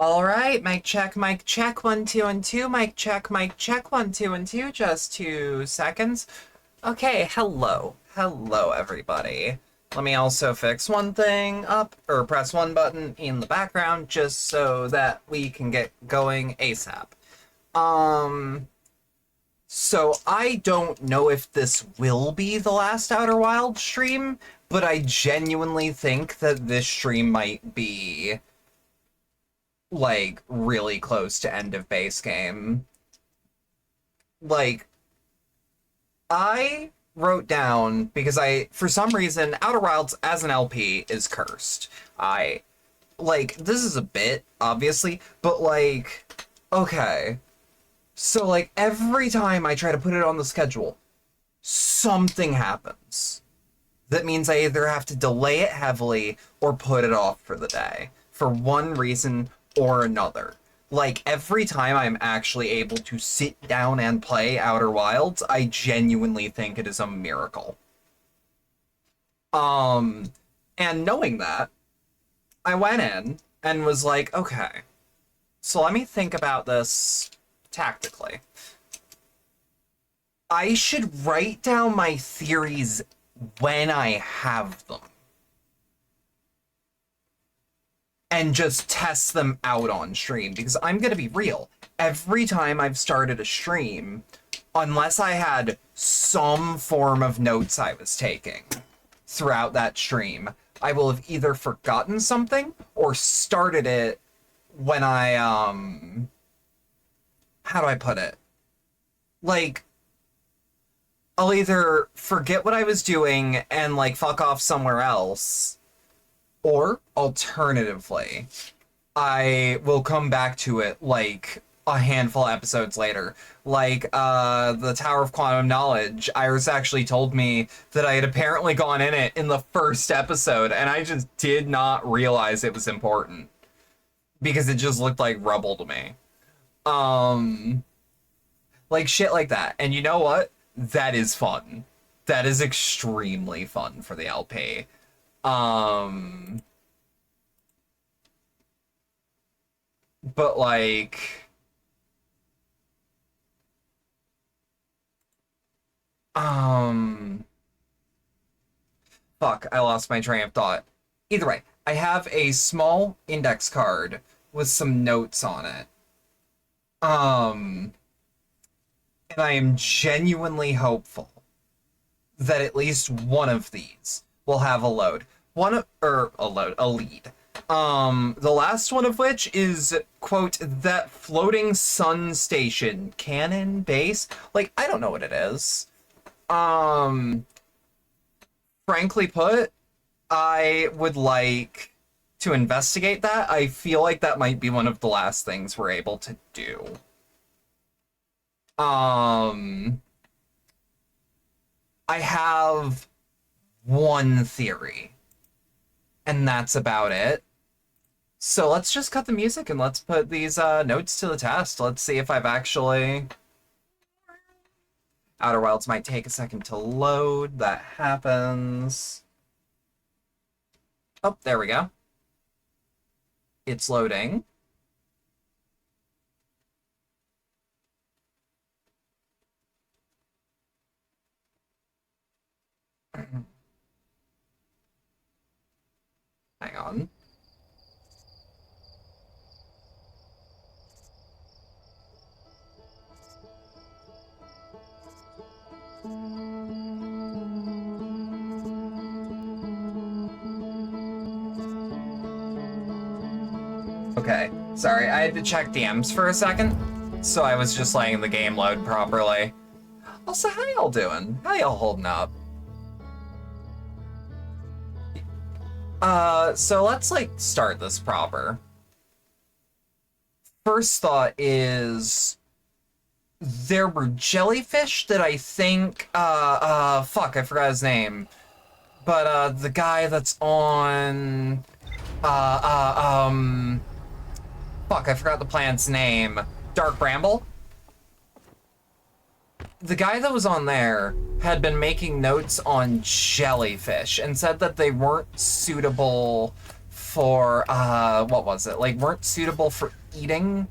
All right, mic check, 1 2 1 2, mic check, 1 2 1 2, just 2 seconds. Okay, hello everybody. Let me also fix one thing up, or press one button in the background, just so that we can get going ASAP. Um, so I don't know if this will be the last Outer Wilds stream, but I genuinely think that this stream might be like really close to end of base game. Like, I wrote down because for some reason, Outer Wilds as an LP is cursed. This is a bit, obviously, but okay. So, every time I try to put it on the schedule, something happens. That means I either have to delay it heavily or put it off for the day for one reason or another. Like, every time I'm actually able to sit down and play Outer Wilds, I genuinely think it is a miracle. And knowing that, I went in and was like, okay, so let me think about this tactically. I should write down my theories when I have them. And just test them out on stream, because I'm gonna be real. Every time I've started a stream, unless I had some form of notes I was taking throughout that stream, I will have either forgotten something or started it when I, how do I put it? Like, I'll either forget what I was doing and, fuck off somewhere else, or, alternatively, I will come back to it, a handful of episodes later. The Tower of Quantum Knowledge, Iris actually told me that I had apparently gone in it in the first episode, and I just did not realize it was important. Because it just looked like rubble to me. Shit like that. And you know what? That is fun. That is extremely fun for the LP. But fuck, I lost my train of thought. Either way, I have a small index card with some notes on it. And I am genuinely hopeful that at least one of these will have a load. A lead. The last one of which is, quote, that floating sun station, cannon base? I don't know what it is. Frankly put, I would like to investigate that. I feel like that might be one of the last things we're able to do. I have one theory, and that's about it. So let's just cut the music and let's put these notes to the test. Let's see if I've actually... Outer Wilds might take a second to load. That happens. Oh, there we go. It's loading. Hang on. Okay, sorry, I had to check DMs for a second, so I was just letting the game load properly. Also, how y'all doing? How y'all holding up? So let's, start this proper. First thought is... there were jellyfish that I think, fuck, I forgot his name. But, the guy that's on, fuck, I forgot the plant's name. Dark Bramble? The guy that was on there had been making notes on jellyfish and said that they weren't suitable for, what was it? Like, weren't suitable for eating,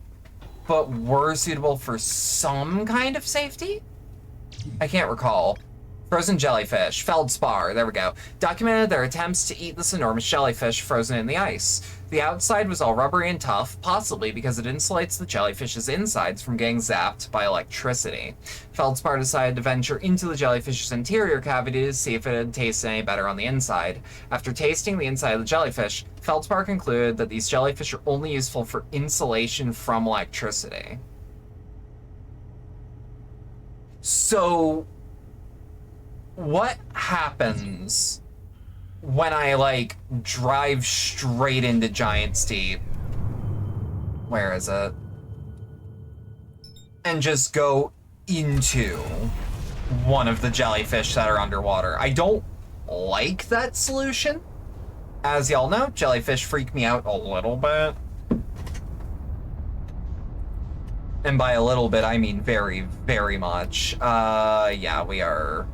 but were suitable for some kind of safety? I can't recall. Frozen jellyfish, feldspar, there we go. Documented their attempts to eat this enormous jellyfish frozen in the ice. The outside was all rubbery and tough, possibly because it insulates the jellyfish's insides from getting zapped by electricity. Feldspar decided to venture into the jellyfish's interior cavity to see if it had tasted any better on the inside. After tasting the inside of the jellyfish, Feldspar concluded that these jellyfish are only useful for insulation from electricity. So, what happens when I, like, drive straight into Giant's Deep? Where is it? And just go into one of the jellyfish that are underwater. I don't like that solution. As y'all know, jellyfish freak me out a little bit. And by a little bit, I mean very, very much. Yeah, we are...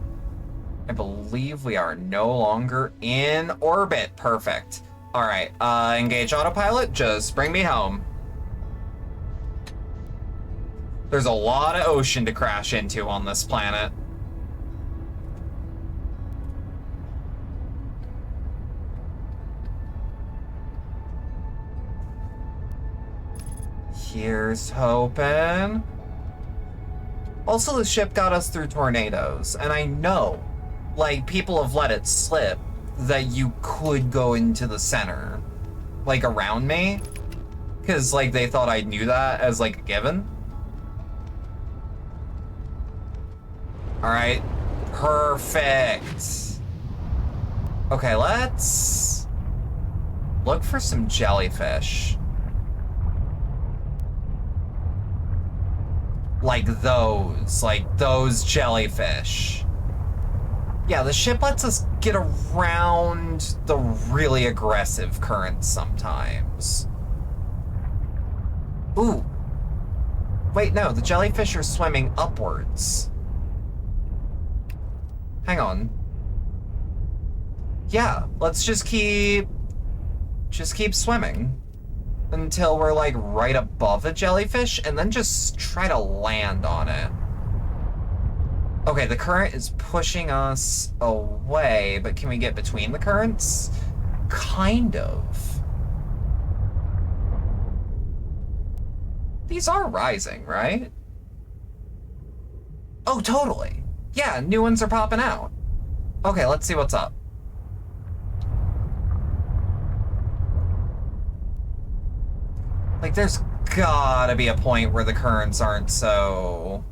I believe we are no longer in orbit. Perfect. All right, engage autopilot. Just bring me home. There's a lot of ocean to crash into on this planet. Here's hoping. Also, the ship got us through tornadoes, and I know, like, people have let it slip that you could go into the center, like, around me, because, like, they thought I knew that as, like, a given. All right, perfect. Okay, let's look for some jellyfish. Like those jellyfish. Yeah, the ship lets us get around the really aggressive currents sometimes. Ooh. Wait, no, the jellyfish are swimming upwards. Hang on. Yeah, let's just keep swimming until we're, like, right above a jellyfish, and then just try to land on it. Okay, the current is pushing us away, but can we get between the currents? Kind of. These are rising, right? Oh, totally. Yeah, new ones are popping out. Okay, let's see what's up. Like, there's gotta be a point where the currents aren't so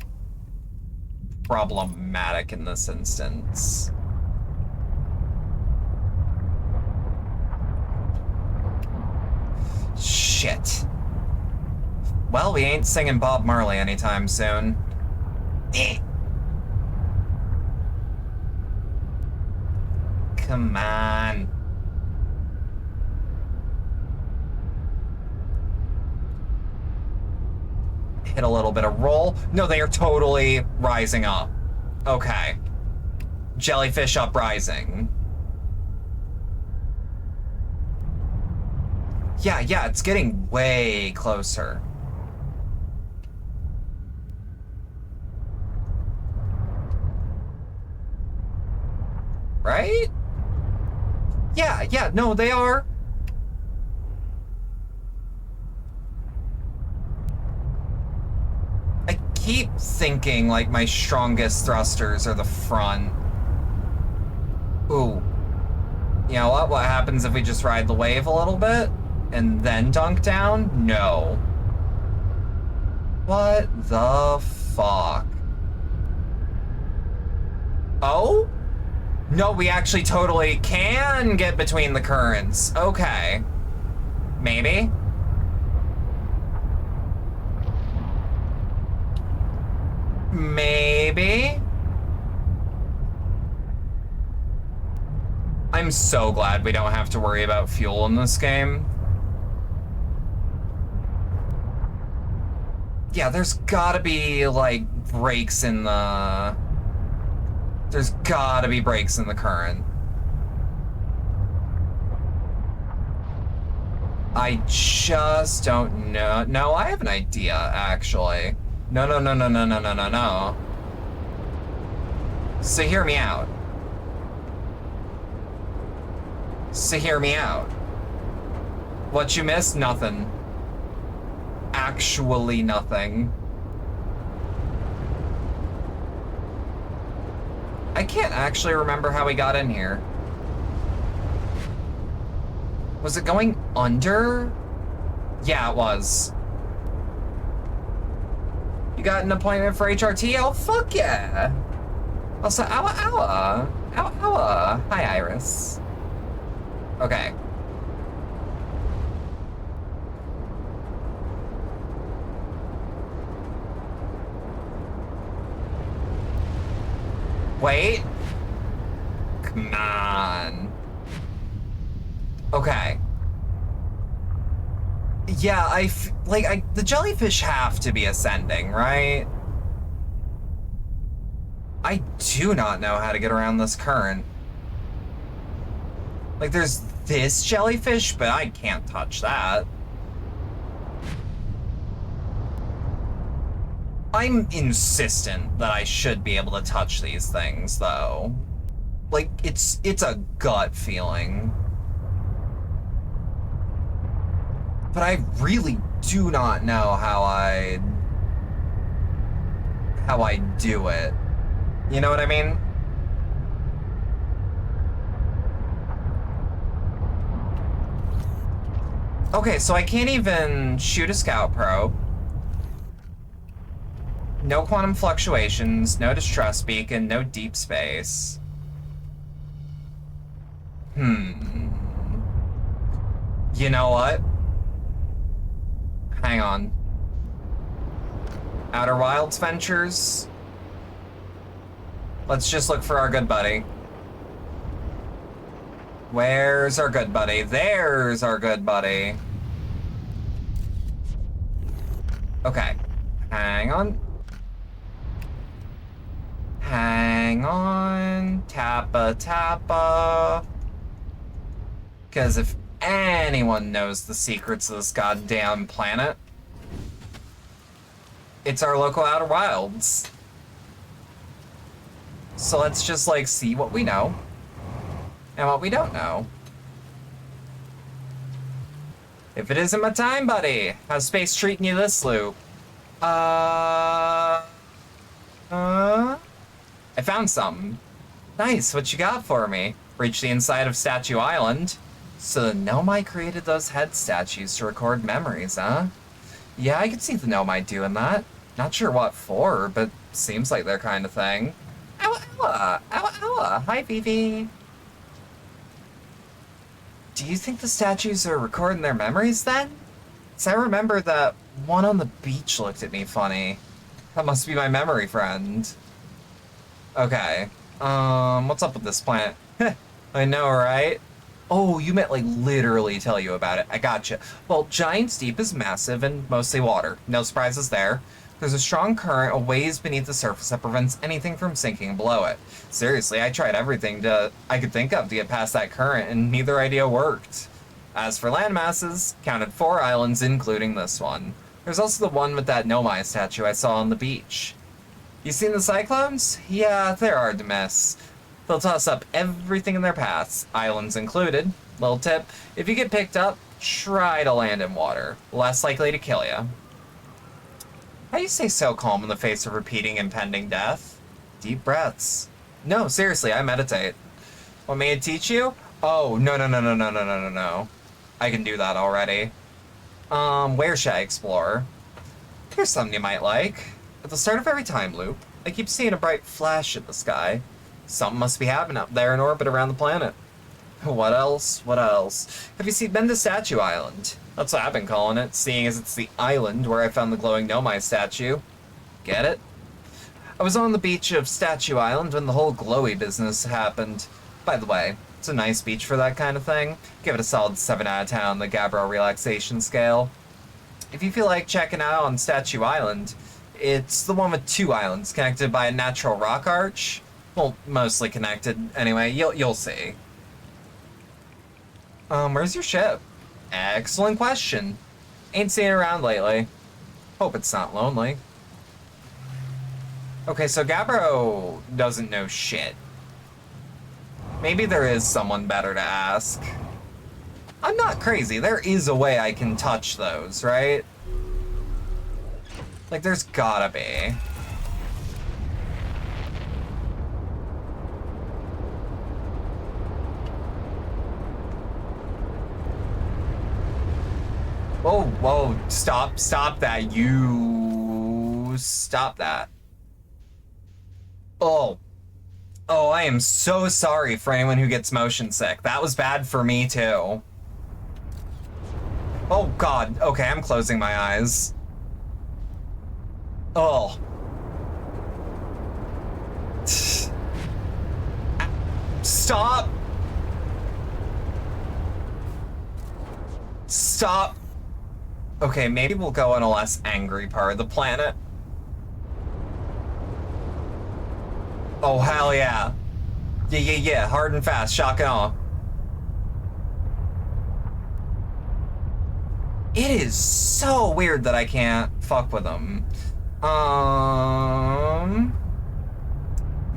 problematic in this instance. Shit. Well, we ain't singing Bob Marley anytime soon. Eh. Come on. Hit a little bit of roll. No, they are totally rising up. Okay. Jellyfish uprising. Yeah, it's getting way closer. Right? Yeah, no, they are. I keep thinking, like, my strongest thrusters are the front. Ooh. You know what? What happens if we just ride the wave a little bit and then dunk down? No. What the fuck? Oh? No, we actually totally can get between the currents. Okay. Maybe? Maybe? I'm so glad we don't have to worry about fuel in this game. Yeah, there's gotta be, like, breaks in the... There's gotta be breaks in the current. I just don't know. No, I have an idea, actually. No, no, no, no, no, no, no, no, no. So hear me out. So hear me out. What you missed? Nothing. Actually nothing. I can't actually remember how we got in here. Was it going under? Yeah, it was. You got an appointment for HRT? Oh, fuck yeah. Also, owa, owa. Owa, owa. Hi, Iris. Okay. Wait. Come on. Okay. Yeah, the jellyfish have to be ascending, right? I do not know how to get around this current. Like, there's this jellyfish, but I can't touch that. I'm insistent that I should be able to touch these things, though. Like, it's a gut feeling. But I really do not know how I do it. You know what I mean? Okay, so I can't even shoot a scout probe. No quantum fluctuations, no distress beacon, no deep space. You know what? Hang on. Outer Wilds Ventures? Let's just look for our good buddy. Where's our good buddy? There's our good buddy. Okay. Hang on. Hang on. Tappa, tappa. Because if anyone knows the secrets of this goddamn planet, it's our local Outer Wilds. So let's just, like, see what we know and what we don't know. If it isn't my time, buddy, how's space treating you this loop? I found something. Nice, what you got for me? Reach the inside of Statue Island. So the Nomai created those head statues to record memories, huh? Yeah, I could see the Nomai doing that. Not sure what for, but seems like their kind of thing. Owa, owa, owa, owa. Hi, Vivi. Do you think the statues are recording their memories then? 'Cause I remember that one on the beach looked at me funny. That must be my memory friend. Okay. What's up with this planet? I know, right? Oh, you meant, like, literally tell you about it. I gotcha. Well, Giant's Deep is massive and mostly water. No surprises there. There's a strong current a ways beneath the surface that prevents anything from sinking below it. Seriously, I tried everything I could think of to get past that current, and neither idea worked. As for land masses, counted 4 islands, including this one. There's also the one with that Nomai statue I saw on the beach. You seen the cyclones? Yeah, they're hard to miss. They'll toss up everything in their paths, islands included. Little tip, if you get picked up, try to land in water. Less likely to kill you. How do you stay so calm in the face of repeating impending death? Deep breaths. No, seriously, I meditate. Want me to teach you? Oh, no, no, no, no, no, no, no, no, no. I can do that already. Where should I explore? Here's something you might like. At the start of every time loop, I keep seeing a bright flash in the sky. Something must be happening up there in orbit around the planet. What else? What else? Have you been to Statue Island? That's what I've been calling it, seeing as it's the island where I found the glowing Nomai statue. Get it? I was on the beach of Statue Island when the whole glowy business happened. By the way, it's a nice beach for that kind of thing. Give it a solid 7 out of 10 on the Gabbro relaxation scale. If you feel like checking out on Statue Island, it's the one with 2 islands connected by a natural rock arch. Well, mostly connected. Anyway, you'll see. Where's your ship? Excellent question. Ain't seen it around lately. Hope it's not lonely. Okay, so Gabbro doesn't know shit. Maybe there is someone better to ask. I'm not crazy. There is a way I can touch those, right? Like, there's gotta be. Whoa, whoa, stop that. You stop that. Oh. Oh, I am so sorry for anyone who gets motion sick. That was bad for me too. Oh God, okay, I'm closing my eyes. Oh. Stop. Stop. Okay, maybe we'll go on a less angry part of the planet. Oh, hell yeah. Yeah, hard and fast, shock and awe. It is so weird that I can't fuck with them. My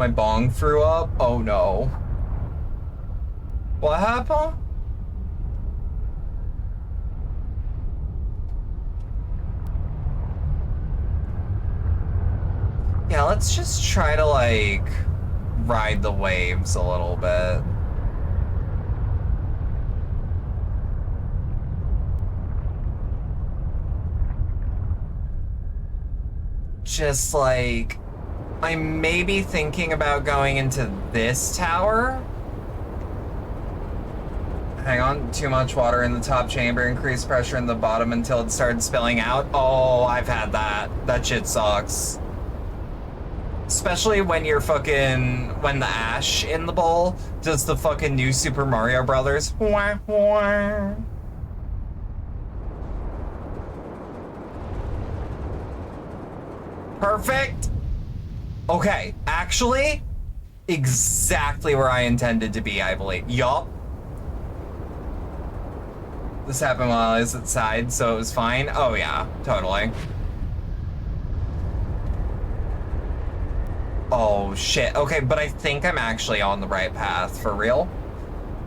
bong threw up? Oh no. What happened? Yeah, let's just try to, like, ride the waves a little bit. Just, like, I'm maybe thinking about going into this tower. Hang on, too much water in the top chamber, increase pressure in the bottom until it started spilling out. Oh, I've had that. That shit sucks. Especially when you're when the ash in the bowl does the fucking new Super Mario Brothers. Wah, wah. Perfect. Okay, actually, exactly where I intended to be, I believe. Yup. This happened while I was outside, so it was fine. Oh yeah, totally. Oh shit, okay, but I think I'm actually on the right path, for real.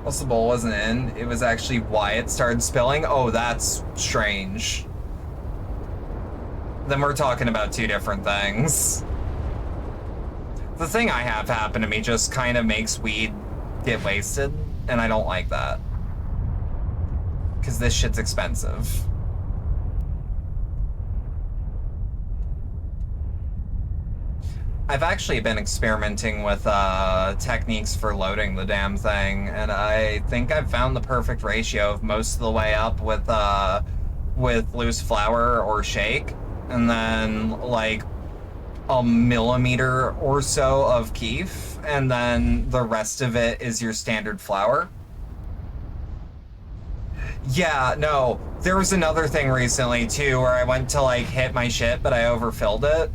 Plus the bowl wasn't in, it was actually why it started spilling. Oh, that's strange. Then we're talking about two different things. The thing I have happen to me just kind of makes weed get wasted, and I don't like that. Because this shit's expensive. I've actually been experimenting with techniques for loading the damn thing, and I think I've found the perfect ratio of most of the way up with loose flour or shake, and then like a millimeter or so of keef, and then the rest of it is your standard flour. Yeah, no, there was another thing recently too where I went to like hit my shit, but I overfilled it.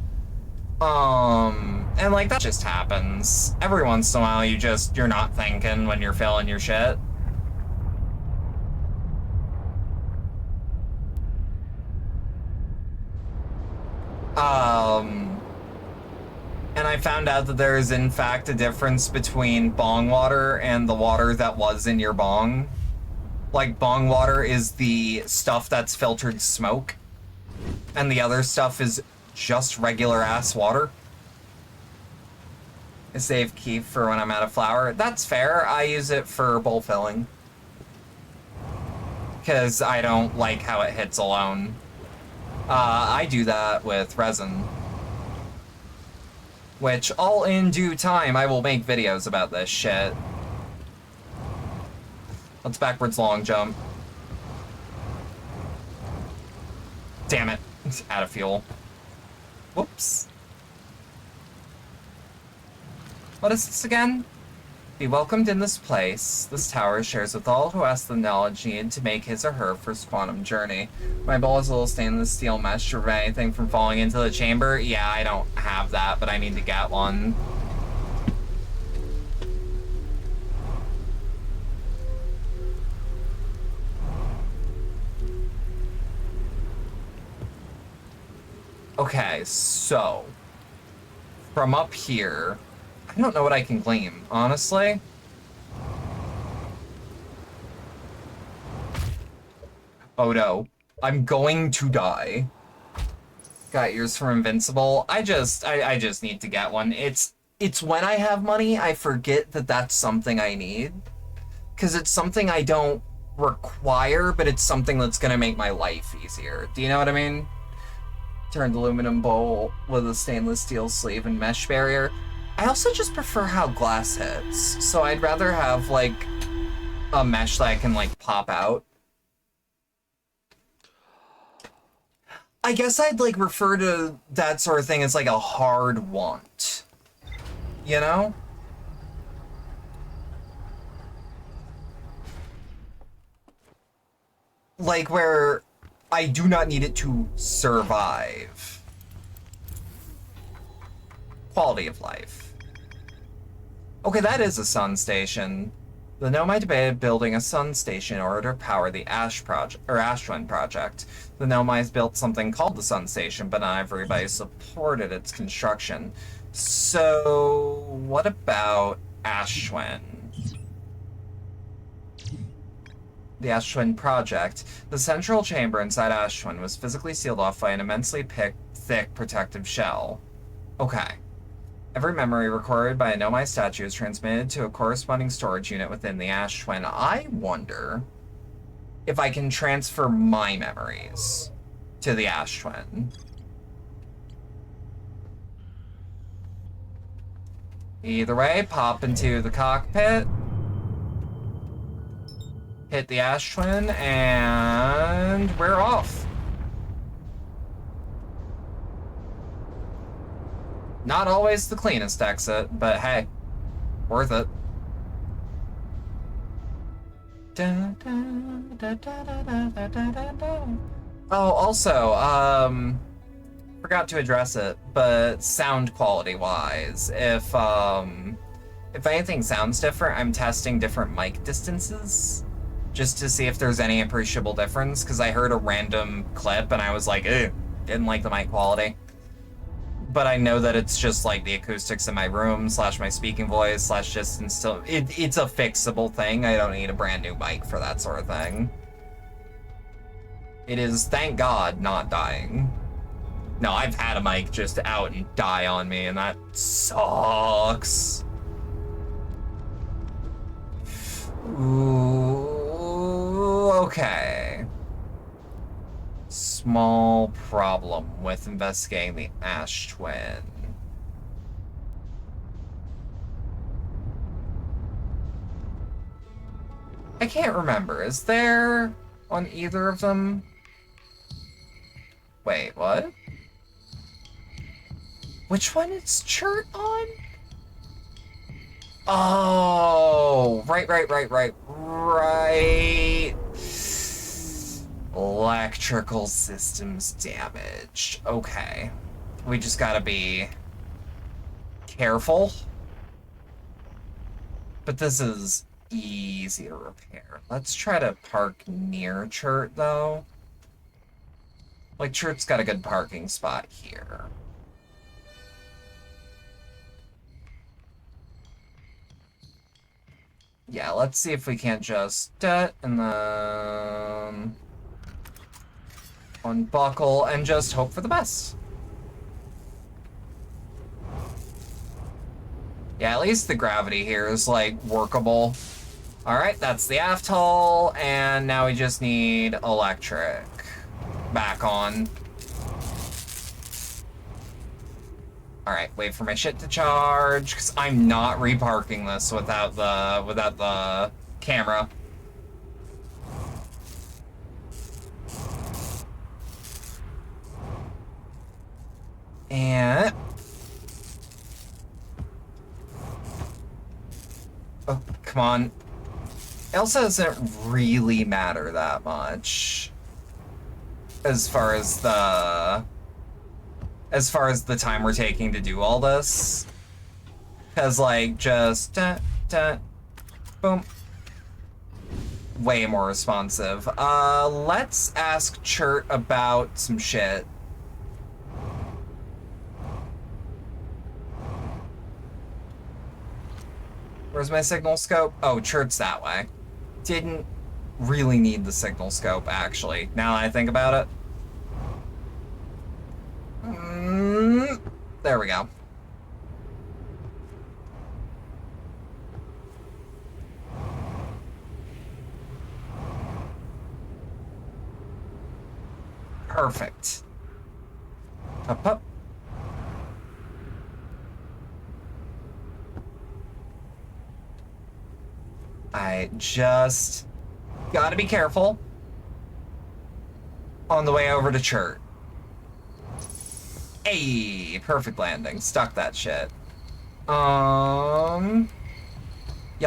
And like that just happens. Every once in a while you're not thinking when you're filling your shit. And I found out that there is in fact a difference between bong water and the water that was in your bong. Like, bong water is the stuff that's filtered smoke, and the other stuff is just regular ass water. I save keef for when I'm out of flour. That's fair. I use it for bowl filling. Because I don't like how it hits alone. I do that with resin. Which, all in due time, I will make videos about this shit. Let's backwards long jump. Damn it. Out of fuel. Whoops. What is this again? Be welcomed in this place. This tower shares with all who ask the knowledge needed to make his or her first quantum journey. My bowl is a little stainless steel mesh to prevent anything from falling into the chamber. Yeah, I don't have that, but I need to get one. Okay, so from up here, I don't know what I can claim, honestly. Oh no, I'm going to die. Got ears from Invincible. I just need to get one. It's when I have money, I forget that that's something I need. Because it's something I don't require, but it's something that's gonna make my life easier. Do you know what I mean? Turned aluminum bowl with a stainless steel sleeve and mesh barrier. I also just prefer how glass hits. So I'd rather have like a mesh that I can like pop out. I guess I'd like refer to that sort of thing as like a hard want. You know? Like where I do not need it to survive. Quality of life. Okay, that is a sun station. The Nomai debated building a sun station in order to power the Ashwin project. The Nomai's built something called the Sun Station, but not everybody supported its construction. So, what about Ashwin? The Ashwin project. The central chamber inside Ashwin was physically sealed off by an immensely thick protective shell. Okay. Every memory recorded by a Nomai statue is transmitted to a corresponding storage unit within the Ashwin. I wonder if I can transfer my memories to the Ashwin. Either way, pop into the cockpit, hit the Ashwin, and we're off. Not always the cleanest exit, but hey, worth it. Oh, also, forgot to address it, but sound quality wise, if anything sounds different, I'm testing different mic distances just to see if there's any appreciable difference, because I heard a random clip and I was like, ew, didn't like the mic quality. But I know that it's just like the acoustics in my room / my speaking voice / just still it's a fixable thing. I don't need a brand new mic for that sort of thing. It is, thank God, not dying. No, I've had a mic just out and die on me, and that sucks. Ooh, okay. Small problem with investigating the Ashwin. I can't remember. Is there on either of them? Wait, what? Which one is Chert on? Oh, right. Electrical systems damaged. Okay. We just gotta be careful. But this is easy to repair. Let's try to park near Chert, though. Like, Chert's got a good parking spot here. Yeah, let's see if we can't just and then unbuckle and just hope for the best. Yeah, at least the gravity here is like workable. All right, that's the aft hull, and now we just need electric back on. All right, wait for my shit to charge, because I'm not reparking this without the camera. And oh, come on. It also doesn't really matter that much as far as the time we're taking to do all this. Cause like just boom. Way more responsive. Let's ask Chert about some shit. Where's my signal scope? Oh, church that way. Didn't really need the signal scope, actually, now that I think about it. There we go. Perfect. Up, up. I just gotta be careful on the way over to church. Hey, perfect landing. Stuck that shit. Y'all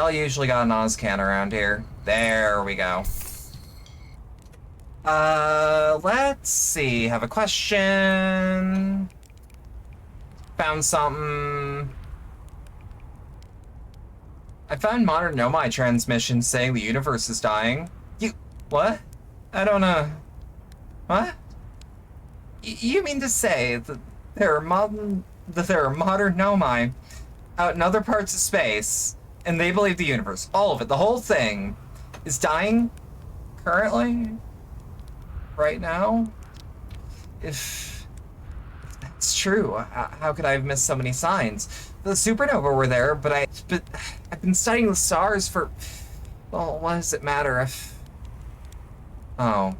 usually got an Ozcan around here. There we go. Let's see. Have a question. Found something. I found modern Nomai transmissions saying the universe is dying. What? I don't know. What? You mean to say that there are modern Nomai out in other parts of space, and they believe the universe, all of it, the whole thing, is dying currently? Right now? If that's true, how could I have missed so many signs? The supernova were there, but I've been studying the stars for, well, what does it matter if... Oh.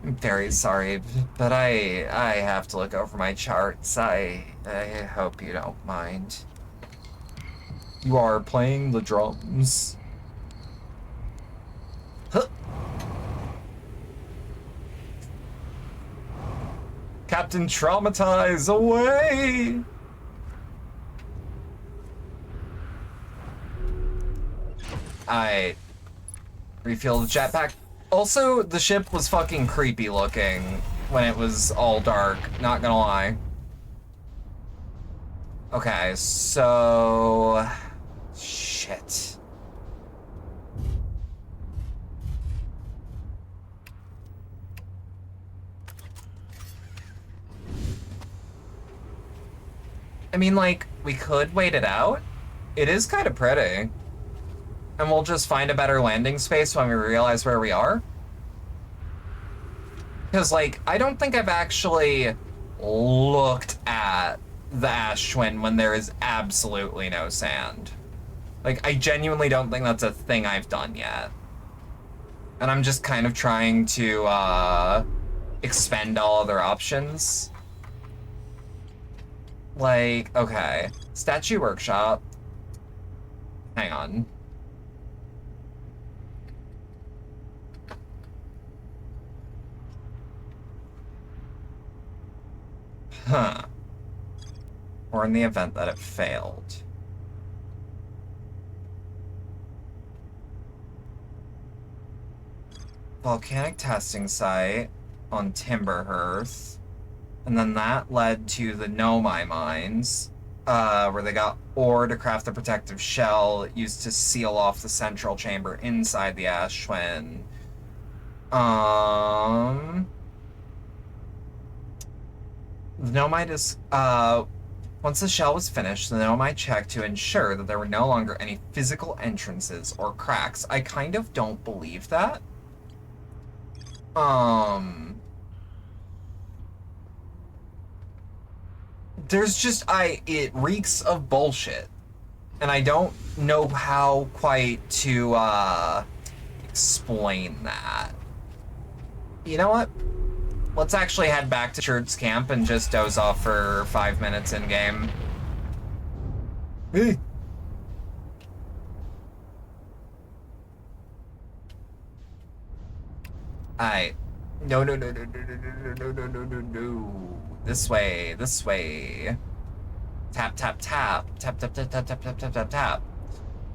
I'm very sorry, but I have to look over my charts. I hope you don't mind. You are playing the drums. Huh. Captain Traumatize, away! I refuel the jetpack. Also, the ship was fucking creepy looking when it was all dark, not gonna lie. Okay, so... Shit. I mean, like, we could wait it out. It is kind of pretty. And we'll just find a better landing space when we realize where we are. Because, like, I don't think I've actually looked at the ash twin when there is absolutely no sand. Like, I genuinely don't think that's a thing I've done yet. And I'm just kind of trying to, expend all other options. Like, okay. Statue Workshop. Hang on. Huh. Or in the event that it failed. Volcanic testing site on Timberhearth. And then that led to the Nomai mines, where they got ore to craft the protective shell used to seal off the central chamber inside the ash twin. The Nomai once the shell was finished, the Nomai checked to ensure that there were no longer any physical entrances or cracks. I kind of don't believe that. There's just, it reeks of bullshit. And I don't know how quite to, explain that. You know what? Let's actually head back to Church's camp and just doze off for 5 minutes in-game. Hey. No. This way. Tap.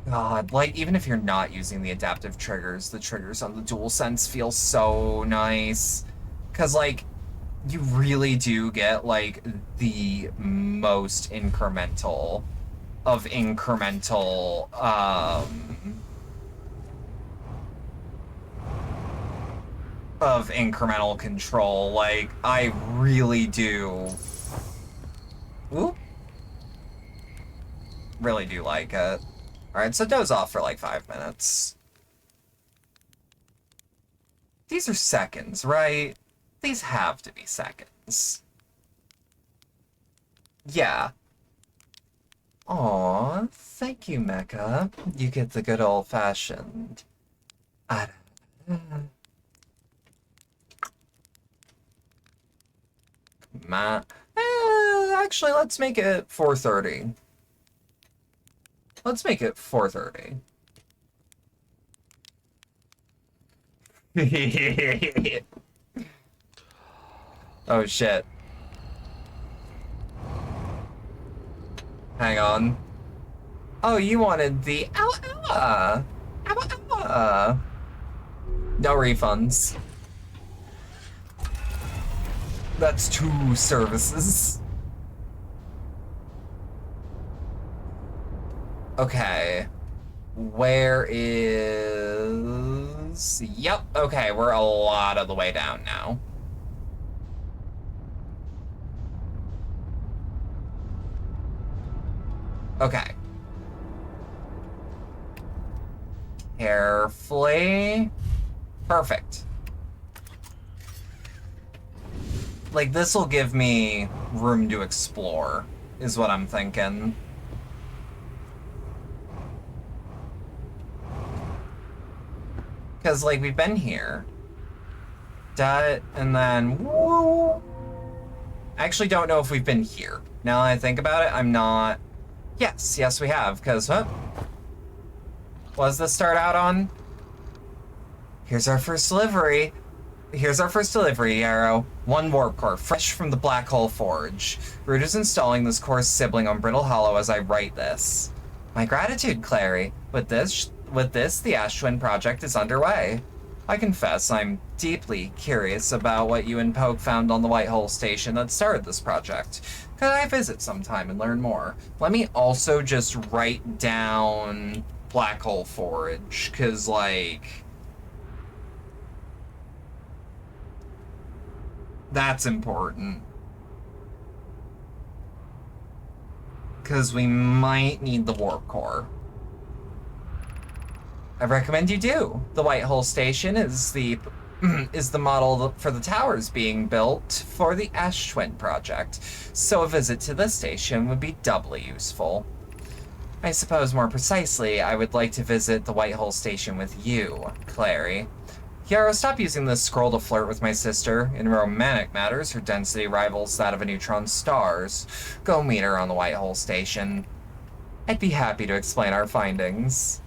God, like, even if you're not using the adaptive triggers, the triggers on the DualSense feel so nice. Because, like, you really do get, like, the most incremental of incremental, control. Like, I really do. Whoop. really do like it. Alright, so doze off for like 5 minutes. These are seconds, right? These have to be seconds. Yeah. Aw, thank you, Mecha. You get the good old-fashioned... Actually, let's make it 4:30. Let's make it 4:30. Oh, shit. Hang on. Oh, you wanted the Owa! Owa! No refunds. That's 2 services. Okay. Where is... Yep, okay, we're a lot of the way down now. Okay. Carefully. Perfect. Like, this'll give me room to explore, is what I'm thinking. Because, like, we've been here. And then... Woo! I actually don't know if we've been here. Now that I think about it, I'm not... Yes, we have, because... What does this start out on? Here's our first delivery. Yarrow. 1 warp core, fresh from the Black Hole Forge. Root is installing this core's sibling on Brittle Hollow as I write this. My gratitude, Clary. With this, the Ash Twin project is underway. I confess I'm deeply curious about what you and Poke found on the White Hole Station that started this project. Could I visit sometime and learn more? Let me also just write down Black Hole Forge, because, like... That's important. Because we might need the warp core. I recommend you do. The White Hole Station is the model for the towers being built for the Ash Twin project, so a visit to this station would be doubly useful. I suppose more precisely, I would like to visit the White Hole Station with you, Clary. Yarrow, stop using this scroll to flirt with my sister. In romantic matters, her density rivals that of a neutron's stars. Go meet her on the White Hole Station. I'd be happy to explain our findings.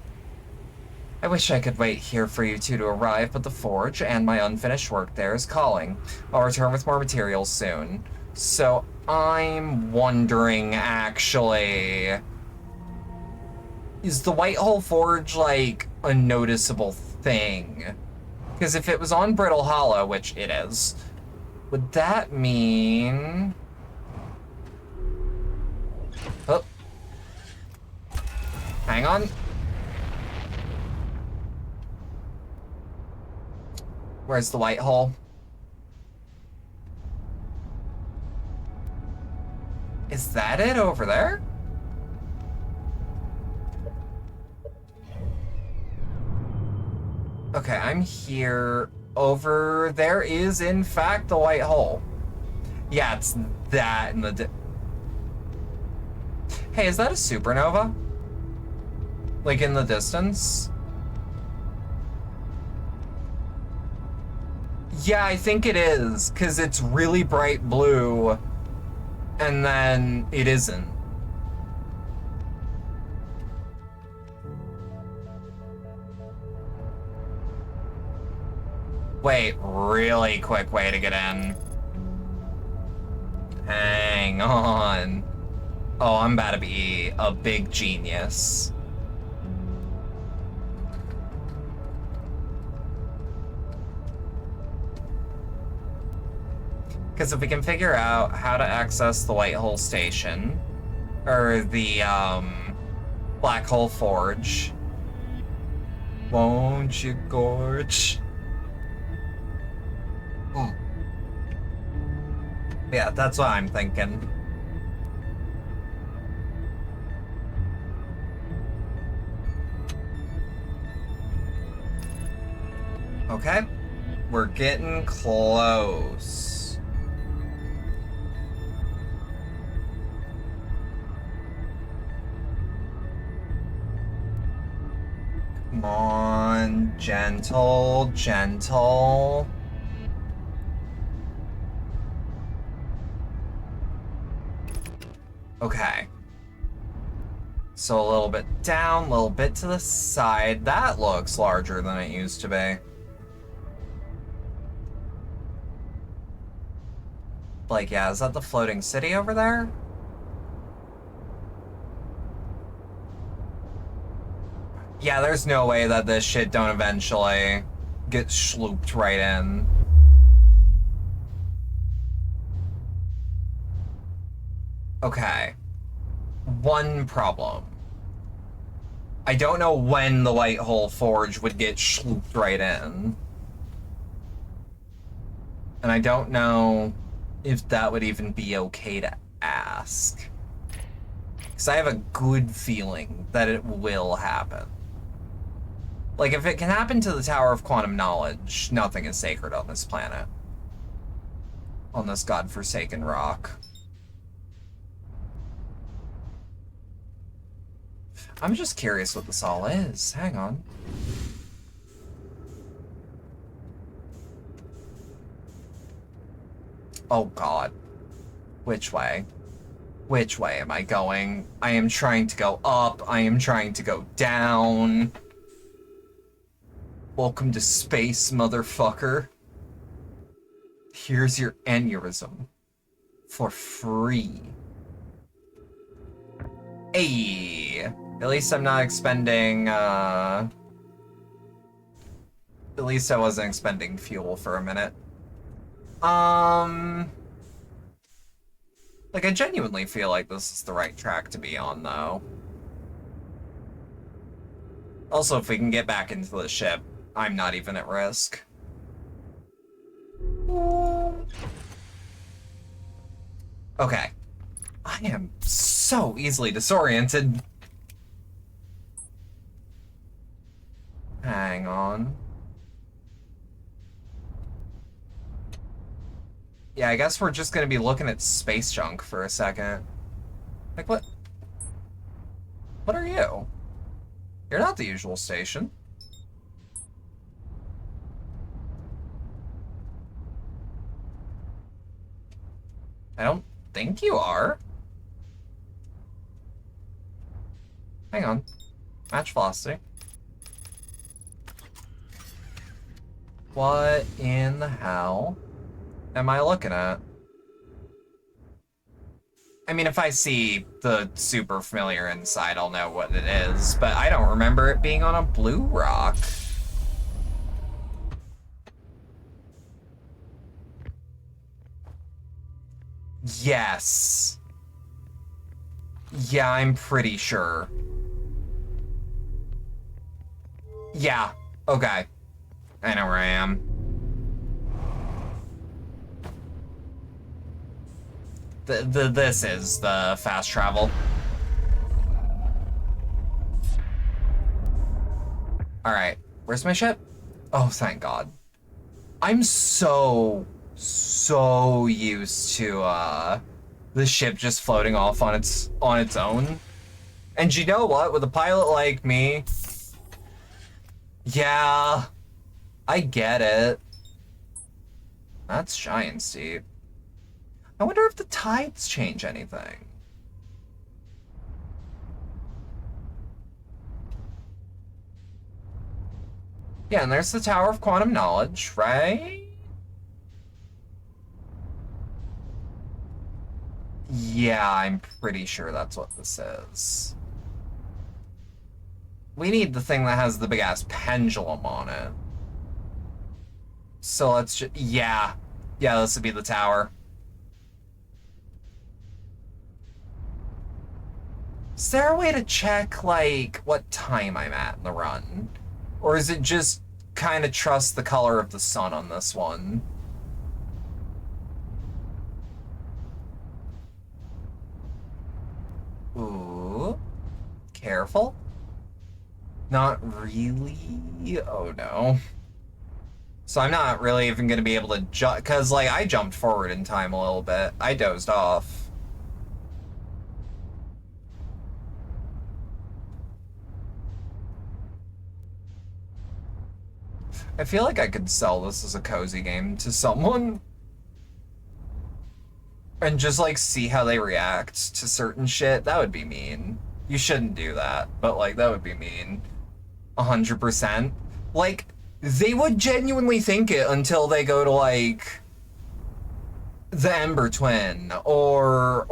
I wish I could wait here for you two to arrive, but the forge and my unfinished work there is calling. I'll return with more materials soon. So I'm wondering, actually, is the White Hole Forge, like, a noticeable thing? Because if it was on Brittle Hollow, which it is, would that mean... Oh. Hang on. Where's the White Hole? Is that it over there? Okay, I'm here. Over there is, in fact, the White Hole. Yeah, it's that in the... Hey, is that a supernova? Like, in the distance? Yeah, I think it is, because it's really bright blue, and then it isn't. Wait, really quick way to get in. Hang on. Oh, I'm about to be a big genius. Because if we can figure out how to access the White Hole Station, or the, Black Hole Forge, won't you, Gorge? Yeah, that's what I'm thinking. Okay. We're getting close. Come on, gentle, gentle. Okay. So a little bit down, a little bit to the side. That looks larger than it used to be. Like, yeah, is that the floating city over there? Yeah, there's no way that this shit don't eventually get slooped right in. Okay. One problem. I don't know when the Lighthole Forge would get slooped right in. And I don't know if that would even be okay to ask. Because I have a good feeling that it will happen. Like, if it can happen to the Tower of Quantum Knowledge, nothing is sacred on this planet. On this godforsaken rock. I'm just curious what this all is. Hang on. Oh god. Which way? Which way am I going? I am trying to go up. I am trying to go down. Welcome to space, motherfucker. Here's your aneurysm. For free. Hey! At least I'm not expending, At least I wasn't expending fuel for a minute. Like, I genuinely feel like this is the right track to be on, though. Also, if we can get back into the ship, I'm not even at risk. Okay. I am so easily disoriented. Hang on. Yeah, I guess we're just gonna be looking at space junk for a second. Like, what? What are you? You're not the usual station. I don't think you are. Hang on. Match velocity. What in the hell am I looking at? I mean, if I see the super familiar inside, I'll know what it is, but I don't remember it being on a blue rock. Yes. Yeah, I'm pretty sure. Yeah, okay. I know where I am. This is the fast travel. Alright, where's my ship? Oh, thank God. I'm so used to, the ship just floating off on its own. And you know what? With a pilot like me, yeah, I get it. That's giant steep. I wonder if the tides change anything. Yeah, and there's the Tower of Quantum Knowledge, right? Yeah, I'm pretty sure that's what this is. We need the thing that has the big-ass pendulum on it. So let's just... Yeah. Yeah, this would be the tower. Is there a way to check, like, what time I'm at in the run? Or is it just kind of trust the color of the sun on this one? Ooh. Careful. Not really. Oh, no. So I'm not really even going to be able to jump, because, like, I jumped forward in time a little bit. I dozed off. I feel like I could sell this as a cozy game to someone and just, like, see how they react to certain shit. That would be mean. You shouldn't do that, but, like, that would be mean. 100%. Like, they would genuinely think it until they go to, like, the Ember Twin or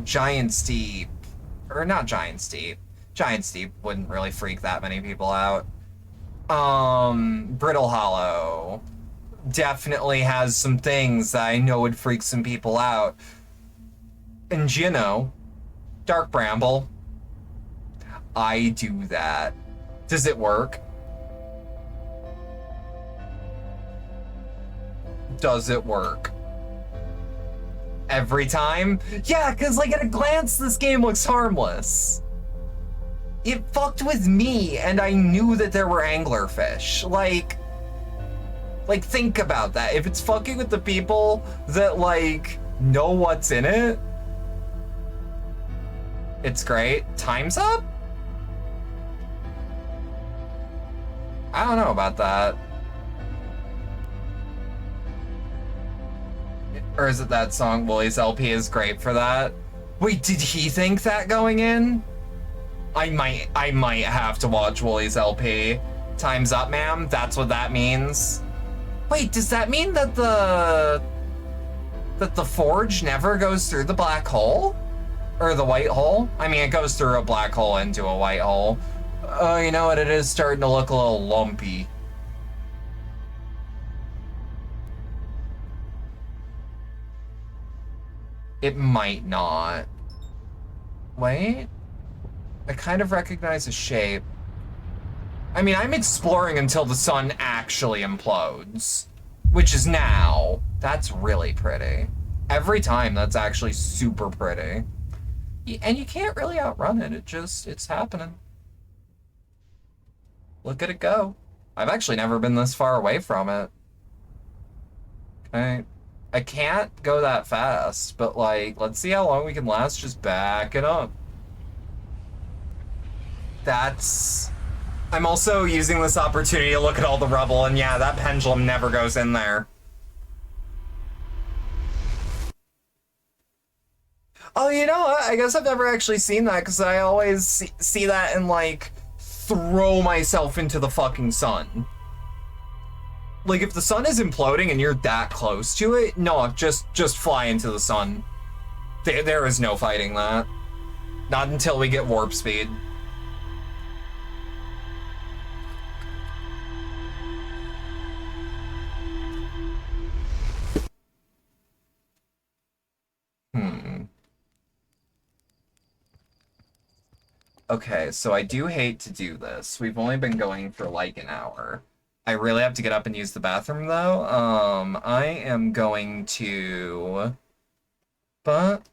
Giant Steep. Or not Giant Steep. Giant Steep wouldn't really freak that many people out. Brittle Hollow definitely has some things that I know would freak some people out. And you know, Dark Bramble. I do that. Does it work? Does it work? Every time? Yeah, because like at a glance, this game looks harmless. It fucked with me, and I knew that there were anglerfish. Like think about that. If it's fucking with the people that like know what's in it, it's great. Time's up? I don't know about that. Or is it that song, Woolly's LP is great for that? Wait, did he think that going in? I might have to watch Woolly's LP. Time's up, ma'am. That's what that means. Wait, does that mean that the forge never goes through the black hole? Or the white hole? I mean, it goes through a black hole into a white hole. Oh, you know what? It is starting to look a little lumpy. It might not. Wait. I kind of recognize a shape. I mean, I'm exploring until the sun actually implodes, which is now. That's really pretty. Every time, that's actually super pretty. And you can't really outrun it. It's happening. Look at it go. I've actually never been this far away from it. Okay. I can't go that fast, but like, let's see how long we can last just backing up. That's... I'm also using this opportunity to look at all the rubble, and yeah, that pendulum never goes in there. Oh, you know what? I guess I've never actually seen that, because I always see that and, like, throw myself into the fucking sun. Like, if the sun is imploding and you're that close to it, no, just fly into the sun. There is no fighting that. Not until we get warp speed. Okay, so I do hate to do this. We've only been going for like an hour. I really have to get up and use the bathroom though. I am going to... But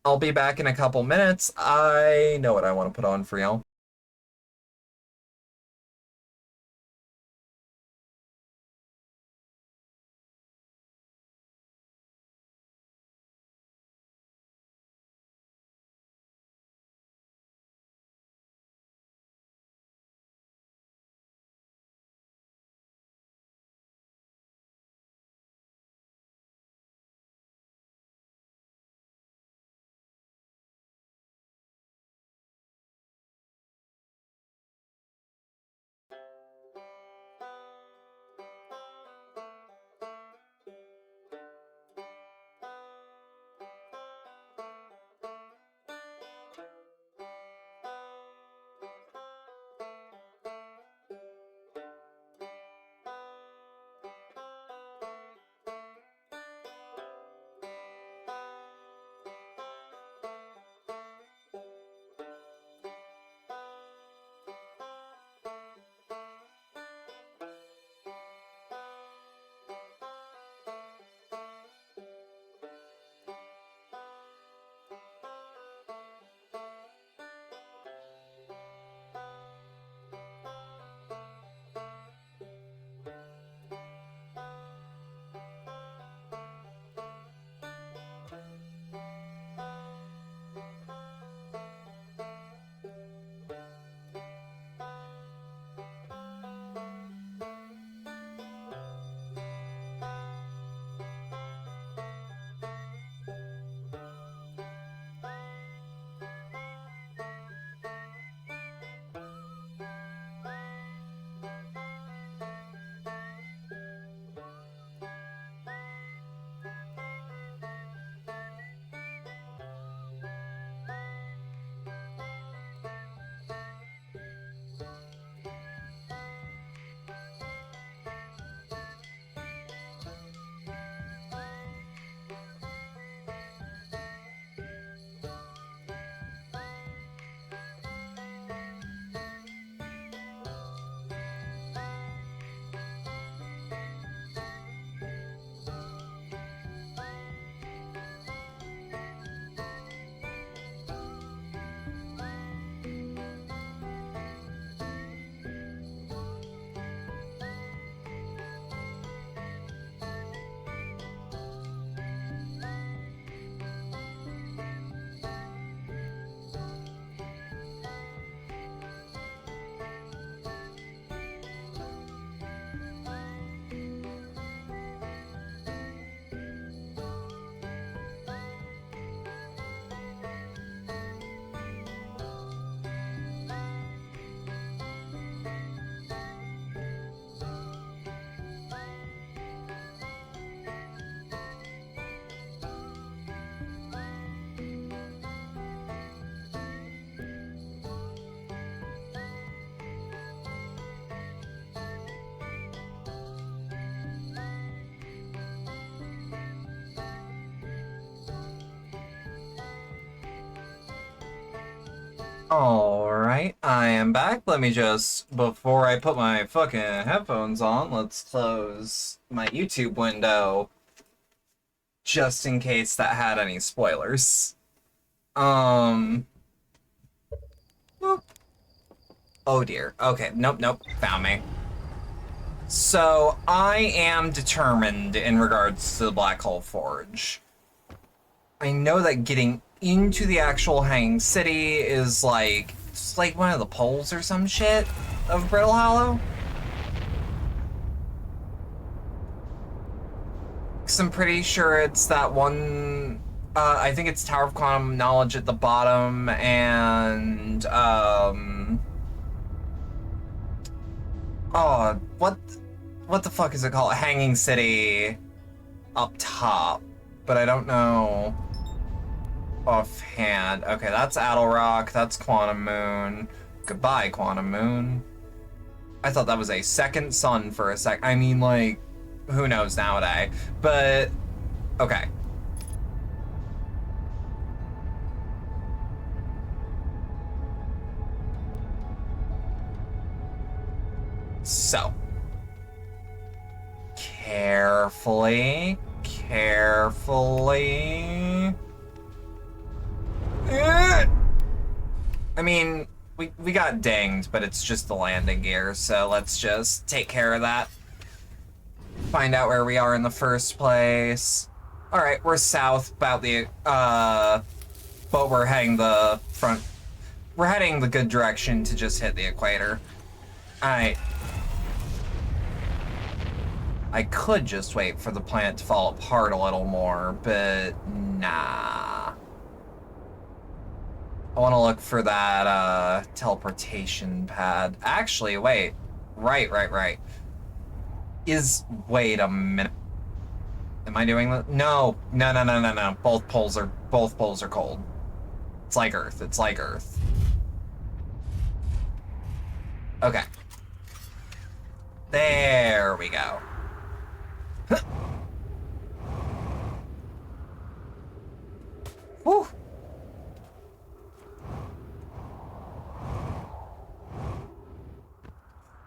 I'll be back in a couple minutes. I know what I want to put on for y'all. Alright, I am back. Let me just, before I put my fucking headphones on, let's close my YouTube window. Just in case that had any spoilers. Whoop. Oh dear. Okay, nope, found me. So, I am determined in regards to the Black Hole Forge. I know that getting into the actual Hanging City is like, it's like one of the poles or some shit of Brittle Hollow. Because I'm pretty sure it's that one, I think it's Tower of Quantum Knowledge at the bottom, and, oh, what the fuck is it called? Hanging City up top, but I don't know offhand. Okay, that's Addlerock, that's Quantum Moon. Goodbye, Quantum Moon. I thought that was a second sun for a sec. I mean, like, who knows nowadays? But, okay. So. Carefully. I mean, we got dinged, but it's just the landing gear, so let's just take care of that. Find out where we are in the first place. Alright, we're south about the, but we're heading the front. We're heading the good direction to just hit the equator. Alright. I could just wait for the planet to fall apart a little more, but nah. I want to look for that, teleportation pad. Actually, wait. Right. Wait a minute. Am I doing that? No. Both poles are cold. It's like Earth. Okay. There we go. Whew.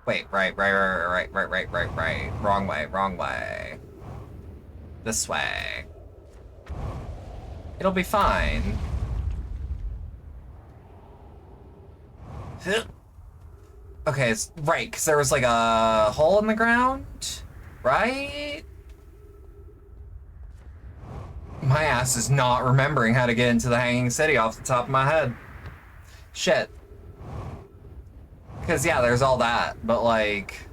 Wait, right. Wrong way. This way. It'll be fine. Okay, it's right, because there was like a hole in the ground, right? My ass is not remembering how to get into the Hanging City off the top of my head. Shit. Because, yeah, there's all that, but, like...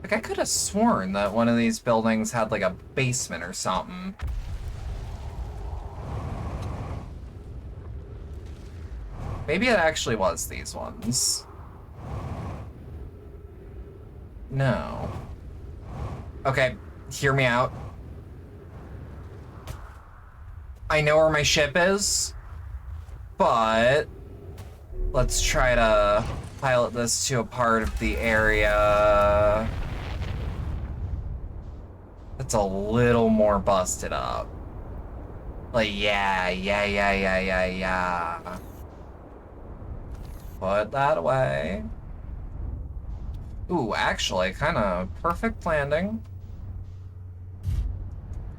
Like, I could have sworn that one of these buildings had, like, a basement or something. Maybe it actually was these ones. No. Okay, hear me out. I know where my ship is, but let's try to pilot this to a part of the area that's a little more busted up. Like, yeah. Put that away. Ooh, actually, kind of perfect landing.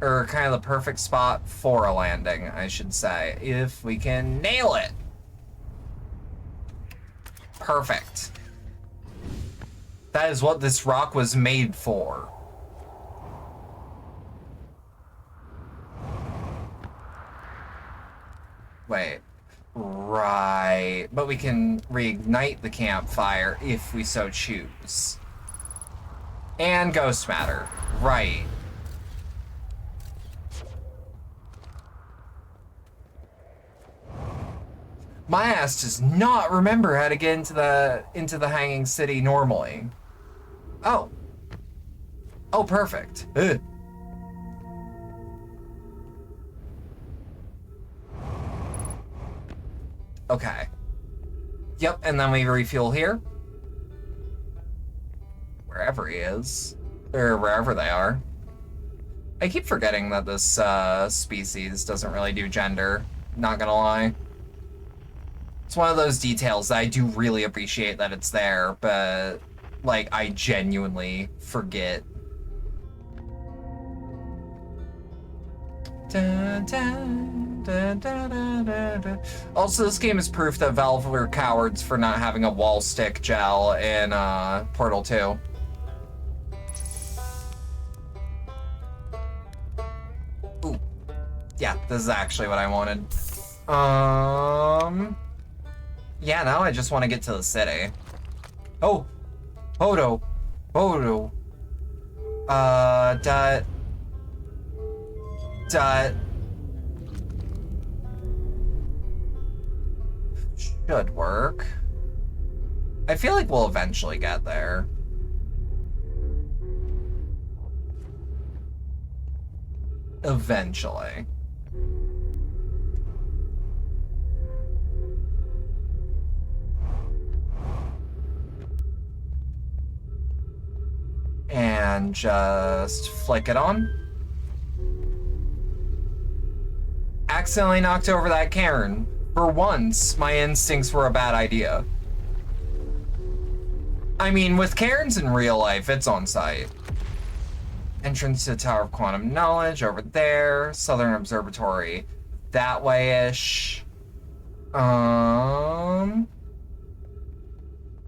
Or kind of the perfect spot for a landing, I should say, if we can nail it. Perfect. That is what this rock was made for. Wait. Right. But we can reignite the campfire if we so choose. And ghost matter. Right. My ass does not remember how to get into the Hanging City normally. Oh. Oh, perfect. Ugh. Okay. Yep, and then we refuel here. Wherever he is. Or wherever they are. I keep forgetting that this species doesn't really do gender, not gonna lie. It's one of those details that I do really appreciate that it's there, but, like, I genuinely forget. Dun, dun, dun, dun, dun, dun, dun. Also, this game is proof that Valve were cowards for not having a wall stick gel in Portal 2. Ooh. Yeah, this is actually what I wanted. Yeah, now I just want to get to the city. Oh! Hodo! Hodo! Dot... Should work. I feel like we'll eventually get there. Eventually. And just flick it on. Accidentally knocked over that cairn. For once, my instincts were a bad idea. I mean, with cairns in real life, it's on site. Entrance to the Tower of Quantum Knowledge over there. Southern Observatory that way-ish. I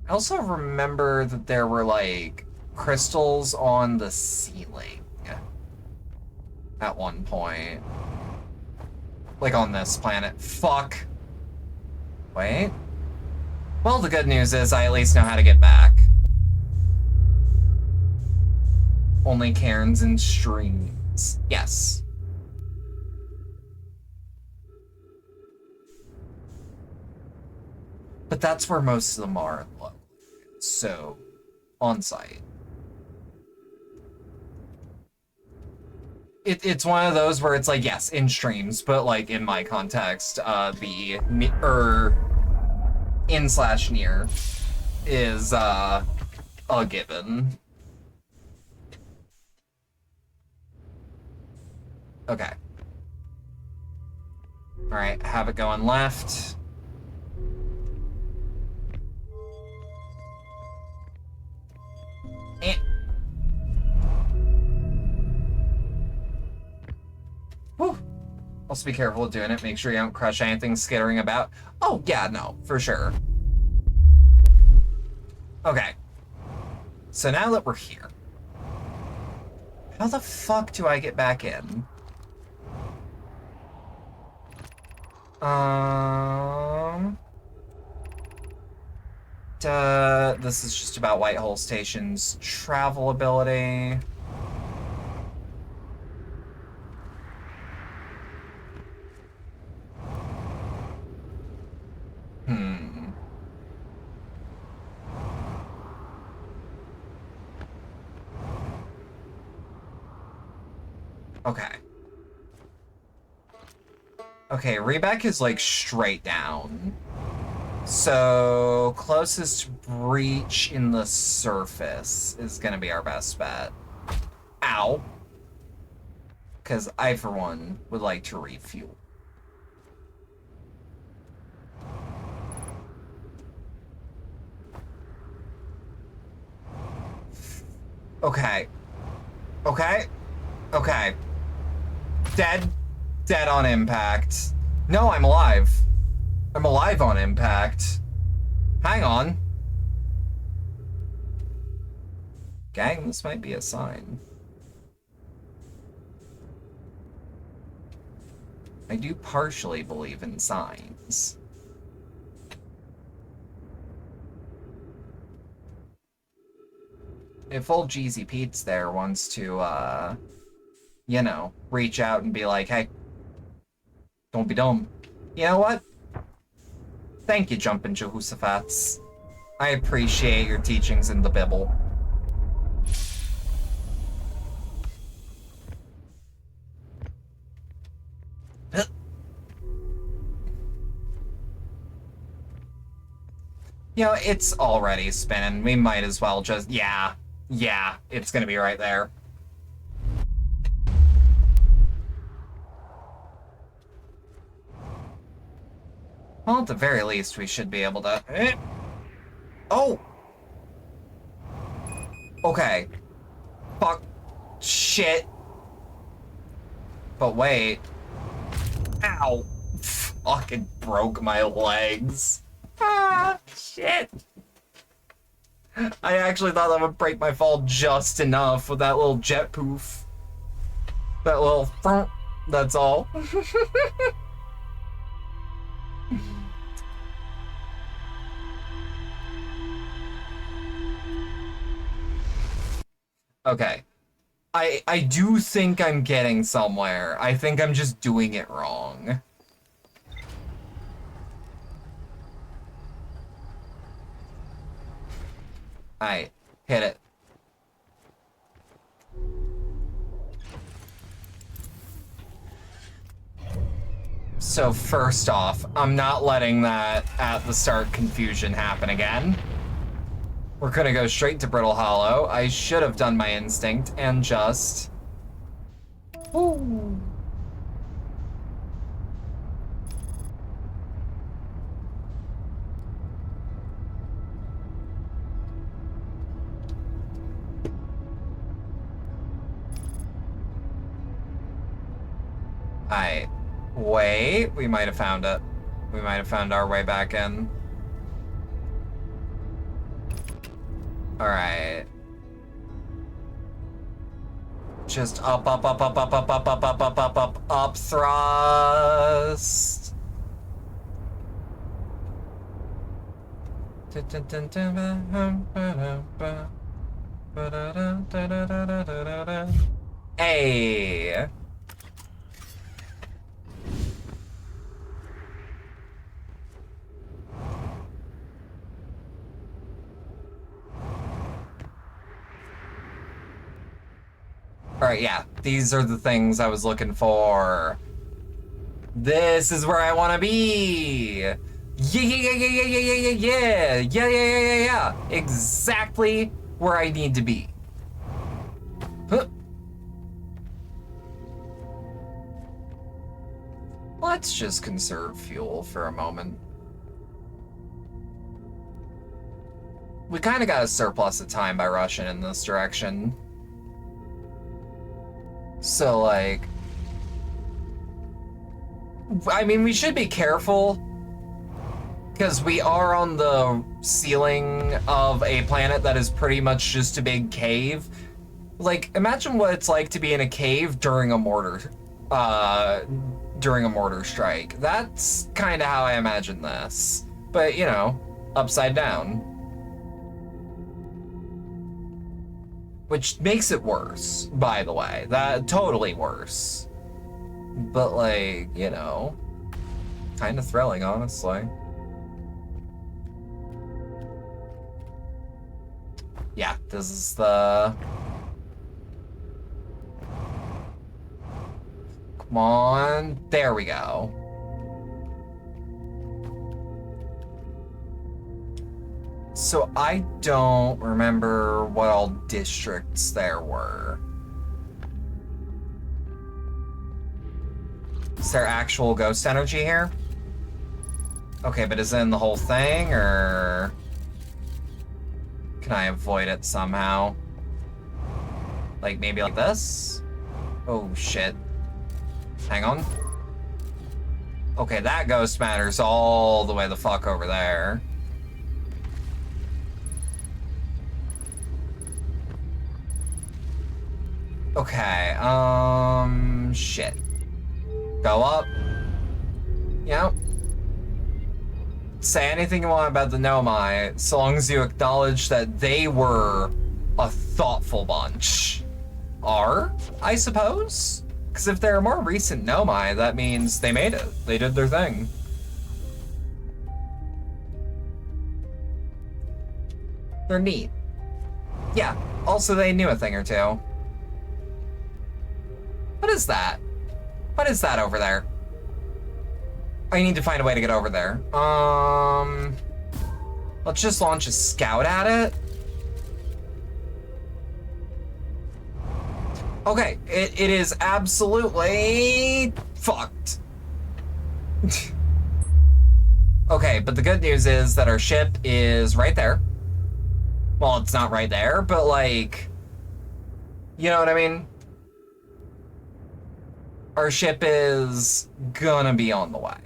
also remember that there were, like, crystals on the ceiling at one point. Like on this planet. Fuck. Wait. Well, the good news is I at least know how to get back. Only cairns and streams. Yes. But that's where most of them are, so on site. It's one of those where it's like, yes, in streams, but like in my context, the in/near is a given. Okay. All right, have it going left. Eh. Whew. Also be careful with doing it. Make sure you don't crush anything skittering about. Oh, yeah, no, for sure. Okay. So now that we're here, how the fuck do I get back in? This is just about Whitehall Station's travel ability. Okay. Okay, Rebeck is like straight down. So closest breach in the surface is gonna be our best bet. Ow. Because I, for one, would like to refuel. Okay. Okay. Okay. Dead on impact. No, I'm alive. I'm alive on impact. Hang on. Gang, this might be a sign. I do partially believe in signs. If old Jeezy Pete's there wants to, you know, reach out and be like, hey, don't be dumb. You know what? Thank you, Jumpin' Jehoshaphat's. I appreciate your teachings in the Bible. You know, it's already spinning. We might as well just, yeah, Yeah, it's gonna be right there. Well, at the very least, we should be able to... Oh! Okay. Fuck. Shit. But wait. Ow. Fucking broke my legs. Ah, shit. I actually thought that would break my fall just enough with that little jet poof. That little... That's all. Okay. I do think I'm getting somewhere. I think I'm just doing it wrong. Alright, hit it. So first off, I'm not letting that at the start confusion happen again. We're gonna go straight to Brittle Hollow. I should have done my instinct and just... Woo. Alright. Wait, we might have found it. We might have found our way back in. Alright. Just up, up, up, up, up, up, up, up, up, up, up, up, up, thrust. Hey. Alright, yeah. These are the things I was looking for. This is where I want to be! Yeah, yeah, yeah, yeah, yeah, yeah, yeah, yeah, yeah, yeah, yeah, yeah, yeah. Exactly where I need to be. Huh. Let's just conserve fuel for a moment. We kind of got a surplus of time by rushing in this direction. So, like... I mean, we should be careful, because we are on the ceiling of a planet that is pretty much just a big cave. Like, imagine what it's like to be in a cave during a mortar strike. That's kind of how I imagine this. But, you know, upside down. Which makes it worse, by the way. That totally worse. But, like, you know, kind of thrilling, honestly. Yeah, this is the... Come on. There we go. So I don't remember what all districts there were. Is there actual ghost energy here? Okay, but is it in the whole thing, or can I avoid it somehow? Like maybe like this? Oh shit. Hang on. Okay, that ghost matters all the way the fuck over there. Okay, shit. Go up. Yep. Say anything you want about the Nomai, so long as you acknowledge that they were a thoughtful bunch. Are, I suppose? Because if they're a more recent Nomai, that means they made it. They did their thing. They're neat. Yeah, also they knew a thing or two. What is that? What is that over there? I need to find a way to get over there. Let's just launch a scout at it. Okay, it is absolutely fucked. Okay, but the good news is that our ship is right there. Well, it's not right there, but like, you know what I mean? Our ship is gonna be on the way.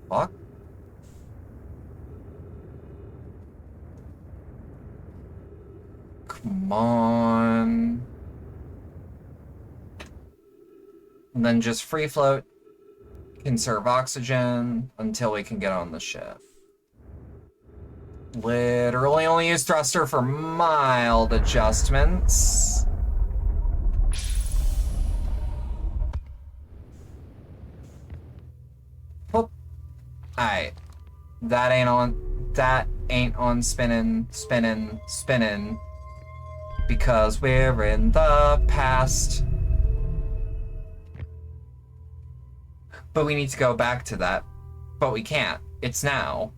Fuck. Come on. And then just free float, conserve oxygen until we can get on the ship. Literally only use thruster for mild adjustments. Whoop. Alright. That ain't on spinning. Because we're in the past. But we need to go back to that. But we can't. It's now.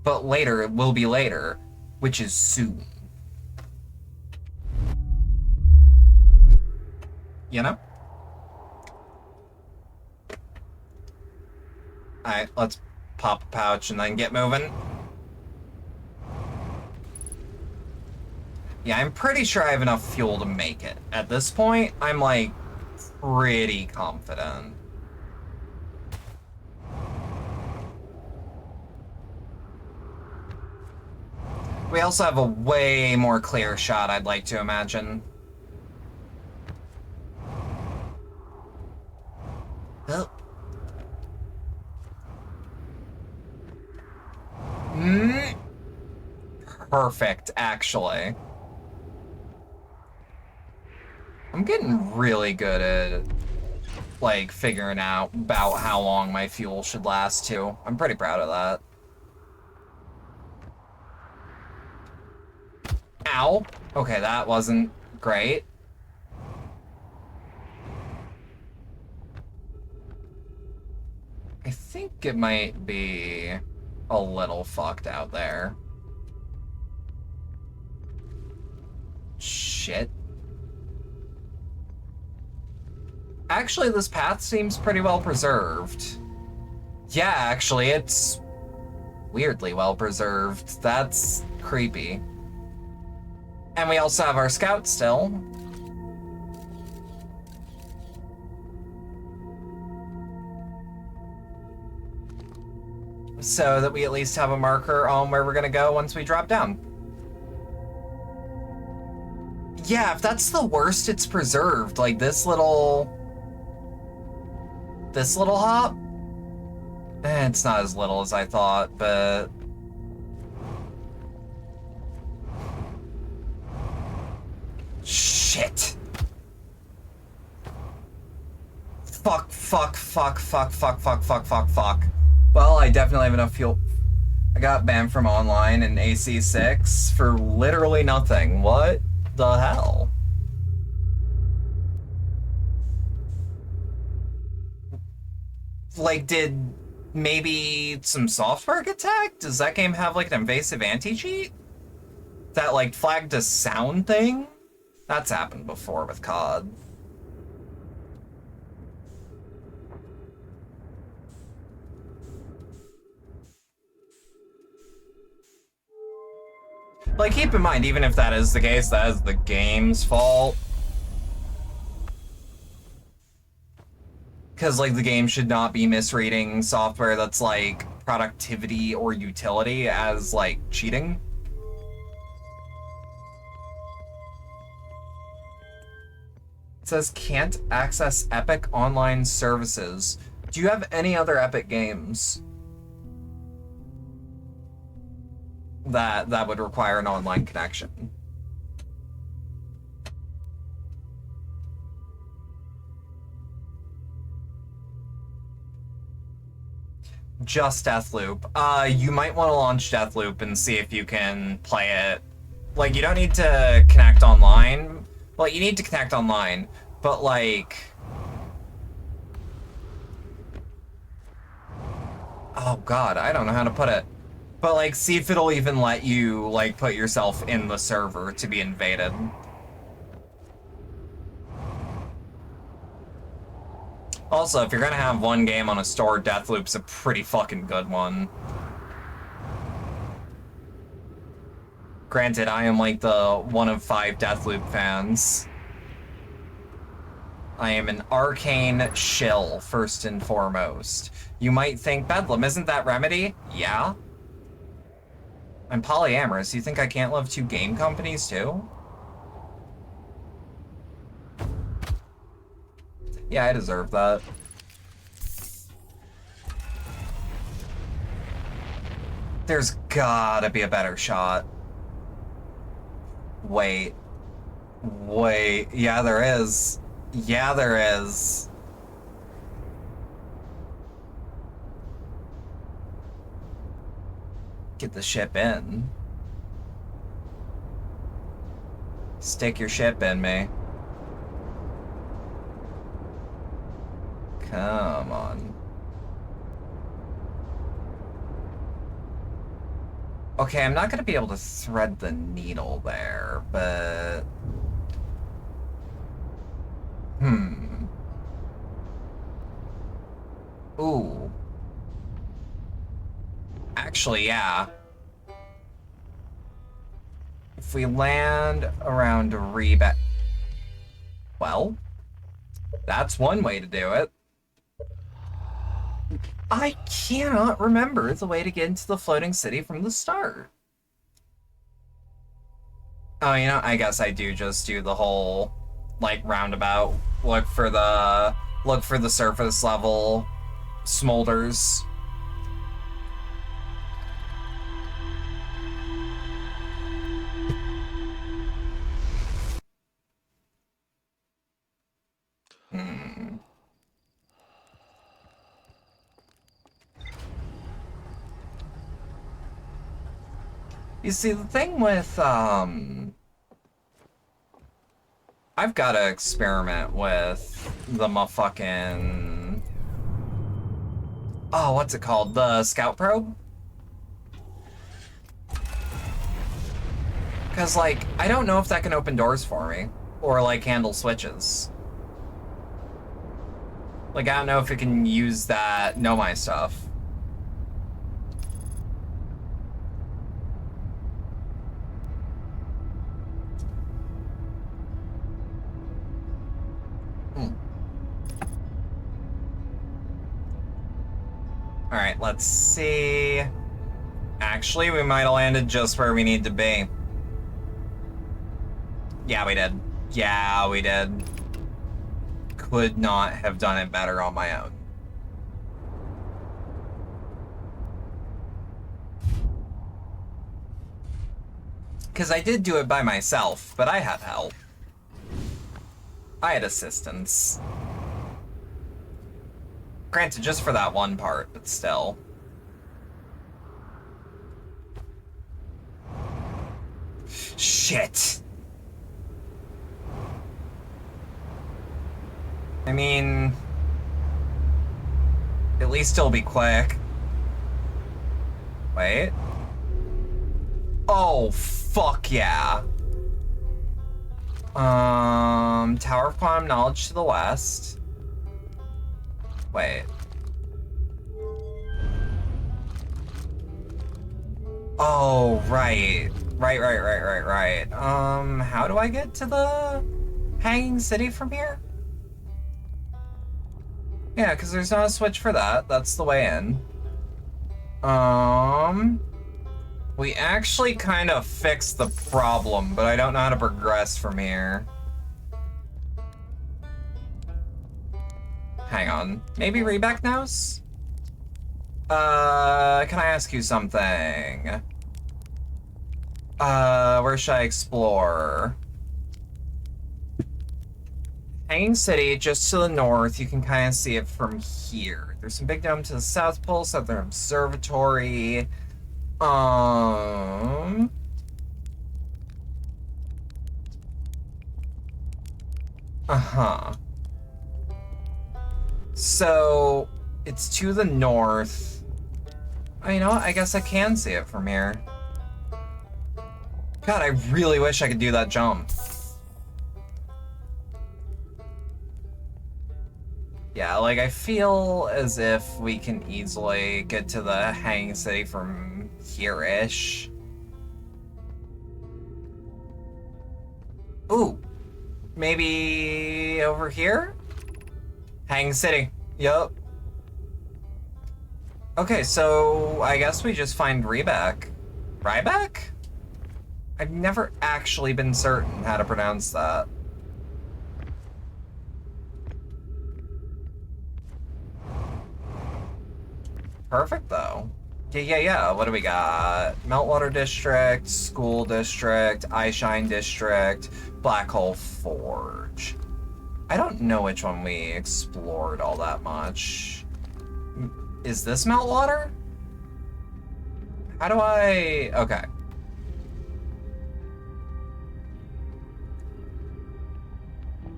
But later, it will be later. Which is soon. You know? Alright, let's pop a pouch and then get moving. Yeah, I'm pretty sure I have enough fuel to make it. At this point, I'm like pretty confident. We also have a way more clear shot, I'd like to imagine. Oh. Perfect, actually. I'm getting really good at, like, figuring out about how long my fuel should last, too. I'm pretty proud of that. Ow. Okay, that wasn't great. I think it might be a little fucked out there. Shit. Actually, this path seems pretty well preserved. Yeah, actually, it's weirdly well preserved. That's creepy. And we also have our scout still. So that we at least have a marker on where we're gonna go once we drop down. Yeah, if that's the worst it's preserved, like this little hop? It's not as little as I thought, but... Shit. Fuck. Well, I definitely have enough fuel. I got banned from online and AC6 for literally nothing. What the hell? Like, did maybe some software get tagged? Does that game have, like, an invasive anti-cheat? That, like, flagged a sound thing? That's happened before with COD. Like, keep in mind, even if that is the case, that is the game's fault. Because, like, the game should not be misreading software that's, like, productivity or utility as, like, cheating. It says, can't access Epic online services. Do you have any other Epic games that would require an online connection? Just Deathloop. You might want to launch Deathloop and see if you can play it. Like, you don't need to connect online. Well, you need to connect online, but like... Oh god, I don't know how to put it. But like, see if it'll even let you, like, put yourself in the server to be invaded. Also, if you're gonna have one game on a store, Deathloop's a pretty fucking good one. Granted, I am like the one of 5 Deathloop fans. I am an Arcane shill, first and foremost. You might think, Bedlam, isn't that Remedy? Yeah. I'm polyamorous. You think I can't love 2 game companies, too? Yeah, I deserve that. There's gotta be a better shot. Wait. Wait. Yeah, there is. Yeah, there is. Get the ship in. Stick your ship in me. Come on. Okay, I'm not gonna be able to thread the needle there, but... Ooh. Actually, yeah. If we land around Reba... Well, that's one way to do it. I cannot remember the way to get into the floating city from the start. Oh, you know, I guess I do just do the whole, like, roundabout. Look for the surface level smolders. You see, the thing with, I've got to experiment with the motherfucking... Oh, what's it called? The scout probe? Because, like, I don't know if that can open doors for me. Or, like, handle switches. Like, I don't know if it can use that Nomai stuff. Alright, let's see. Actually, we might have landed just where we need to be. Yeah, we did. Yeah, we did. Could not have done it better on my own. Because I did do it by myself, but I had help. I had assistance. Granted, just for that one part, but still. Shit! I mean... At least it'll be quick. Wait. Oh, fuck yeah. Tower of Quantum Knowledge to the west. Wait. Oh, right. Right. How do I get to the Hanging City from here? Yeah, because there's not a switch for that. That's the way in. We actually kind of fixed the problem, but I don't know how to progress from here. Hang on. Maybe Rebeck knows? Can I ask you something? Where should I explore? Hanging City, just to the north. You can kind of see it from here. There's some big dome to the South Pole, Southern Observatory. Uh-huh. So, it's to the north. Oh, you know what? I guess I can see it from here. God, I really wish I could do that jump. Yeah, like, I feel as if we can easily get to the Hanging City from here-ish. Ooh, maybe over here? Hanging City, yup. Okay, so I guess we just find Ryback. Ryback? I've never actually been certain how to pronounce that. Perfect, though. Yeah. What do we got? Meltwater District, School District, Eyeshine District, Black Hole Forge. I don't know which one we explored all that much. Is this Meltwater? How do I... Okay.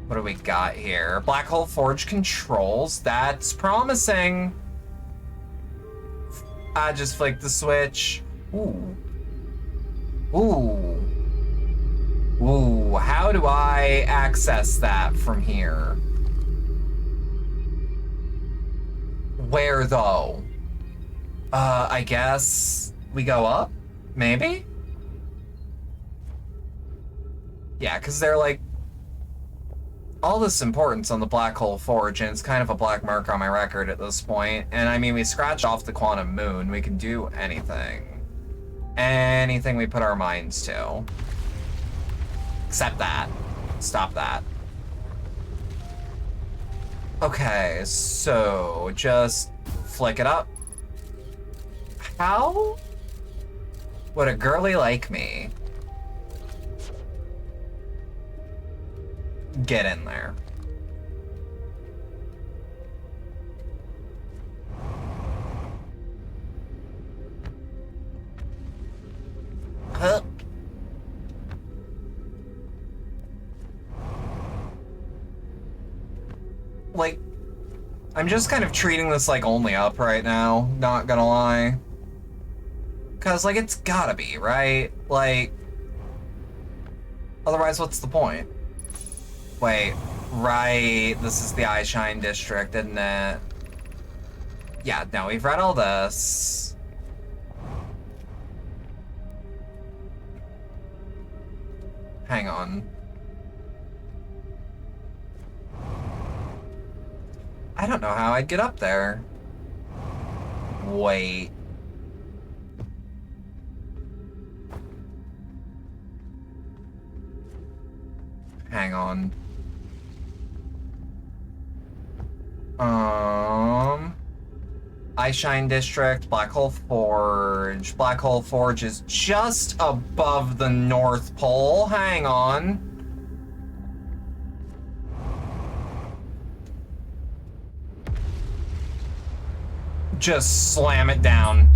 What do we got here? Black Hole Forge controls. That's promising. I just flicked the switch. Ooh. Ooh. Ooh. How do I access that from here? Where, though? I guess we go up? Maybe? Yeah, because they're like... all this importance on the Black Hole Forge, and it's kind of a black mark on my record at this point. And I mean, we scratched off the Quantum Moon. We can do anything. Anything we put our minds to. Except that. Stop that. Okay, so just flick it up. How would a girly like me get in there? Huh. Like, I'm just kind of treating this like only up right now, not gonna lie. Cause like it's gotta be, right? Like, otherwise what's the point? Wait, right, this is the Eyeshine District, isn't it? Yeah, no, we've read all this. Hang on. I don't know how I'd get up there. Wait. Hang on. Eyeshine District, Black Hole Forge. Black Hole Forge is just above the North Pole. Hang on. Just slam it down.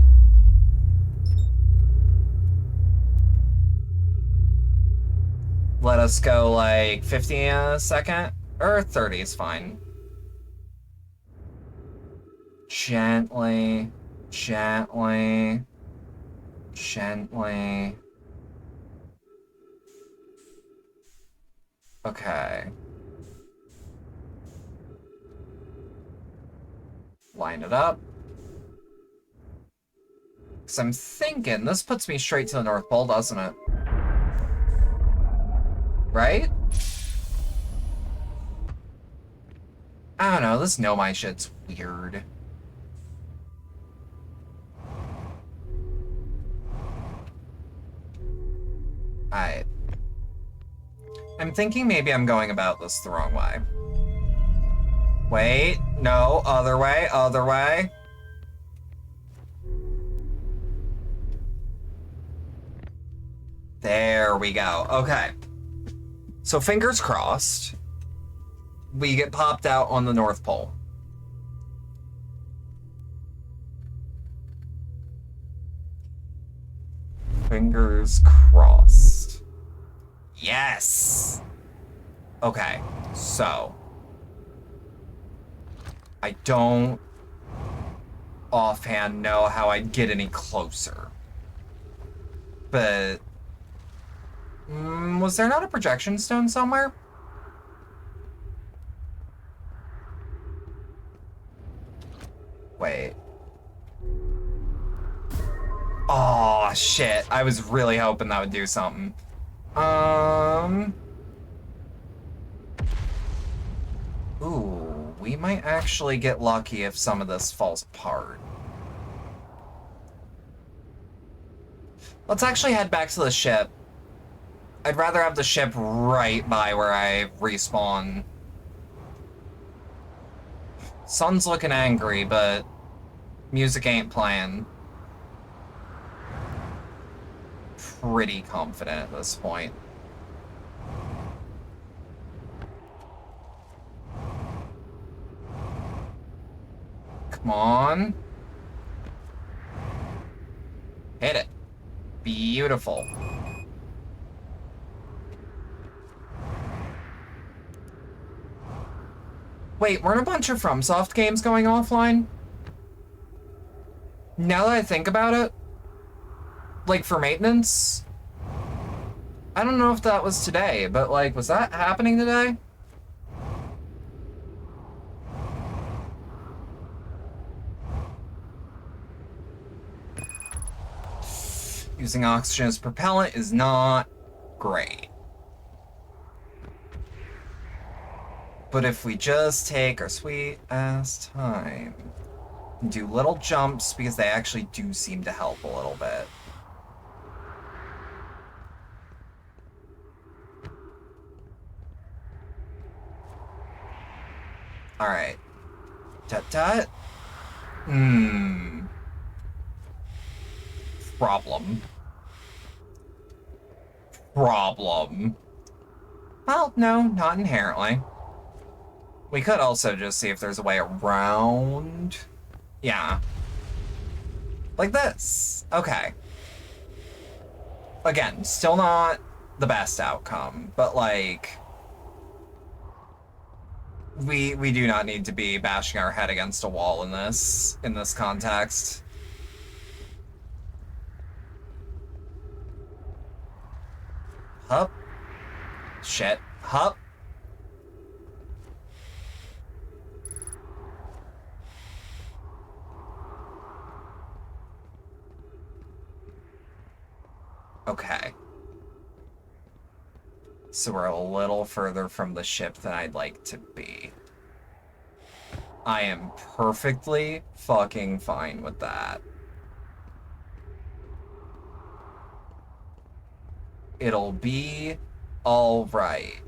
Let us go like 50 a second, or 30 is fine. Gently, gently, gently. Okay. Line it up. Because I'm thinking this puts me straight to the North Pole, doesn't it? Right? I don't know, this Nomai shit's weird. I'm thinking maybe I'm going about this the wrong way. Wait, no, other way, other way. There we go, okay. So fingers crossed, we get popped out on the North Pole. Fingers crossed. Yes! Okay, so I don't offhand know how I'd get any closer. But was there not a projection stone somewhere? Oh, shit. I was really hoping that would do something. Ooh, we might actually get lucky if some of this falls apart. Let's actually head back to the ship. I'd rather have the ship right by where I respawn. Sun's looking angry, but music ain't playing. Pretty confident at this point. Come on. Hit it. Beautiful. Wait, weren't a bunch of FromSoft games going offline? Now that I think about it, like for maintenance, I don't know if that was today, but like, was that happening today? Using oxygen as propellant is not great. But if we just take our sweet ass time and do little jumps, because they actually do seem to help a little bit. All right. Tut-tut. Problem. Well, no, not inherently. We could also just see if there's a way around. Yeah. Like this. Okay. Again, still not the best outcome, but like... We do not need to be bashing our head against a wall in this context. Hup. Shit. Hup. Okay. So we're a little further from the ship than I'd like to be. I am perfectly fucking fine with that. It'll be all right.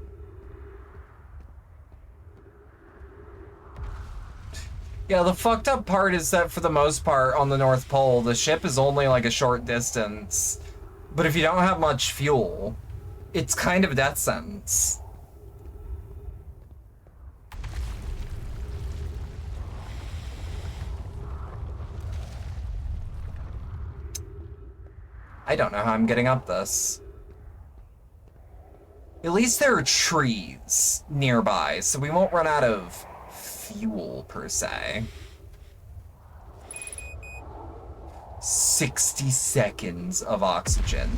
Yeah, the fucked up part is that for the most part on the North Pole, the ship is only like a short distance. But if you don't have much fuel, it's kind of a death sentence. I don't know how I'm getting up this. At least there are trees nearby, so we won't run out of fuel, per se. 60 seconds of oxygen.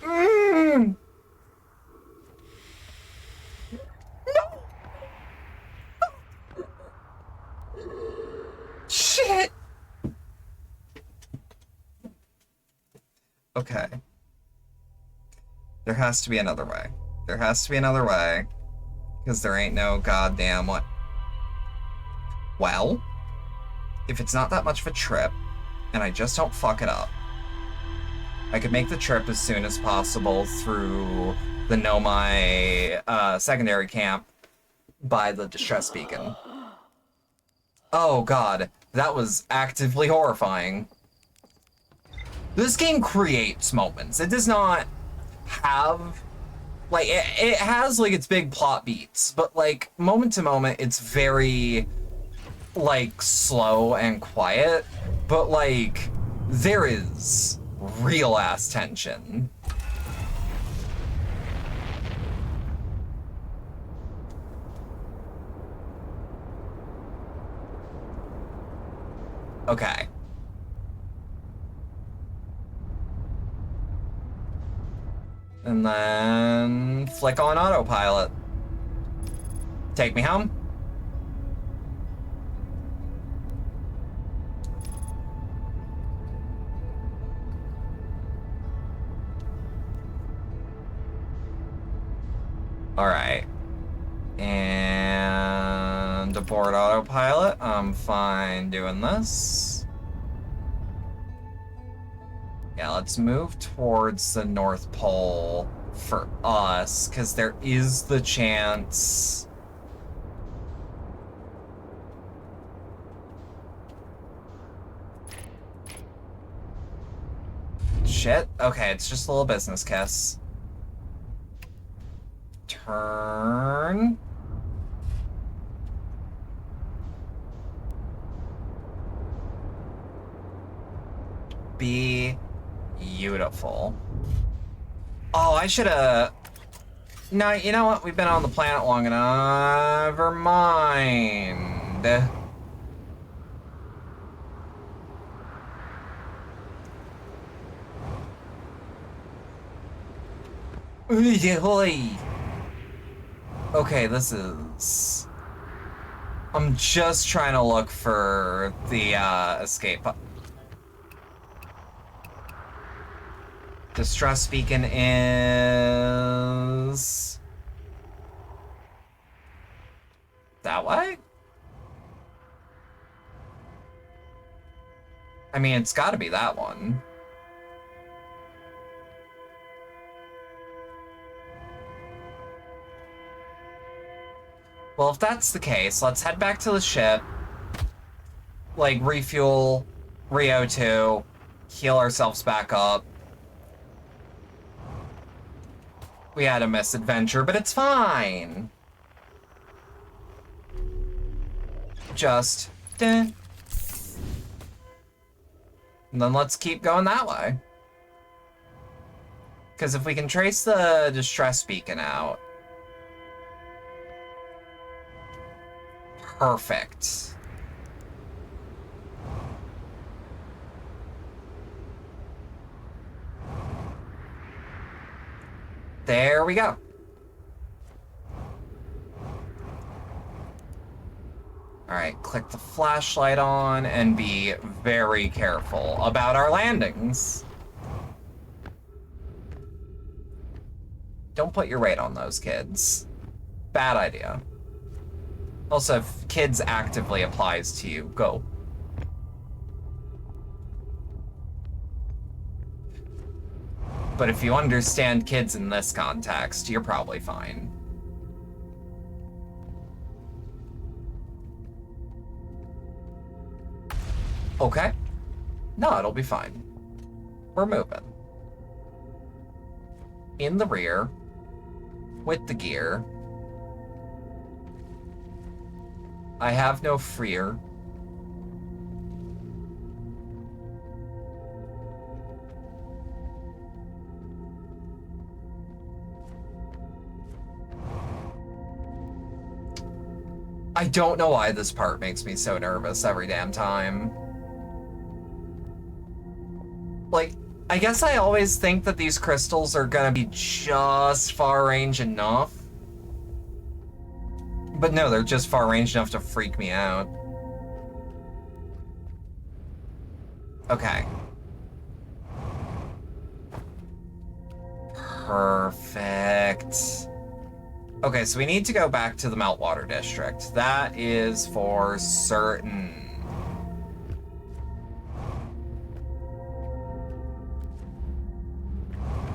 No! Shit! Okay. There has to be another way. There has to be another way. Because there ain't no goddamn what. Well, if it's not that much of a trip, and I just don't fuck it up, I could make the trip as soon as possible through the Nomai secondary camp by the distress beacon. Oh god, that was actively horrifying. This game creates moments. It does not have... Like, it has, like, its big plot beats, but, like, moment to moment, it's very, like, slow and quiet, but, like, there is real-ass tension. Okay. And then flick on autopilot. Take me home. Alright. And abort autopilot. I'm fine doing this. Yeah, let's move towards the North Pole for us, because there is the chance. Shit. Okay, it's just a little business kiss. Turn. Be beautiful. Oh, I should have... No, you know what? We've been on the planet long enough. Never mind. Okay, this is... I'm just trying to look for the escape. Distress beacon is... that way? I mean, it's gotta be that one. Well, if that's the case, let's head back to the ship. Like, refuel, re-O2, heal ourselves back up. We had a misadventure, but it's fine. Just... and then let's keep going that way. Because if we can trace the distress beacon out... perfect. There we go. Alright, click the flashlight on and be very careful about our landings. Don't put your weight on those kids. Bad idea. Also, if kids actively applies to you, go. But if you understand kids in this context, you're probably fine. Okay. No, it'll be fine. We're moving. In the rear. With the gear. I have no fear. I don't know why this part makes me so nervous every damn time. Like, I guess I always think that these crystals are gonna be just far range enough. But no, they're just far range enough to freak me out. Okay. Perfect. Okay, so we need to go back to the Meltwater District. That is for certain.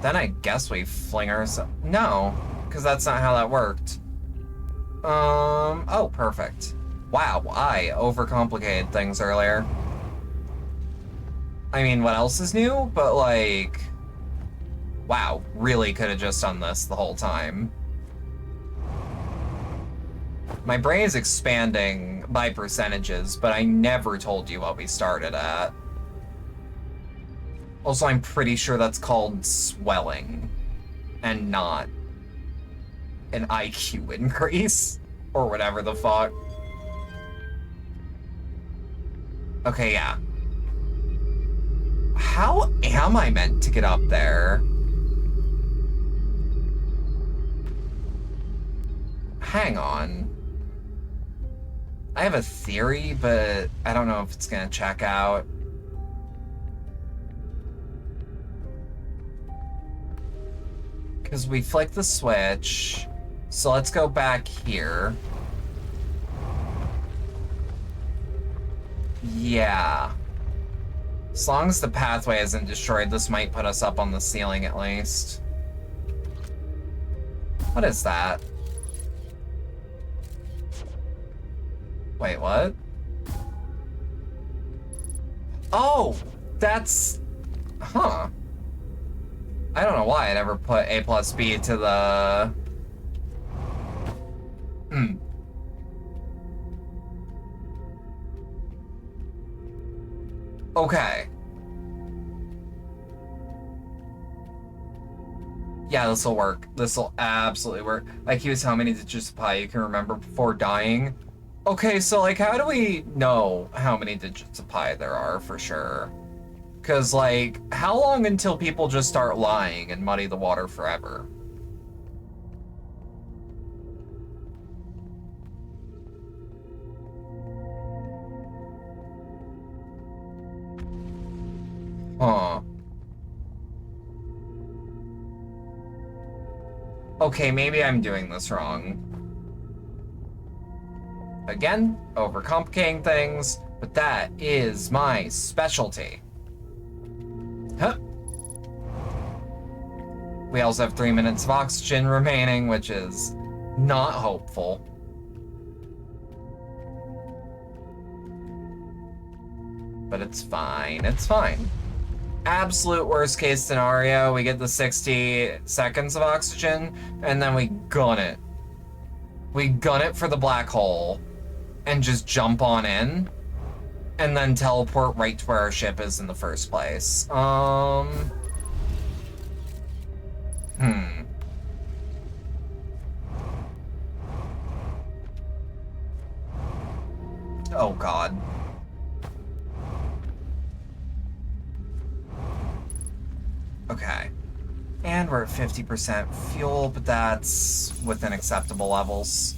Then I guess we fling ourselves... No, because that's not how that worked. Oh, perfect. Wow, I overcomplicated things earlier. I mean, what else is new? But, like... wow, really could have just done this the whole time. My brain is expanding by percentages, but I never told you what we started at. Also, I'm pretty sure that's called swelling, and not an IQ increase, or whatever the fuck. Okay, yeah. How am I meant to get up there? Hang on. I have a theory, but I don't know if it's gonna check out. Because we flick the switch, So let's go back here. Yeah. As long as the pathway isn't destroyed, this might put us up on the ceiling at least. What is that? Wait, what? Oh, that's... Huh. I don't know why I never put A plus B to the... Okay. Yeah, this'll work. This'll absolutely work. Like, he was how many digits of pi you can remember before dying. Okay, so, like, how do we know how many digits of pi there are for sure? Because, like, how long until people just start lying and muddy the water forever? Huh. Okay, maybe I'm doing this wrong. Again, overcomplicating things, but that is my specialty. Huh. We also have 3 minutes of oxygen remaining, which is not hopeful. But it's fine, it's fine. Absolute worst case scenario, we get the 60 seconds of oxygen, and then we gun it. We gun it for the black hole, and just jump on in, and then teleport right to where our ship is in the first place. Oh God. Okay. And we're at 50% fuel, but that's within acceptable levels.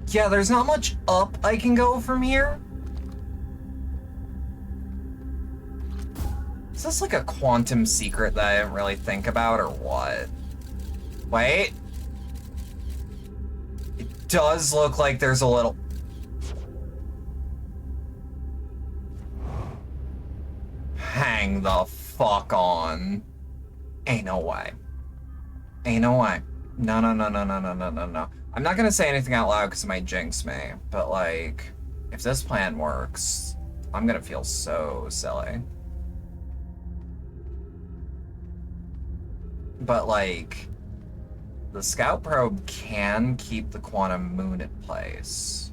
Yeah, there's not much up I can go from here. Is this like a quantum secret that I didn't really think about, or what? Wait. It does look like there's a little... Hang the fuck on. Ain't no way. Ain't no way. No, no, no, no, no, no, no, no, no. I'm not gonna say anything out loud because it might jinx me, but like, if this plan works, I'm gonna feel so silly. But like, the scout probe can keep the quantum moon in place.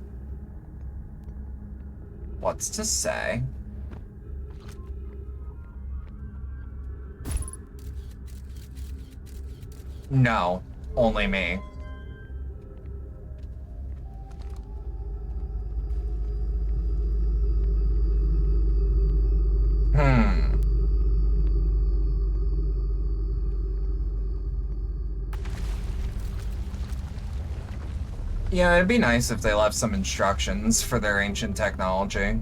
What's to say? No, only me. Yeah, it'd be nice if they left some instructions for their ancient technology.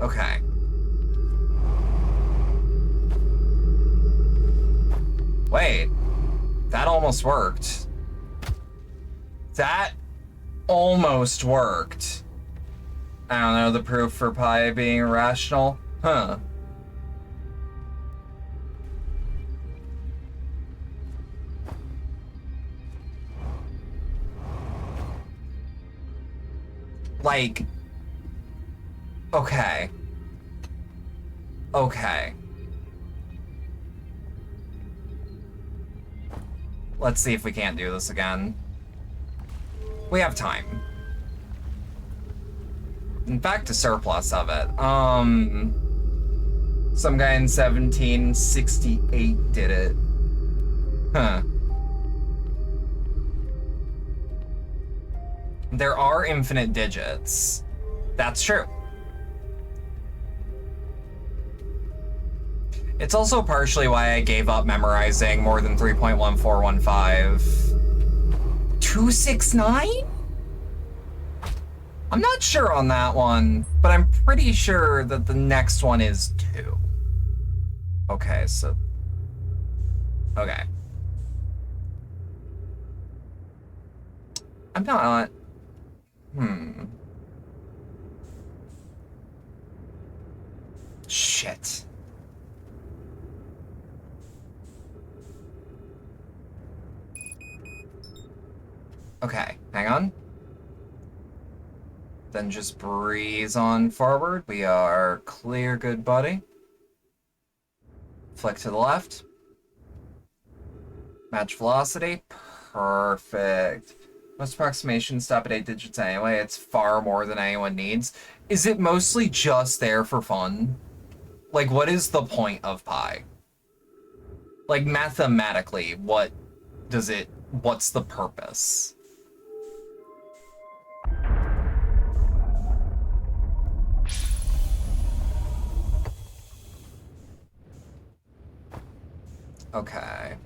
Okay. Wait. That almost worked. That almost worked. I don't know, the proof for pi being irrational? Huh. Like... Okay. Okay. Let's see if we can't do this again. We have time. In fact, a surplus of it. Some guy in 1768 did it. Huh. There are infinite digits. That's true. It's also partially why I gave up memorizing more than 3.1415. 269? I'm not sure on that one, but I'm pretty sure that the next one is 2. Okay, so... Okay. I'm not... Shit. Okay, hang on. Then just breeze on forward. We are clear, good buddy. Flick to the left. Match velocity. Perfect. Most approximations stop at 8 digits anyway. It's far more than anyone needs. Is it mostly just there for fun? Like, what is the point of pi? Like, mathematically, what's the purpose? Okay.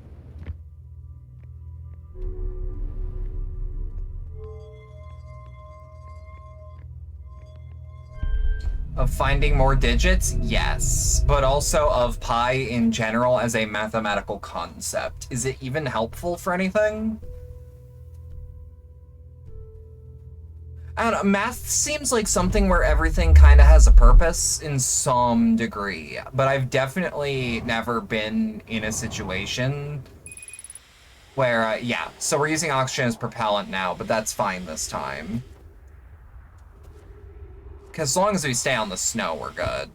Of finding more digits? Yes. But also of pi in general as a mathematical concept. Is it even helpful for anything? I don't know, math seems like something where everything kind of has a purpose in some degree, but I've definitely never been in a situation where, yeah, so we're using oxygen as propellant now, but that's fine this time. Because as long as we stay on the snow, we're good.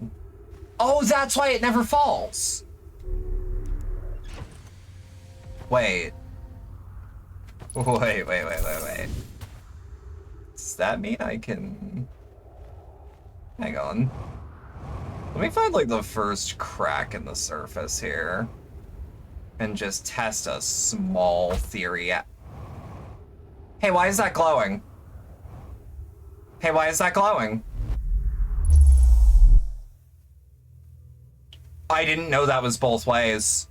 Oh, that's why it never falls! Wait. Wait. Does that mean I can... Hang on. Let me find, like, the first crack in the surface here. And just test a small theory. Hey, why is that glowing? Hey, why is that glowing? I didn't know that was both ways.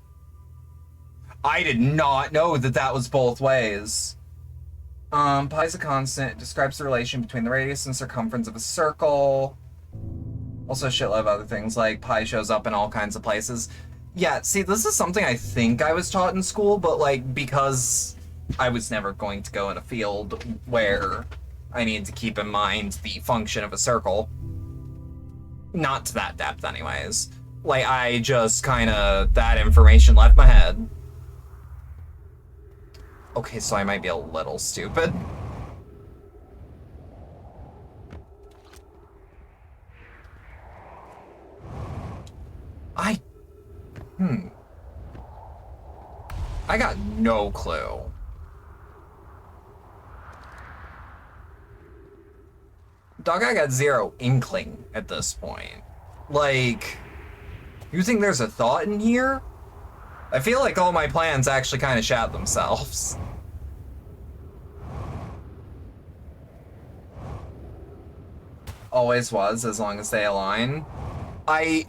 I did not know that that was both ways. Pi is a constant. It describes the relation between the radius and circumference of a circle. Also a shitload of other things, like pi shows up in all kinds of places. Yeah, see, this is something I think I was taught in school, but, like, because I was never going to go in a field where I need to keep in mind the function of a circle. Not to that depth, anyways. Like, I just kinda... that information left my head. Okay, so I might be a little stupid. I got no clue. Dog, I got zero inkling at this point. Like, you think there's a thought in here? I feel like all my plans actually kind of shat themselves. Always was, as long as they align. I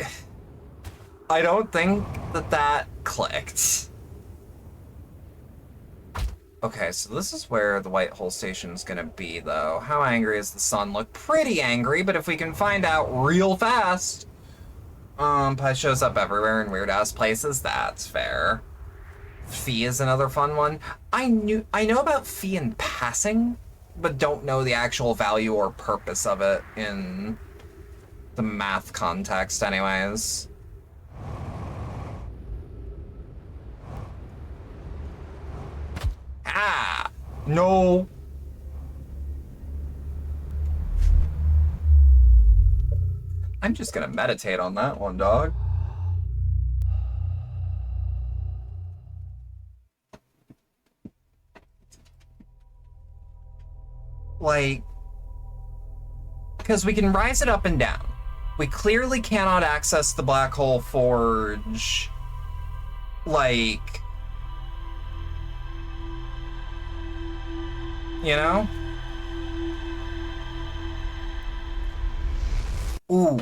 don't think that clicked. Okay, so this is where the white hole station's gonna be, though. How angry is the sun? Look pretty angry, but if we can find out real fast. Pi shows up everywhere in weird-ass places. That's fair. Phi is another fun one. I know about phi in passing, but don't know the actual value or purpose of it in the math context, anyways. Ah! No! I'm just gonna meditate on that one, dog. Like... because we can rise it up and down. We clearly cannot access the black hole forge... like... you know? Ooh.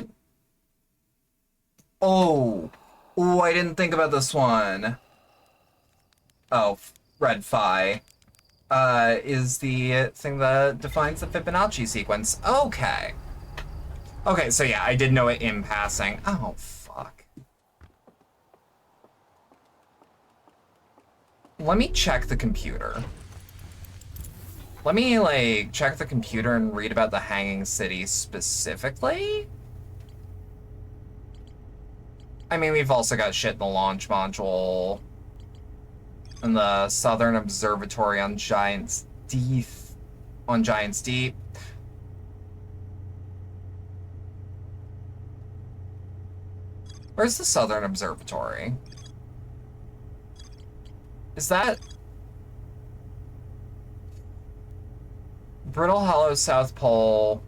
Oh. Ooh, I didn't think about this one. Oh, red phi. is the thing that defines the Fibonacci sequence. Okay. Okay, so yeah, I did know it in passing. Oh, fuck. Let me check the computer. Let me, like, check the computer and read about the Hanging City specifically. I mean, we've also got shit in the launch module. And the Southern Observatory on Giants Deep. Where's the Southern Observatory? Is that... Brittle Hollow, South Pole.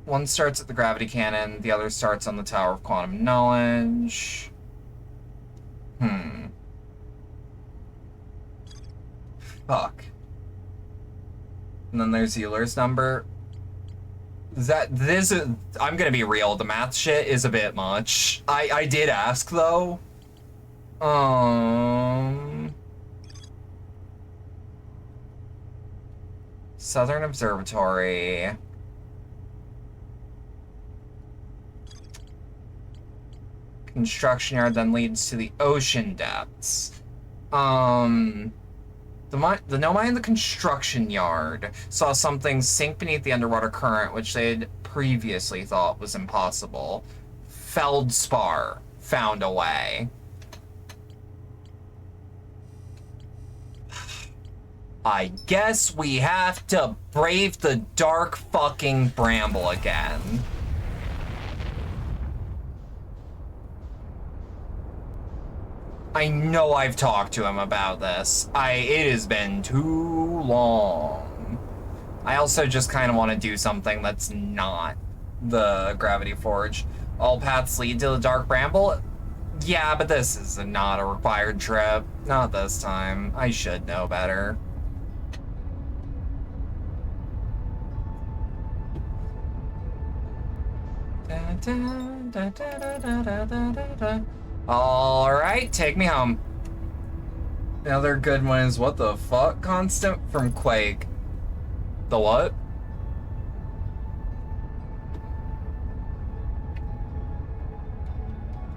One starts at the Gravity Cannon, the other starts on the Tower of Quantum Knowledge. Fuck. And then there's Euler's number. I'm gonna be real, the math shit is a bit much. I did ask, though. Southern Observatory. Construction yard then leads to the ocean depths. The Nomai in the construction yard saw something sink beneath the underwater current, which they'd previously thought was impossible. Feldspar found a way. I guess we have to brave the dark fucking bramble again. I know I've talked to him about this. It has been too long. I also just kind of want to do something that's not the Gravity Forge. All paths lead to the Dark Bramble? Yeah, but this is not a required trip. Not this time. I should know better. Alright, take me home. Another good one is what the fuck? Constant from Quake. The what?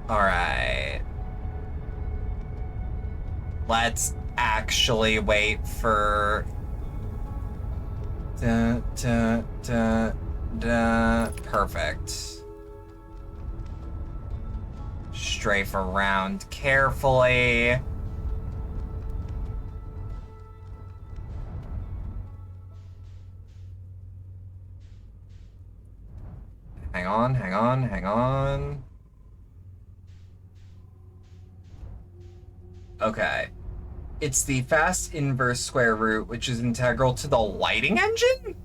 Alright. Let's actually wait for... Perfect. Strafe around carefully. Hang on. Okay. It's the fast inverse square root, which is integral to the lighting engine?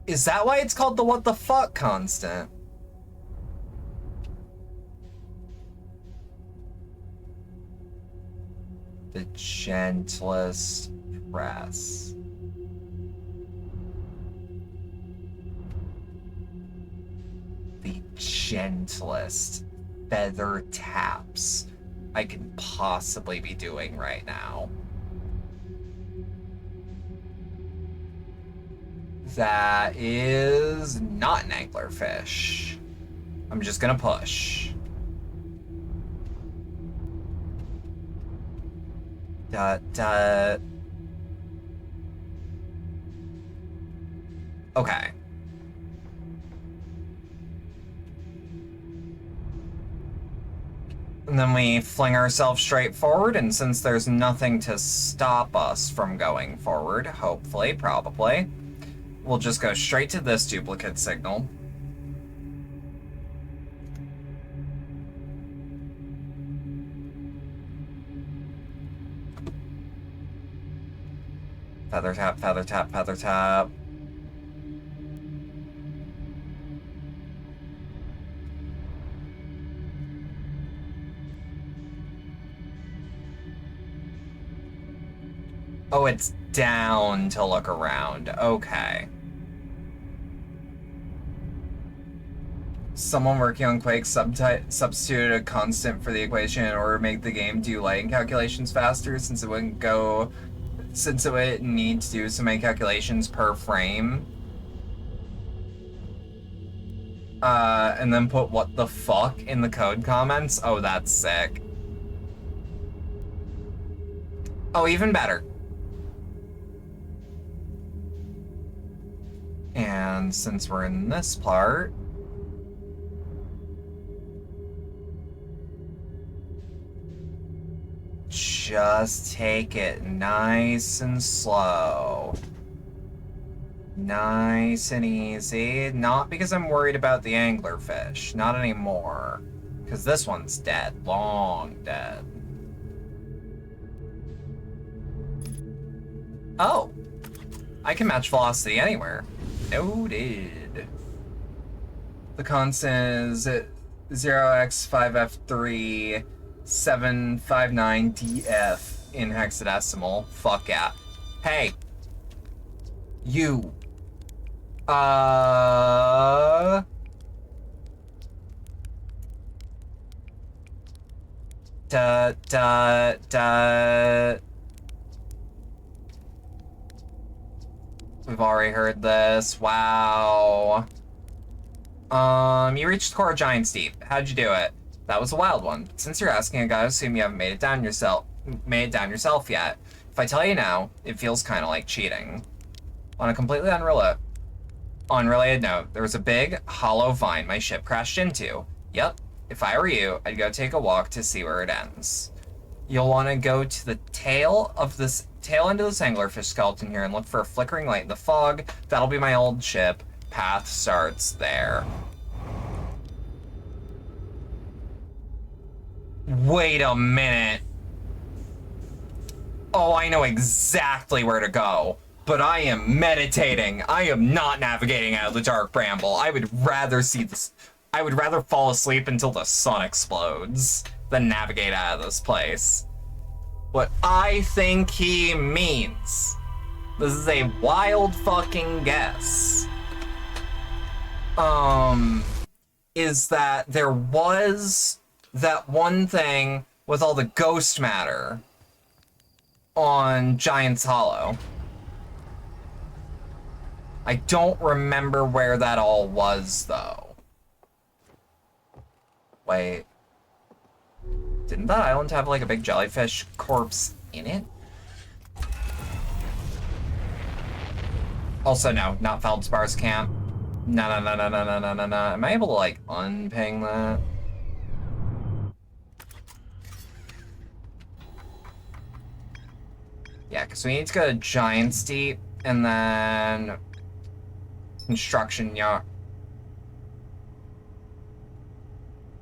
Is that why it's called the what the fuck constant? The gentlest press. The gentlest feather taps I can possibly be doing right now. That is not an anglerfish. I'm just gonna push. Okay. And then we fling ourselves straight forward, and since there's nothing to stop us from going forward, hopefully, probably, we'll just go straight to this duplicate signal. Feather tap, feather tap, feather tap. Oh, it's down to look around. Okay. someone working on Quake substituted a constant for the equation in order to make the game do lighting calculations faster, since it wouldn't need to do so many calculations per frame. And then put what the fuck in the code comments? Oh, that's sick. Oh, even better. And since we're in this part, just take it nice and slow. Nice and easy. Not because I'm worried about the anglerfish. Not anymore. Because this one's dead. Long dead. Oh. I can match velocity anywhere. Noted. The constant is 0x5f3 759df in hexadecimal. Fuck yeah. Hey. You. Da, da, da. We've already heard this. Wow. You reached the core of Giant's Deep. How'd you do it? That was a wild one. Since you're asking, I gotta assume you haven't made it down yourself yet. If I tell you now, it feels kind of like cheating. On a completely unrelated note, there was a big, hollow vine my ship crashed into. Yep, if I were you, I'd go take a walk to see where it ends. You'll want to go to the tail end of this anglerfish skeleton here and look for a flickering light in the fog. That'll be my old ship. Path starts there. Wait a minute. Oh, I know exactly where to go. But I am meditating. I am not navigating out of the dark bramble. I would rather fall asleep until the sun explodes than navigate out of this place. What I think he means, this is a wild fucking guess, is that there was that one thing with all the ghost matter on Giant's Hollow. I don't remember where that all was, though. Wait. Didn't that island have, like, a big jellyfish corpse in it? Also, no, not Feldspar's camp. No. Am I able to, like, unping that? Yeah, because we need to go to Giant's Deep, and then construction yard.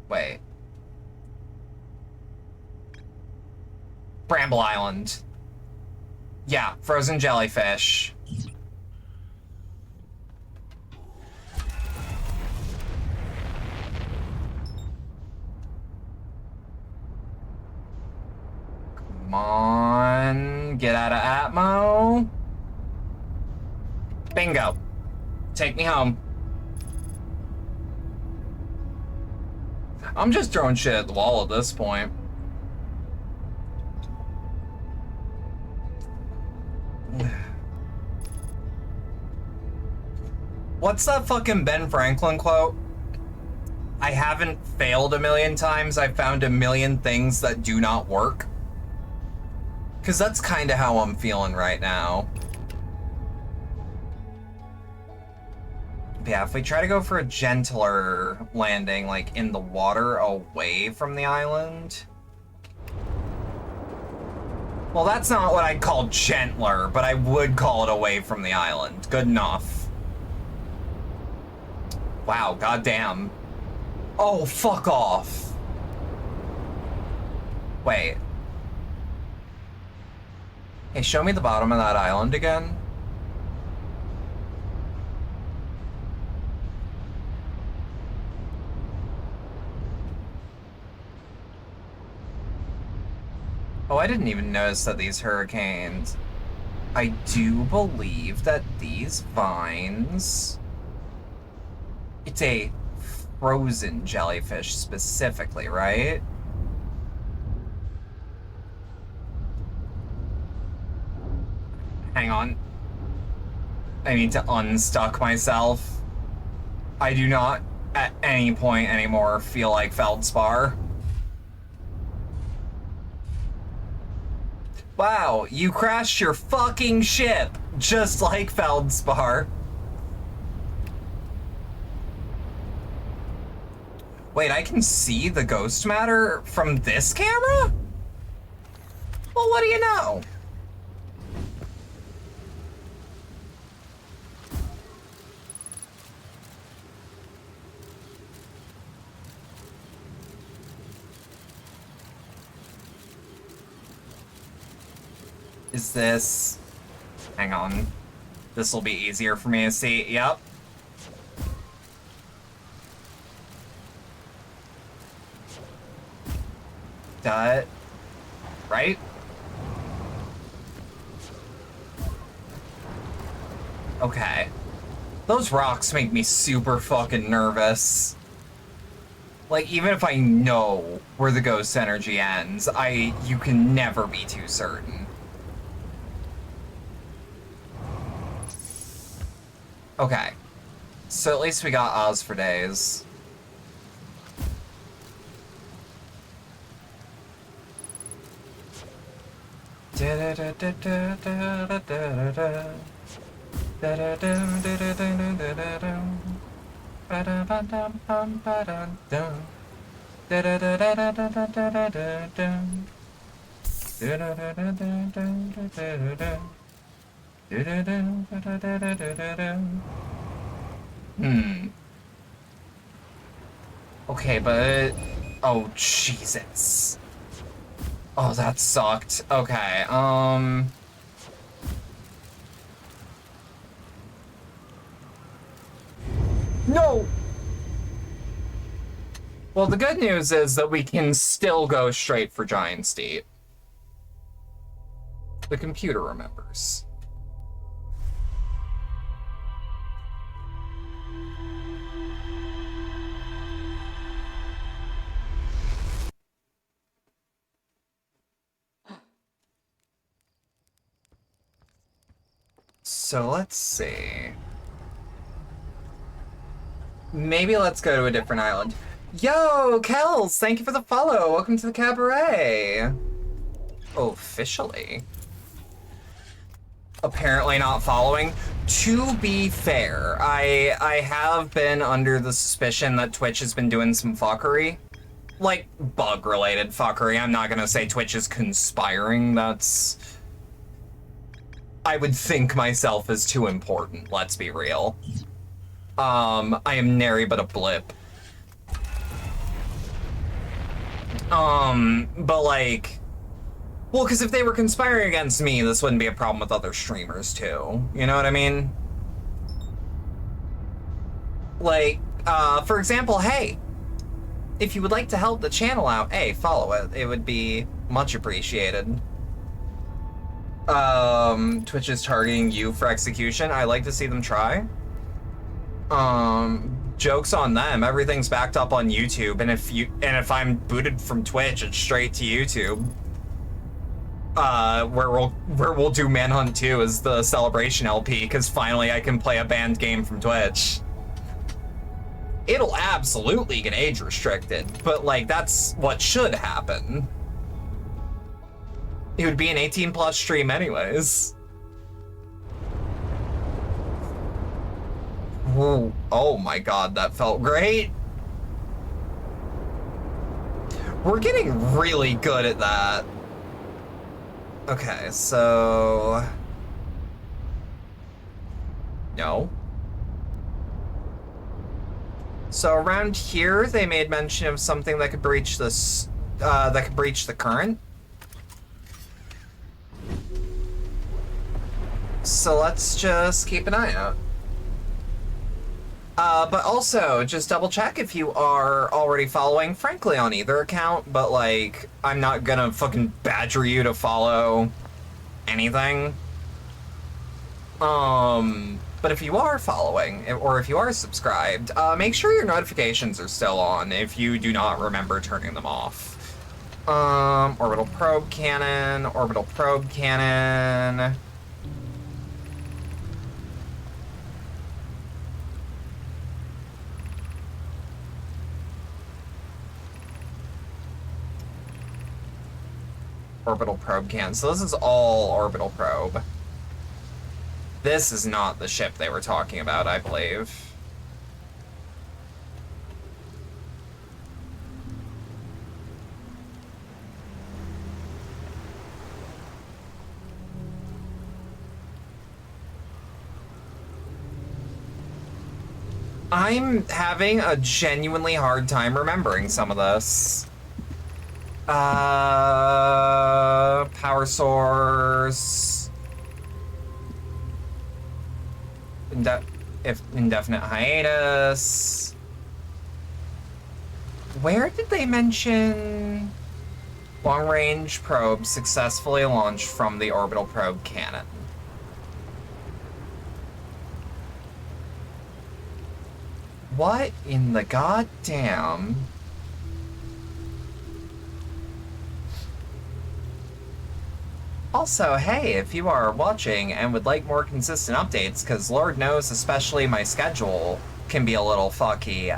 Wait. Bramble Island. Yeah, frozen jellyfish. Come on, get out of Atmo. Bingo. Take me home. I'm just throwing shit at the wall at this point. What's that fucking Ben Franklin quote? I haven't failed a million times, I've found a million things that do not work. Because that's kind of how I'm feeling right now. Yeah, if we try to go for a gentler landing, like in the water away from the island. Well, that's not what I'd call gentler, but I would call it away from the island. Good enough. Wow, goddamn. Oh, fuck off. Wait. Hey, show me the bottom of that island again. Oh, I didn't even notice that these hurricanes. I do believe that these vines... It's a frozen jellyfish specifically, right? Hang on. I need to unstuck myself. I do not at any point anymore feel like Feldspar. Wow, you crashed your fucking ship, just like Feldspar. Wait, I can see the ghost matter from this camera? Well, what do you know? Is this... Hang on. This will be easier for me to see. Yep. Right? Okay. Those rocks make me super fucking nervous. Like, even if I know where the ghost energy ends, you can never be too certain. Okay. So at least we got Oz for days. Okay, but... Oh, Jesus. Oh, that sucked. Okay, No! Well, the good news is that we can still go straight for Giant's Deep. The computer remembers. So let's see. Maybe let's go to a different island. Yo, Kels, thank you for the follow. Welcome to the cabaret. Officially. Apparently not following. To be fair, I have been under the suspicion that Twitch has been doing some fuckery. Like, bug-related fuckery. I'm not gonna say Twitch is conspiring. That's... I would think myself as too important, let's be real. I am nary but a blip. But like... Well, because if they were conspiring against me, this wouldn't be a problem with other streamers, too. You know what I mean? Like, for example, hey, if you would like to help the channel out, hey, follow it. It would be much appreciated. Twitch is targeting you for execution. I like to see them try. Joke's on them. Everything's backed up on YouTube, and if I'm booted from Twitch, it's straight to YouTube. Where we'll do Manhunt 2 as the celebration LP, because finally I can play a banned game from Twitch. It'll absolutely get age restricted, but like that's what should happen. It would be an 18+ stream anyways. Whoa. Oh my god, that felt great. We're getting really good at that. Okay, so... No. So around here, they made mention of something that could breach this, that could breach the current. So let's just keep an eye out. But also, just double check if you are already following, frankly, on either account, but like, I'm not gonna fucking badger you to follow anything. But if you are following, or if you are subscribed, make sure your notifications are still on if you do not remember turning them off. Orbital probe cannon, orbital probe cannon. Orbital probe cannon. So this is all orbital probe. This is not the ship they were talking about, I believe. I'm having a genuinely hard time remembering some of this. Power source. Indefinite hiatus. Where did they mention long-range probe successfully launched from the orbital probe cannon? What in the goddamn? Also, hey, if you are watching and would like more consistent updates, because Lord knows, especially my schedule can be a little fucky,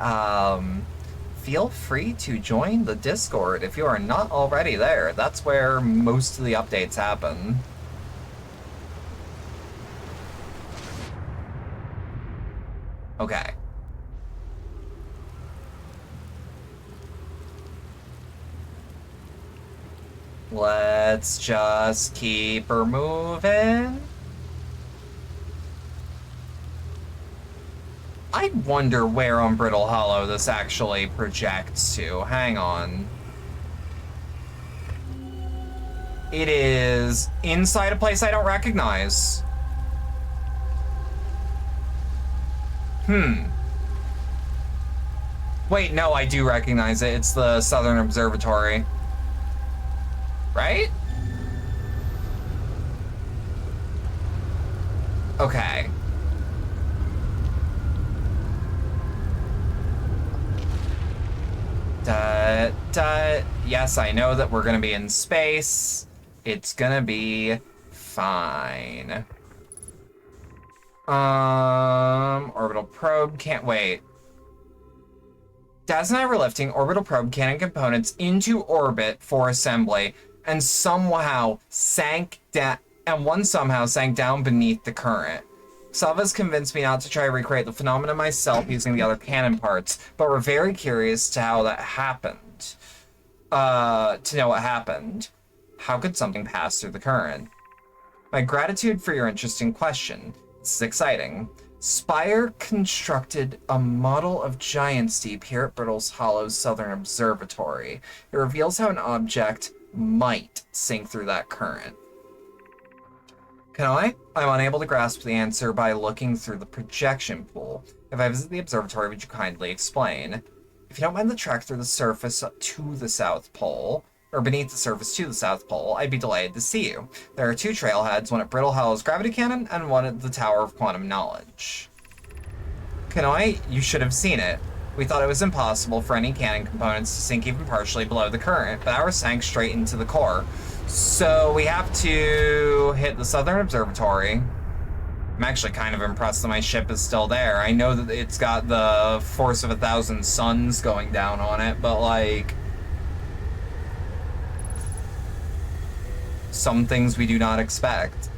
feel free to join the Discord if you are not already there. That's where most of the updates happen. Okay. Let's just keep her moving. I wonder where on Brittle Hollow this actually projects to. Hang on. It is inside a place I don't recognize. Wait, no, I do recognize it. It's the Southern Observatory. Right? Okay. Yes, I know that we're gonna be in space. It's gonna be fine. Orbital probe can't wait. Daz and I were lifting orbital probe cannon components into orbit for assembly, and somehow sank down, and one somehow sank down beneath the current. Sava's convinced me not to try to recreate the phenomenon myself using the other cannon parts, but we're very curious to how that happened. To know what happened. How could something pass through the current? My gratitude for your interesting question. This is exciting. Spire constructed a model of Giant's Deep here at Brittle Hollow's Southern Observatory. It reveals how an object might sink through that current. Can I? I'm unable to grasp the answer by looking through the projection pool. If I visit the observatory, would you kindly explain? If you don't mind the trek through the surface to the South Pole, or beneath the surface to the South Pole, I'd be delighted to see you. There are two trailheads, one at Brittle Hollow's Gravity Cannon, and one at the Tower of Quantum Knowledge. Kanoi, you should have seen it. We thought it was impossible for any cannon components to sink even partially below the current, but ours sank straight into the core. So we have to hit the Southern Observatory. I'm actually kind of impressed that my ship is still there. I know that it's got the force of 1,000 suns going down on it, but like... some things we do not expect.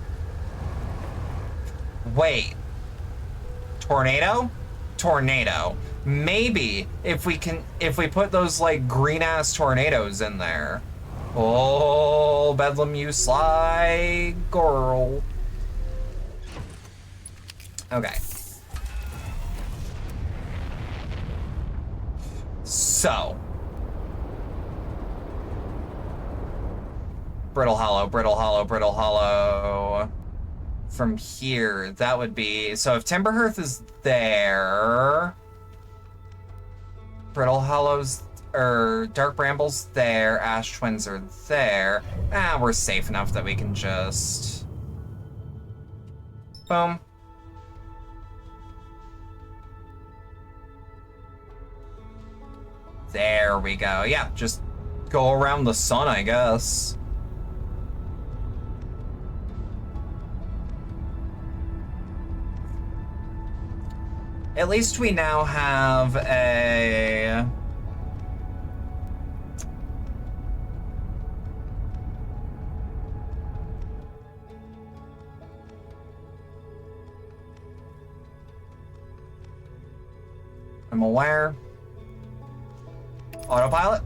Wait. Tornado? Tornado. Maybe if we put those like green ass tornadoes in there. Oh, Bedlam, you sly girl. Okay. So. Brittle Hollow, Brittle Hollow, Brittle Hollow. From here, that would be... so if Timberhearth is there... Brittle Hollow's... or Dark Bramble's there, Ash Twins are there. We're safe enough that we can just... boom. There we go. Yeah, just go around the sun, I guess. At least we now have a... I'm aware. Autopilot?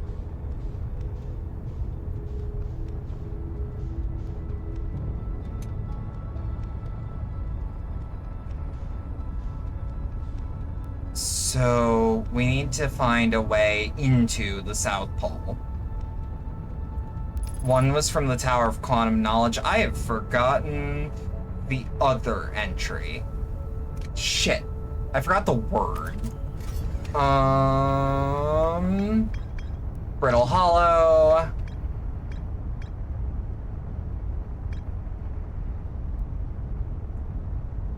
So we need to find a way into the South Pole. One was from the Tower of Quantum Knowledge. I have forgotten the other entry. Shit. I forgot the word. Brittle Hollow.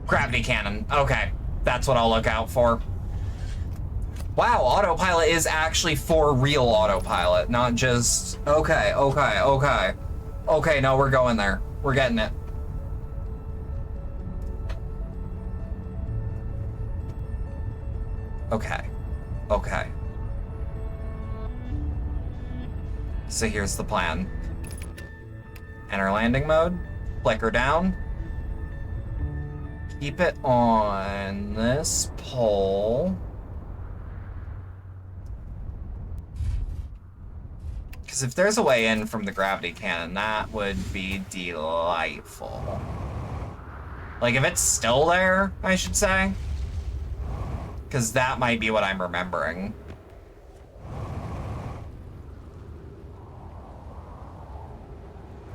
Gravity cannon. Okay, that's what I'll look out for. Wow, autopilot is actually for real autopilot, not just... Okay. Okay, no, we're going there. We're getting it. Okay. So here's the plan. Enter landing mode. Flicker down. Keep it on this pole. Because if there's a way in from the gravity cannon, that would be delightful. Like, if it's still there, I should say. Because that might be what I'm remembering.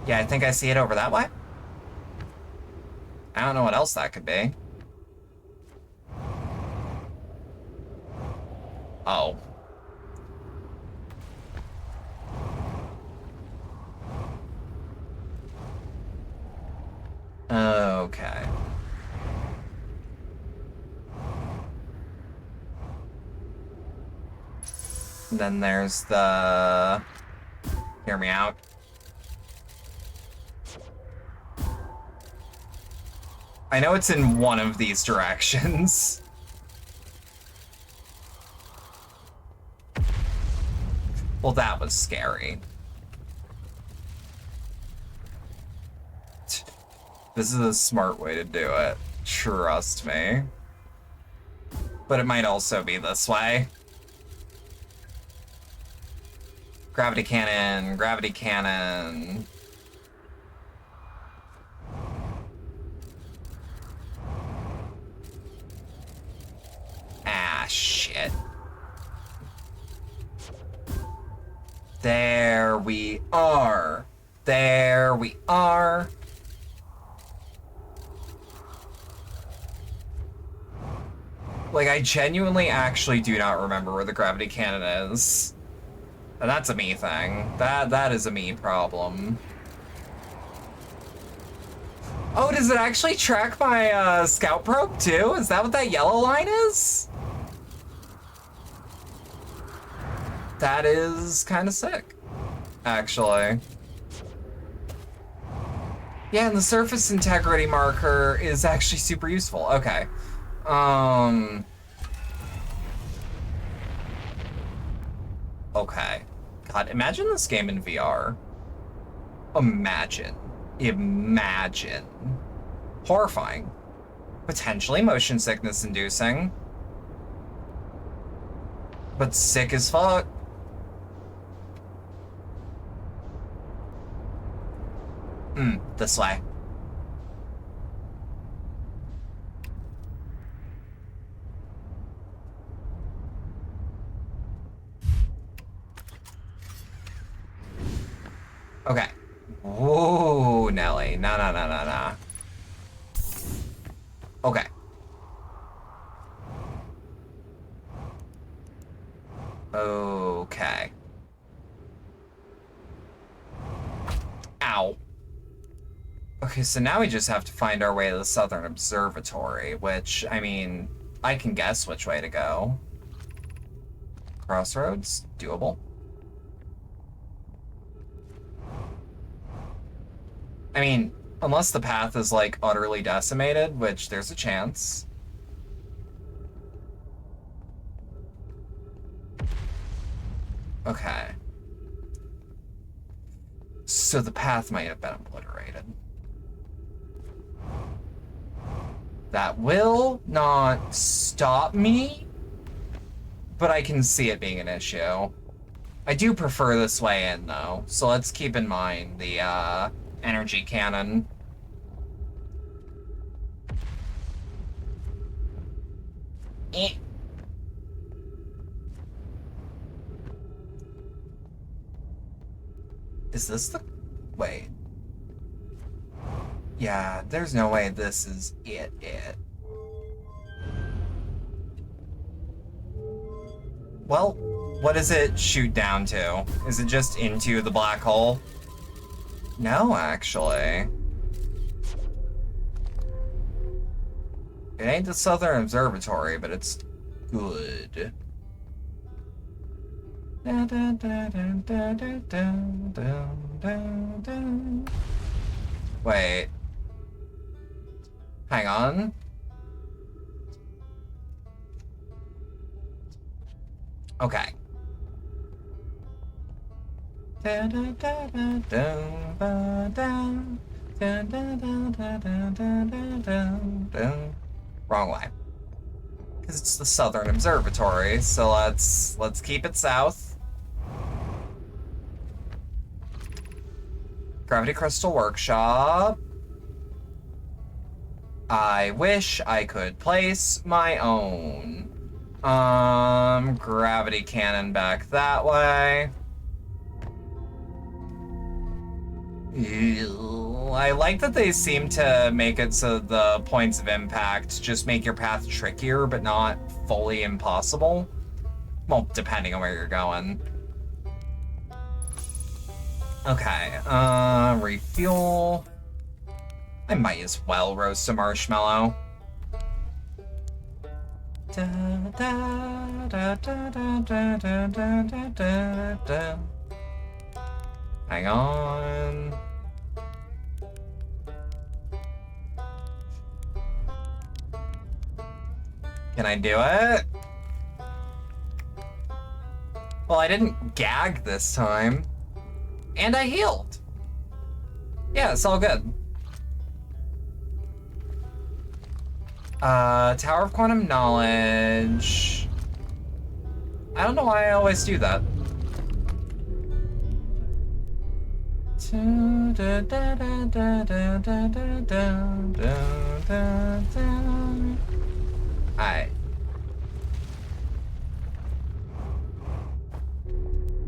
Yeah, I think I see it over that way. I don't know what else that could be. Oh. Okay. Then there's the... Hear me out. I know it's in one of these directions. Well, that was scary. This is a smart way to do it. Trust me. But it might also be this way. Gravity cannon, gravity cannon. Ah, shit. There we are. There we are. Like, I genuinely actually do not remember where the gravity cannon is. And that's a me thing. That is a me problem. Oh, does it actually track my scout probe too? Is that what that yellow line is? That is kind of sick, actually. Yeah, and the surface integrity marker is actually super useful. Okay. Okay. God, imagine this game in VR. Imagine. Horrifying. Potentially motion sickness inducing. But sick as fuck. This way. Okay. Whoa, Nelly. Nah. Okay. Okay. Ow. Okay, so now we just have to find our way to the Southern Observatory, which, I mean, I can guess which way to go. Crossroads, doable. I mean, unless the path is, like, utterly decimated, which there's a chance. Okay. So the path might have been obliterated. That will not stop me, but I can see it being an issue. I do prefer this way in, though, so let's keep in mind the, energy cannon. Eh. Is this the... Wait. Yeah, there's no way this is it. Well, what does it shoot down to? Is it just into the black hole? No, actually. It ain't the Southern Observatory, but it's good. Wait. Hang on. Okay. Wrong way. Because it's the Southern Observatory, so let's keep it south. Gravity Crystal Workshop. I wish I could place my own. Gravity cannon back that way. Ew. I like that they seem to make it so the points of impact just make your path trickier, but not fully impossible. Well, depending on where you're going. Okay, refuel. I might as well roast a marshmallow. Hang on. Can I do it? Well, I didn't gag this time. And I healed. Yeah, it's all good. Tower of Quantum Knowledge. I don't know why I always do that. Alright.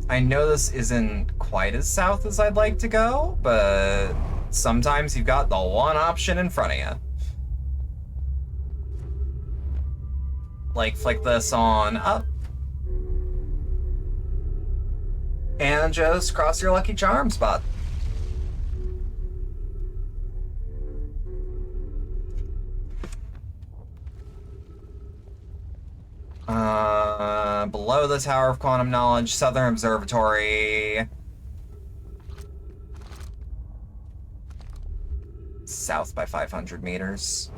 I know this isn't quite as south as I'd like to go, but sometimes you've got the one option in front of you. Like, flick this on up. And just cross your lucky charm spot. Below the Tower of Quantum Knowledge, Southern Observatory. South by 500 meters.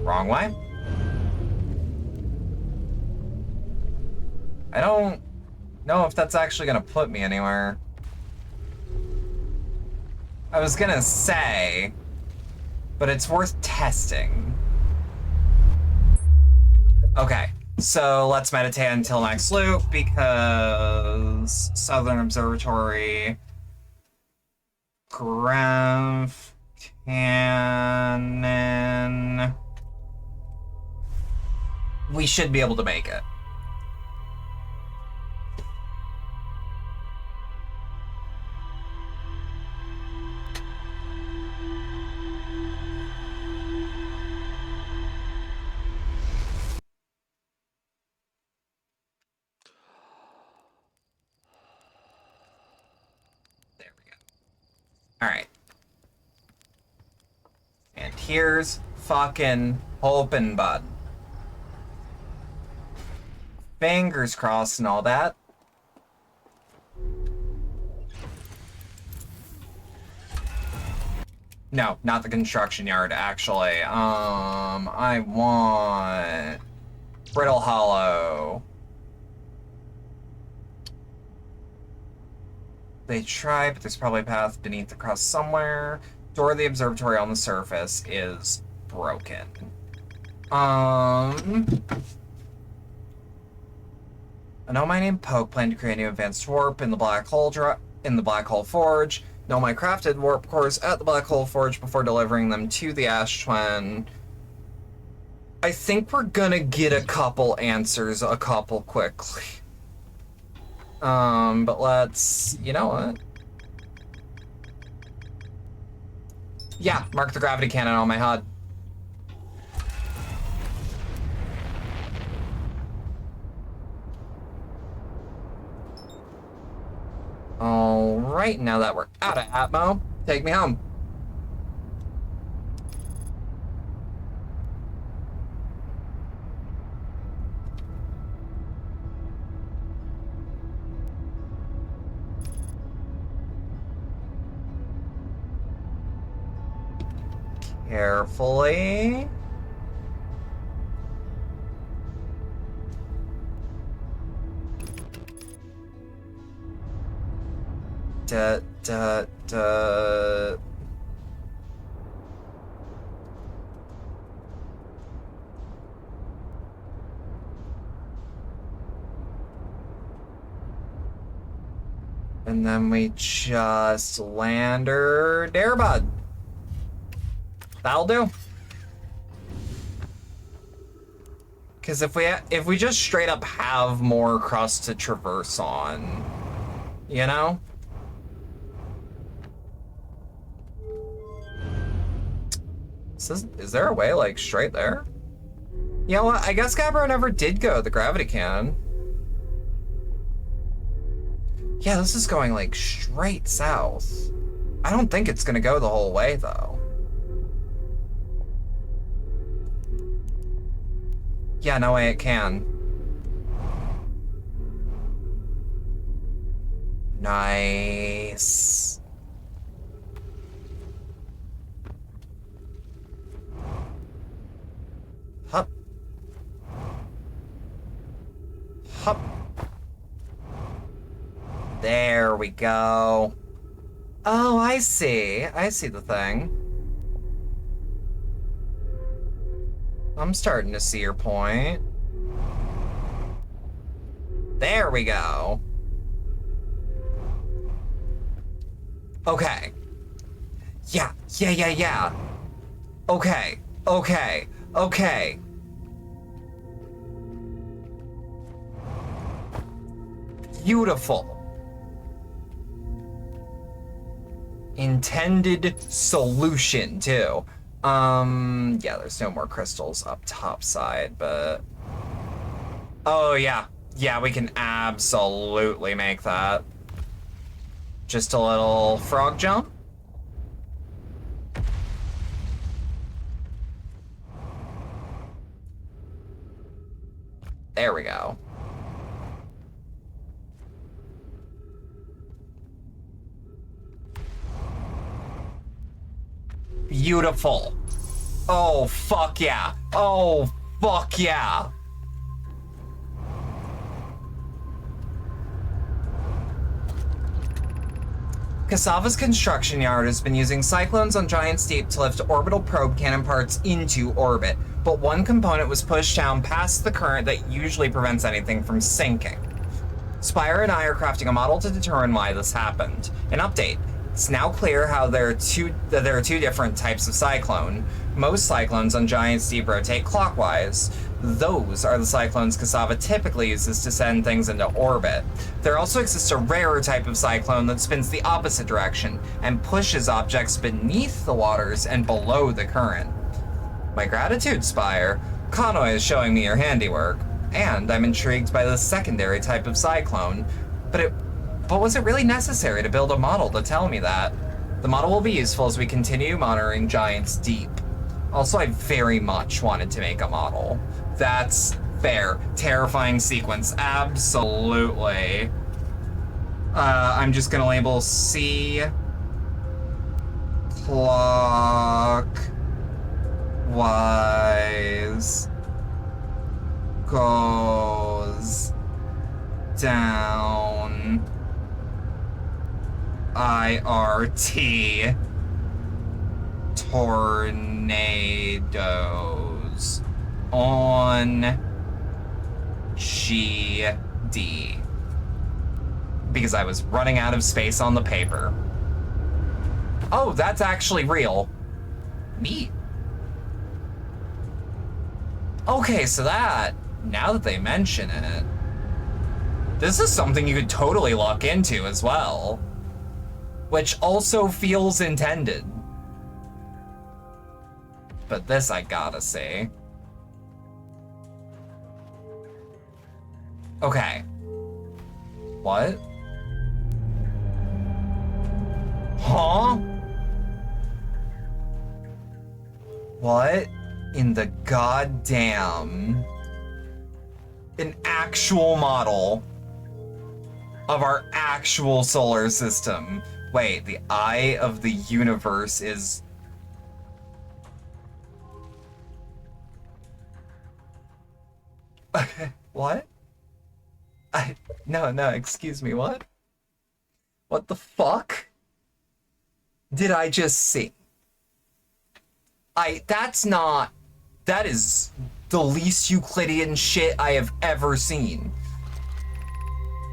Wrong way. I don't know if that's actually gonna put me anywhere. I was gonna say, but it's worth testing. Okay, so let's meditate until next loop, because Southern Observatory, Grav Cannon. We should be able to make it. Alright. And here's fucking hoping, bud. Fingers crossed and all that. No, not the construction yard, actually. I want Brittle Hollow. They try, but there's probably a path beneath the crust somewhere. Door of the observatory on the surface is broken. I know my name Poke plan to create a new advanced warp in the Black Hole Forge. Know my crafted warp cores at the Black Hole Forge before delivering them to the Ash Twin. I think we're gonna get a couple answers a couple quickly. But let's, you know what? Yeah, mark the gravity cannon on my HUD. Alright, now that we're out of Atmo, take me home. Carefully. Da. And then we just land her Darebud. That'll do. Because if we just straight up have more crust to traverse on, you know? Is there a way, like, straight there? You know what? I guess Gabbro never did go the gravity cannon. Yeah, this is going, like, straight south. I don't think it's gonna go the whole way, though. Yeah, no way it can. Nice. Hup. Hup. There we go. Oh, I see. I see the thing. I'm starting to see your point. There we go. Okay. Yeah. Okay. Beautiful. Intended solution, too. Yeah, there's no more crystals up top side, but... Oh, yeah. Yeah, we can absolutely make that. Just a little frog jump. There we go. Beautiful. Oh, fuck yeah. Oh, fuck yeah. Kasava's construction yard has been using cyclones on Giant's Deep to lift orbital probe cannon parts into orbit, but one component was pushed down past the current that usually prevents anything from sinking. Spire and I are crafting a model to determine why this happened. An update. It's now clear how there are two different types of cyclone. Most cyclones on Giant's Deep rotate clockwise. Those are the cyclones Kasava typically uses to send things into orbit. There also exists a rarer type of cyclone that spins the opposite direction and pushes objects beneath the waters and below the current. My gratitude, Spire. Conway is showing me your handiwork, and I'm intrigued by the secondary type of cyclone, but was it really necessary to build a model to tell me that? The model will be useful as we continue monitoring Giant's Deep. Also, I very much wanted to make a model. That's Fair. Terrifying sequence. Absolutely. I'm just gonna label C. Clockwise goes down IRT tornadoes on GD. Because I was running out of space on the paper. Oh, that's actually real. Neat. Okay, so that, now that they mention it, this is something you could totally look into as well. Which also feels intended. But this I gotta say. Okay. What? Huh? What in the goddamn... An actual model of our actual solar system. Wait, the eye of the universe is... What? No, excuse me, what? What the fuck did I just see? That is the least Euclidean shit I have ever seen.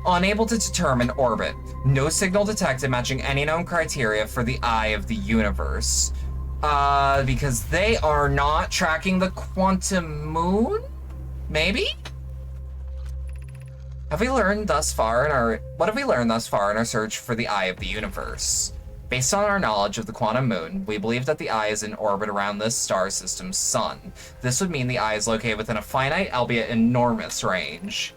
Unable to determine orbit. No signal detected matching any known criteria for the eye of the universe. Because they are not tracking the quantum moon? Maybe? What have we learned thus far in our search for the eye of the universe? Based on our knowledge of the quantum moon, we believe that the eye is in orbit around this star system's sun. This would mean the eye is located within a finite, albeit enormous, range.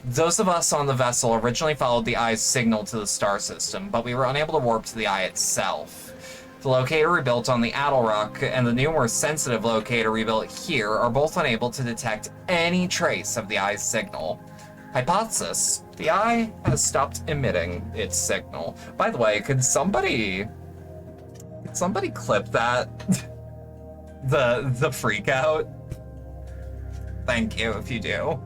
Those of us on the vessel originally followed the eye's signal to the star system, but we were unable to warp to the eye itself. The locator rebuilt on the Attlerock and the new, more sensitive locator rebuilt here are both unable to detect any trace of the eye's signal. Hypothesis: the eye has stopped emitting its signal. By the way, could somebody clip that? the freak out? Thank you if you do.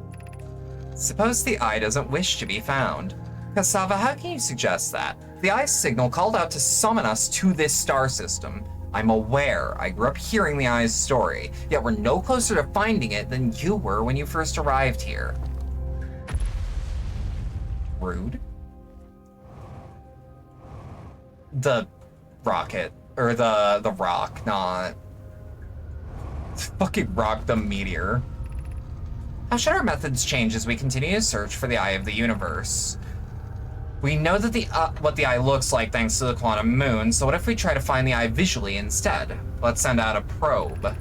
Suppose the eye doesn't wish to be found. Cassava, how can you suggest that? The eye's signal called out to summon us to this star system. I'm aware. I grew up hearing the eye's story, yet we're no closer to finding it than you were when you first arrived here. Rude. The rocket, or the rock, not fucking rock, the meteor. How should our methods change as we continue to search for the eye of the universe? We know that what the eye looks like thanks to the quantum moon, so what if we try to find the eye visually instead? Let's send out a probe.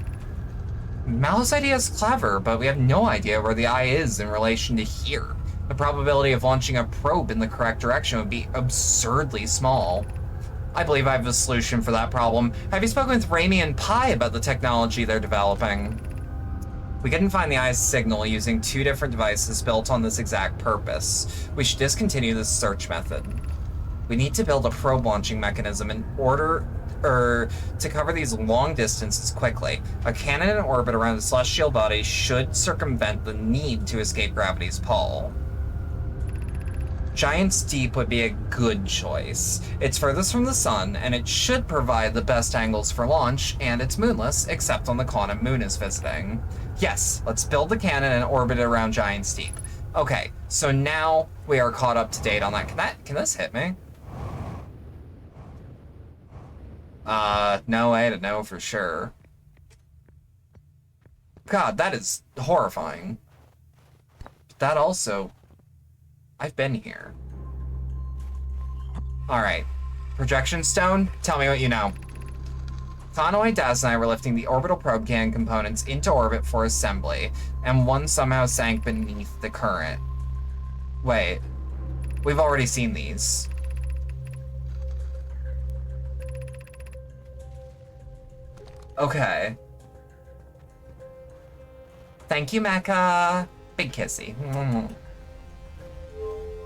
Mal's idea is clever, but we have no idea where the eye is in relation to here. The probability of launching a probe in the correct direction would be absurdly small. I believe I have a solution for that problem. Have you spoken with Raimi and Pi about the technology they're developing? We couldn't find the eye's signal using two different devices built on this exact purpose. We should discontinue this search method. We need to build a probe launching mechanism in order to cover these long distances quickly. A cannon in orbit around a celestial body should circumvent the need to escape gravity's pull. Giant's Deep would be a good choice. It's furthest from the sun, and it should provide the best angles for launch, and it's moonless, except when the quantum moon is visiting. Yes, let's build the cannon and orbit it around Giant's Deep. Okay, so now we are caught up to date on that. Can this hit me? No way to know for sure. God, that is horrifying. But that also... I've been here. Alright. Projection stone, tell me what you know. Tanoy, Daz, and I were lifting the orbital probe cannon components into orbit for assembly, and one somehow sank beneath the current. Wait. We've already seen these. Okay. Thank you, Mecha. Big kissy.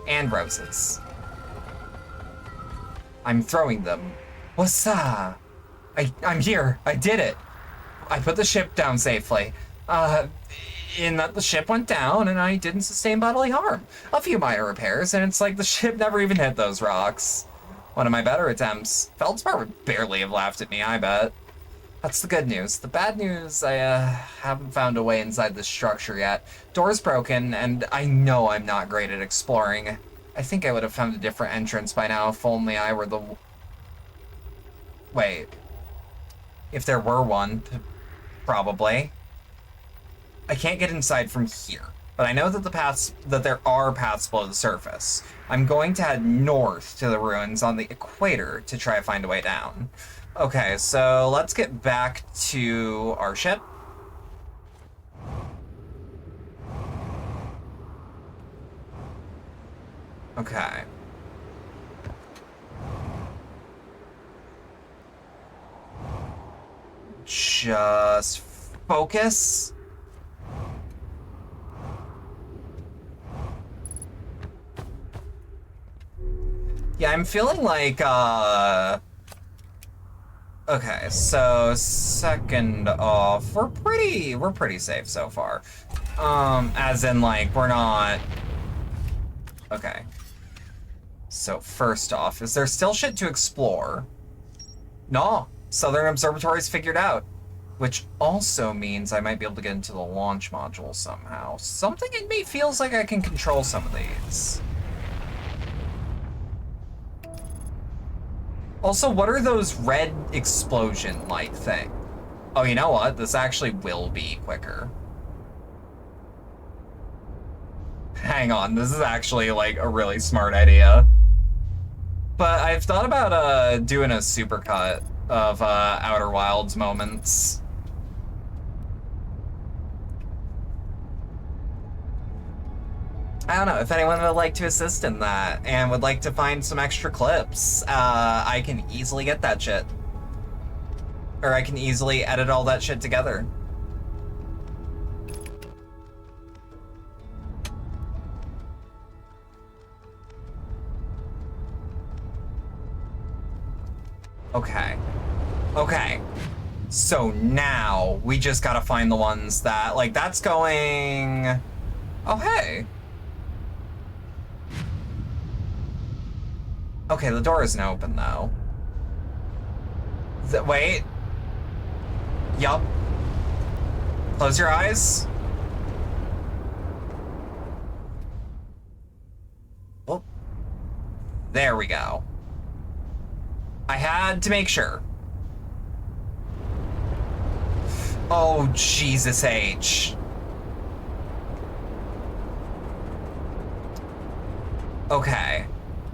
And roses. I'm throwing them. What's up? I'm here. I did it. I put the ship down safely. In that the ship went down and I didn't sustain bodily harm. A few minor repairs, and it's like the ship never even hit those rocks. One of my better attempts. Feldspar would barely have laughed at me, I bet. That's the good news. The bad news, I haven't found a way inside the structure yet. Door's broken, and I know I'm not great at exploring. I think I would have found a different entrance by now if only I were the... Wait. If there were one, probably. I can't get inside from here, but I know that there are paths below the surface. I'm going to head north to the ruins on the equator to try to find a way down. Okay, so let's get back to our ship. Okay. Just focus. Yeah, I'm feeling like, okay, so second off, we're pretty safe so far. As in, like, we're not... Okay. So first off, is there still shit to explore? No, Southern Observatory's figured out. Which also means I might be able to get into the launch module somehow. Something in me feels like I can control some of these. Also, what are those red explosion-like thing? Oh, you know what? This actually will be quicker. Hang on, this is actually, like, a really smart idea. But I've thought about, doing a supercut of, Outer Wilds moments. I don't know, if anyone would like to assist in that and would like to find some extra clips, I can easily get that shit. Or I can easily edit all that shit together. Okay. Okay. So now we just gotta find the ones that, like, that's going... Oh, hey. Okay, the door isn't open, though. Wait. Yup. Close your eyes. Oh. There we go. I had to make sure. Oh, Jesus H. Okay.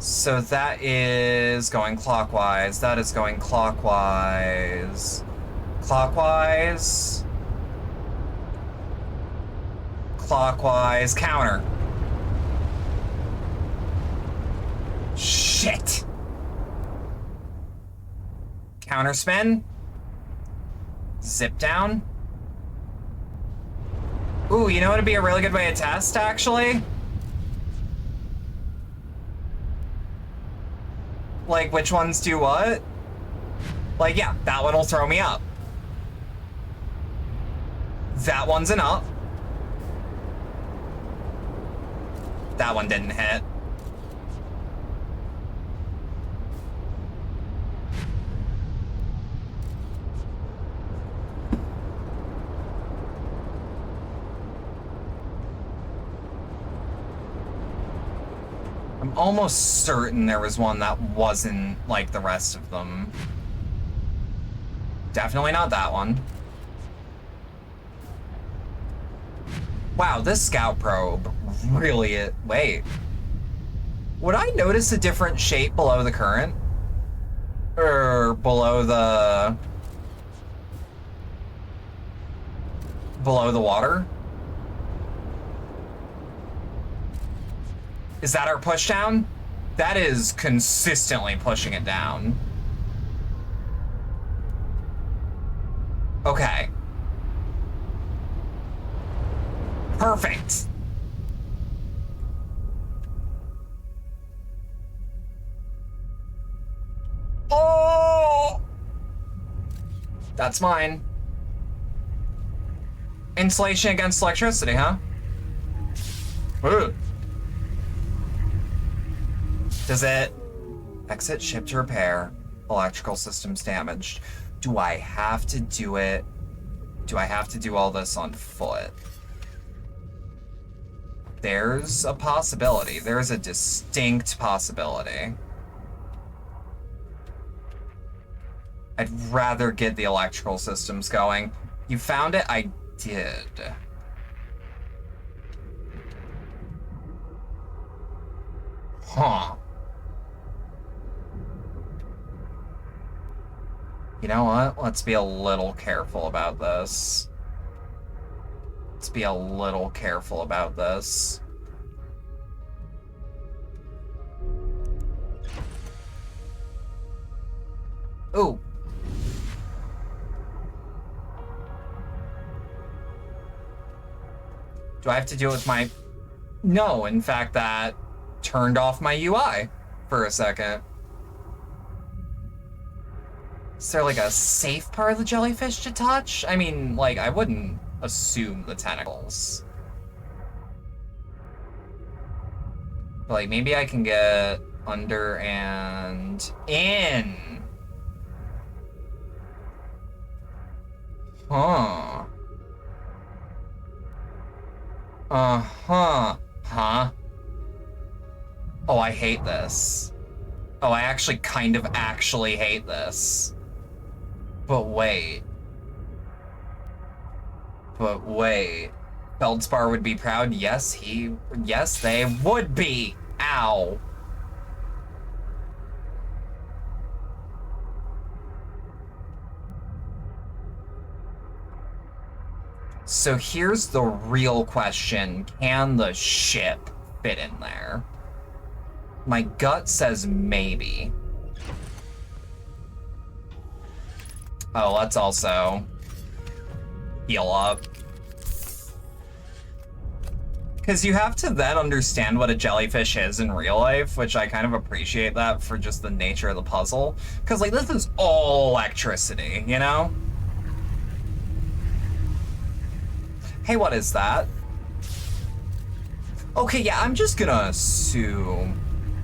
So that is going clockwise. That is going clockwise. Clockwise. Clockwise. Counter. Shit. Counter spin. Zip down. Ooh, you know what would be a really good way to test, actually? Like, which ones do what? Like, yeah, that one will throw me up. That one's an up. That one didn't hit. I'm almost certain there was one that wasn't like the rest of them. Definitely not that one. Wow, this scout probe really... Wait. Would I notice a different shape below the current? Or below the... below the water? Is that our push down? That is consistently pushing it down. Okay. Perfect. Oh! That's mine. Insulation against electricity, huh? Ooh. Does it exit ship to repair? Electrical systems damaged. Do I have to do it? Do I have to do all this on foot? There's a possibility. There's a distinct possibility. I'd rather get the electrical systems going. You found it? I did. Huh. You know what? Let's be a little careful about this. Let's be a little careful about this. Ooh. Do I have to do it with my... No, in fact, that turned off my UI for a second. Is there like a safe part of the jellyfish to touch? I mean, like, I wouldn't assume the tentacles. But, like, maybe I can get under and in. Huh. Uh-huh. Huh? Oh, I hate this. Oh, I actually kind of actually hate this. But wait. But wait. Feldspar would be proud? Yes, yes, they would be. Ow. So here's the real question. Can the ship fit in there? My gut says maybe. Oh, let's also heal up. Because you have to then understand what a jellyfish is in real life, which I kind of appreciate that for just the nature of the puzzle. Because, like, this is all electricity, you know? Hey, what is that? Okay, yeah, I'm just gonna assume...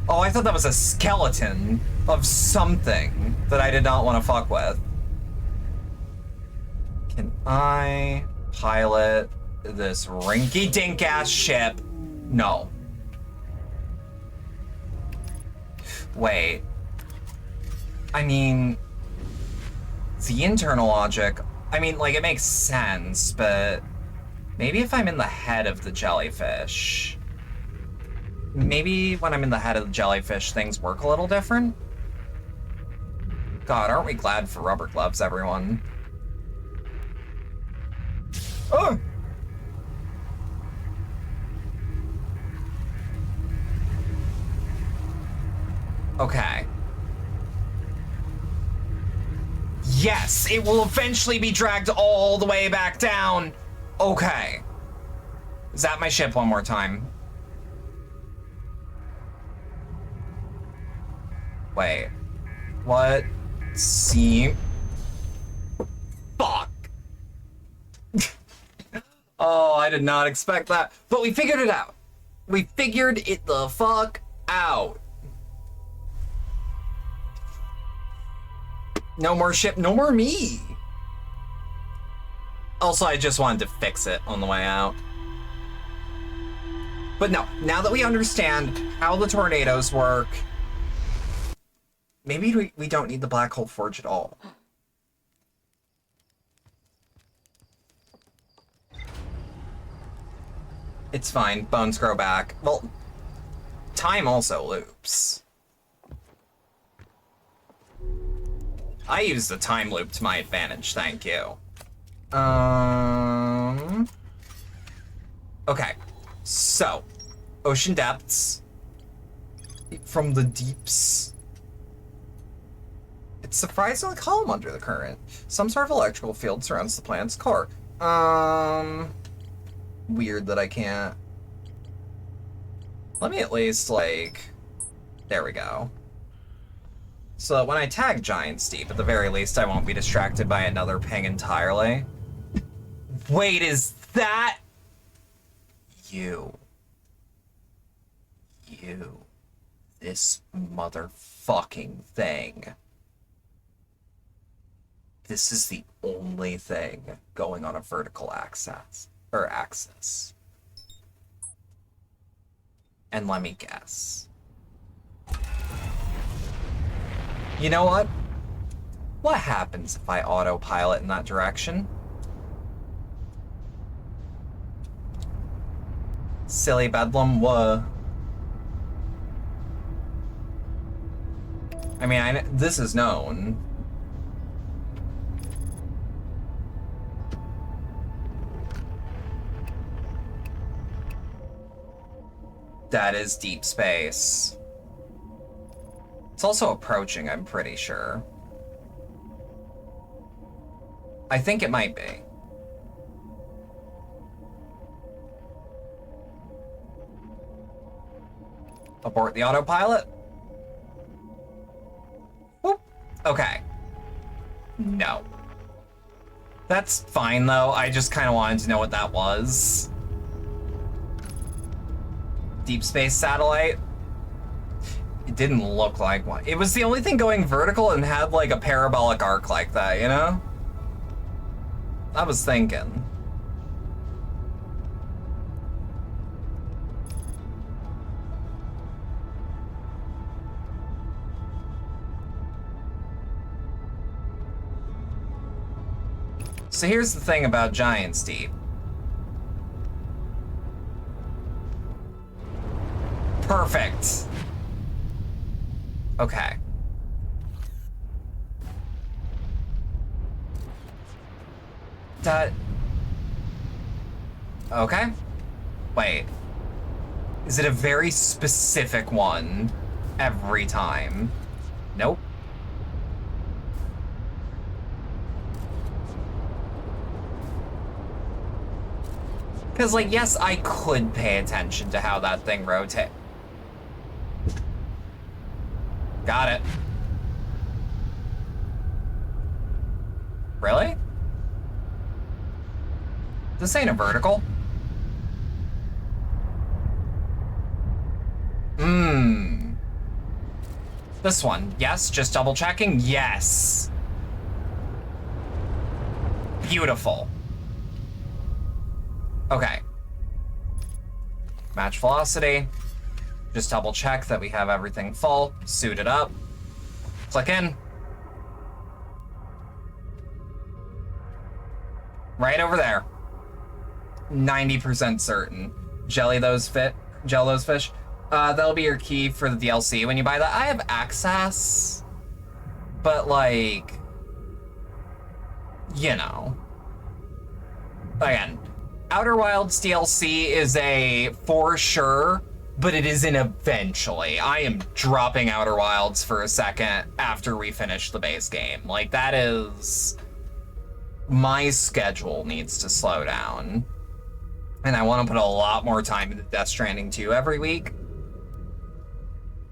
Oh, I thought that was a skeleton of something that I did not want to fuck with. Can I pilot this rinky-dink ass ship? No. Wait. I mean, the internal logic, I mean, like, it makes sense, but maybe if I'm in the head of the jellyfish, maybe when I'm in the head of the jellyfish, things work a little different? God, aren't we glad for rubber gloves, everyone? Oh! Okay. Yes, it will eventually be dragged all the way back down. Okay. Zap my ship one more time. Wait. What? See? Fuck. Oh, I did not expect that. But we figured it out. We figured it the fuck out. No more ship, no more me. Also, I just wanted to fix it on the way out. But no, now that we understand how the tornadoes work, maybe we don't need the black hole forge at all. It's fine, bones grow back. Well, time also loops. I use the time loop to my advantage, thank you. Okay, so, ocean depths, from the deeps. It's surprisingly calm under the current. Some sort of electrical field surrounds the planet's core. Weird that I can't. Let me at least, like, there we go. So that when I tag Giant Steep, at the very least, I won't be distracted by another ping entirely. Wait, is that... You. This motherfucking thing. This is the only thing going on a vertical axis. And let me guess. You know what? What happens if I autopilot in that direction? Silly Bedlam, whoa. I mean, this is known. That is deep space. It's also approaching, I'm pretty sure. I think it might be. Abort the autopilot. Whoop. Okay. No. That's fine, though. I just kind of wanted to know what that was. Deep space satellite. It didn't look like one. It was the only thing going vertical and had like a parabolic arc like that, you know? I was thinking. So here's the thing about Giant Steep. Perfect. Okay. That... Okay. Wait. Is it a very specific one every time? Nope. Because, like, yes, I could pay attention to how that thing rotates. Got it. Really? This ain't a vertical. This one. Yes, just double checking. Yes. Beautiful. Okay. Match velocity. Just double check that we have everything full. Suit it up. Click in. Right over there. 90% certain. Gel those fish. That'll be your key for the DLC when you buy that. I have access, but like, you know. Again, Outer Wilds DLC is a for sure, but it is an eventually. I am dropping Outer Wilds for a second after we finish the base game. Like, that is... My schedule needs to slow down. And I want to put a lot more time into Death Stranding 2 every week.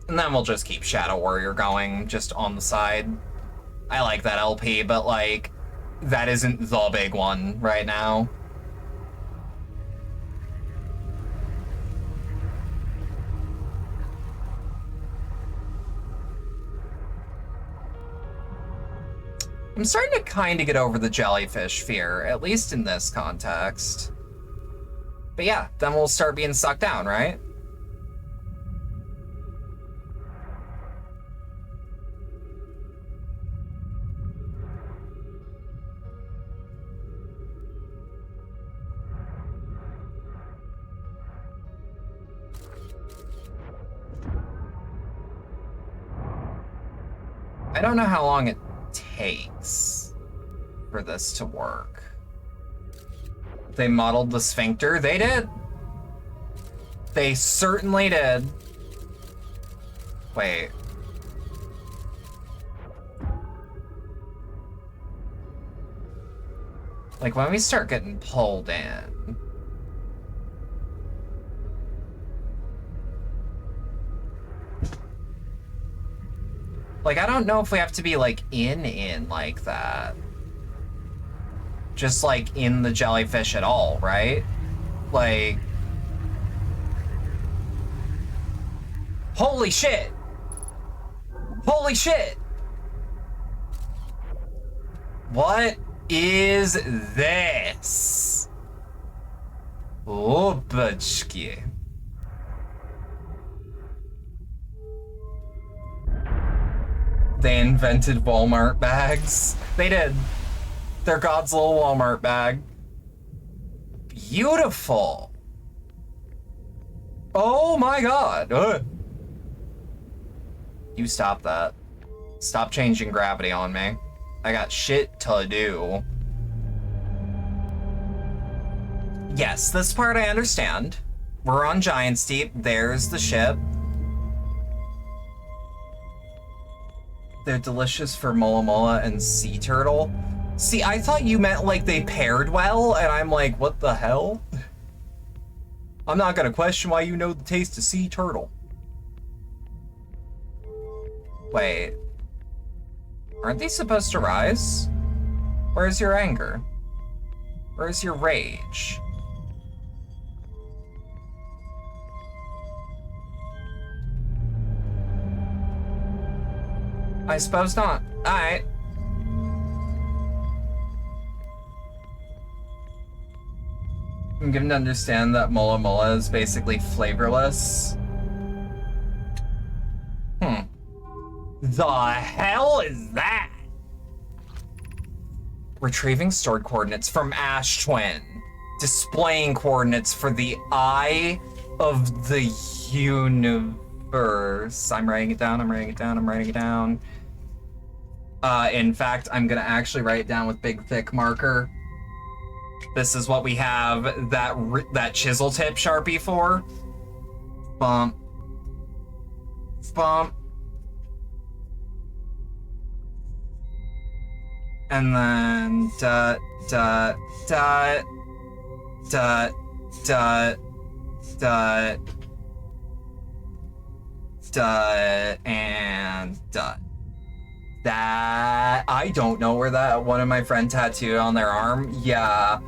And then we'll just keep Shadow Warrior going, just on the side. I like that LP, but like, that isn't the big one right now. I'm starting to kind of get over the jellyfish fear, at least in this context. But yeah, then we'll start being sucked down, right? I don't know how long it takes for this to work. They modeled the sphincter. They did. They certainly did. Wait. Like, when we start getting pulled in... Like, I don't know if we have to be, like, in like that. Just, like, in the jellyfish at all, right? Like... Holy shit! Holy shit! What is this? Opachki. They invented Walmart bags. They did. They're God's little Walmart bag. Beautiful. Oh my God. You stop that. Stop changing gravity on me. I got shit to do. Yes, this part I understand. We're on Giant's Deep. There's the ship. They're delicious for mola mola and sea turtle. See, I thought you meant like they paired well, and I'm like, what the hell? I'm not gonna question why you know the taste of sea turtle. Wait. Aren't they supposed to rise? Where's your anger? Where's your rage? I suppose not. Alright. I'm given to understand that mola mola is basically flavorless. The hell is that? Retrieving stored coordinates from Ash Twin. Displaying coordinates for the eye of the universe. I'm writing it down, I'm writing it down, I'm writing it down. In fact, I'm gonna actually write it down with big thick marker. This is what we have that chisel tip Sharpie for. Bump. Bump. And then dot, dot, dot, dot, dot, dot, dot, and dot. That, I don't know where that one of my friend tattooed on their arm. Yeah.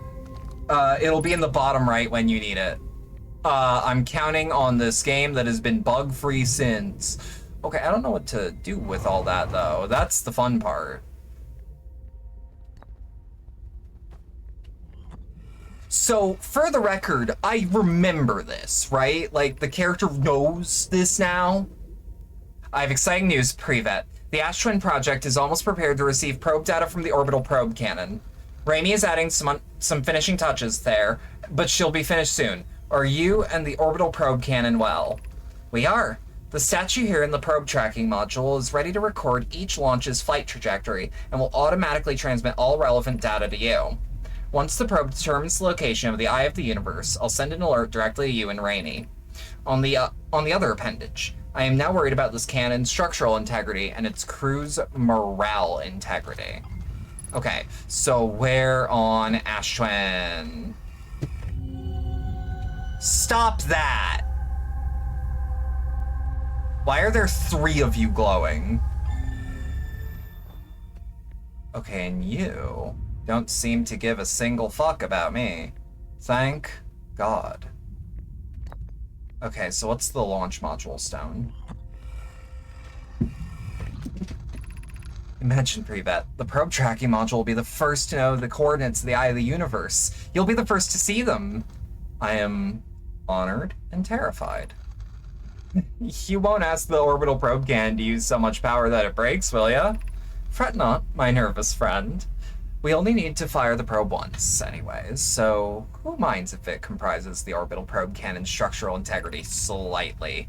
It'll be in the bottom right when you need it. I'm counting on this game that has been bug-free since. Okay, I don't know what to do with all that though. That's the fun part. So, for the record, I remember this, right? Like, the character knows this now. I have exciting news, Privet. The Ash Twin project is almost prepared to receive probe data from the orbital probe cannon. Raimi is adding some finishing touches there, but she'll be finished soon. Are you and the orbital probe cannon well? We are. The statue here in the probe tracking module is ready to record each launch's flight trajectory and will automatically transmit all relevant data to you. Once the probe determines the location of the Eye of the Universe, I'll send an alert directly to you and Raimi. On the other appendage, I am now worried about this cannon's structural integrity and its crew's morale integrity. Okay, so we're on Ash Twin. Stop that! Why are there 3 of you glowing? Okay, and you don't seem to give a single fuck about me. Thank God. Okay, so what's the launch module stone? Imagine, Privet, the probe tracking module will be the first to know the coordinates of the Eye of the Universe. You'll be the first to see them. I am honored and terrified. You won't ask the orbital probe cannon to use so much power that it breaks, will ya? Fret not, my nervous friend. We only need to fire the probe once, anyways, so who minds if it comprises the orbital probe cannon's structural integrity slightly?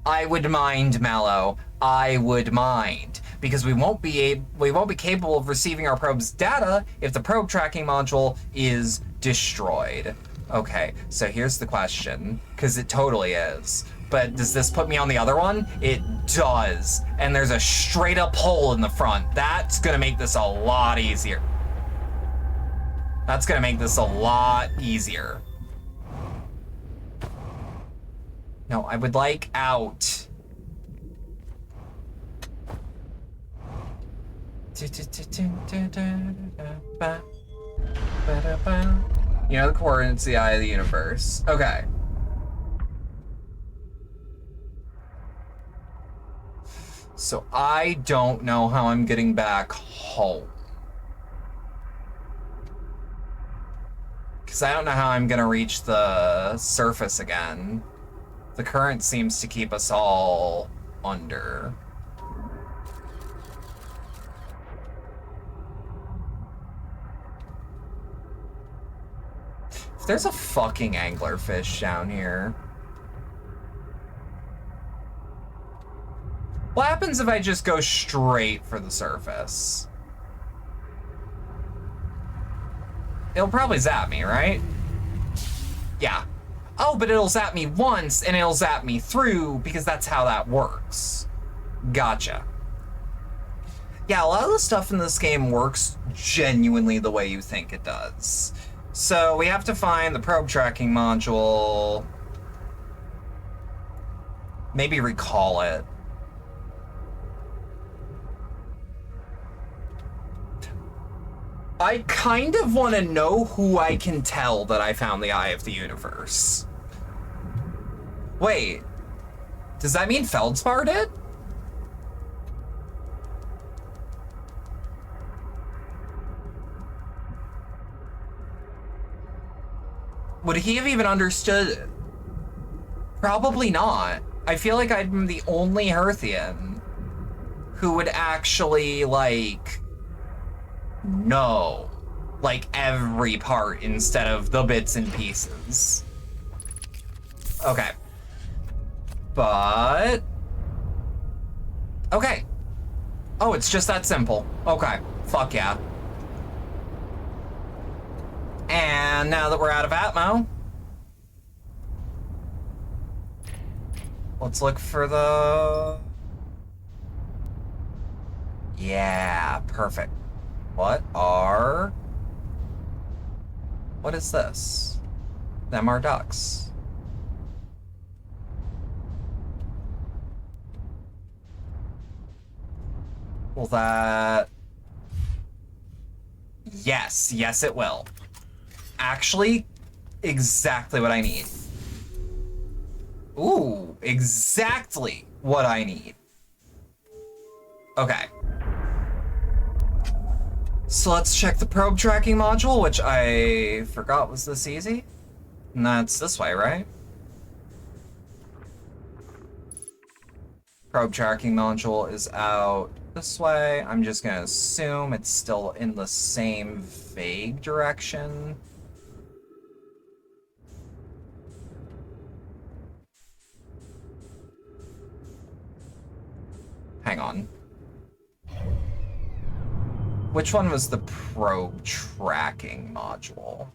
I would mind, Mallow. I would mind, because we won't be capable of receiving our probe's data if the probe tracking module is destroyed. Okay, so here's the question, because it totally is. But does this put me on the other one? It does, and there's a straight up hole in the front. That's gonna make this a lot easier. That's gonna make this a lot easier. No, I would like out. You know the coordinates, the eye of the universe. Okay. So I don't know how I'm getting back home. Because I don't know how I'm gonna reach the surface again. The current seems to keep us all under. If there's a fucking anglerfish down here. What happens if I just go straight for the surface? It'll probably zap me, right? Yeah. Oh, but it'll zap me once and it'll zap me through because that's how that works. Gotcha. Yeah, a lot of the stuff in this game works genuinely the way you think it does. So we have to find the probe tracking module. Maybe recall it. I kind of want to know who I can tell that I found the Eye of the Universe. Wait, does that mean Feldspar did? Would he have even understood it? Probably not. I feel like I'm the only Hearthian who would actually, like, know, like, every part instead of the bits and pieces. Okay. But... okay. Oh, it's just that simple. Okay. Fuck yeah. And now that we're out of Atmo, let's look for the... yeah, perfect. What is this? Them are ducks. Will that... yes, yes it will. Actually, exactly what I need. Ooh, exactly what I need. Okay. So let's check the probe tracking module, which I forgot was this easy. And that's this way, right? Probe tracking module is out this way. I'm just gonna assume it's still in the same vague direction. Hang on. Which one was the probe tracking module?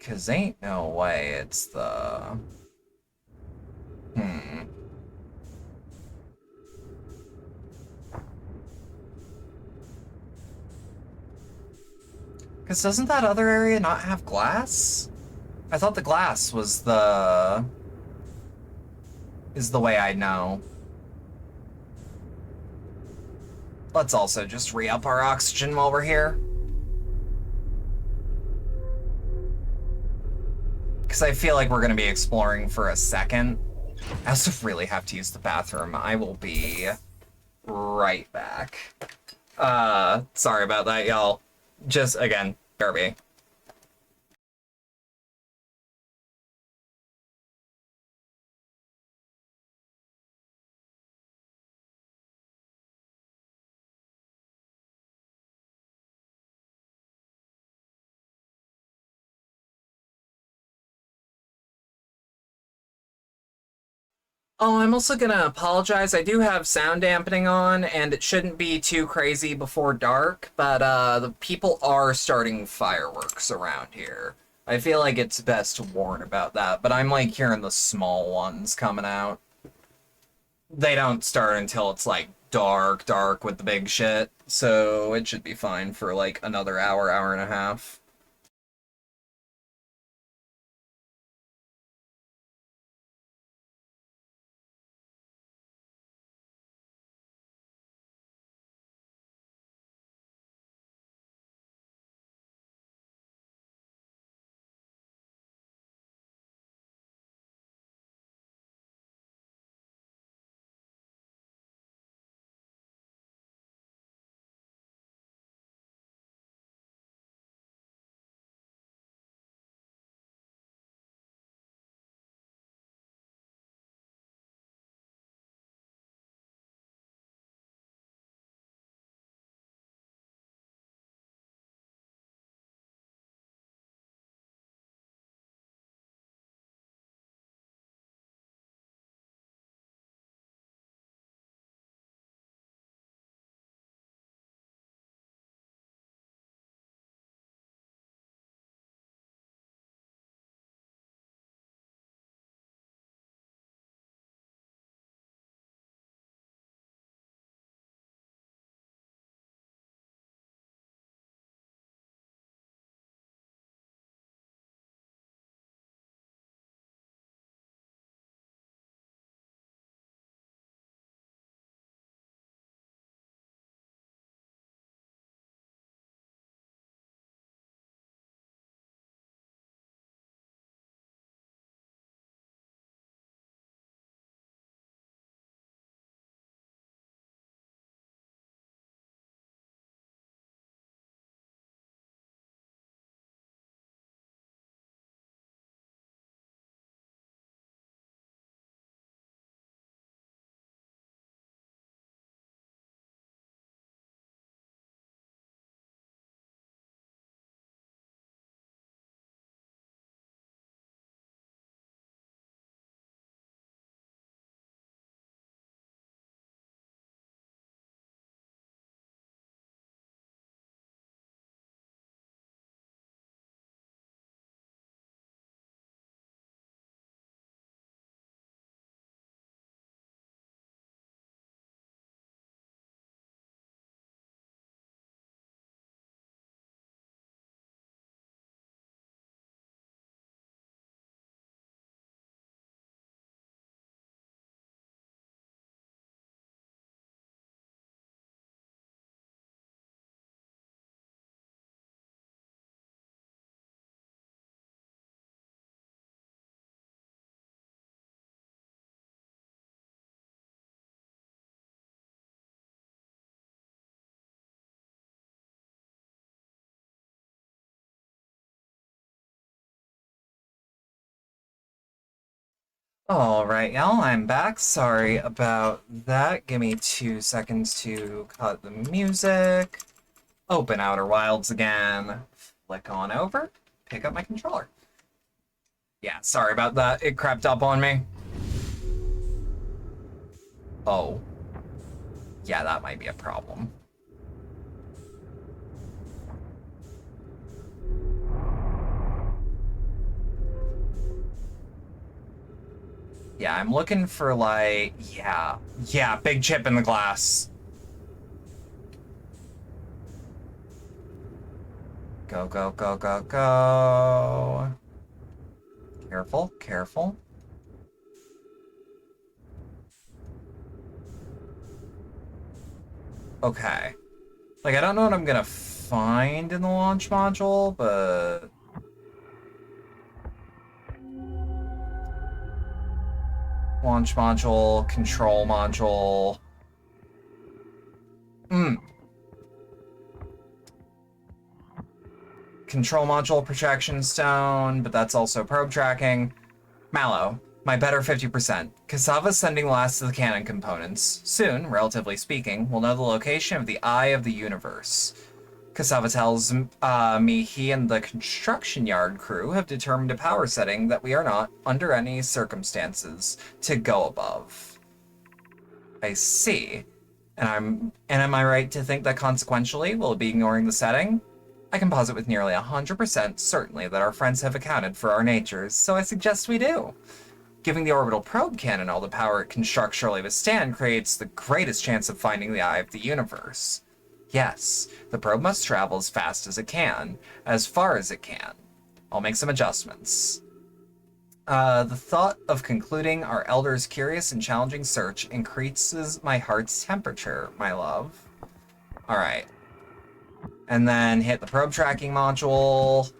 Cause ain't no way it's the... Cause doesn't that other area not have glass? I thought the glass was the... is the way I know. Let's also just re-up our oxygen while we're here. Because I feel like we're going to be exploring for a second. I also really have to use the bathroom. I will be right back. Sorry about that, y'all. Just, again, Kirby. Oh, I'm also gonna apologize. I do have sound dampening on, and it shouldn't be too crazy before dark, but the people are starting fireworks around here. I feel like it's best to warn about that, but I'm like hearing the small ones coming out. They don't start until it's like dark with the big shit, so it should be fine for like another hour, hour and a half. All right, y'all, I'm back. Sorry about that. Give me 2 seconds to cut the music. Open Outer Wilds again. Flick on over. Pick up my controller. Yeah, sorry about that. It crept up on me. Oh. Yeah, that might be a problem. Yeah, I'm looking for like, yeah, big chip in the glass. Go, go, go, go, go. Careful, careful. Okay. Like, I don't know what I'm gonna find in the launch module, but... Launch module, control module... Control module, projection stone, but that's also probe tracking. Mallow, my better 50%. Cassava's sending the last of the cannon components. Soon, relatively speaking, we'll know the location of the Eye of the Universe. Cassava tells me he and the construction yard crew have determined a power setting that we are not, under any circumstances, to go above. I see. And am I right to think that consequentially we'll be ignoring the setting? I can posit with nearly 100% certainly that our friends have accounted for our natures, so I suggest we do. Giving the orbital probe cannon all the power it can structurally withstand creates the greatest chance of finding the eye of the universe. Yes, the probe must travel as fast as it can, as far as it can. I'll make some adjustments. The thought of concluding our elder's curious and challenging search increases my heart's temperature, my love. Alright. And then hit the probe tracking module.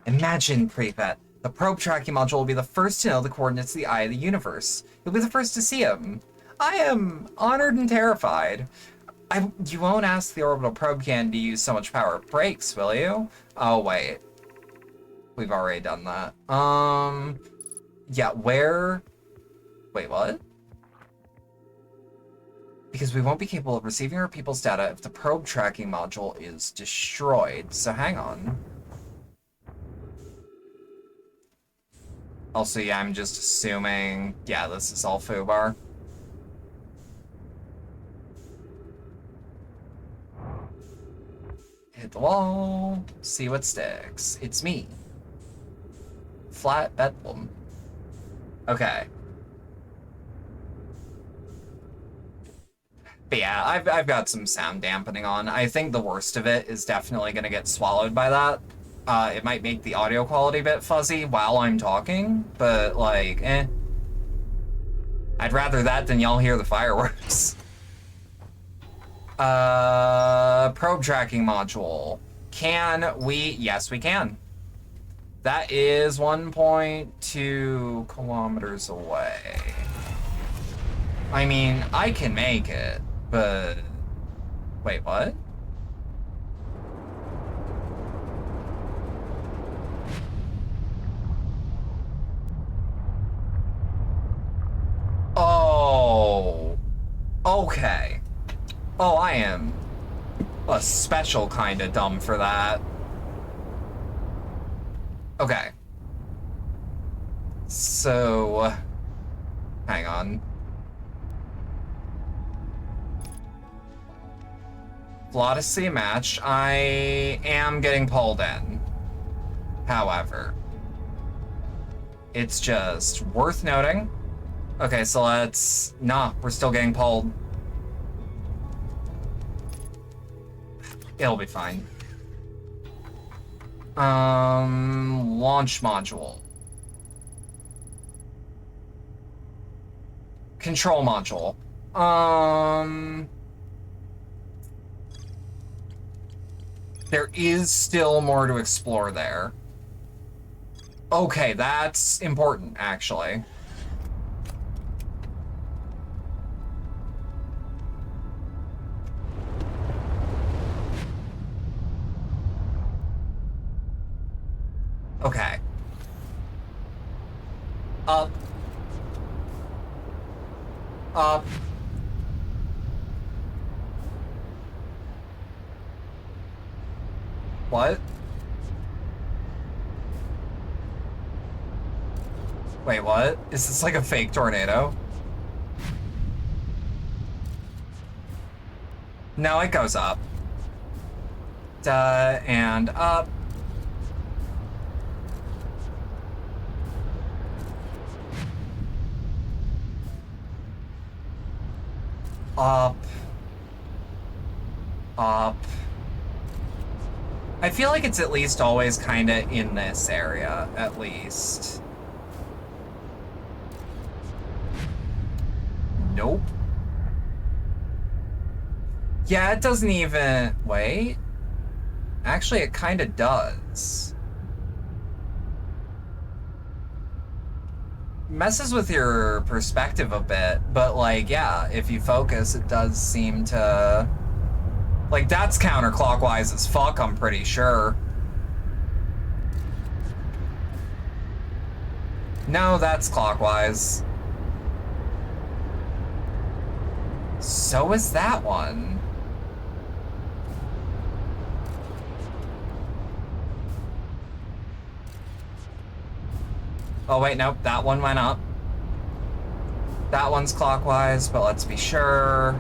Imagine, Prepet, the probe tracking module will be the first to know the coordinates of the Eye of the Universe. You'll be the first to see them. I am honored and terrified. You won't ask the orbital probe cannon to use so much power it breaks, will you? Oh, wait. We've already done that. Yeah, where... Wait, what? Because we won't be capable of receiving our people's data if the probe tracking module is destroyed. So hang on. Also, yeah, I'm just assuming... Yeah, this is all Fubar. Hit the wall. See what sticks. It's me. Flat Bedlam. Okay. But yeah, I've got some sound dampening on. I think the worst of it is definitely going to get swallowed by that. It might make the audio quality a bit fuzzy while I'm talking, but like, eh. I'd rather that than y'all hear the fireworks. Probe tracking module. Can we? Yes, we can. That is 1.2 kilometers away. I mean, I can make it, but... Wait, what? Oh. Okay. Oh, I am a special kind of dumb for that. Okay. So... Hang on. Flawlessly matched. I am getting pulled in. However, it's just worth noting. Okay, so let's... Nah, we're still getting pulled. It'll be fine. Launch module. Control module. There is still more to explore there. Okay, that's important, actually. Okay. Up, Up. What? Wait, what? Is this like a fake tornado? No, it goes up. Duh, and up. Up. Up. I feel like it's at least always kind of in this area, at least. Nope. Yeah, it doesn't even... Wait. Actually, it kind of does. Messes with your perspective a bit, but like, yeah, if you focus, it does seem to... Like, that's counterclockwise as fuck, I'm pretty sure. No, that's clockwise. So is that one. Oh wait, nope, that one went up. That one's clockwise, but let's be sure.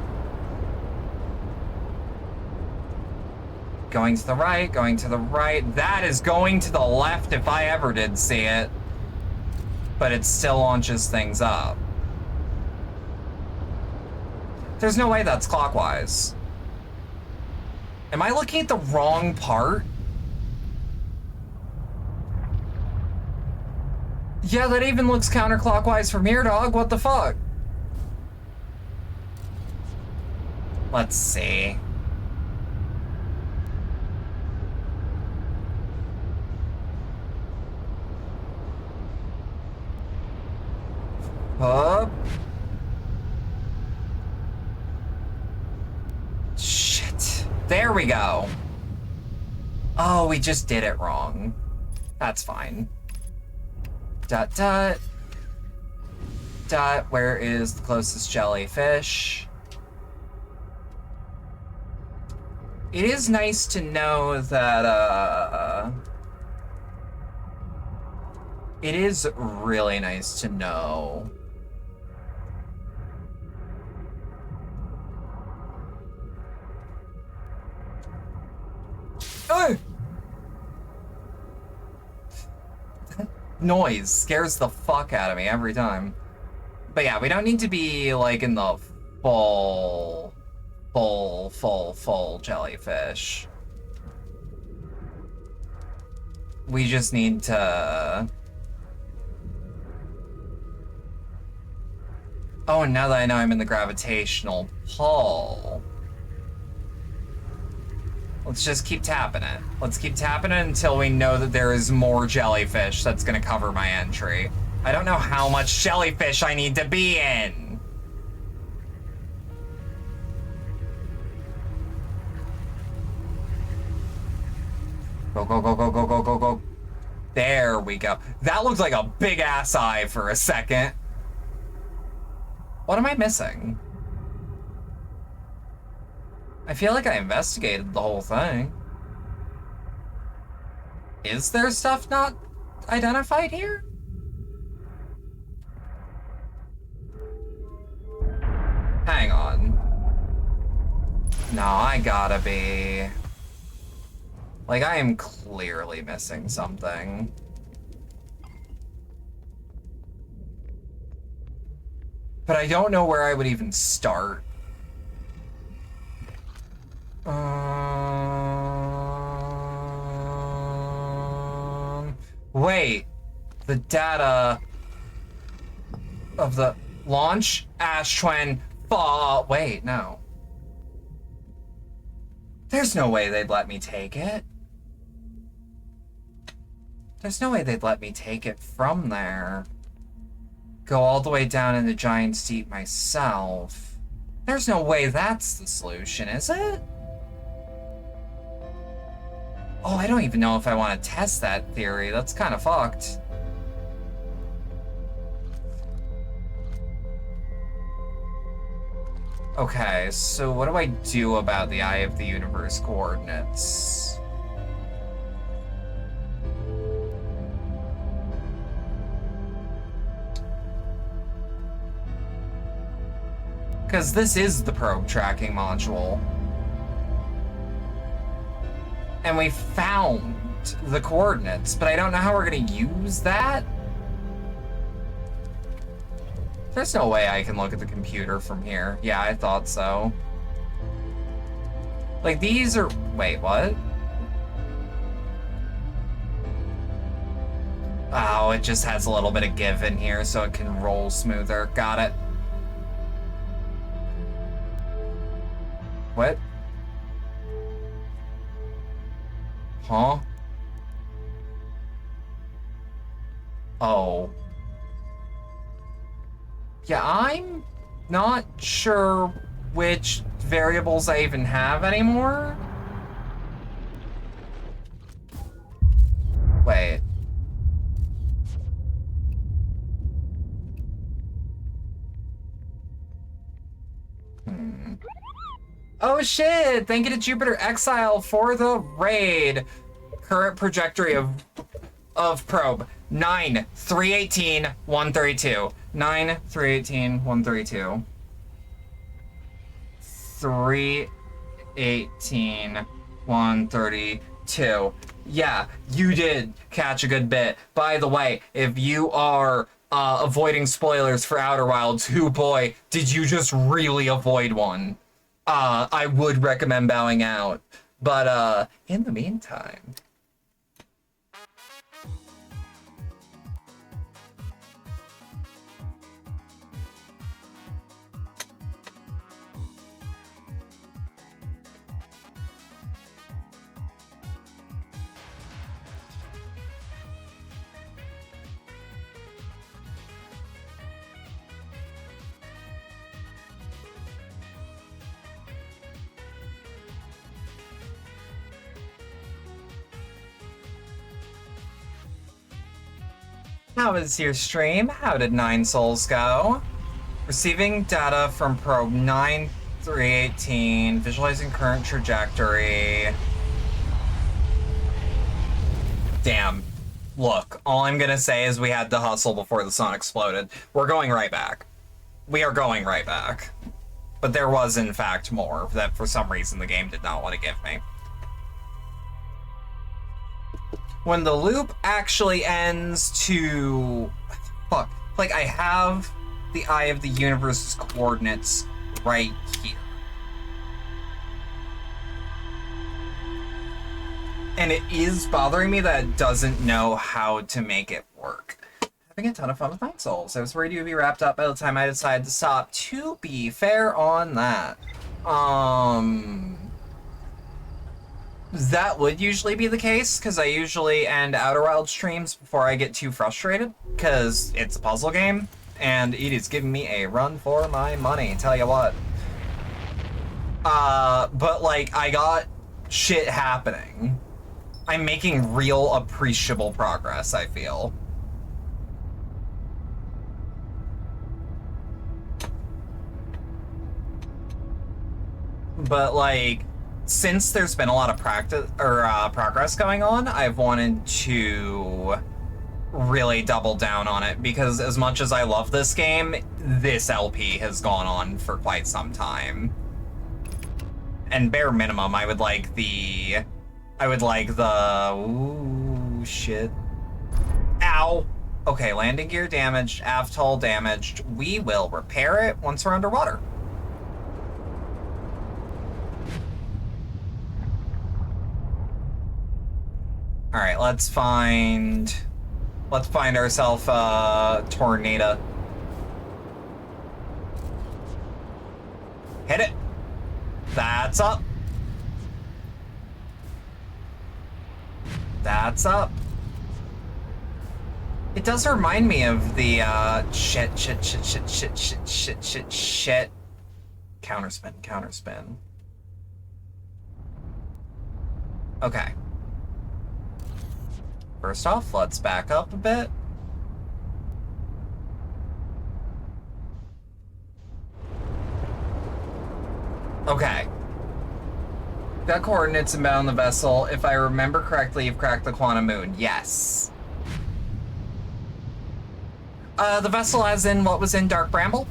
Going to the right, going to the right. That is going to the left if I ever did see it. But it still launches things up. There's no way that's clockwise. Am I looking at the wrong part? Yeah, that even looks counterclockwise from here, dog. What the fuck? Let's see. Up. Shit. There we go. Oh, we just did it wrong. That's fine. Dot, dot. Dot, where is the closest jellyfish? It is nice to know that, it is really nice to know. Oh! That noise scares the fuck out of me every time. But yeah, we don't need to be like in the full jellyfish. We just need to... Oh, and now that I know I'm in the gravitational pull, let's just keep tapping it. Let's keep tapping it until we know that there is more jellyfish that's gonna cover my entry. I don't know how much jellyfish I need to be in. Go, go, go, go, go, go, go, go. There we go. That looked like a big ass eye for a second. What am I missing? I feel like I investigated the whole thing. Is there stuff not identified here? Hang on. No, I gotta be... Like, I am clearly missing something. But I don't know where I would even start. Wait. The data of the launch Ash Twin fall. Wait, no. There's no way they'd let me take it. There's no way they'd let me take it from there. Go all the way down into Giant's Deep myself. There's no way that's the solution, is it? Oh, I don't even know if I want to test that theory. That's kind of fucked. Okay, so what do I do about the Eye of the Universe coordinates? Because this is the probe tracking module. And we found the coordinates, but I don't know how we're gonna use that. There's no way I can look at the computer from here. Yeah, I thought so. Like, these are... Wait, what? Oh, it just has a little bit of give in here so it can roll smoother. Got it. What? Huh? Oh. Yeah, I'm not sure which variables I even have anymore. Wait. Oh shit! Thank you to Jupiter Exile for the raid. Current trajectory of probe 9 318 132. 9 318 132. 318 132. Yeah, you did catch a good bit. By the way, if you are avoiding spoilers for Outer Wilds, who boy, did you just really avoid one? I would recommend bowing out. But in the meantime, how was your stream? How did Nine Souls go? Receiving data from probe 9318, visualizing current trajectory. Damn. Look, all I'm gonna say is we had to hustle before the sun exploded. We're going right back. We are going right back. But there was, in fact, more that for some reason the game did not want to give me. When the loop actually ends to... Fuck. Like, I have the Eye of the Universe's coordinates right here. And it is bothering me that it doesn't know how to make it work. Having a ton of fun with Nine Souls. I was worried you'd be wrapped up by the time I decided to stop. To be fair on that. That would usually be the case, because I usually end Outer Wilds streams before I get too frustrated, because it's a puzzle game, and it is giving me a run for my money, tell you what. But, like, I got shit happening. I'm making real appreciable progress, I feel. But, like, since there's been a lot of practice or progress going on, I've wanted to really double down on it, because as much as I love this game, this LP has gone on for quite some time. And bare minimum, I would like the... Ooh, shit. Ow! Okay, landing gear damaged, aft-hull damaged. We will repair it once we're underwater. All right, let's find ourselves a tornado. Hit it. That's up. That's up. It does remind me of the shit. Counterspin. Okay. First off, let's back up a bit. Okay. Got coordinates inbound on the vessel. If I remember correctly, you've cracked the quantum moon. Yes. The vessel as in what was in Dark Bramble?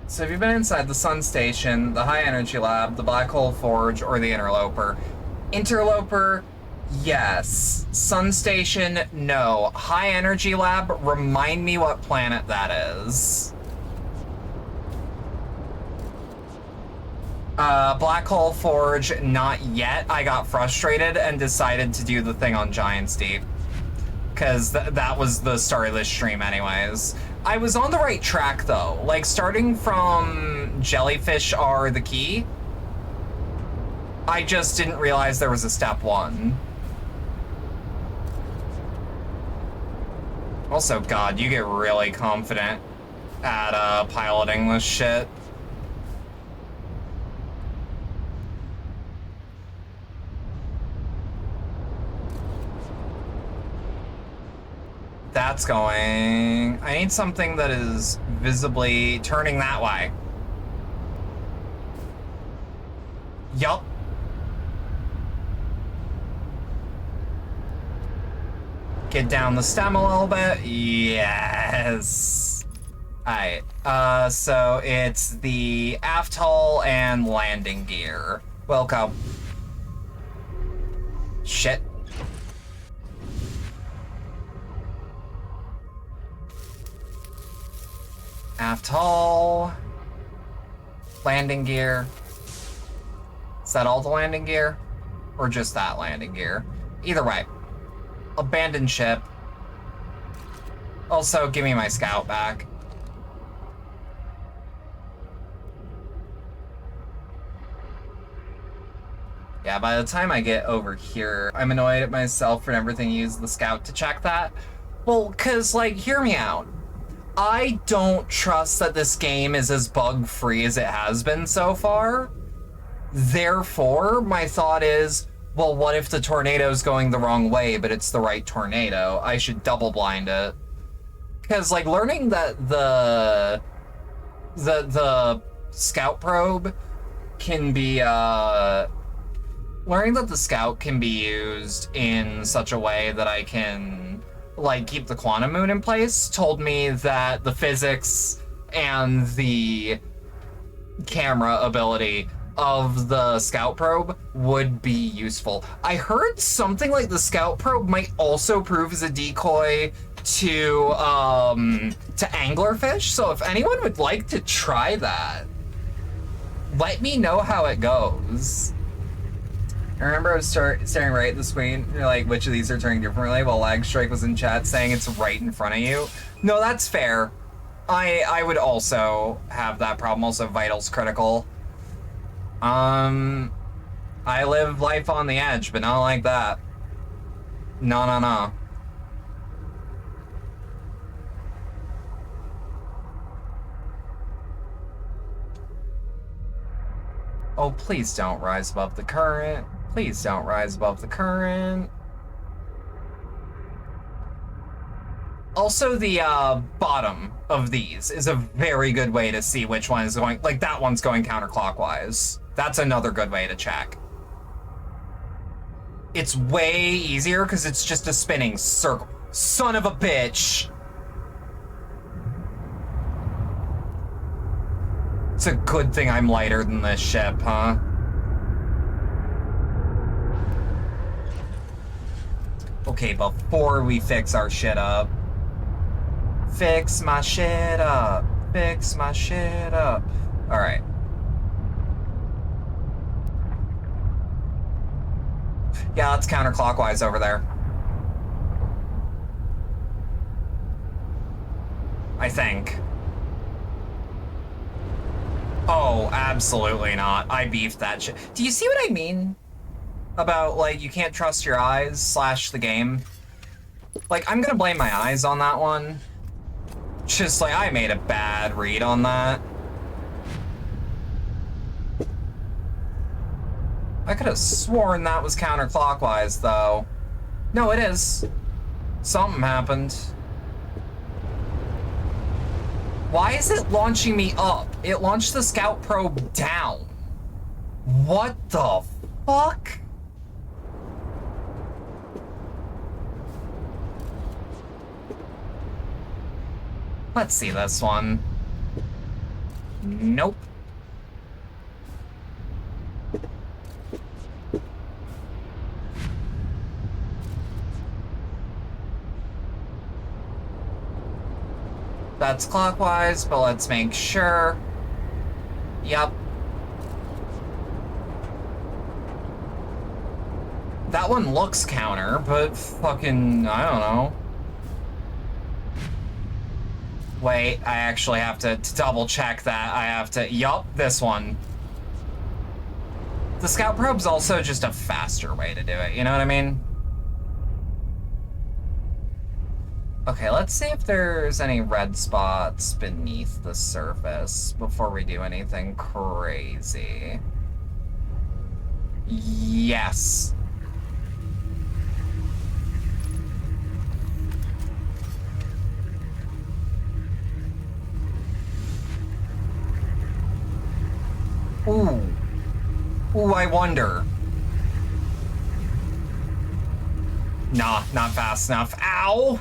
So have you been inside the Sun Station, the High Energy Lab, the Black Hole Forge, or the Interloper? Interloper, yes. Sun Station, no. High Energy Lab, remind me what planet that is. Black Hole Forge, not yet. I got frustrated and decided to do the thing on Giant's Deep. Because that was the start of this stream anyways. I was on the right track though. Like, starting from Jellyfish are the key, I just didn't realize there was a step 1. Also, God, you get really confident at piloting this shit. That's going... I need something that is visibly turning that way. Yup. Get down the stem a little bit. Yes. Alright. So it's the aft hull and landing gear. Welcome. Shit. Aft hull. Landing gear. Is that all the landing gear? Or just that landing gear? Either way. Abandoned ship. Also, give me my scout back. Yeah, by the time I get over here, I'm annoyed at myself for never thinking to use the scout to check that. Well, cause, like, hear me out. I don't trust that this game is as bug-free as it has been so far. Therefore, my thought is, well, what if the tornado's going the wrong way, but it's the right tornado? I should double blind it. Because, like, learning that the scout probe can be, learning that the scout can be used in such a way that I can, like, keep the quantum moon in place told me that the physics and the camera ability of the scout probe would be useful. I heard something like the scout probe might also prove as a decoy to anglerfish, so if anyone would like to try that, let me know how it goes. I remember I was staring right at the screen, you're like, which of these are turning differently, while Lagstrike was in chat saying it's right in front of you. No, that's fair. I would also have that problem, also Vital's critical. I live life on the edge, but not like that. No. Oh, please don't rise above the current. Please don't rise above the current. Also, the bottom of these is a very good way to see which one is going, like that one's going counterclockwise. That's another good way to check. It's way easier because it's just a spinning circle. Son of a bitch. It's a good thing I'm lighter than this ship, huh? Okay, before we fix our shit up. Fix my shit up. Fix my shit up. All right. Yeah, it's counterclockwise over there. I think. Oh, absolutely not. I beefed that shit. Do you see what I mean? About, like, you can't trust your eyes / the game. Like, I'm gonna blame my eyes on that one. Just, like, I made a bad read on that. I could have sworn that was counterclockwise, though. No, it is. Something happened. Why is it launching me up? It launched the scout probe down. What the fuck? Let's see this one. Nope. That's clockwise, but let's make sure. Yep. That one looks counter, but fucking, I don't know. Wait, I actually have to double check that. I have to, yup, this one. The scout probe's also just a faster way to do it, you know what I mean? Okay, let's see if there's any red spots beneath the surface before we do anything crazy. Yes. Ooh. Ooh, I wonder. Nah, not fast enough. Ow!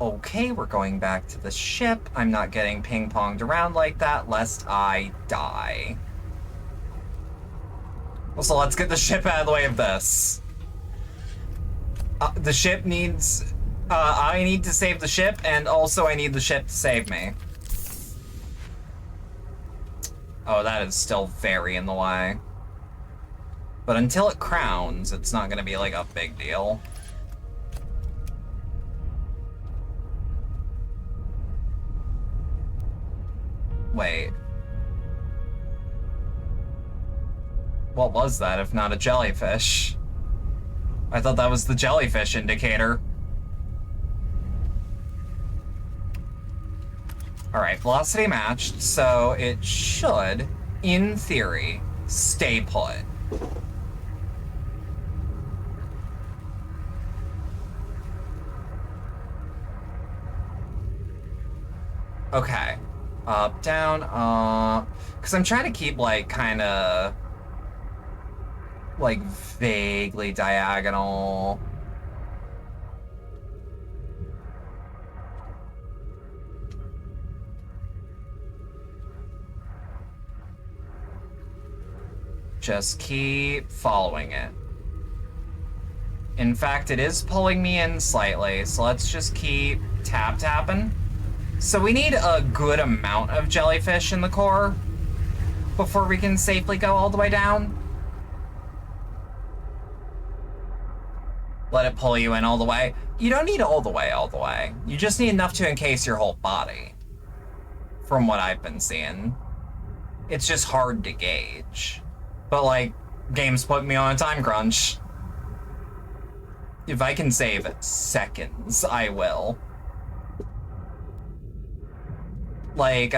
Okay, we're going back to the ship. I'm not getting ping-ponged around like that, lest I die. Also, let's get the ship out of the way of this. The ship needs... I need to save the ship, and also I need the ship to save me. Oh, that is still very in the way. But until it crowns, it's not gonna be like a big deal. Wait. What was that if not a jellyfish? I thought that was the jellyfish indicator. Alright, velocity matched, so it should, in theory, stay put. Okay. Up, down, up. Because I'm trying to keep, like, kind of, like, vaguely diagonal. Just keep following it. In fact, it is pulling me in slightly, so let's just keep tapping. So we need a good amount of jellyfish in the core before we can safely go all the way down. Let it pull you in all the way. You don't need all the way. You just need enough to encase your whole body, from what I've been seeing. It's just hard to gauge. But, like, game's putting me on a time crunch. If I can save seconds, I will. Like,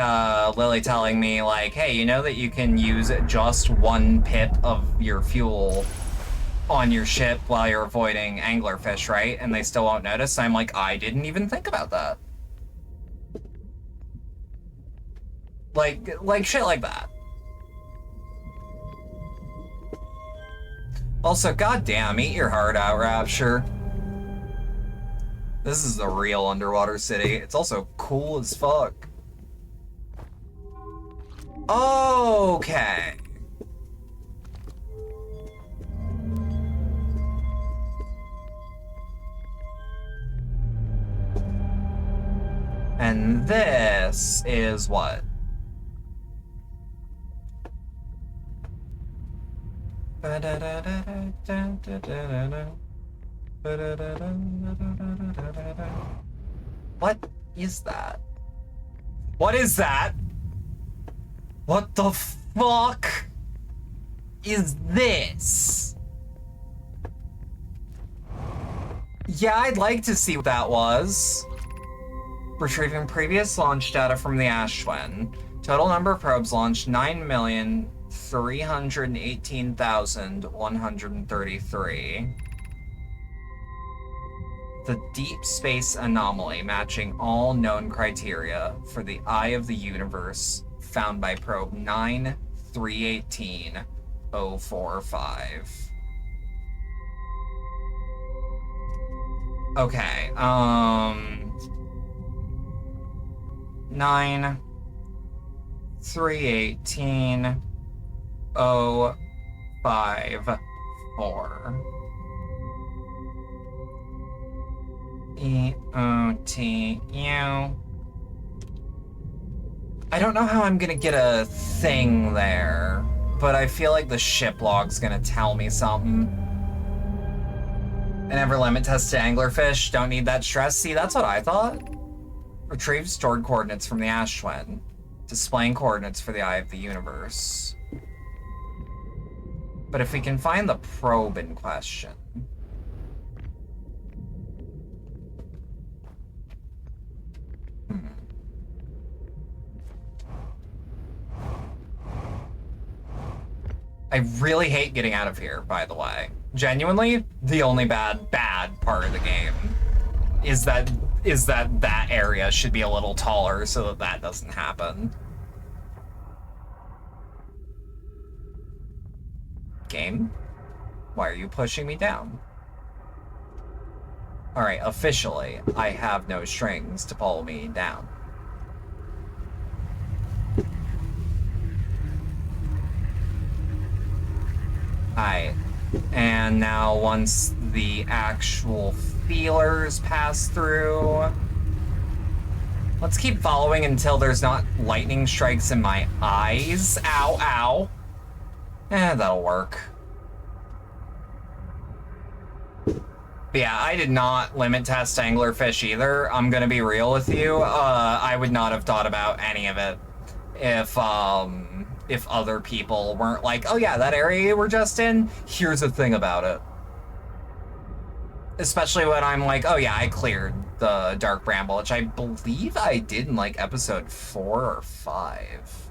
Lily telling me, like, hey, you know that you can use just 1 pip of your fuel on your ship while you're avoiding anglerfish, right? And they still won't notice. I'm like, I didn't even think about that. Like shit like that. Also, goddamn, eat your heart out, Rapture. This is the real underwater city. It's also cool as fuck. Okay. And this is what? What is that? What is that? What the fuck is this? Yeah, I'd like to see what that was. Retrieving previous launch data from the Ashwin. Total number of probes launched 9,318,133. The deep space anomaly matching all known criteria for the eye of the universe found by probe 9318045. Okay, 9318054. EOTU. I don't know how I'm gonna get a thing there, but I feel like the ship log's gonna tell me something. I never limit tested anglerfish, don't need that stress. See, that's what I thought. Retrieve stored coordinates from the Ash Twin, displaying coordinates for the Eye of the Universe. But if we can find the probe in question. I really hate getting out of here, by the way. Genuinely, the only bad part of the game is that area should be a little taller so that doesn't happen. Game? Why are you pushing me down? Alright, officially, I have no strings to pull me down. Alright, and now once the actual feelers pass through, let's keep following until there's not lightning strikes in my eyes. Ow, ow. That'll work. But yeah, I did not limit test anglerfish either. I'm gonna be real with you. I would not have thought about any of it if other people weren't like, oh yeah, that area we're just in, here's the thing about it. Especially when I'm like, oh yeah, I cleared the Dark Bramble, which I believe I did in like episode 4 or 5.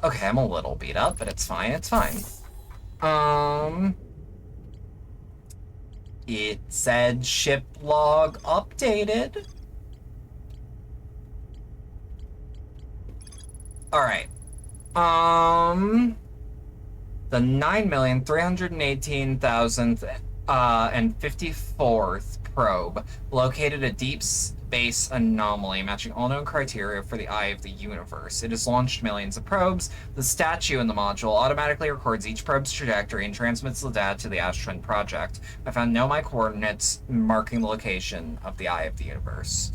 Okay, I'm a little beat up, but it's fine, it's fine. It said ship log updated. Alright. The 9,318,000th and 54th probe located a deep space anomaly matching all known criteria for the Eye of the Universe. It has launched millions of probes. The statue in the module automatically records each probe's trajectory and transmits the data to the Ash Twin project. I found my coordinates marking the location of the Eye of the Universe.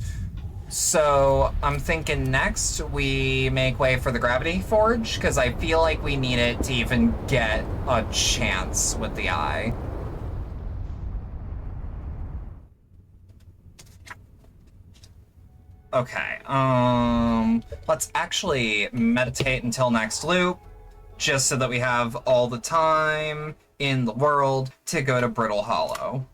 So I'm thinking next we make way for the Gravity Forge, because I feel like we need it to even get a chance with the eye. Okay, let's actually meditate until next loop, just so that we have all the time in the world to go to Brittle Hollow.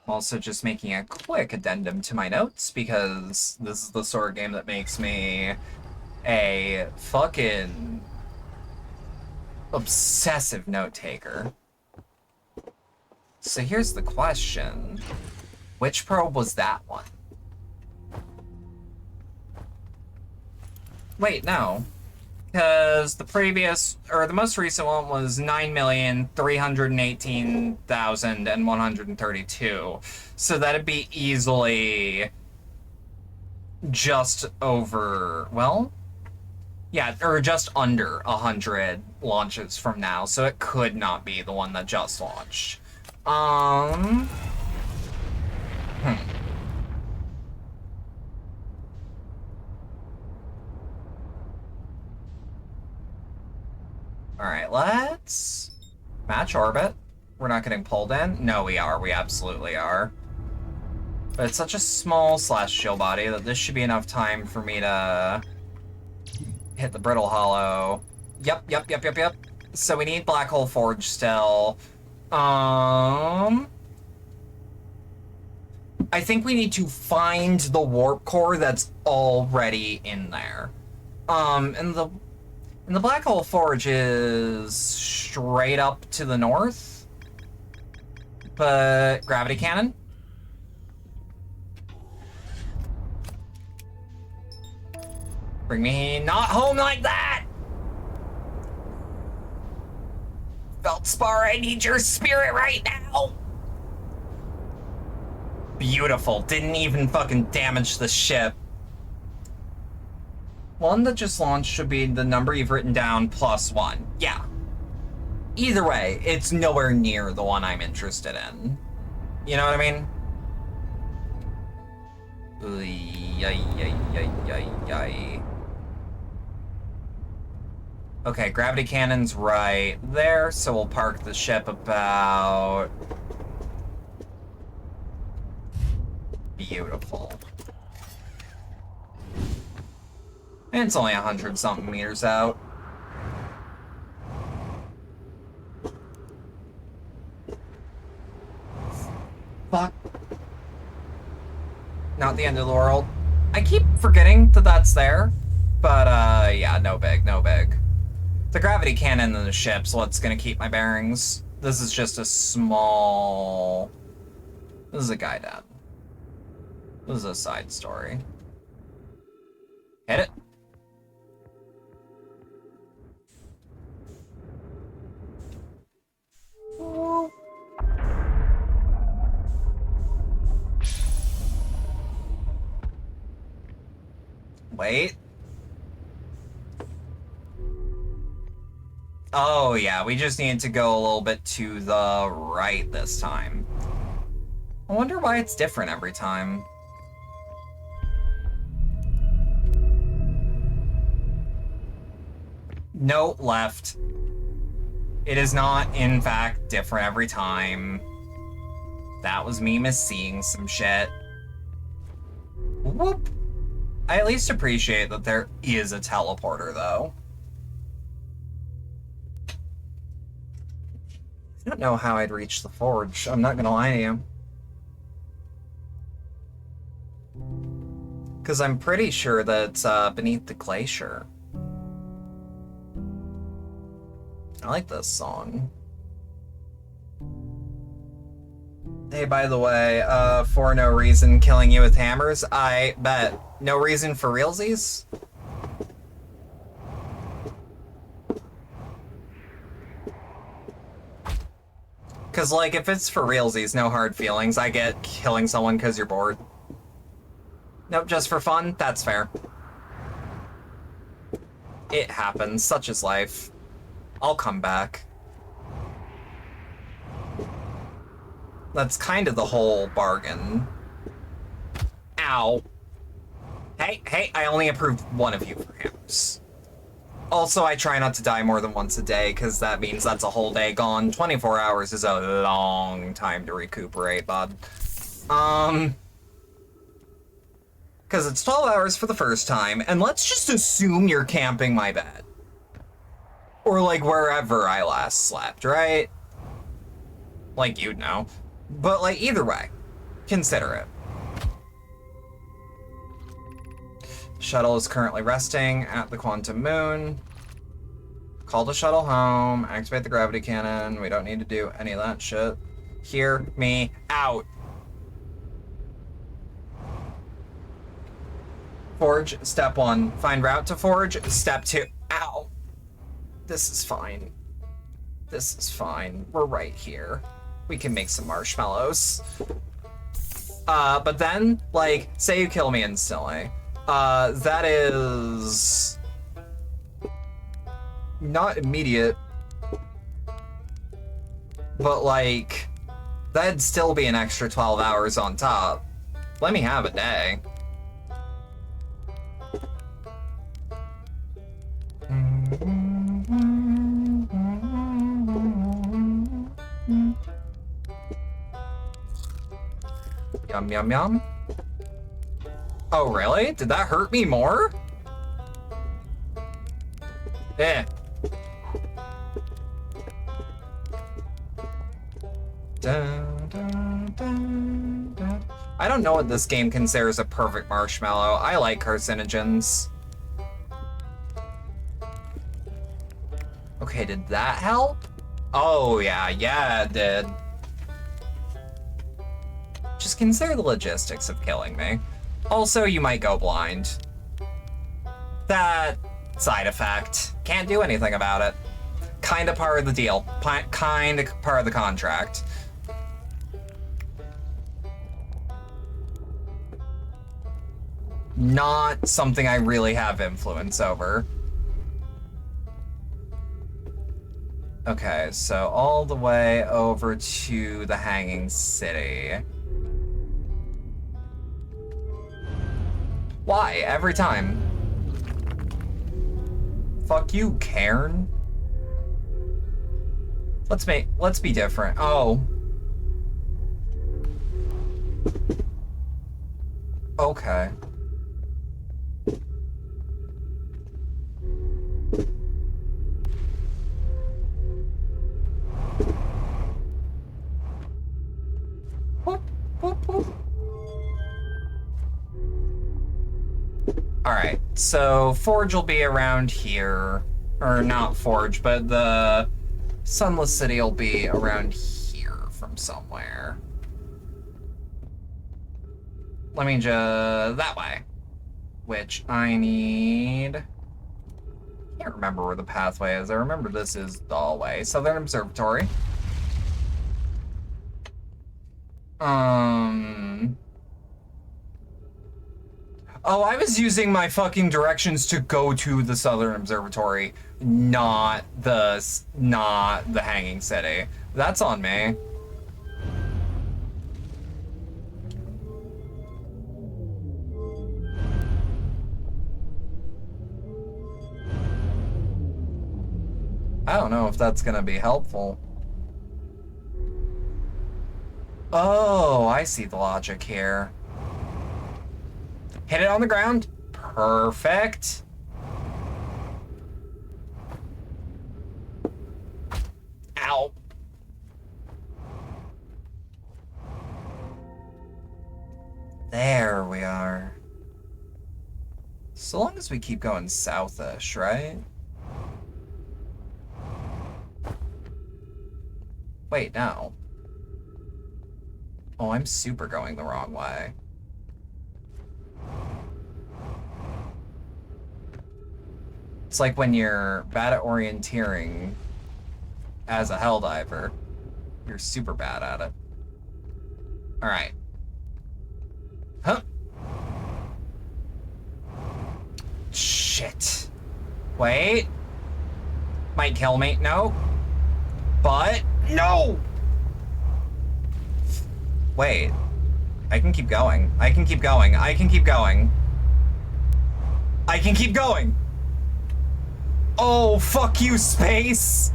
Also just making a quick addendum to my notes, because this is the sort of game that makes me a fucking obsessive note taker. So here's the question. Which probe was that one? Wait, no. Because the previous, or the most recent one was 9,318,132. So that'd be easily just over, well, yeah, or just under 100 launches from now. So it could not be the one that just launched. Alright, let's match orbit. We're not getting pulled in? No, we are. We absolutely are. But it's such a small celestial body that this should be enough time for me to hit the Brittle Hollow. Yep. So we need Black Hole Forge still. I think we need to find the warp core that's already in there. And the Black Hole Forge is straight up to the north. But gravity cannon. Bring me not home like that! Feldspar, I need your spirit right now! Beautiful. Didn't even fucking damage the ship. One that just launched should be the number you've written down plus 1. Yeah. Either way, it's nowhere near the one I'm interested in. You know what I mean? Okay, gravity cannon's right there, so we'll park the ship about... Beautiful. And it's only 100-something meters out. Fuck. Not the end of the world. I keep forgetting that that's there, but yeah, no big. The gravity cannon in the ship's what's gonna keep my bearings. This is just a small... This is a guy dead. This is a side story. Hit it. Ooh. Wait. Oh yeah, we just need to go a little bit to the right this time. I wonder why it's different every time. No, left. It is not, in fact, different every time. That was me misseeing some shit. Whoop. I at least appreciate that there is a teleporter, though. I don't know how I'd reach the forge. I'm not gonna lie to you. Because I'm pretty sure that it's beneath the glacier. I like this song. Hey, by the way, for no reason killing you with hammers, I bet. No reason for realsies? Because, like, if it's for realsies, no hard feelings. I get killing someone because you're bored. Nope, just for fun? That's fair. It happens. Such is life. I'll come back. That's kind of the whole bargain. Ow. Hey, I only approved one of you for hammers. Also, I try not to die more than once a day, because that means that's a whole day gone. 24 hours is a long time to recuperate, bud. Because it's 12 hours for the first time, and let's just assume you're camping my bed. Or, like, wherever I last slept, right? Like, you'd know. But, like, either way, consider it. Shuttle is currently resting at the Quantum Moon. Call the shuttle home, activate the gravity cannon. We don't need to do any of that shit. Hear me out. Forge, step 1. Find route to Forge, step 2. Ow. This is fine. This is fine. We're right here. We can make some marshmallows. But then, like, say you kill me instantly. That is... not immediate. But, like, that'd still be an extra 12 hours on top. Let me have a day. Yum, yum, yum. Oh, really? Did that hurt me more? Eh. Dun, dun, dun, dun. I don't know what this game considers a perfect marshmallow. I like carcinogens. Okay, did that help? Oh, yeah, it did. Just consider the logistics of killing me. Also, you might go blind. That side effect. Can't do anything about it. Kinda part of the deal. Kinda part of the contract. Not something I really have influence over. Okay, so all the way over to the Hanging City. Why? Every time. Fuck you, Cairn. Let's be different. Oh. Okay. Whoop, whoop, whoop. All right, so Forge will be around here, or not Forge, but the Sunless City will be around here from somewhere. Let me just, that way, which I need, can't remember where the pathway is. I remember this is the way. Southern Observatory. Oh, I was using my fucking directions to go to the Southern Observatory, not the Hanging City. That's on me. I don't know if that's gonna be helpful. Oh, I see the logic here. Hit it on the ground. Perfect. Ow. There we are. So long as we keep going southish, right? Wait, no. Oh, I'm super going the wrong way. It's like when you're bad at orienteering as a Helldiver. You're super bad at it. Alright. Huh. Shit. Wait. Might kill me. No. But, no! Wait. I can keep going. I can keep going. I can keep going. I can keep going! Oh, fuck you, space!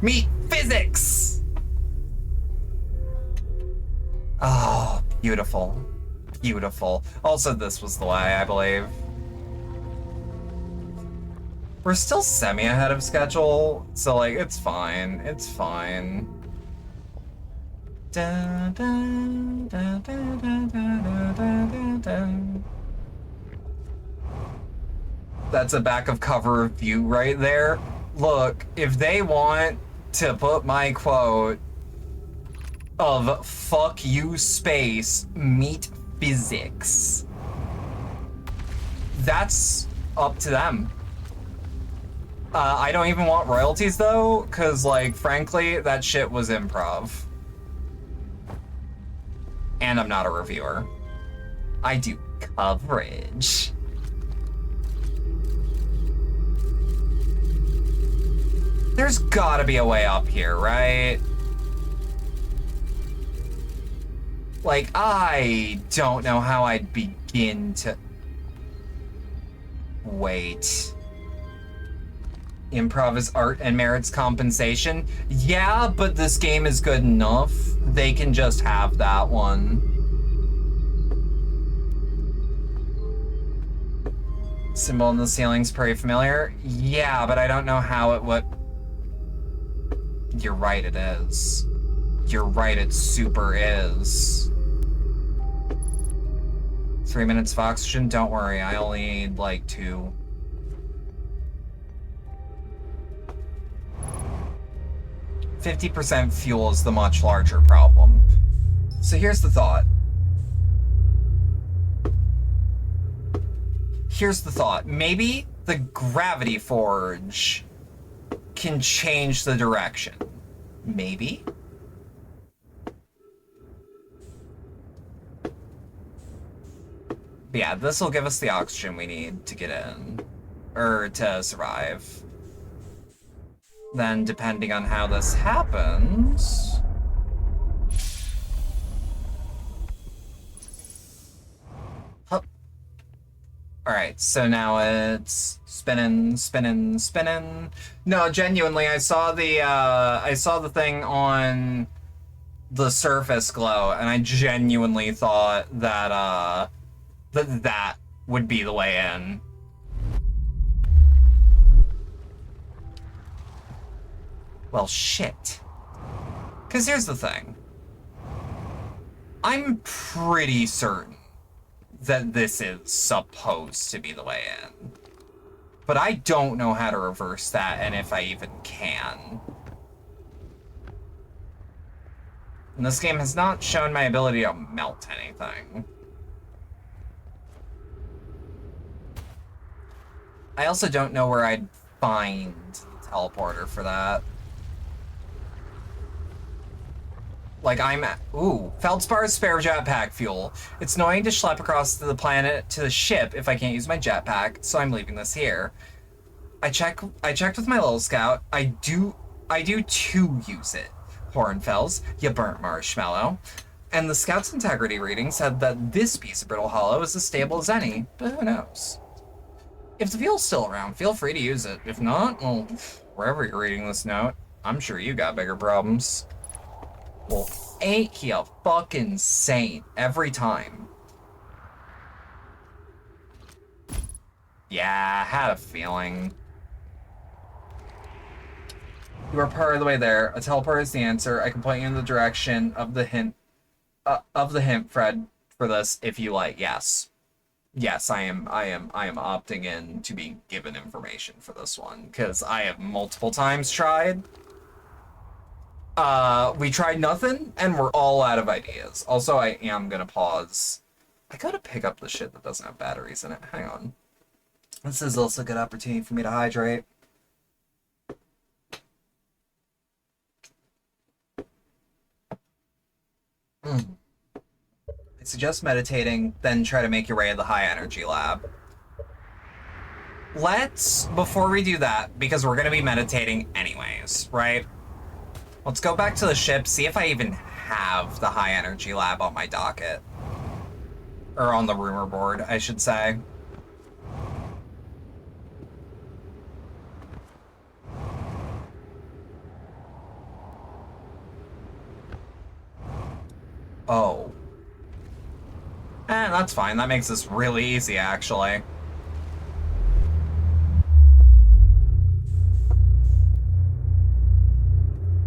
Meet physics! Oh, beautiful. Beautiful. Also, this was the way, I believe. We're still semi ahead of schedule, so, like, it's fine. It's fine. Da, da, da, da, da, da, da, da. That's a back of cover view right there. Look, if they want to put my quote of "fuck you space, meet physics," that's up to them. I don't even want royalties though, cause like frankly, that shit was improv. And I'm not a reviewer. I do coverage. There's gotta be a way up here, right? Like, I don't know how I'd begin to... Wait. Improv is art and merits compensation? Yeah, but this game is good enough. They can just have that one. Symbol in the ceiling's pretty familiar. Yeah, but I don't know how it would... You're right, it is. You're right, it super is. 3 minutes of oxygen? Don't worry, I only need, like, 2. "50% fuel is the much larger problem." So here's the thought. Maybe the gravity forge can change the direction. Maybe? But yeah, this will give us the oxygen we need to get in. Or to survive. Then, depending on how this happens... Hup. Alright, so now it's spinning, spinning, spinning. No, genuinely, I saw the thing on the surface glow, and I genuinely thought that, that would be the way in. Well, shit. Because here's the thing. I'm pretty certain that this is supposed to be the way in. But I don't know how to reverse that, and if I even can. And this game has not shown my ability to melt anything. I also don't know where I'd find the teleporter for that. Like, I'm at... Ooh, Feldspar's spare jetpack fuel. It's annoying to schlep across the planet to the ship if I can't use my jetpack, so I'm leaving this here. I checked with my little scout. I do too use it. Hornfels, you burnt marshmallow. And the scout's integrity reading said that this piece of brittle hollow is as stable as any, but who knows? If the fuel's still around, feel free to use it. If not, well, wherever you're reading this note, I'm sure you got bigger problems. Well, ain't he a fucking saint every time? Yeah, I had a feeling. You are part of the way there. A teleport is the answer. I can point you in the direction of the hint, Fred, for this if you like. Yes. Yes, I am opting in to be given information for this one, because I have multiple times tried. We tried nothing, and we're all out of ideas. Also, I am gonna pause. I gotta pick up the shit that doesn't have batteries in it. Hang on. This is also a good opportunity for me to hydrate. I suggest meditating, then try to make your way to the high energy lab. Let's, before we do that, because we're gonna be meditating anyways, right? Let's go back to the ship, see if I even have the high energy lab on my docket. Or on the rumor board, I should say. Oh. That's fine. That makes this really easy, actually.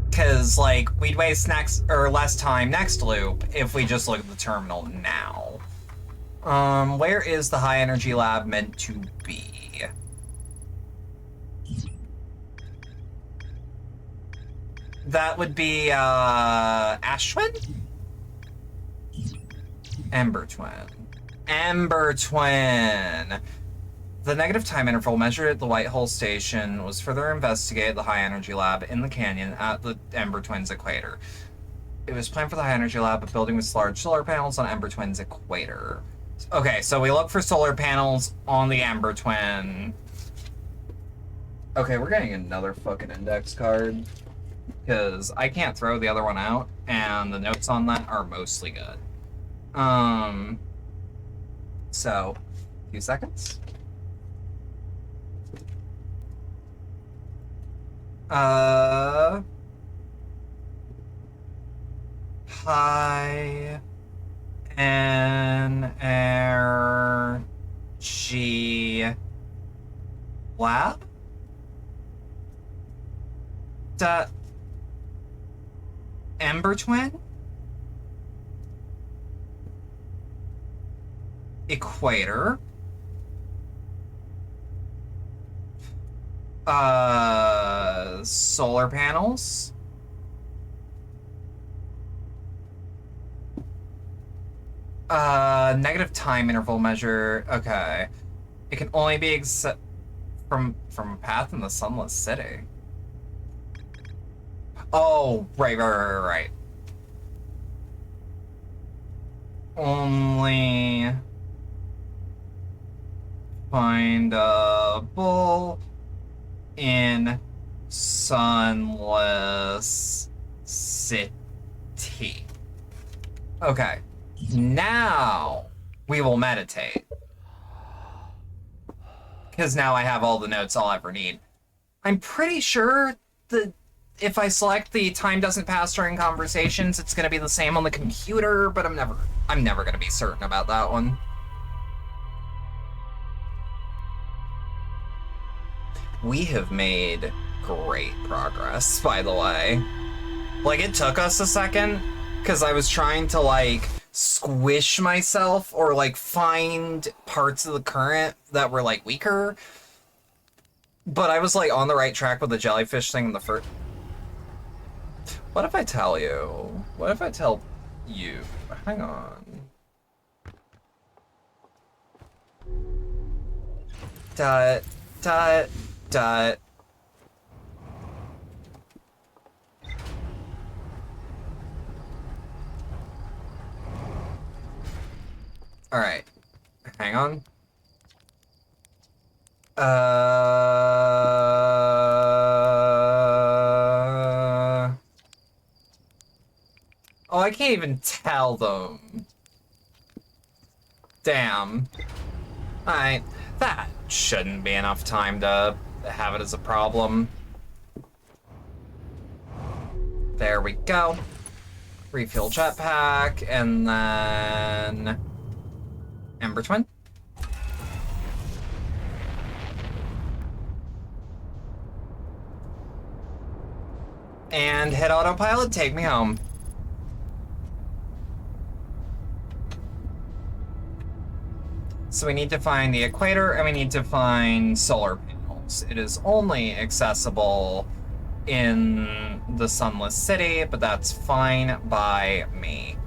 Because, like, we'd waste less time next loop if we just look at the terminal now. Where is the high energy lab meant to be? That would be, Ashwin? Ember Twin. Ember Twin! The negative time interval measured at the Whitehole Station was further investigated at the High Energy Lab in the canyon at the Ember Twin's equator. It was planned for the High Energy Lab, a building with large solar panels on Ember Twin's equator. Okay, so we look for solar panels on the Ember Twin. Okay, we're getting another fucking index card. Because I can't throw the other one out, and the notes on that are mostly good. So, a few seconds. High energy Lab? Ember Twin? Equator? Solar panels? Negative time interval measure. Okay. It can only be from a path in the sunless city. Oh, right. Only findable in sunless city. Okay. Now we will meditate. Because now I have all the notes I'll ever need. I'm pretty sure that if I select the time doesn't pass during conversations, it's going to be the same on the computer, but I'm never going to be certain about that one. We have made great progress, by the way. Like, it took us a second, because I was trying to, like, squish myself or, like, find parts of the current that were, like, weaker. But I was, like, on the right track with the jellyfish thing in the first... What if I tell you? What if I tell you? Hang on. Dot. All right. Hang on. Oh, I can't even tell them. Damn. Alright. That shouldn't be enough time to have it as a problem. There we go. Refuel jetpack, and then... Ember Twin. And hit autopilot, take me home. So we need to find the equator, and we need to find solar panels. It is only accessible in the sunless city, but that's fine by me.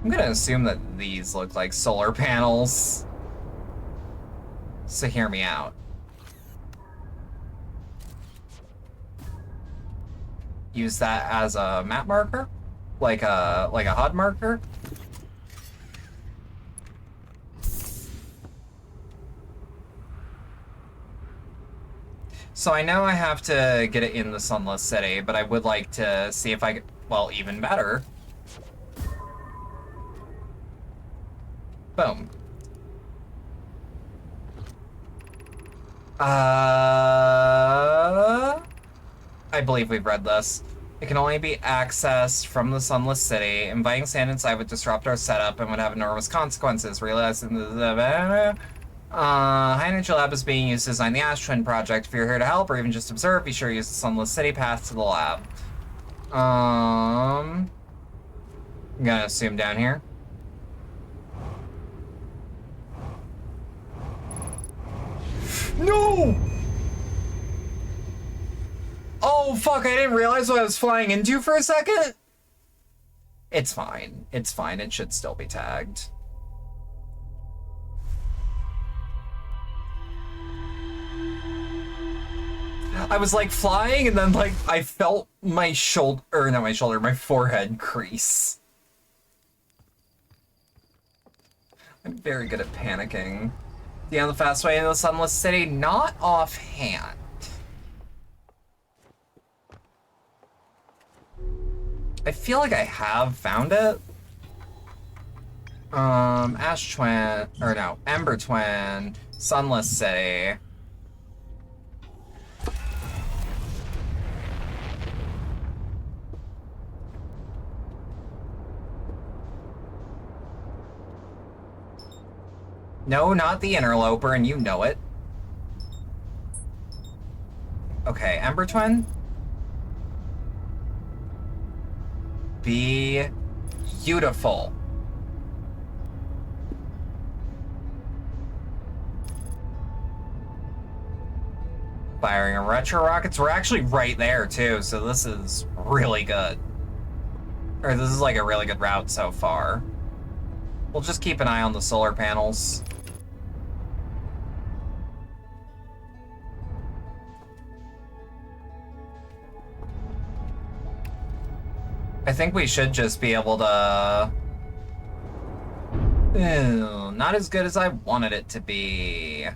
I'm gonna assume that these look like solar panels. So hear me out. Use that as a map marker? Like a HUD marker? So I know I have to get it in the sunless city, but I would like to see if I, well, even better. Boom. I believe we've read this. It can only be accessed from the sunless city. Inviting sand inside would disrupt our setup and would have enormous consequences. Realizing the high energy lab is being used to design the Ash Twin project. If you're here to help or even just observe, be sure to use the sunless city path to the lab. I'm gonna assume down here. No! Oh, fuck, I didn't realize what I was flying into for a second. It's fine. It's fine. It should still be tagged. I was like flying and then like I felt my shoulder, or not my shoulder, my forehead crease. I'm very good at panicking. The fast way into the sunless city, not offhand. I feel like I have found it. Ash Twin, or no, Ember Twin, Sunless City. No, not the interloper, and you know it. Okay, Ember Twin. Be beautiful. Firing a retro rockets. We're actually right there too, so this is really good. Or this is like a really good route so far. We'll just keep an eye on the solar panels. I think we should just be able to... Ew, not as good as I wanted it to be.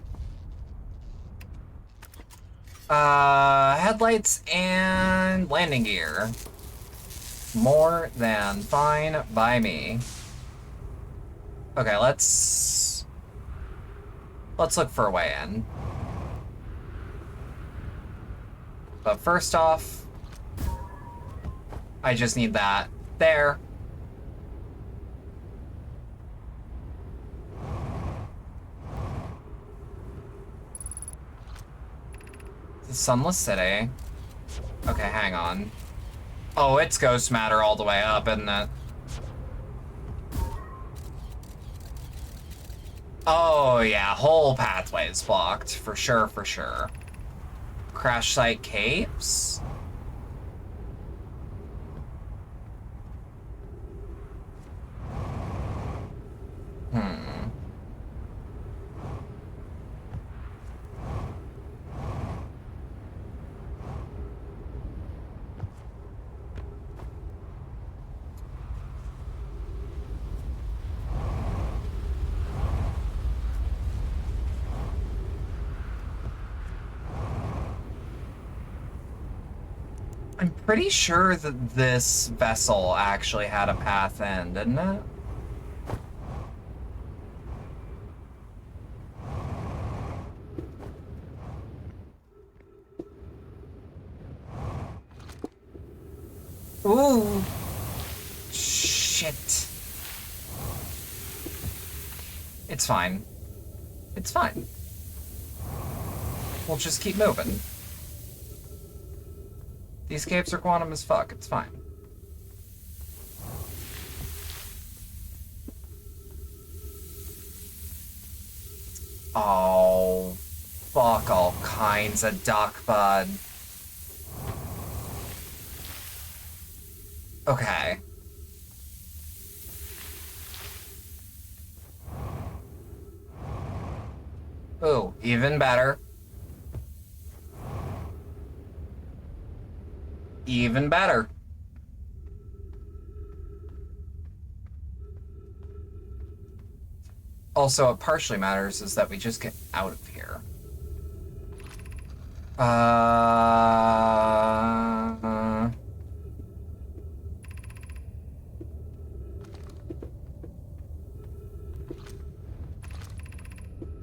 Headlights and landing gear. More than fine by me. Okay, let's look for a way in. But first off, I just need that there. The Sunless City. Okay, hang on. Oh, it's Ghost Matter all the way up, isn't it? Oh, yeah, whole pathway is blocked. For sure, for sure. Crash Site Capes? I'm pretty sure that this vessel actually had a path in, didn't it? Ooh. Shit. It's fine. It's fine. We'll just keep moving. These capes are quantum as fuck. It's fine. Oh, fuck all kinds of duck, bud. Okay. Ooh, even better. Even better. Also, what partially matters is that we just get out of here.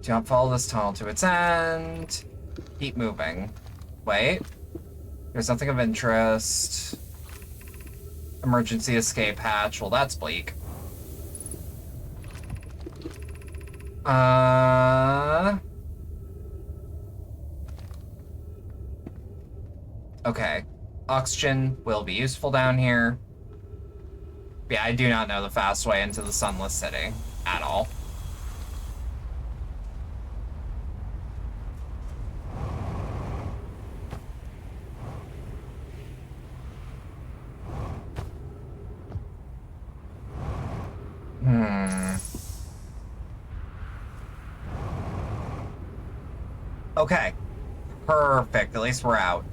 Do not follow this tunnel to its end. Keep moving. Wait. There's nothing of interest. Emergency escape hatch. Well, that's bleak. Okay. Oxygen will be useful down here. Yeah, I do not know the fast way into the Sunless City at all. Okay. Perfect. At least we're out.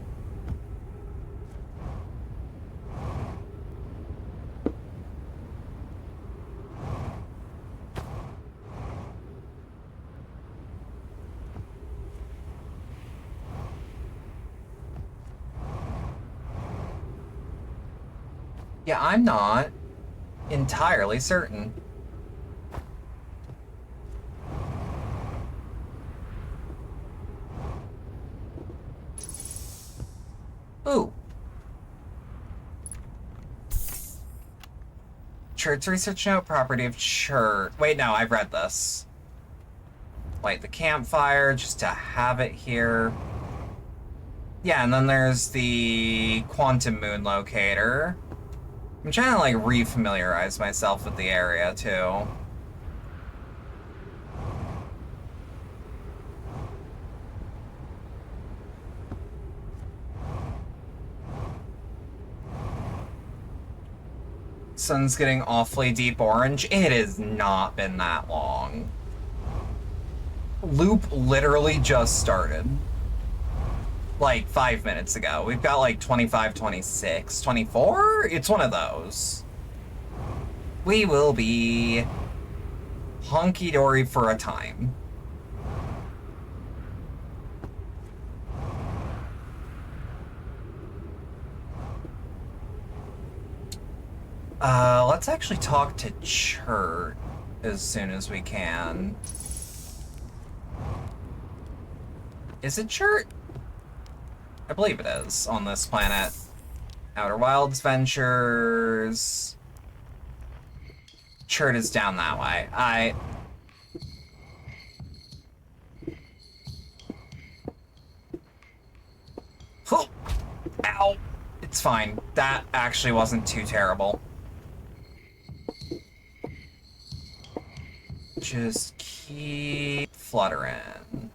Yeah, I'm not entirely certain. Ooh. Church research note, property of Church. Wait, no, I've read this. light the campfire just to have it here. Yeah, and then there's the quantum moon locator. I'm trying to like re-familiarize myself with the area too. Sun's getting awfully deep orange. It has not been that long. Loop literally just started. Like 5 minutes ago. We've got like 25, 26, 24? It's one of those. We will be honky-dory for a time. Let's actually talk to Chert as soon as we can. Is it Chert? I believe it is on this planet. Outer Wilds Ventures. Chert is down that way. Oh, ow! It's fine. That actually wasn't too terrible. Just keep fluttering.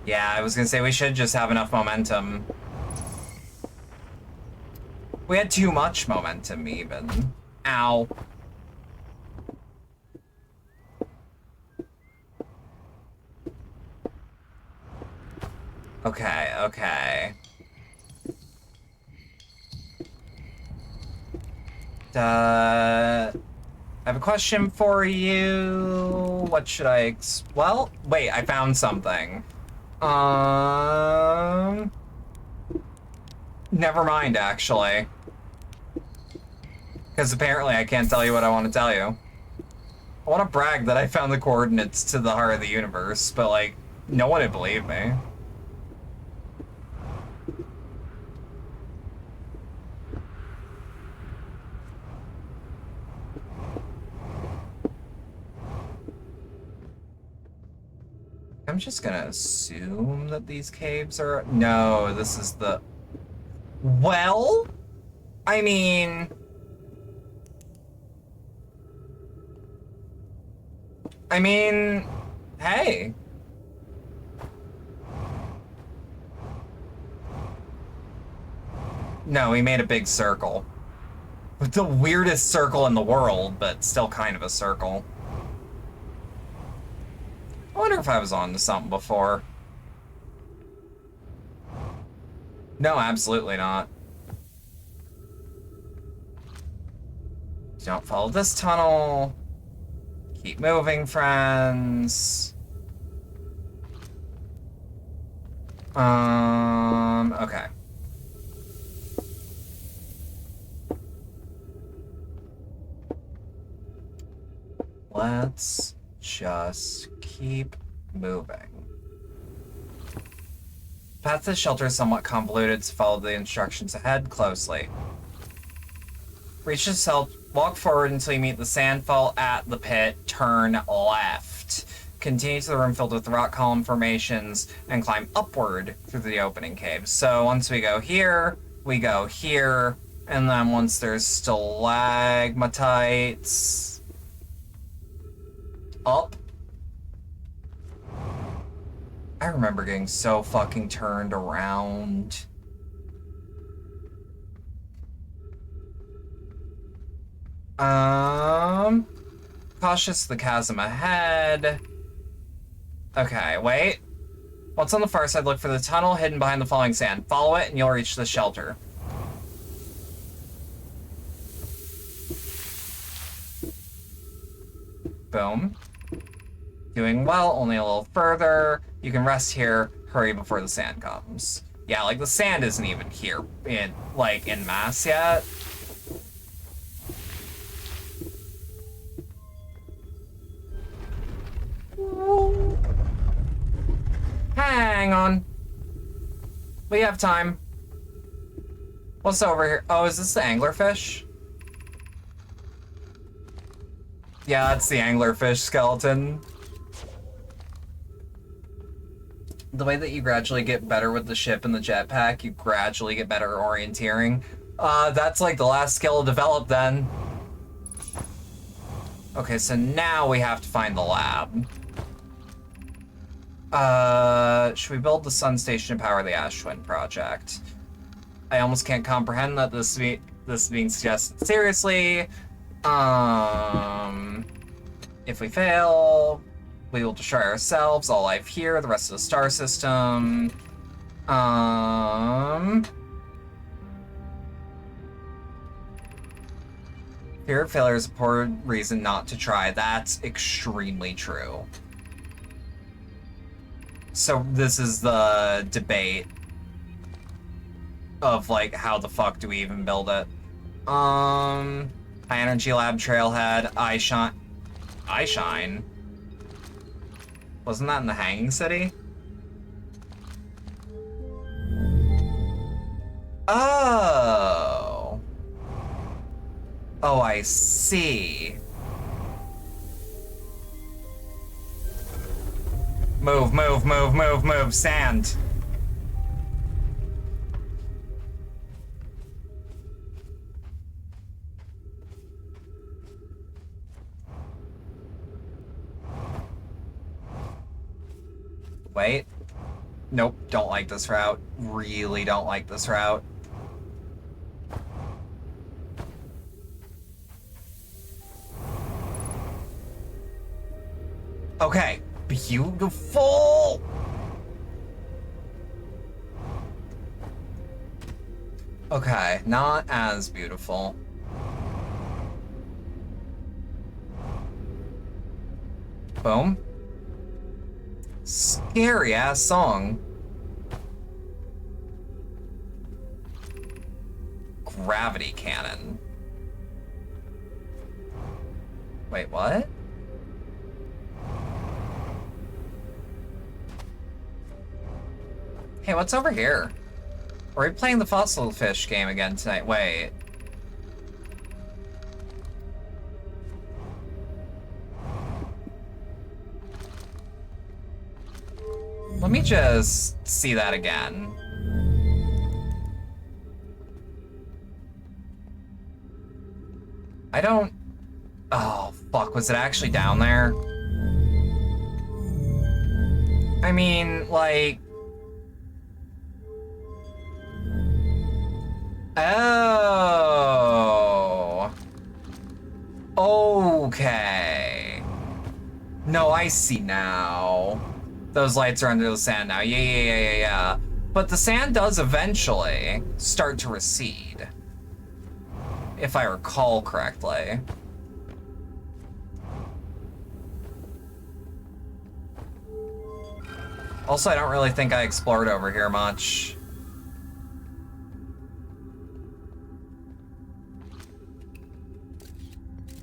Yeah, I was gonna say we should just have enough momentum. We had too much momentum, even. Ow. Okay, okay. I have a question for you. What should I well, wait, I found something. Never mind, actually. Because apparently I can't tell you what I want to tell you. I want to brag that I found the coordinates to the heart of the universe, but, like, no one would believe me. I'm just gonna assume that these caves are... No, this is the... Well? I mean... hey. No, he made a big circle. The weirdest circle in the world, but still kind of a circle. I wonder if I was on to something before. No, absolutely not. Don't follow this tunnel. Keep moving, friends. Okay. Let's just keep moving. Path to the shelter is somewhat convoluted, so follow the instructions ahead closely. Reach the cell, walk forward until you meet the sandfall at the pit, turn left. Continue to the room filled with rock column formations and climb upward through the opening caves. So once we go here, and then once there's stalagmites, up. I remember getting so fucking turned around. Cautious the chasm ahead. Okay, wait. Once on the far side, look for the tunnel hidden behind the falling sand. Follow it and you'll reach the shelter. Boom. Doing well, only a little further. You can rest here, hurry before the sand comes. Yeah, like the sand isn't even here in mass yet. Hang on. We have time. What's over here? Oh, is this the anglerfish? Yeah, it's the anglerfish skeleton. The way that you gradually get better with the ship and the jetpack, you gradually get better orienteering. That's like the last skill to develop then. Okay, so now we have to find the lab. Should we build the sun station to power the Ash Twin project? I almost can't comprehend that this is being suggested seriously. If we fail, we will destroy ourselves, all life here, the rest of the star system. Fear of failure is a poor reason not to try. That's extremely true. So this is the debate of, like, how the fuck do we even build it? High Energy Lab, Trailhead, Eyeshine. Wasn't that in the Hanging City? Oh. Oh, I see. Move, move, move, move, move, sand. Wait. Nope, don't like this route. Really don't like this route. Okay, beautiful! Okay, not as beautiful. Boom. Scary ass song. Gravity cannon. Wait, what? Hey, what's over here? Are we playing the fossil fish game again tonight? Wait. Let me just see that again. I don't... Oh, fuck, was it actually down there? I mean, like... Oh. Okay. No, I see now. Those lights are under the sand now. Yeah. But the sand does eventually start to recede. If I recall correctly. Also, I don't really think I explored over here much.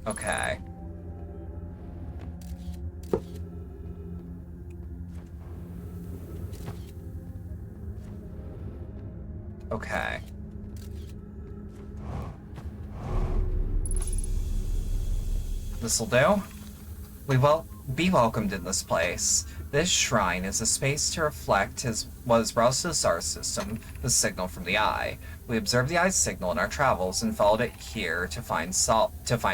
Okay. Okay. This'll do. We will be welcomed in this place. This shrine is a space to reflect what is brought to the star system, the signal from the eye. We observed the eye's signal in our travels and followed it here to find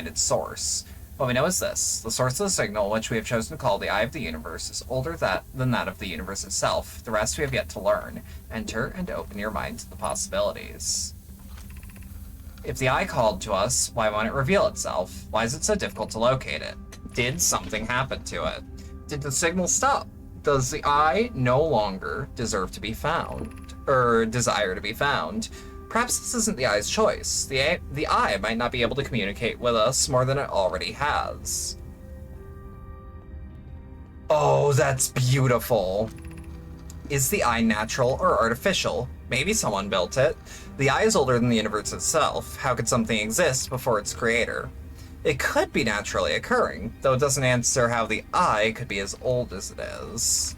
its source. What we know is this: the source of the signal, which we have chosen to call the Eye of the Universe, is older than that of the universe itself. The rest we have yet to learn. Enter and open your mind to the possibilities. If the eye called to us, why won't it reveal itself? Why is it so difficult to locate it? Did something happen to it? Did the signal stop? Does the eye no longer deserve to be found? Or desire to be found? Perhaps this isn't the eye's choice. The eye might not be able to communicate with us more than it already has. Oh, that's beautiful. Is the eye natural or artificial? Maybe someone built it. The eye is older than the universe itself. How could something exist before its creator? It could be naturally occurring, though it doesn't answer how the eye could be as old as it is.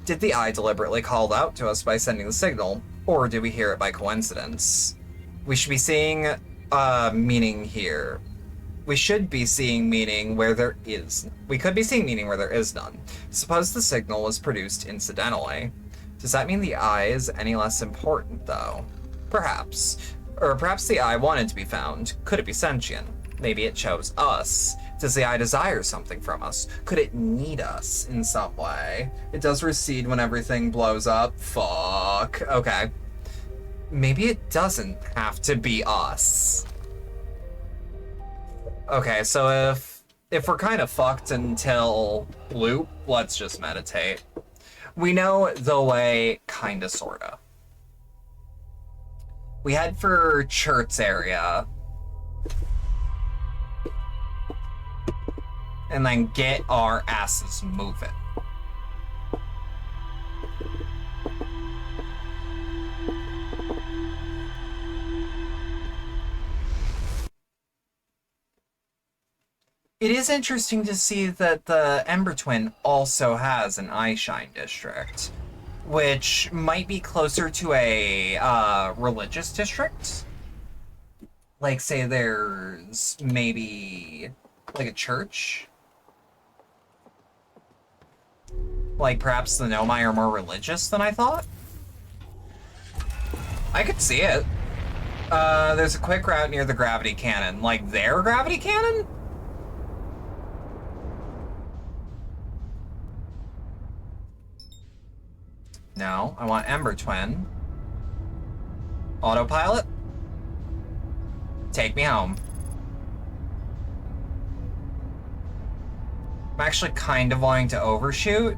Did the eye deliberately call out to us by sending the signal, or did we hear it by coincidence? We should be seeing meaning here. We should be seeing meaning where there is. We could be seeing meaning where there is none. Suppose the signal was produced incidentally. Does that mean the eye is any less important, though? Perhaps. Or perhaps the eye wanted to be found. Could it be sentient? Maybe it chose us. Does the eye desire something from us? Could it need us in some way? It does recede when everything blows up. Fuck. Okay. Maybe it doesn't have to be us. Okay, so if we're kind of fucked until loop, let's just meditate. We know the way, kinda, sorta. We head for Chert's area. And then get our asses moving. It is interesting to see that the Ember Twin also has an Eyeshine district, which might be closer to a religious district. Like, say there's maybe like a church. Like, perhaps the Nomai are more religious than I thought? I could see it. There's a quick route near the gravity cannon. Like, their gravity cannon? No, I want Ember Twin. Autopilot? Take me home. I'm actually kind of wanting to overshoot.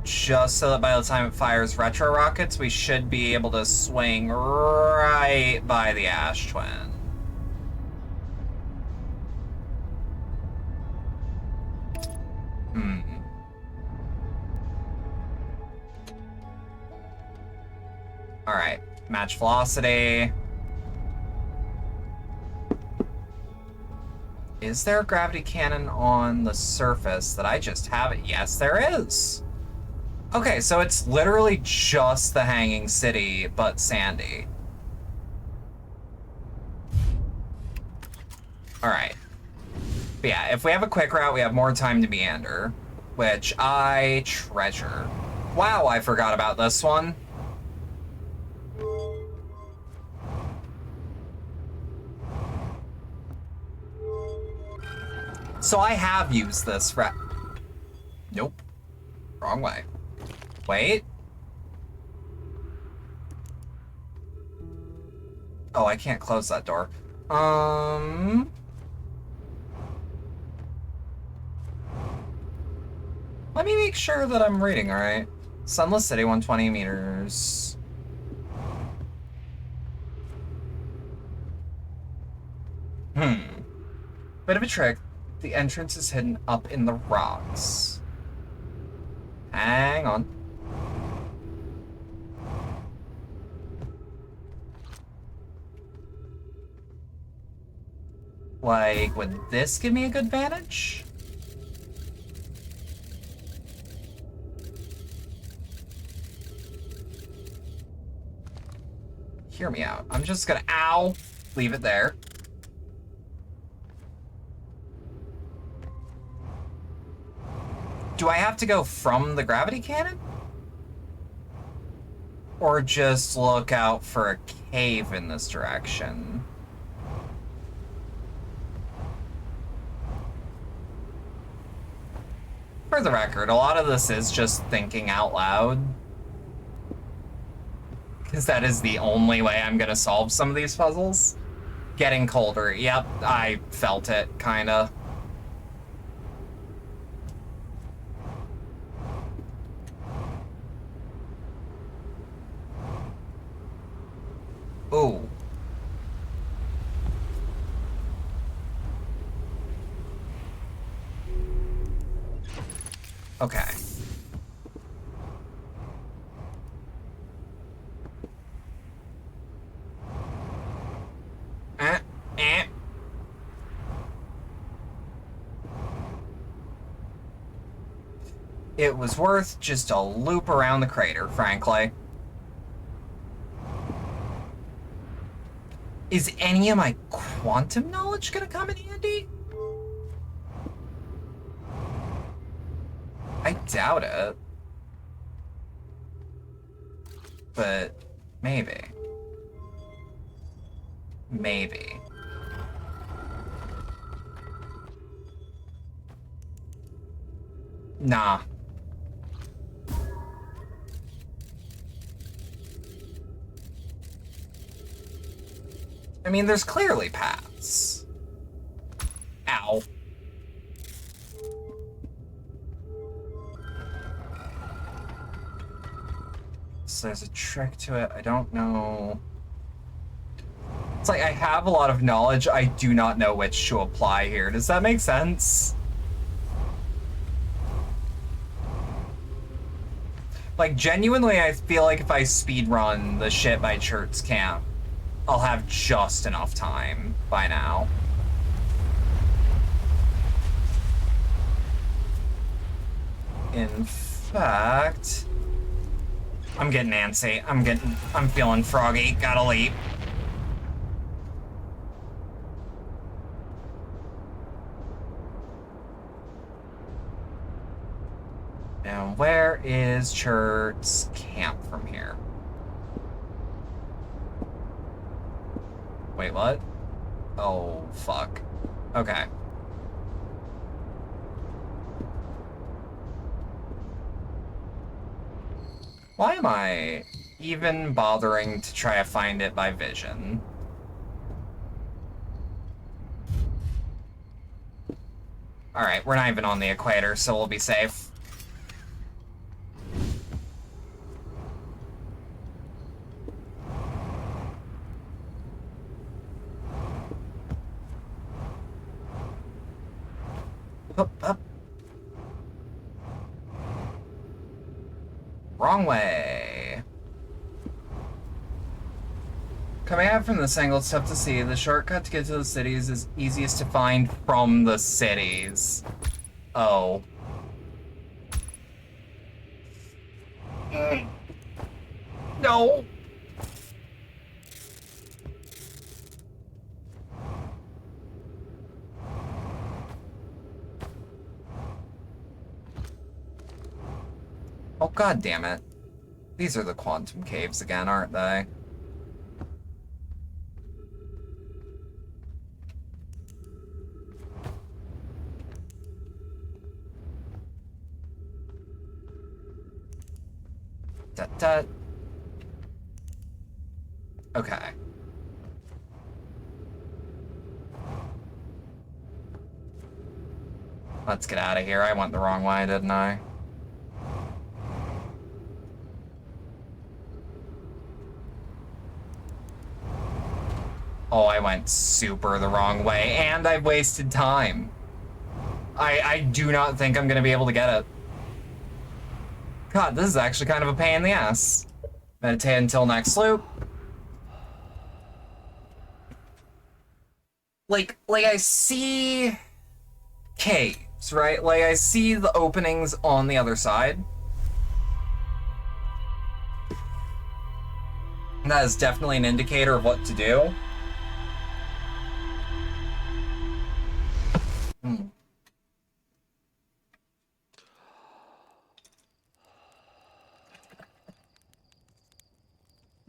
Just so that by the time it fires retro rockets, we should be able to swing right by the Ash Twin. Alright, match velocity. Is there a gravity cannon on the surface that I just have it? Yes, there is. Okay, so it's literally just the Hanging City, but sandy. Alright. But yeah, if we have a quick route, we have more time to meander, which I treasure. Wow, I forgot about this one. So I have used this route. Nope. Wrong way. Wait. Oh, I can't close that door. Let me make sure that I'm reading, alright? Sunless City, 120 meters. Bit of a trick. The entrance is hidden up in the rocks. Hang on. Like, would this give me a good vantage? Hear me out. I'm just gonna, ow, leave it there. Do I have to go from the gravity cannon? Or just look out for a cave in this direction? For the record, a lot of this is just thinking out loud. Because that is the only way I'm gonna solve some of these puzzles. Getting colder. Yep, I felt it, kinda. Ooh. Okay. It was worth just a loop around the crater, frankly. Is any of my quantum knowledge gonna come in handy? I doubt it. But maybe. Maybe. Nah. I mean, there's clearly paths. Ow. So there's a trick to it. I don't know. It's like I have a lot of knowledge. I do not know which to apply here. Does that make sense? Like, genuinely, I feel like if I speedrun the shit by Chert's Camp, I'll have just enough time by now. In fact, I'm getting antsy. I'm feeling froggy. Gotta leap. Now, where is Chert's Camp from here? Wait, what? Oh, fuck. Okay. Why am I even bothering to try to find it by vision? Alright, we're not even on the equator, so we'll be safe. Up, up. Wrong way. Coming out from this angle, it's tough to see. The shortcut to get to the cities is easiest to find from the cities. Oh. No. Oh, god damn it. These are the quantum caves again, aren't they? Dut. Okay. Let's get out of here. I went the wrong way, didn't I? Oh, I went super the wrong way, and I've wasted time. I do not think I'm gonna be able to get it. God, this is actually kind of a pain in the ass. Meditate until next loop. Like I see caves, right? Like I see the openings on the other side. That is definitely an indicator of what to do.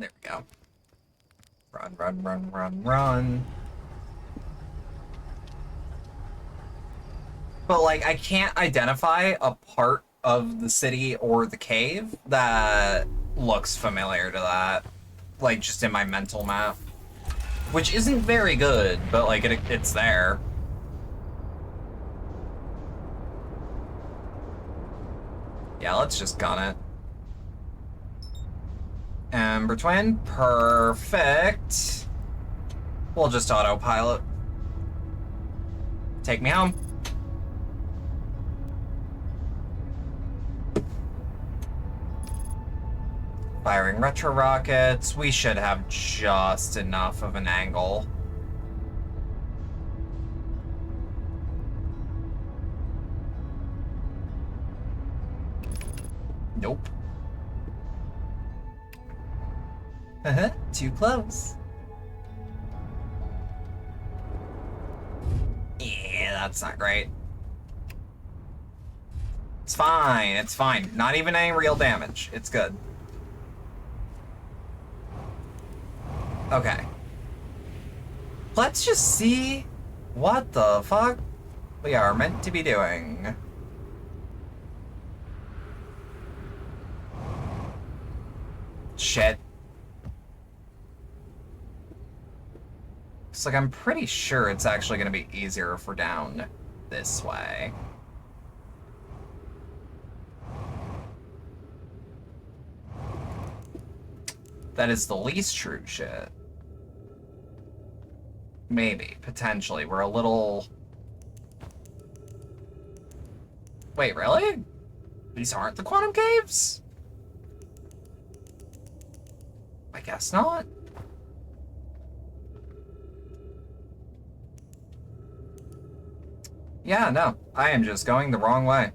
There we go. Run. But, like, I can't identify a part of the city or the cave that looks familiar to that. Like, just in my mental map. Which isn't very good, but, like, it's there. Yeah, let's just gun it. Ember Twin, perfect. We'll just autopilot. Take me home. Firing retro rockets. We should have just enough of an angle. Nope. Too close. that's not great. It's fine, it's fine. Not even any real damage. It's good. Okay. Let's just see what the fuck we are meant to be doing. Shit. Looks like I'm pretty sure it's actually gonna be easier if we're down this way. That is the least true shit. Maybe, potentially. We're a little... Wait, really? These aren't the quantum caves? I guess not. Yeah, no. I am just going the wrong way.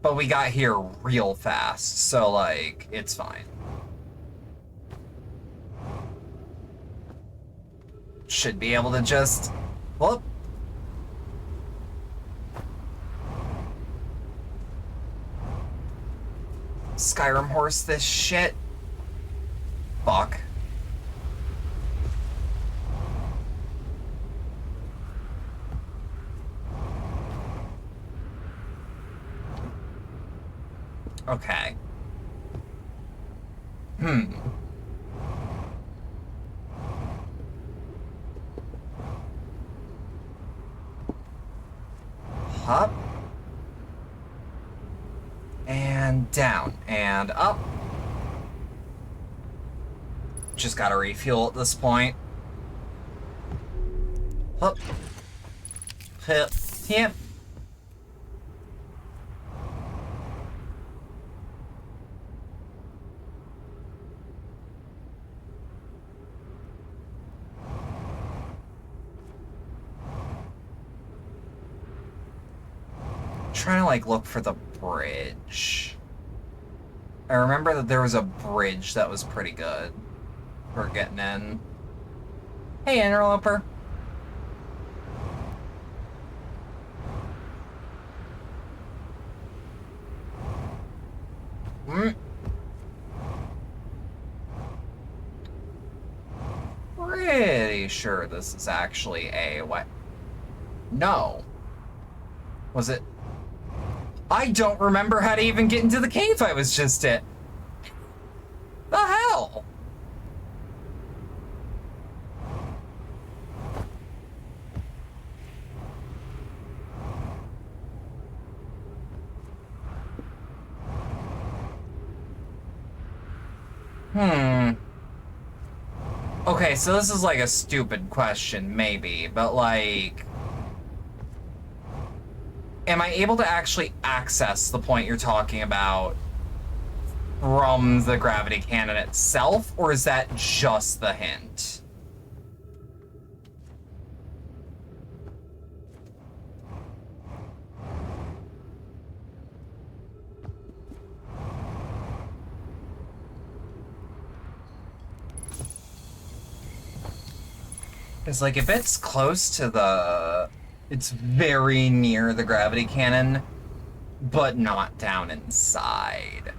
But we got here real fast, so, like, it's fine. Should be able to just... Whoop. Skyrim horse this shit. Fuck. Okay. Up. And down. And up. Just gotta refuel at this point. Up. Hip. Yep. Trying to like look for the bridge. I remember that there was a bridge that was pretty good for getting in. Hey, interloper. Pretty sure this is actually a what? No. Was it? I don't remember how to even get into the cave I was just in. The hell? Okay, so this is like a stupid question, maybe, but like... Am I able to actually access the point you're talking about from the gravity cannon itself, or is that just the hint? It's like, if it's close to the... It's very near the gravity cannon, but not down inside.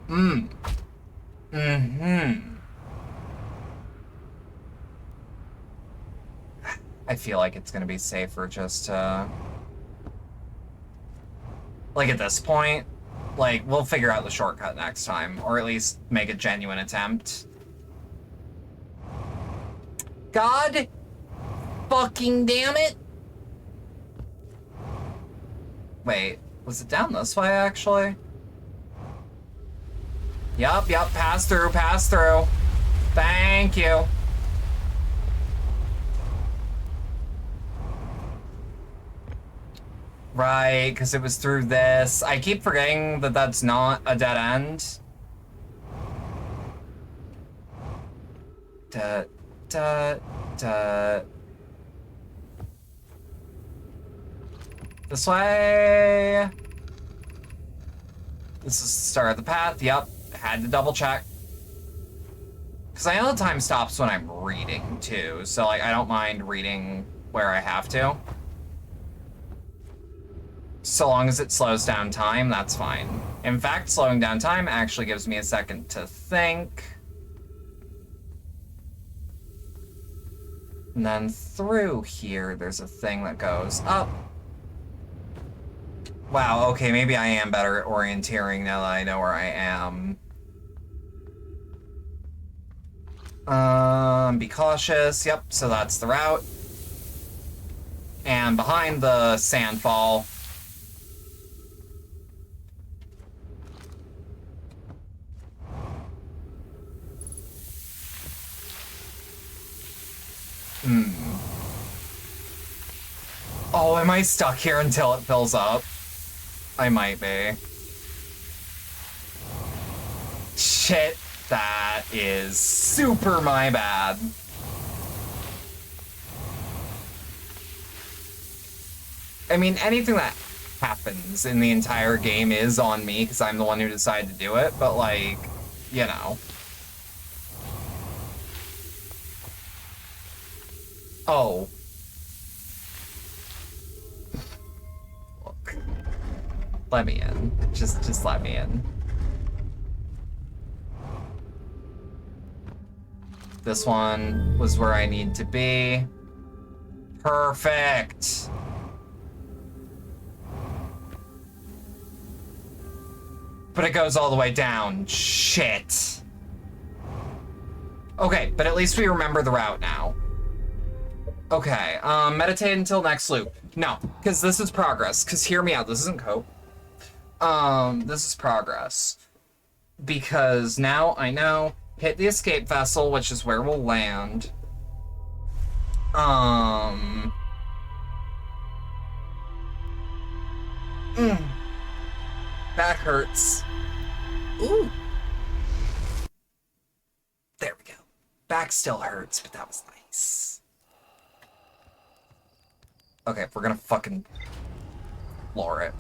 I feel like it's gonna be safer just to... Like, at this point, like, we'll figure out the shortcut next time, or at least make a genuine attempt. God fucking damn it! Wait, was it down this way, actually? Yup, pass through, pass through. Thank you. Right, because it was through this. I keep forgetting that that's not a dead end. This way. This is the start of the path. Yep, had to double check. Because I know the time stops when I'm reading too, so like I don't mind reading where I have to. So long as it slows down time, that's fine. In fact, slowing down time actually gives me a second to think. And then through here, there's a thing that goes up. Wow, okay, maybe I am better at orienteering now that I know where I am. Be cautious. Yep, so that's the route. And behind the sandfall. Oh, am I stuck here until it fills up? I might be. Shit, that is super my bad. I mean, anything that happens in the entire game is on me, because I'm the one who decided to do it, but like, you know. Oh. Look. Let me in. Just let me in. This one was where I need to be. Perfect. But it goes all the way down. Shit. Okay, but at least we remember the route now. Okay, meditate until next loop. No, because this is progress. Because hear me out, this isn't cope. This is progress. Because now I know, hit the escape vessel, which is where we'll land. Back hurts. Ooh. There we go. Back still hurts, but that was nice. Okay, we're gonna fucking floor it.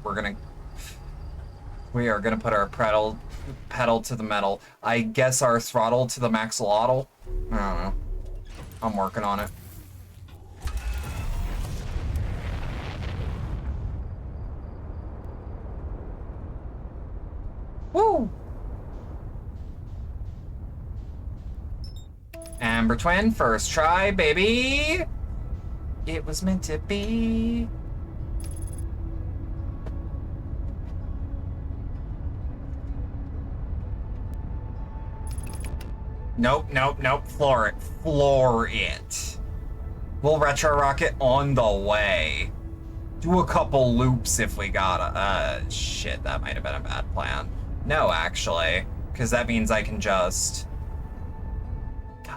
We are gonna put our pedal to the metal. I guess our throttle to the maxolotl. I don't know. I'm working on it. Woo! Amber Twin, first try, baby! It was meant to be. Nope, nope, nope. Floor it. Floor it. We'll retro rocket on the way. Do a couple loops if we gotta. Shit, that might have been a bad plan. No, actually. Because that means I can just...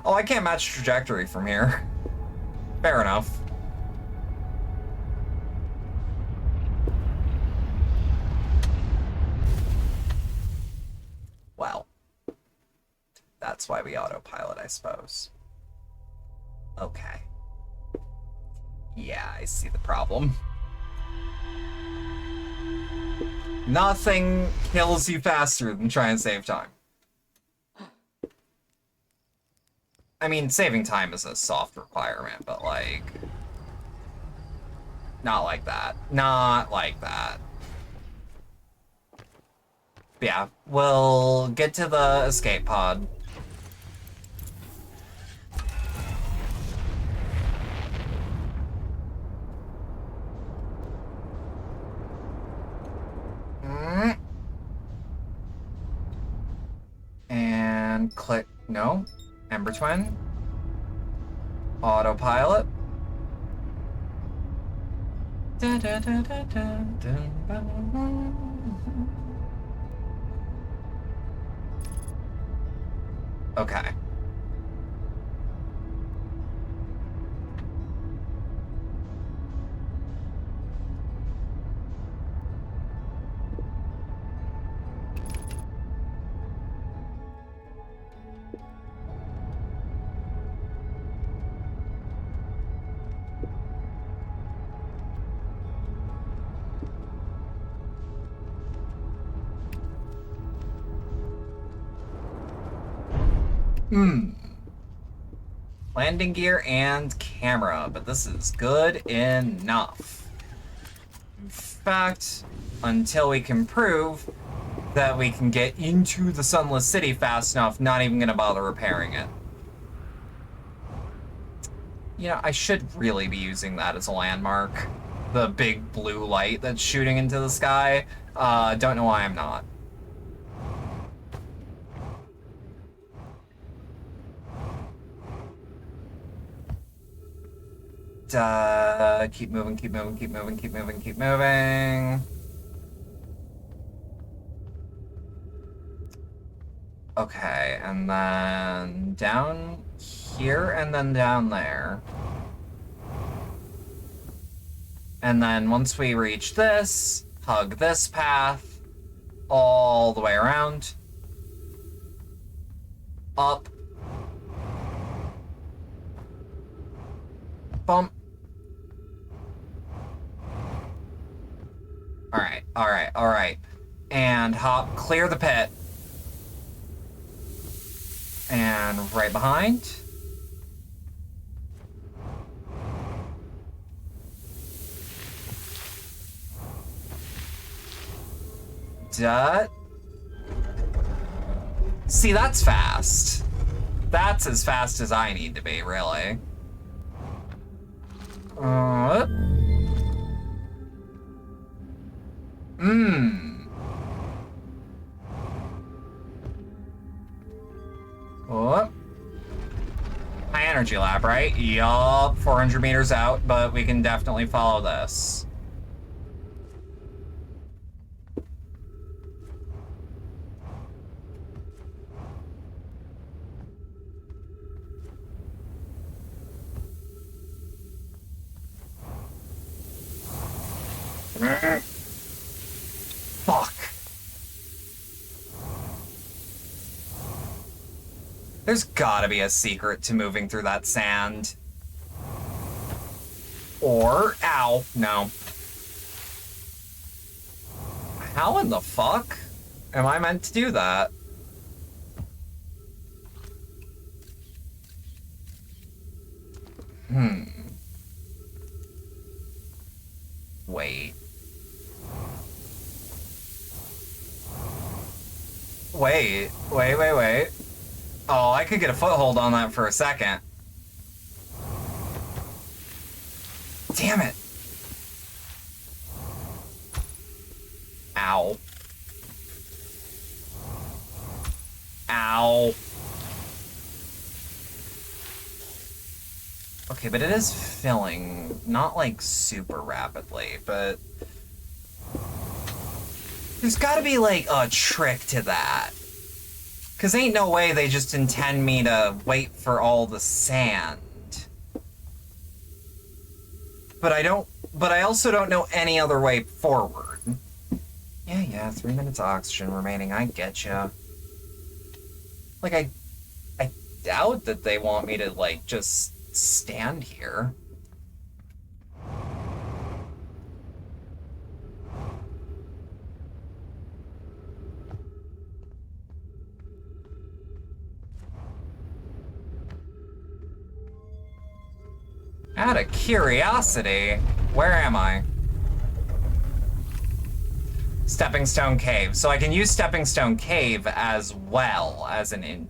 Oh, I can't match trajectory from here. Fair enough. Well, that's why we autopilot, I suppose. Okay. Yeah, I see the problem. Nothing kills you faster than trying to save time. I mean, saving time is a soft requirement, but like... Not like that. Not like that. Yeah, we'll get to the escape pod. And click, no. Amber Twin. Autopilot. Okay. Landing gear and camera, but this is good enough. fact, until we can prove that we can get into the Sunless City fast enough, not even gonna bother repairing it. You know, I should really be using that as a landmark. The big blue light that's shooting into the sky. Don't know why I'm not. Keep moving, keep moving, keep moving, keep moving, keep moving. Okay, and then down here, and then down there. And then once we reach this, hug this path all the way around. Up. Bump. Alright, alright, alright. And hop, clear the pit. And right behind. See, that's fast. That's as fast as I need to be, really. Oh. High energy lab, right? Yup, 400 meters out, but we can definitely follow this. Fuck. There's gotta be a secret to moving through that sand. Or, ow, no. How in the fuck am I meant to do that? Wait. Wait. Oh, I could get a foothold on that for a second. Damn it. Ow. Ow. Okay, but it is filling, not like super rapidly, but there's gotta be like a trick to that. Cause ain't no way they just intend me to wait for all the sand. But I also don't know any other way forward. Yeah, 3 minutes of oxygen remaining, I getcha. Like, I doubt that they want me to, like, just stand here. Out of curiosity, where am I? Stepping Stone Cave. So I can use Stepping Stone Cave as well as an in...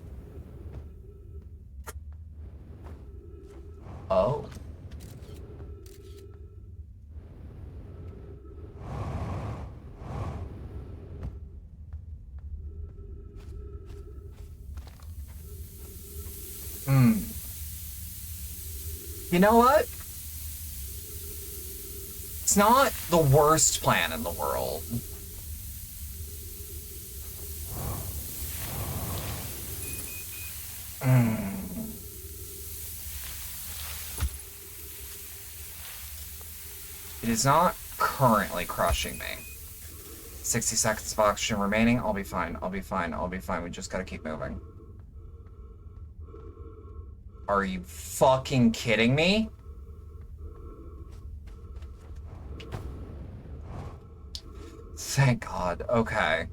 Oh. You know what? It's not the worst plan in the world. It is not currently crushing me. 60 seconds of oxygen remaining. I'll be fine. We just gotta keep moving. Are you fucking kidding me? Thank God. Okay.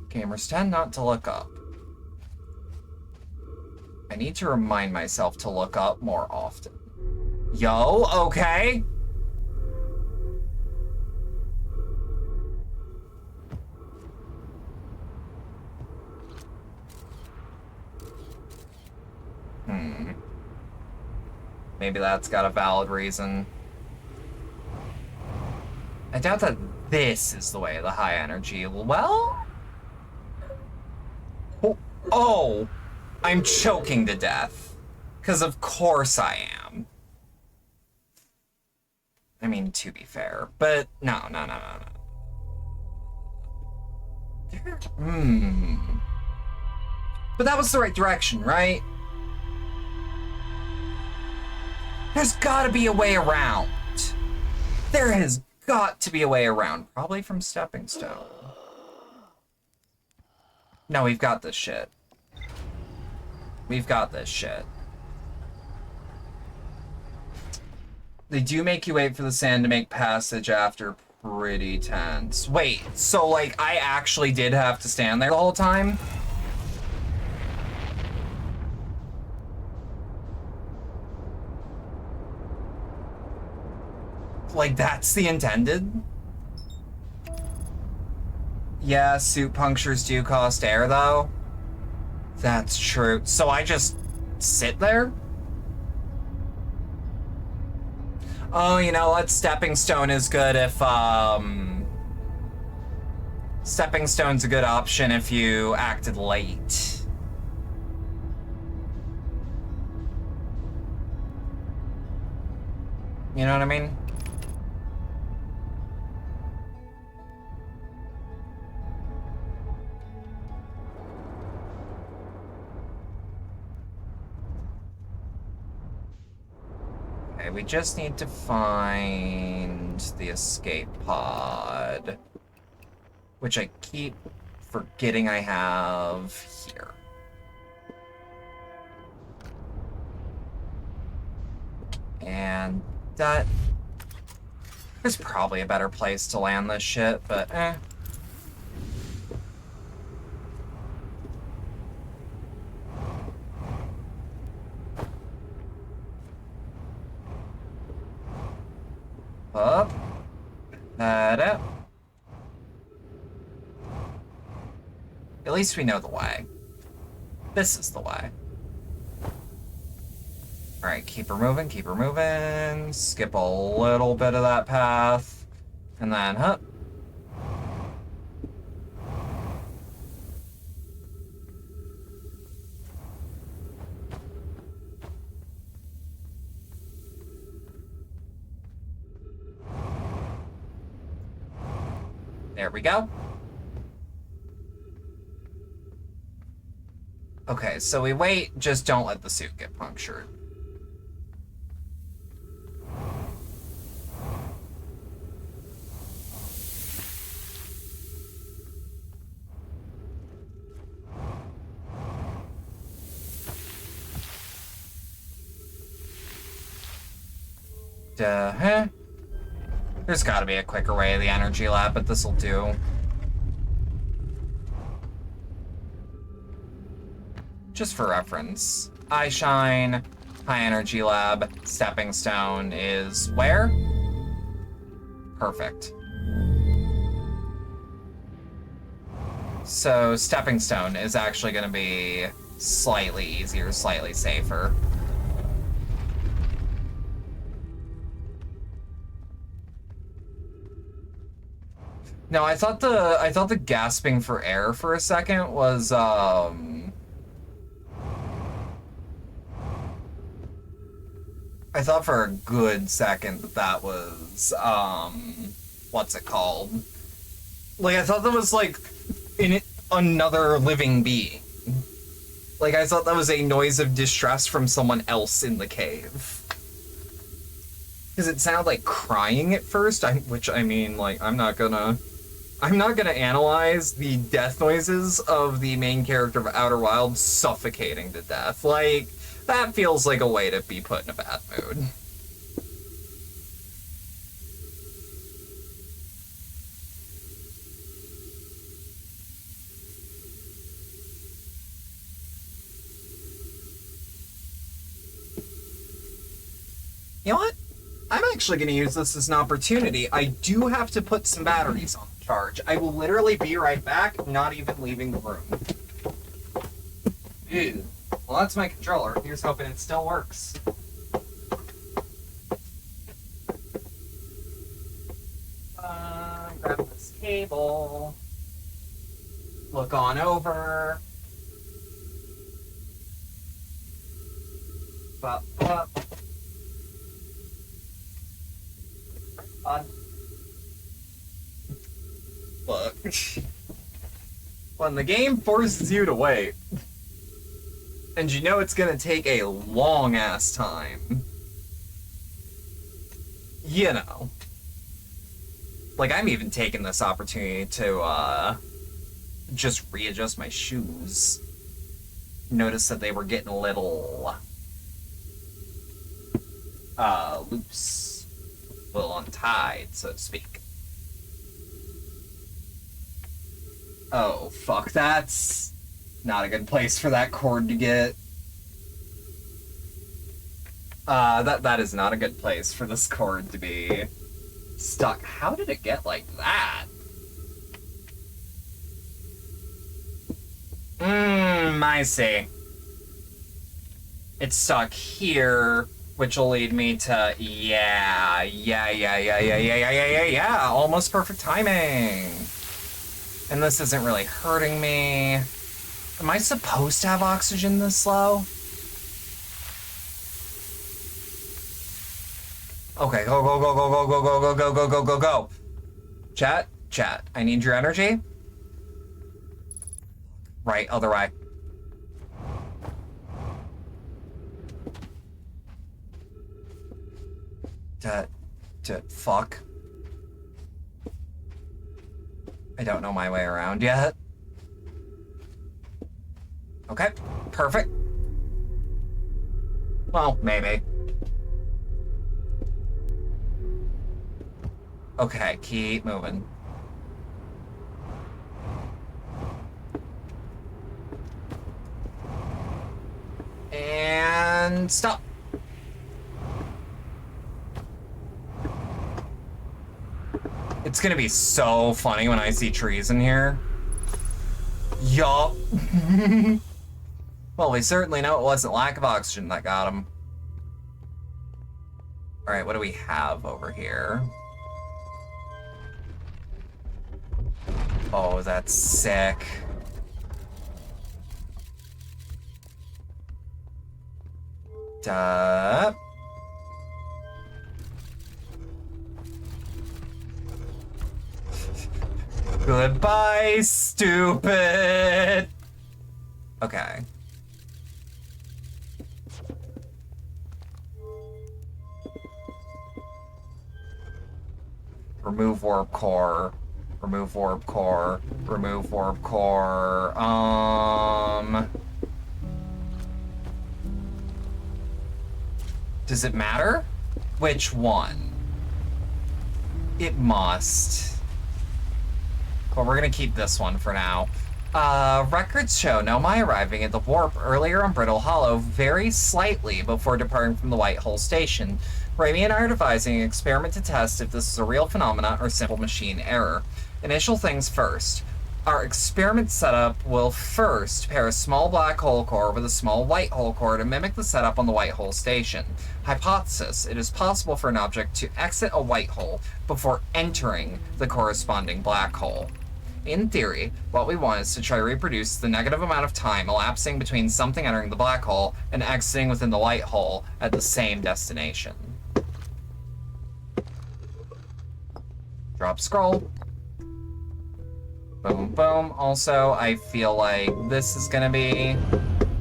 Gamers tend not to look up. I I need to remind myself to look up more often. Yo, okay. Maybe that's got a valid reason. I doubt that this is the way, the high energy. Well? Oh, I'm choking to death. Because of course I am. I mean, to be fair. But no. But that was the right direction, right? There's gotta be a way around. There has got to be a way around. Probably from Stepping Stone. No, we've got this shit. We've got this shit. They do make you wait for the sand to make passage after. Pretty tense. Wait, so like I actually did have to stand there the whole time? Like that's the intended? Yeah, suit punctures do cost air though. That's true. So I just sit there? Oh, you know what? Stepping Stone is good if, Stepping Stone's a good option if you acted late. You know what I mean? Okay, we just need to find the escape pod, which I keep forgetting I have here. And that... There's probably a better place to land this shit, but eh. Up. That up. At least we know the way. This is the way. Alright, keep her moving, keep her moving. Skip a little bit of that path. And then, huh. There we go. Okay, so we wait, just don't let the suit get punctured. Huh? There's gotta be a quicker way to the energy lab, but this'll do. Just for reference, Eyeshine, High Energy Lab, Stepping Stone is where? Perfect. So Stepping Stone is actually gonna be slightly easier, slightly safer. No, I thought the gasping for air for a second was I thought for a good second that was what's it called? Like I thought that was like another living being. Like I thought that was a noise of distress from someone else in the cave. Because it sounded like crying at first, which I mean, like, I'm not gonna analyze the death noises of the main character of Outer Wilds suffocating to death. Like, that feels like a way to be put in a bad mood. You know what? I'm actually going to use this as an opportunity. I do have to put some batteries on the charge. I will literally be right back, not even leaving the room. Ew. Well, that's my controller. Here's hoping it still works. Grab this cable. Look on over. Bop, bop. Look. When the game forces you to wait, and you know it's gonna take a long-ass time, you know. Like, I'm even taking this opportunity to, just readjust my shoes. Notice that they were getting a little, loose. A little untied, so to speak. Oh, fuck, that's not a good place for that cord to get. That is not a good place for this cord to be stuck. How did it get like that? I see. It's stuck here, which will lead me to, yeah, almost perfect timing. And this isn't really hurting me. Am I supposed to have oxygen this low? Okay, go, go, go, go, go, go, go, go, go, go, go, go, go. Chat, I need your energy. Right, other eye. Fuck. I don't know my way around yet. Okay, perfect. Well, maybe. Okay, keep moving. And stop. It's gonna be so funny when I see trees in here. Yup. Well, we certainly know it wasn't lack of oxygen that got him. Alright, what do we have over here? Oh, that's sick. Duh. Goodbye, stupid. Okay. Remove warp core. Remove warp core. Remove warp core. Does it matter? Which one? It must. But we're gonna keep this one for now. Records show Nomai arriving at the warp earlier on Brittle Hollow very slightly before departing from the White Hole Station. Raimi and I are devising an experiment to test if this is a real phenomenon or simple machine error. Initial things first. Our experiment setup will first pair a small black hole core with a small white hole core to mimic the setup on the White Hole Station. Hypothesis: it is possible for an object to exit a white hole before entering the corresponding black hole. In theory, what we want is to try to reproduce the negative amount of time elapsing between something entering the black hole and exiting within the white hole at the same destination. Drop scroll. Boom, boom. Also, I feel like this is gonna be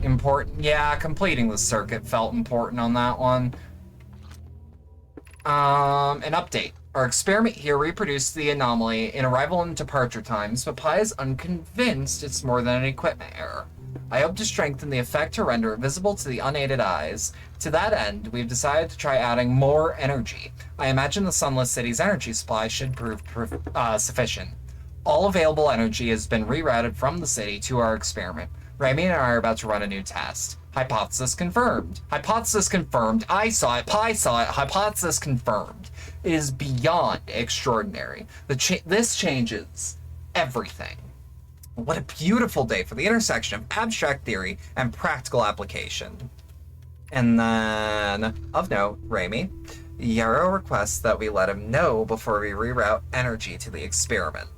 important. Yeah, completing the circuit felt important on that one. An update. Our experiment here reproduced the anomaly in arrival and departure times, but Pi is unconvinced it's more than an equipment error. I hope to strengthen the effect to render it visible to the unaided eyes. To that end, we've decided to try adding more energy. I imagine the Sunless City's energy supply should prove sufficient. All available energy has been rerouted from the city to our experiment. Remy and I are about to run a new test. Hypothesis confirmed. Hypothesis confirmed. I saw it. Pi saw it. Hypothesis confirmed. It is beyond extraordinary. This changes everything. What a beautiful day for the intersection of abstract theory and practical application. And then, of note, Remy, Yarrow requests that we let him know before we reroute energy to the experiment.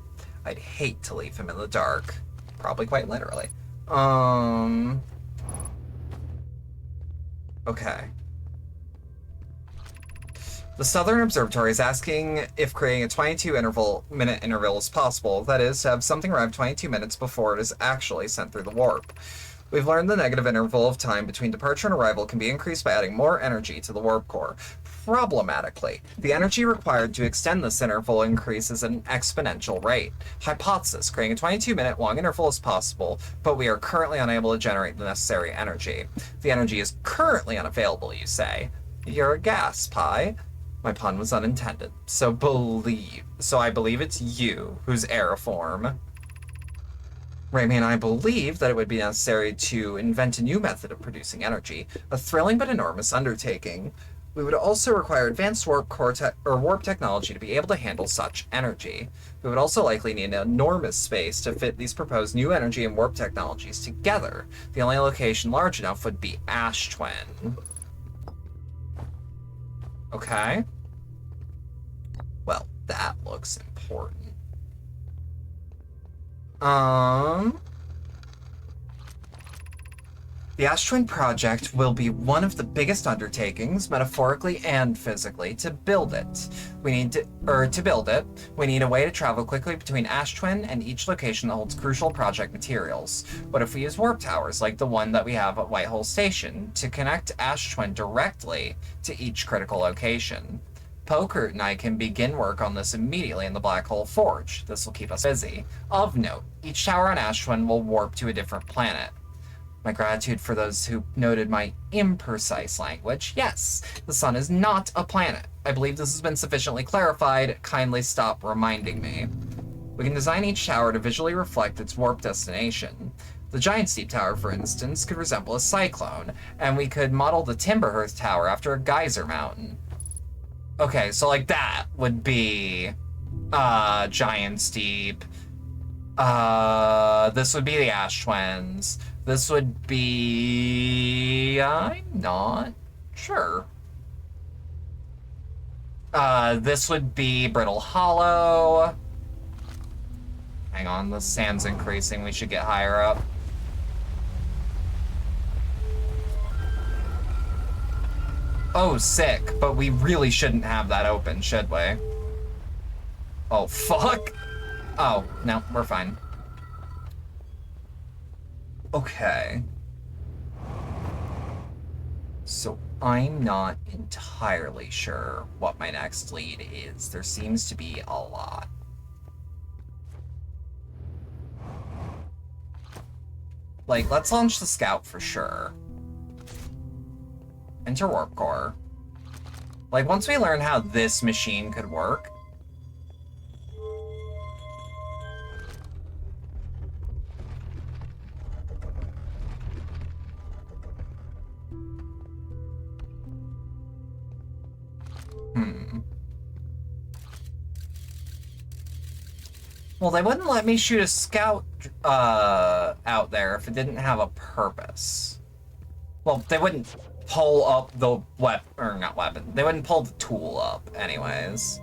I'd hate to leave him in the dark. Probably quite literally. Okay. The Southern Observatory is asking if creating a 22-minute interval is possible. That is, to have something arrive 22 minutes before it is actually sent through the warp. We've learned the negative interval of time between departure and arrival can be increased by adding more energy to the warp core. Problematically, the energy required to extend this interval increases at an exponential rate. Hypothesis, creating a 22-minute long interval is possible, but we are currently unable to generate the necessary energy. The energy is currently unavailable, you say. You're a gas, Pi. My pun was unintended. So I believe it's you who's aeriform. Remy and I believe that it would be necessary to invent a new method of producing energy, a thrilling but enormous undertaking. We would also require advanced warp technology to be able to handle such energy. We would also likely need an enormous space to fit these proposed new energy and warp technologies together. The only location large enough would be Ash Twin. Okay. Well, that looks important. The Ash Twin project will be one of the biggest undertakings, metaphorically and physically, to build it. To build it, we need a way to travel quickly between Ash Twin and each location that holds crucial project materials. What if we use warp towers, like the one that we have at Whitehole Station, to connect Ash Twin directly to each critical location? Pokert and I can begin work on this immediately in the Black Hole Forge. This will keep us busy. Of note, each tower on Ash Twin will warp to a different planet. My gratitude for those who noted my imprecise language. Yes, the sun is not a planet. I believe this has been sufficiently clarified. Kindly stop reminding me. We can design each tower to visually reflect its warp destination. The Giant Steep Tower, for instance, could resemble a cyclone, and we could model the Timberhearth Tower after a geyser mountain. Okay, so like that would be Giant Steep. This would be the Ash Twins. This would be... I'm not sure. This would be Brittle Hollow. Hang on, the sand's increasing. We should get higher up. Oh, sick. But we really shouldn't have that open, should we? Oh, fuck. Oh, no, we're fine. Okay. So I'm not entirely sure what my next lead is. There seems to be a lot. Like, let's launch the Scout for sure. Enter Warp Core. Like, once we learn how this machine could work, well, they wouldn't let me shoot a Scout out there if it didn't have a purpose. Well, they wouldn't pull up the they wouldn't pull the tool up anyways.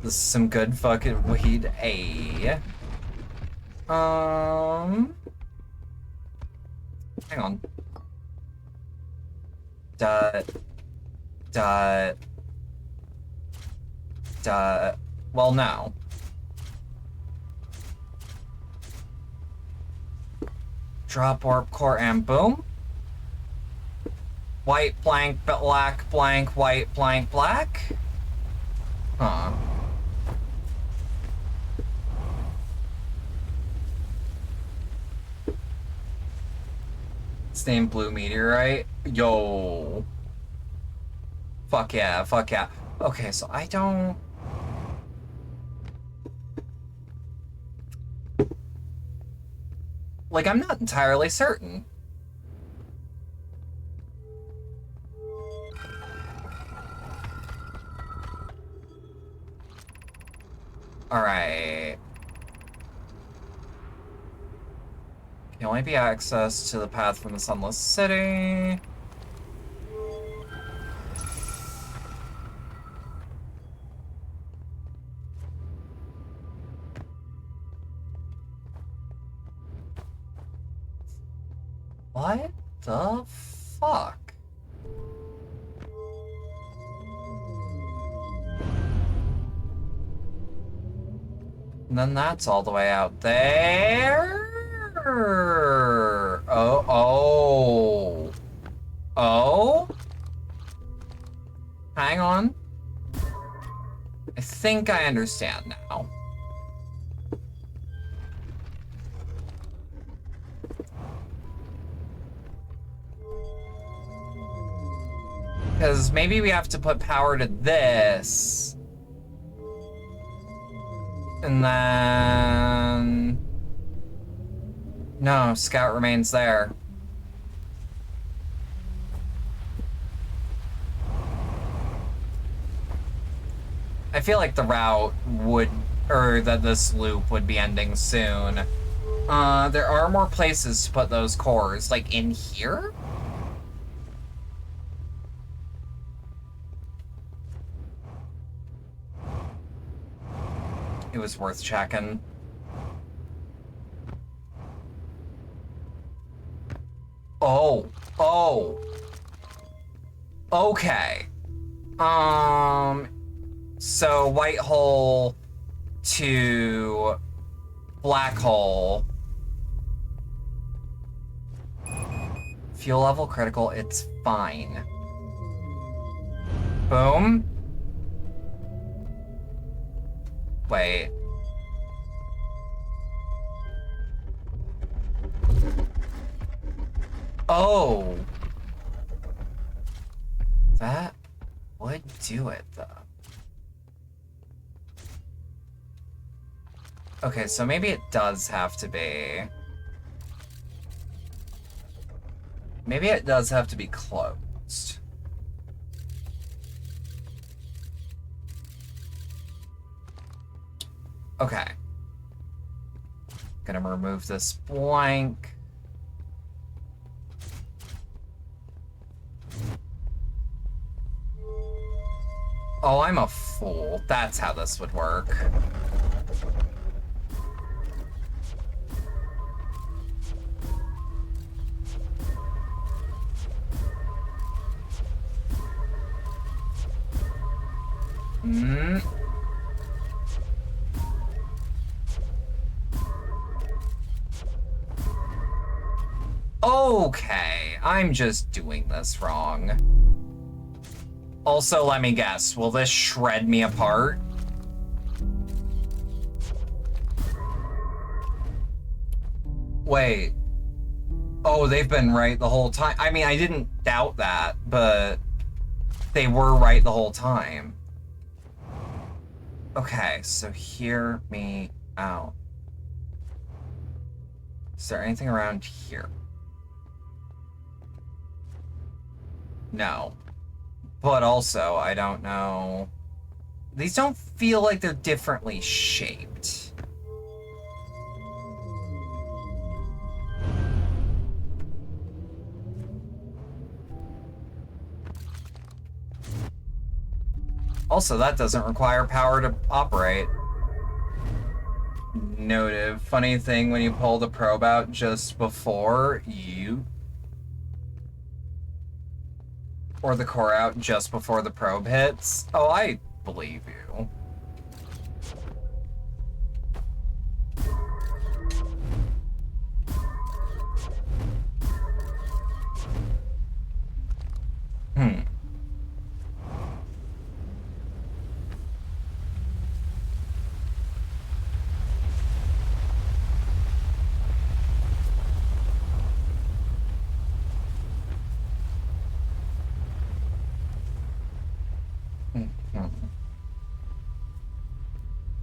This is some good fucking weed. Hang on. Well, no. Drop warp core and boom. White blank black blank white blank black. Huh. It's named Blue Meteorite. Yo. Fuck yeah, fuck yeah. Okay, so I don't... Like, I'm not entirely certain. Alright. Can only be accessed to the path from the Sunless City. What the fuck? And then that's all the way out there. Oh. Oh? Hang on. I think I understand now. Because maybe we have to put power to this. And then... No, Scout remains there. I feel like the route would, or that this loop would be ending soon. There are more places to put those cores, like in here? It was worth checking. Oh. Okay. So white hole to black hole. Fuel level critical, it's fine. Boom. Wait. Oh. That would do it, though. Okay, so maybe it does have to be... Maybe it does have to be closed. Okay. Gonna remove this blank. Oh, I'm a fool. That's how this would work. Okay, I'm just doing this wrong. Also, let me guess, will this shred me apart? Wait. Oh, they've been right the whole time. I mean, I didn't doubt that, but they were right the whole time. Okay, so hear me out. Is there anything around here? No. But also, I don't know. These don't feel like they're differently shaped. Also, that doesn't require power to operate. Noted. Funny thing, when you pull the probe out just before you... Or the core out just before the probe hits. Oh, I believe you.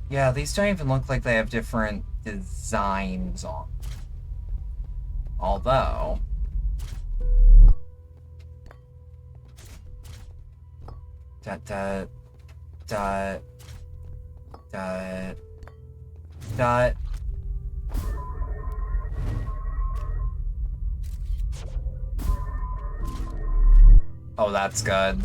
Yeah, these don't even look like they have different designs on. Although... Dot, dot, dot, dot, dot. Oh, that's good.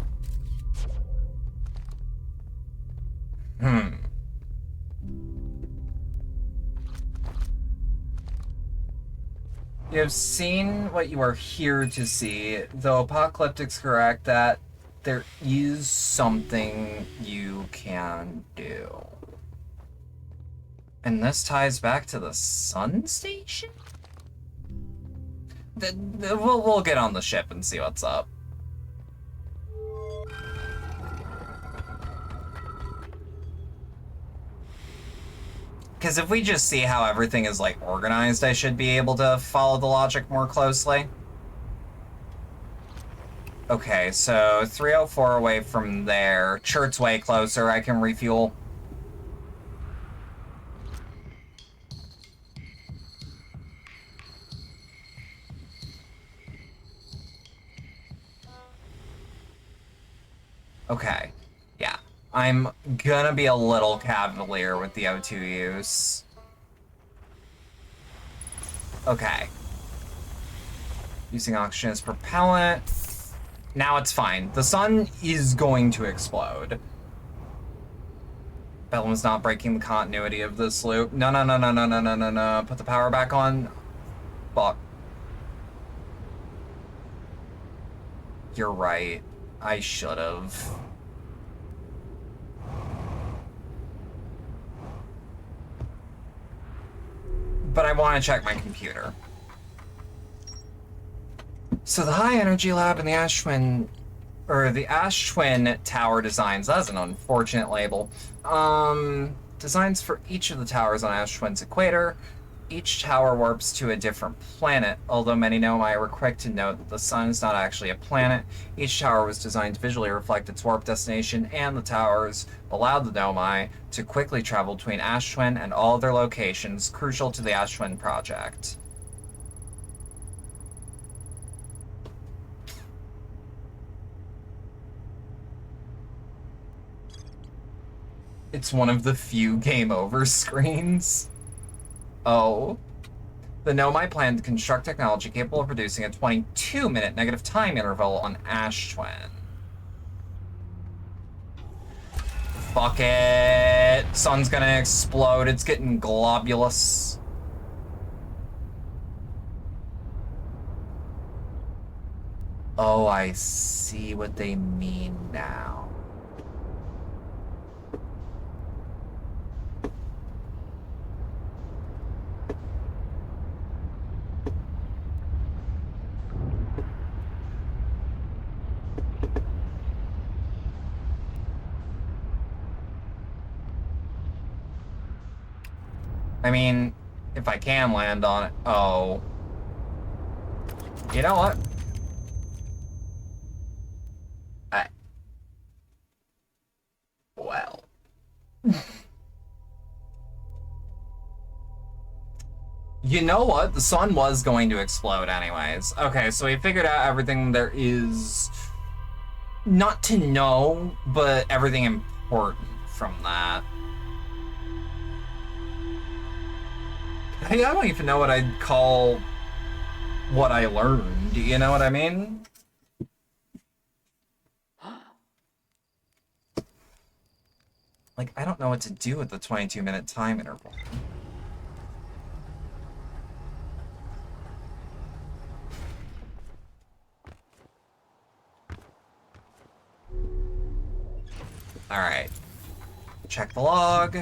You have seen what you are here to see, though Apocalyptic's correct that there is something you can do. And this ties back to the Sun Station? We'll get on the ship and see what's up. Because if we just see how everything is, like, organized, I should be able to follow the logic more closely. Okay, so 304 away from there. Churt's way closer, I can refuel. Okay, yeah. I'm gonna be a little cavalier with the O2 use. Okay. Using oxygen as propellant. Now it's fine. The sun is going to explode. Bellum's not breaking the continuity of this loop. No, no, no, no, no, no, no, no, no. Put the power back on. Fuck. You're right. I should've. But I want to check my computer. So the High Energy Lab and the Ash Twin, or the Ash Twin Tower designs, that's an unfortunate label. Designs for each of the towers on Ash Twin's equator. Each tower warps to a different planet, although many Nomai were quick to note that the sun is not actually a planet. Each tower was designed to visually reflect its warp destination, and the towers allowed the Nomai to quickly travel between Ash Twin and all other locations crucial to the Ash Twin project. It's one of the few game over screens. Oh. The Nomai plan to construct technology capable of producing a 22-minute negative time interval on Ash Twin. Fuck it. Sun's gonna explode. It's getting globulous. Oh, I see what they mean now. I mean, if I can land on it. Oh. You know what? Well. You know what? The sun was going to explode anyways. Okay, so we figured out everything there is not to know, but everything important from that. I don't even know what I'd call what I learned. You know what I mean? Like, I don't know what to do with the 22-minute time interval. Alright. Check the log.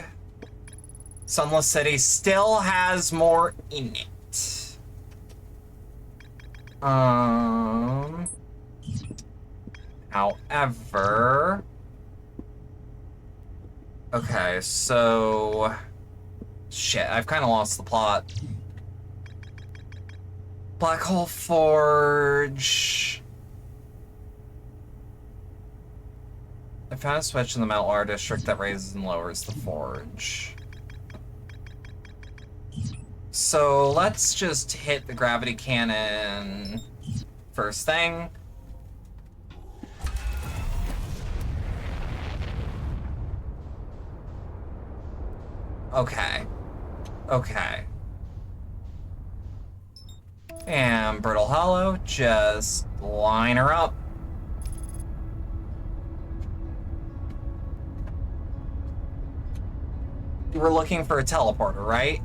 Sunless City still has more in it. However... Okay, so... Shit, I've kind of lost the plot. Black Hole Forge... I found a switch in the Meltwater district that raises and lowers the forge. so let's just hit the gravity cannon first thing. Okay. Okay. And Brittle Hollow, just line her up. You were looking for a teleporter, right?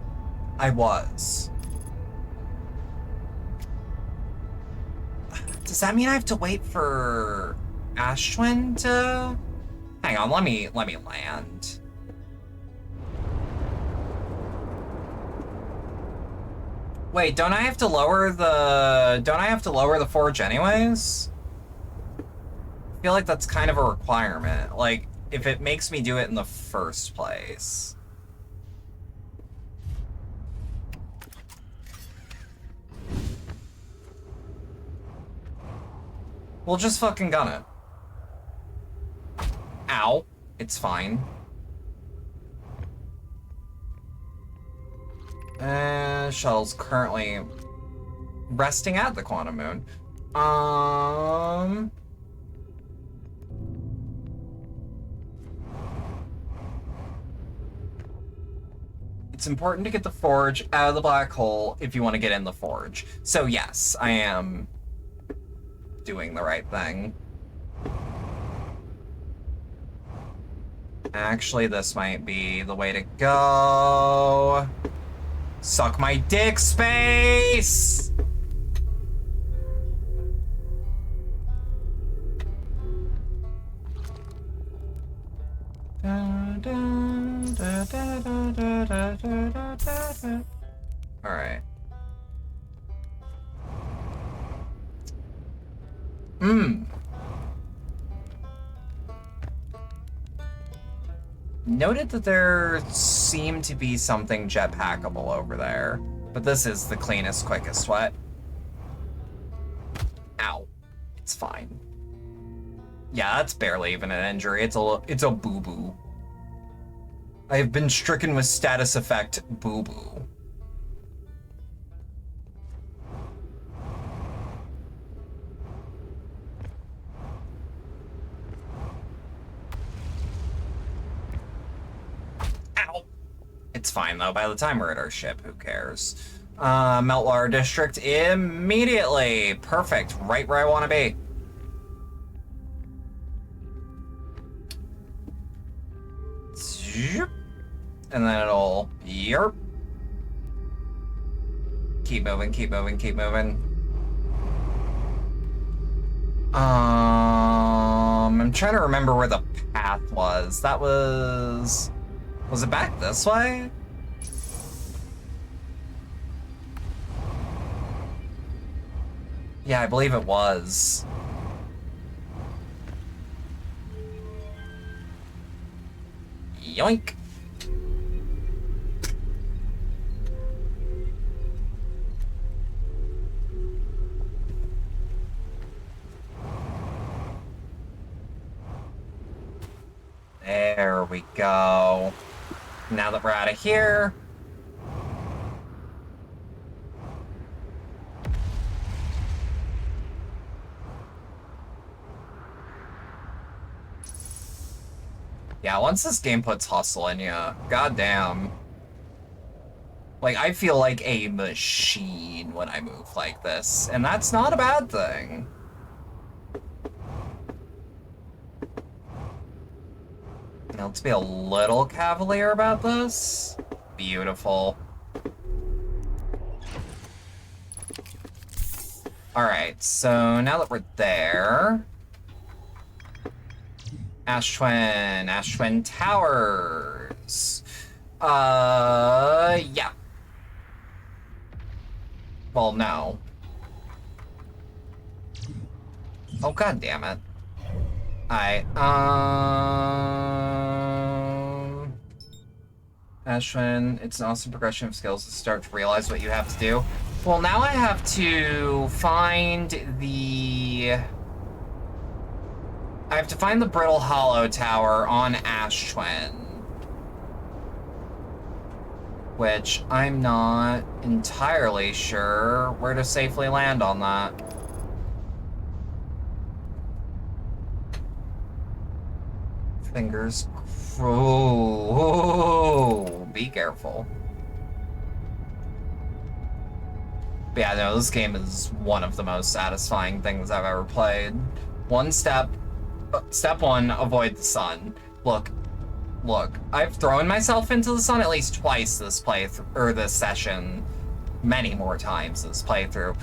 I was. Does that mean I have to wait for Ashwin to... Hang on, let me land. Wait, don't I have to lower the forge anyways? I feel like that's kind of a requirement. Like, if it makes me do it in the first place. We'll just fucking gun it. Ow. It's fine. Shuttle's currently resting at the Quantum Moon. It's important to get the forge out of the black hole if you want to get in the forge. So yes, I am doing the right thing. Actually, this might be the way to go. Suck my dick, space! Alright. Noted that there seemed to be something jetpackable over there, but this is the cleanest, quickest way. Ow. It's fine. Yeah, that's barely even an injury. It's a boo-boo. I have been stricken with status effect boo-boo. It's fine, though. By the time we're at our ship, who cares? Meltwater District immediately. Perfect. Right where I want to be. And then it'll... Yerp. Keep moving, keep moving, keep moving. I'm trying to remember where the path was. That was... Was it back this way? Yeah, I believe it was. Yoink. There we go. Now that we're out of here. Yeah, once this game puts hustle in ya, goddamn. Like, I feel like a machine when I move like this, and that's not a bad thing. Now, let's be a little cavalier about this. Beautiful. Alright, so now that we're there... Ashwin Towers. Yeah. Well, no. Oh, god damn it. Ashwin, it's an awesome progression of skills to start to realize what you have to do. Well, now I have to find the... I have to find the Brittle Hollow Tower on Ashwin. Which I'm not entirely sure where to safely land on that. Fingers. Oh, be careful. But yeah, no, this game is one of the most satisfying things I've ever played. One step. Step one, avoid the sun. Look, I've thrown myself into the sun at least twice this playthrough, or this session. Many more times this playthrough.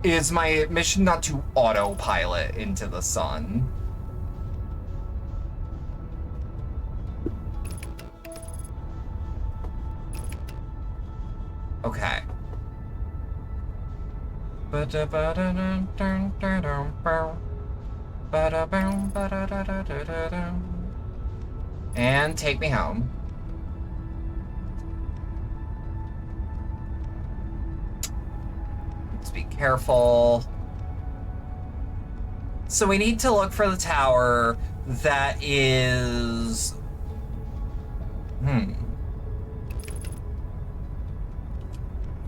Is my mission not to autopilot into the sun? Okay. And take me home. Let's be careful. So we need to look for the tower that is...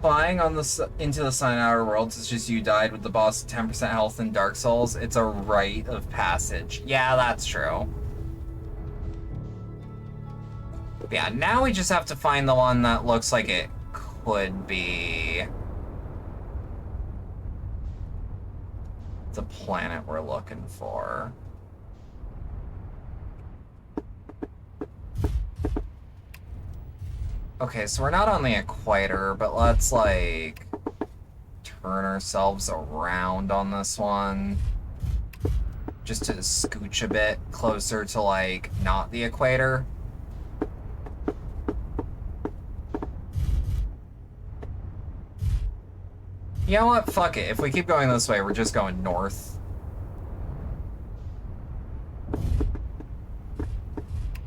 Flying on into the sun in Outer Worlds is just you died with the boss at 10% health in Dark Souls. It's a rite of passage. Yeah, that's true. But yeah, now we just have to find the one that looks like it could be the planet we're looking for. Okay, so we're not on the equator, but let's, like, turn ourselves around on this one. Just to scooch a bit closer to, like, not the equator. You know what? Fuck it. If we keep going this way, we're just going north.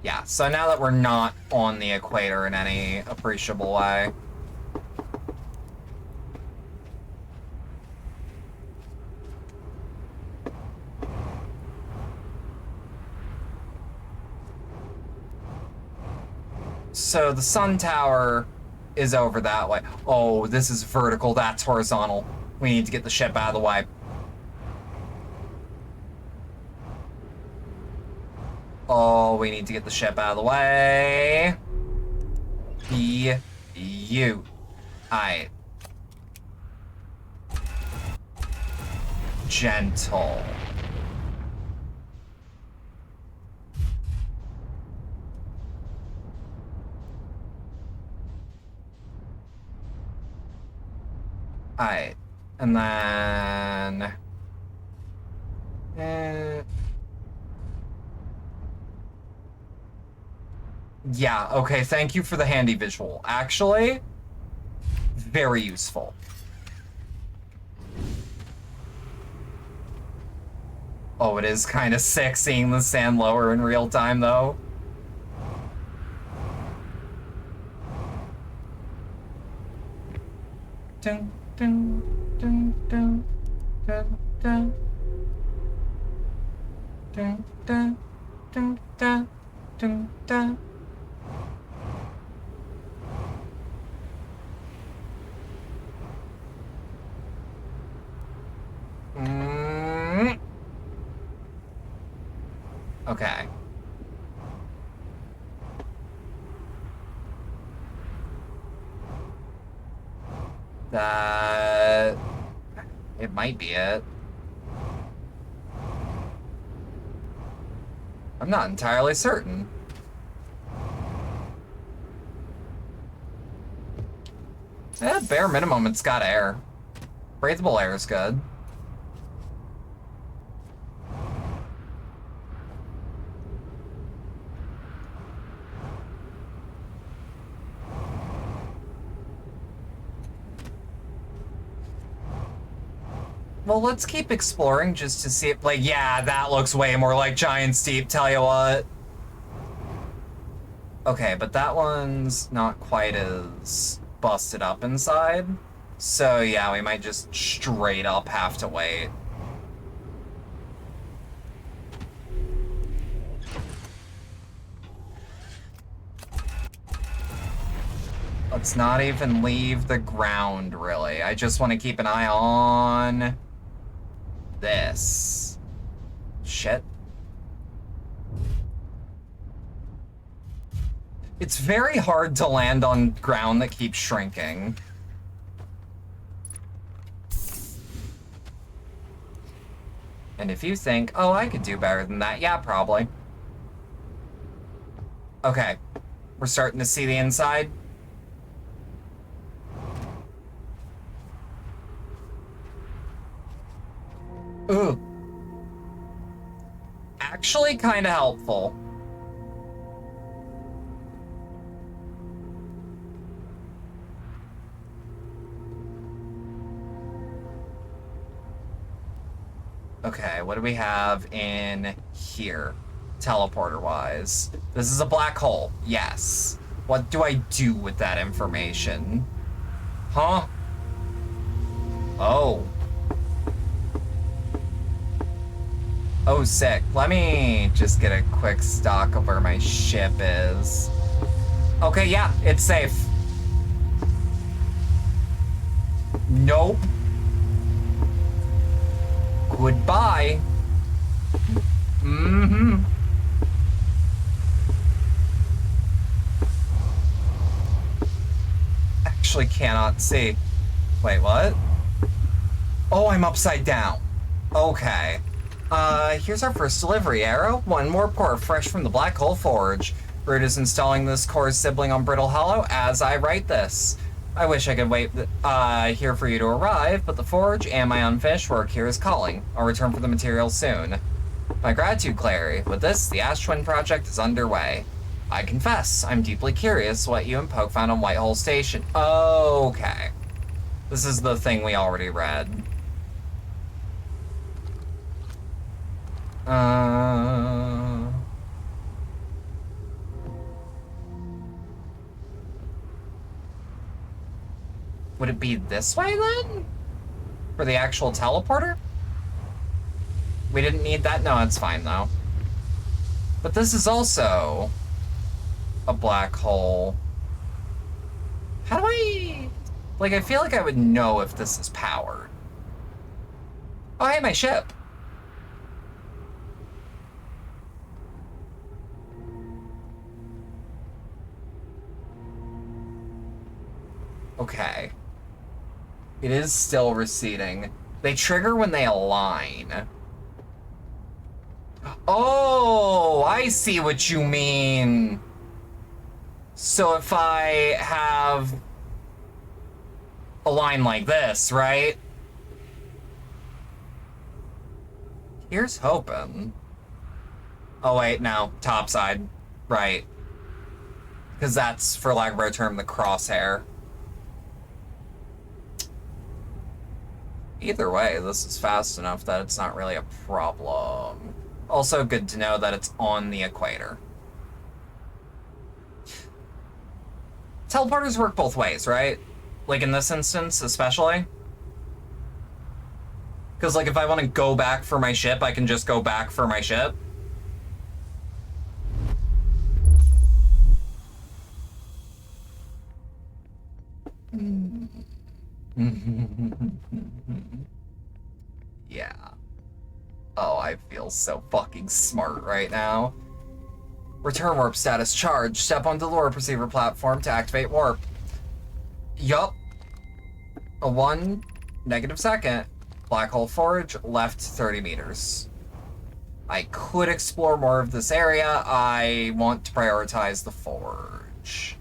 Yeah, so now that we're not on the equator in any appreciable way. So the sun tower is over that way. Oh, this is vertical, that's horizontal. We need to get the ship out of the way. Oh, we need to get the ship out of the way. You. Aight. Gentle. Aight. And then... Yeah, okay, thank you for the handy visual. Actually, very useful. Oh, it is kind of sick seeing the sand lower in real time, though. Dun, dun, dun, dun, dun, dun. Dun, dun, dun, dun, dun, dun. Okay. That... It might be it. I'm not entirely certain. Bare minimum, it's got air. Breathable air is good. Well, let's keep exploring just to see if, like, yeah, that looks way more like Giant's Deep, tell you what. Okay, but that one's not quite as busted up inside. So, yeah, we might just straight up have to wait. Let's not even leave the ground, really. I just want to keep an eye on this. Shit. It's very hard to land on ground that keeps shrinking. And if you think, oh, I could do better than that, yeah, probably. Okay. We're starting to see the inside. Ooh. Actually kind of helpful. Okay, what do we have in here? Teleporter-wise. This is a black hole. Yes. What do I do with that information? Huh? Oh. Oh, sick. Let me just get a quick stock of where my ship is. Okay, yeah, it's safe. Nope. Goodbye. Mm-hmm. Actually cannot see. Wait, what? Oh, I'm upside down. Okay. Here's our first delivery, Arrow. One more core fresh from the Black Hole Forge. Root is installing this core's sibling on Brittle Hollow as I write this. I wish I could wait here for you to arrive, but the Forge and my unfinished work here is calling. I'll return for the materials soon. My gratitude, Clary. With this, the Ash Twin project is underway. I confess, I'm deeply curious what you and Poke found on Whitehole Station. Okay. This is the thing we already read. Would it be this way then? For the actual teleporter? We didn't need that? No, it's fine though. But this is also a black hole. How do I... Like, I feel like I would know if this is powered. Oh, hey, my ship. Okay. It is still receding. They trigger when they align. Oh, I see what you mean. So if I have a line like this, right? Here's hoping. Oh wait, no, topside, right. Because that's, for lack of a better term, the crosshair. Either way, this is fast enough that it's not really a problem. Also good to know that it's on the equator. Teleporters work both ways, right? Like in this instance, especially. Because, like, if I want to go back for my ship, I can just go back for my ship. Yeah. Oh, I feel so fucking smart right now. Return warp status charged. Step onto the warp receiver platform to activate warp. Yup. A 1 negative second. Black Hole Forge, left 30 meters. I could explore more of this area. I want to prioritize the Forge.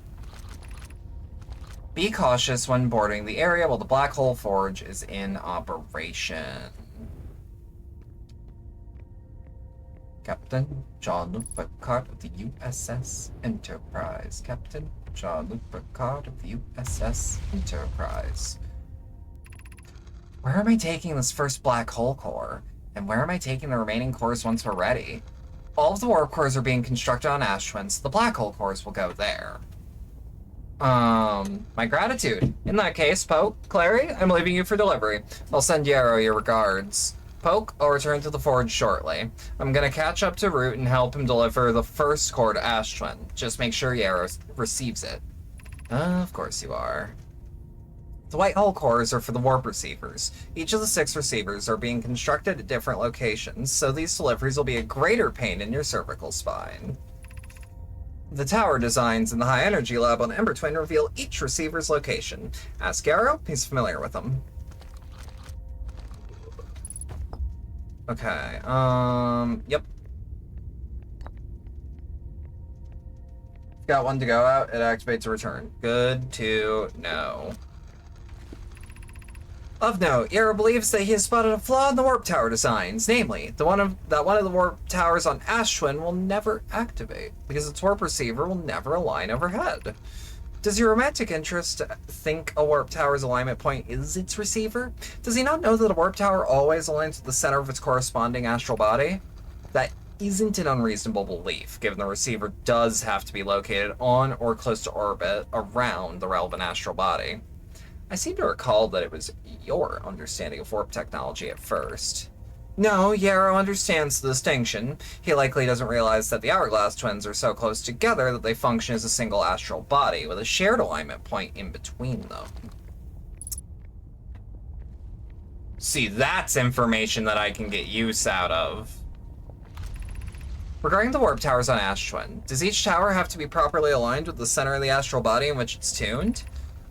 Be cautious when boarding the area while the Black Hole Forge is in operation. Captain Jean-Luc Picard of the USS Enterprise. Captain Jean-Luc Picard of the USS Enterprise. Where am I taking this first black hole core? And where am I taking the remaining cores once we're ready? All of the warp cores are being constructed on Ash Twin, so the black hole cores will go there. My gratitude. In that case, Poke, Clary, I'm leaving you for delivery. I'll send Yarrow your regards. Poke, I'll return to the Forge shortly. I'm gonna catch up to Root and help him deliver the first core to Ash Twin. Just make sure Yarrow receives it. Of course you are. The white hull cores are for the warp receivers. Each of the 6 receivers are being constructed at different locations, so these deliveries will be a greater pain in your cervical spine. The tower designs in the High Energy Lab on Ember Twin reveal each receiver's location. Ask Arrow, he's familiar with them. Okay, yep. Got one to go out, it activates a return. Good to know. Of note, Yarrow believes that he has spotted a flaw in the warp tower designs, namely, that one of the warp towers on Ash Twin will never activate, because its warp receiver will never align overhead. Does your romantic interest think a warp tower's alignment point is its receiver? Does he not know that a warp tower always aligns with the center of its corresponding astral body? That isn't an unreasonable belief, given the receiver does have to be located on or close to orbit around the relevant astral body. I seem to recall that it was your understanding of warp technology at first. No, Yarrow understands the distinction. He likely doesn't realize that the Hourglass twins are so close together that they function as a single astral body, with a shared alignment point in between them. See, that's information that I can get use out of. Regarding the warp towers on Ash Twin, does each tower have to be properly aligned with the center of the astral body in which it's tuned?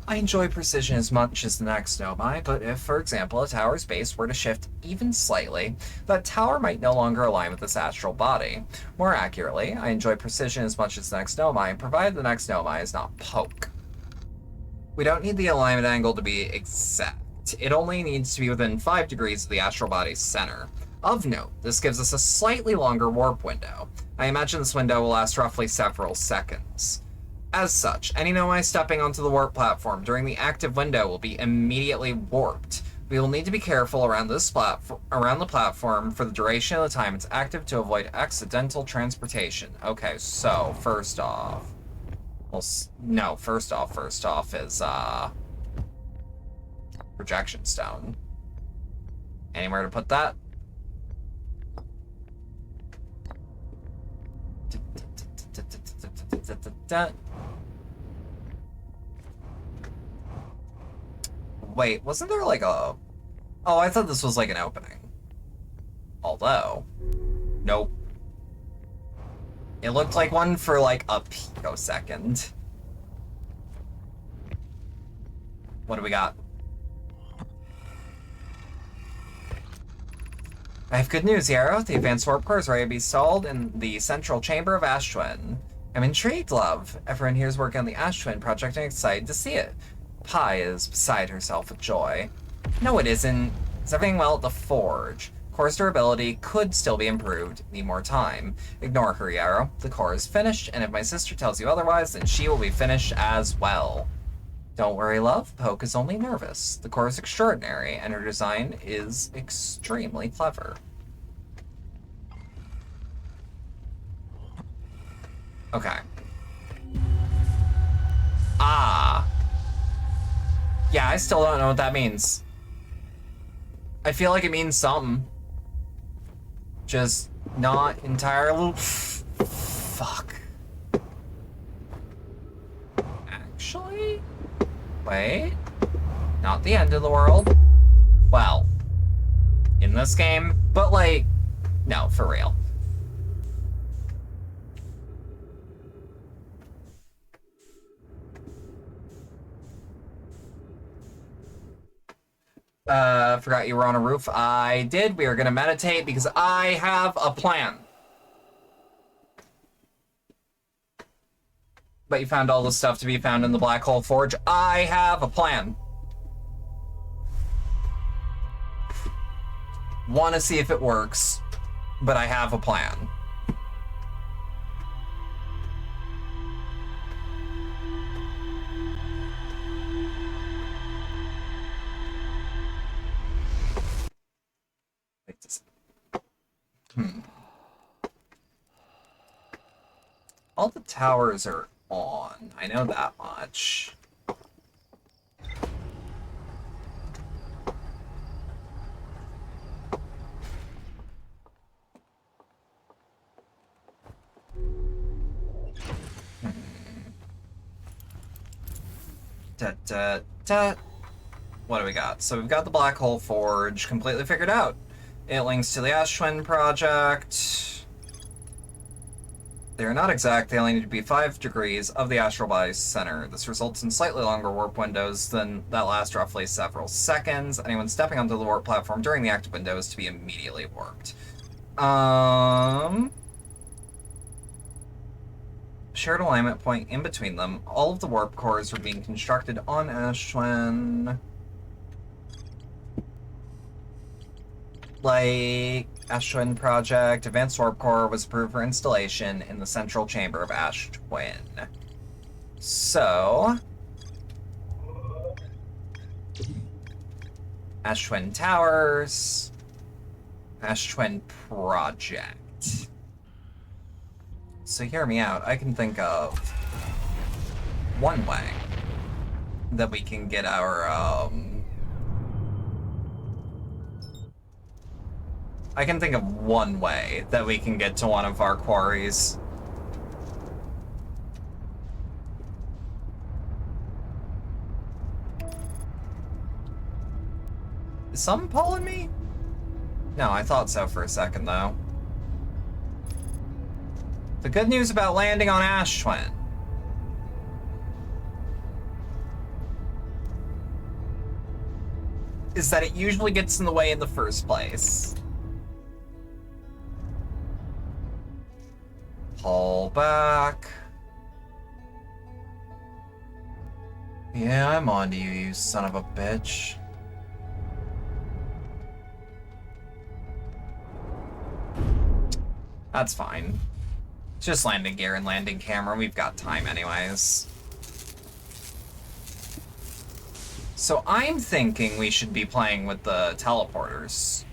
I enjoy precision as much as the next Nomai, but if, for example, a tower's base were to shift even slightly, that tower might no longer align with this astral body. More accurately, I enjoy precision as much as the next Nomai, provided the next Nomai is not poke. We don't need the alignment angle to be exact. It only needs to be within 5 degrees of the astral body's center. Of note, this gives us a slightly longer warp window. I imagine this window will last roughly several seconds. As such, any Nomai stepping onto the warp platform during the active window will be immediately warped. We will need to be careful around the platform for the duration of the time it's active to avoid accidental transportation. Okay, so first off, first off is projection stone. Anywhere to put that? Wait, wasn't there like a... Oh, I thought this was like an opening. Although... Nope. It looked like one for like a picosecond. What do we got? I have good news, Yarrow. The advanced warp core is ready to be installed in the central chamber of Ash Twin. I'm intrigued, love. Everyone here is working on the Ash Twin project and excited to see it. Pi is beside herself with joy. No, it isn't. Is everything well at the forge? Core's durability could still be improved. Need more time. Ignore her, Yarrow. The core is finished, and if my sister tells you otherwise, then she will be finished as well. Don't worry, love. Poke is only nervous. The core is extraordinary, and her design is extremely clever. Okay. Ah. Yeah, I still don't know what that means. I feel like it means something. Just not entirely. Fuck. Actually? Wait. Not the end of the world. Well, in this game, but like, no, for real. Forgot you were on a roof. I did. We are gonna meditate because I have a plan. But you found all the stuff to be found in the Black Hole Forge. I have a plan. Want to see if it works, but I have a plan. All the towers are on. I know that much. Da, da, da. What do we got? So we've got the Black Hole Forge completely figured out. It links to the Ash Twin project. They are not exact, they only need to be 5 degrees of the astral body center. This results in slightly longer warp windows than that last roughly several seconds. Anyone stepping onto the warp platform during the active window is to be immediately warped. Shared alignment point in between them. All of the warp cores are being constructed on Ash Twin. Like Ash Twin project, Advanced Warp Core was approved for installation in the central chamber of Ash Twin. So, Ash Twin Towers, Ash Twin project. So hear me out. I can think of one way that we can get our I can think of one way that we can get to one of our quarries. Is something pulling me? No, I thought so for a second, though. The good news about landing on Ash Twin is that it usually gets in the way in the first place. Pull back. Yeah, I'm onto you, you son of a bitch. That's fine. Just landing gear and landing camera. We've got time anyways. So I'm thinking we should be playing with the teleporters.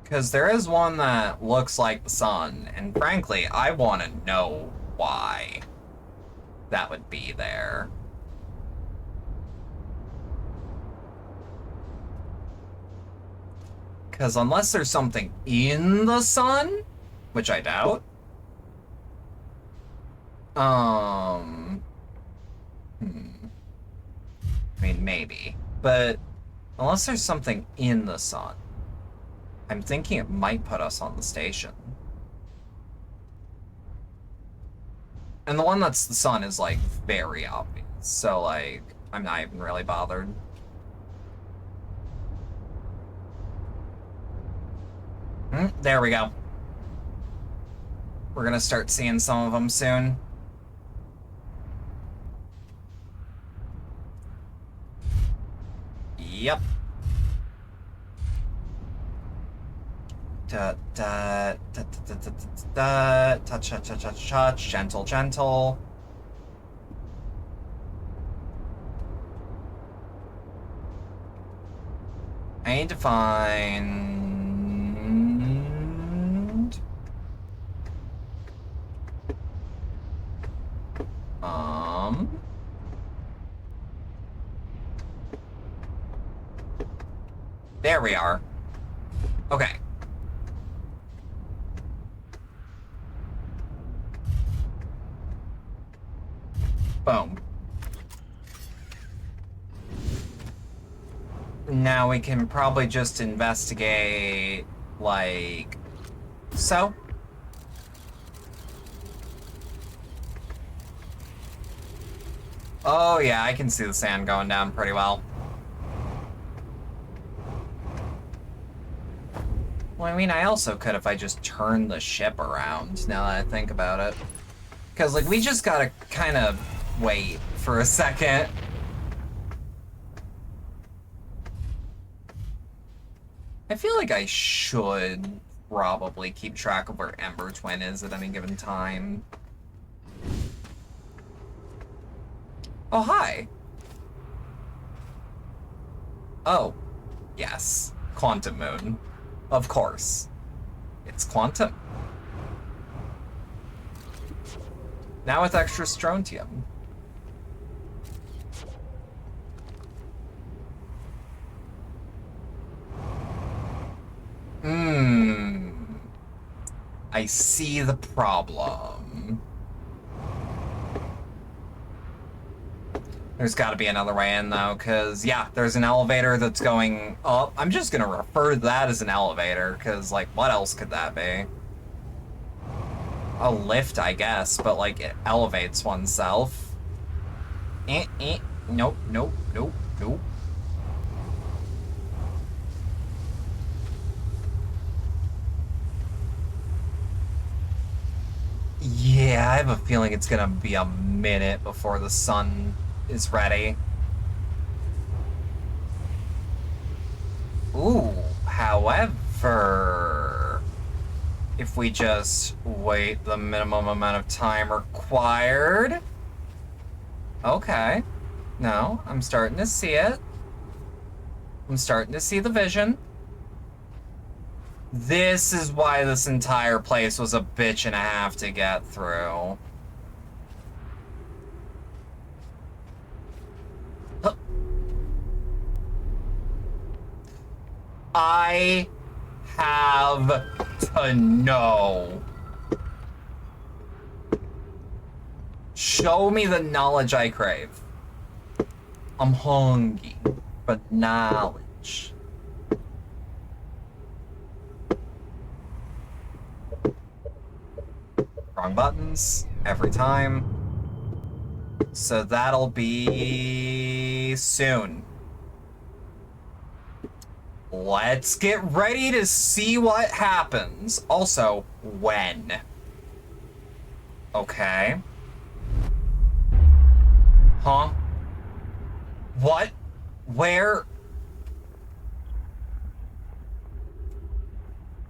Because there is one that looks like the sun, and frankly, I want to know why that would be there. Because unless there's something in the sun, which I doubt, I mean, maybe, but unless there's something in the sun, I'm thinking it might put us on the station. And the one that's the sun is, like, very obvious. So, like, I'm not even really bothered. There we go. We're gonna start seeing some of them soon. Yep. Da, da, da, da, da, da, da, touch, touch, touch, touch, touch, gentle, gentle. I need to find... There we are. Okay. Boom. Now we can probably just investigate, like, so. Oh yeah, I can see the sand going down pretty well. Well, I mean, I also could if I just turn the ship around, now that I think about it. Because, like, we just gotta kind of wait for a second. I feel like I should probably keep track of where Ember Twin is at any given time. Oh, hi. Oh, yes. Quantum Moon. Of course. It's Quantum. Now with extra strontium. I see the problem. There's got to be another way in, though, because, yeah, there's an elevator that's going up. I'm just going to refer to that as an elevator, because, like, what else could that be? A lift, I guess, but, like, it elevates oneself. Nope, nope, nope, nope. Yeah, I have a feeling it's gonna be a minute before the sun is ready. Ooh, however, if we just wait the minimum amount of time required. Okay. No, I'm starting to see it. I'm starting to see the vision. This is why this entire place was a bitch and a half to get through. I have to know. Show me the knowledge I crave. I'm hungry for knowledge. Wrong buttons every time. So that'll be soon. Let's get ready to see what happens. Also, when? Okay. Huh? What? Where?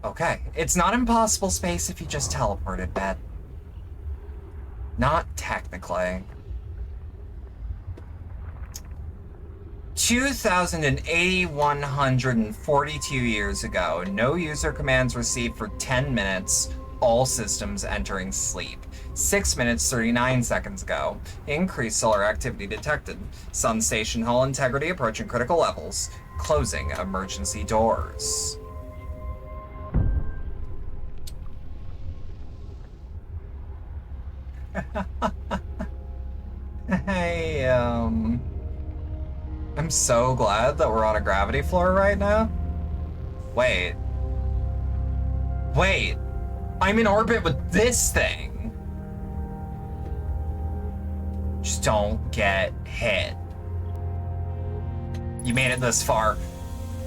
Okay. It's not impossible space if you just teleported, Bet. Not technically. 2,142 years ago, no user commands received for 10 minutes, all systems entering sleep. 6 minutes, 39 seconds ago, increased solar activity detected. Sun station hull integrity approaching critical levels. Closing emergency doors. Hey, I'm so glad that we're on a gravity floor right now. Wait. Wait. I'm in orbit with this thing. Just don't get hit. You made it this far.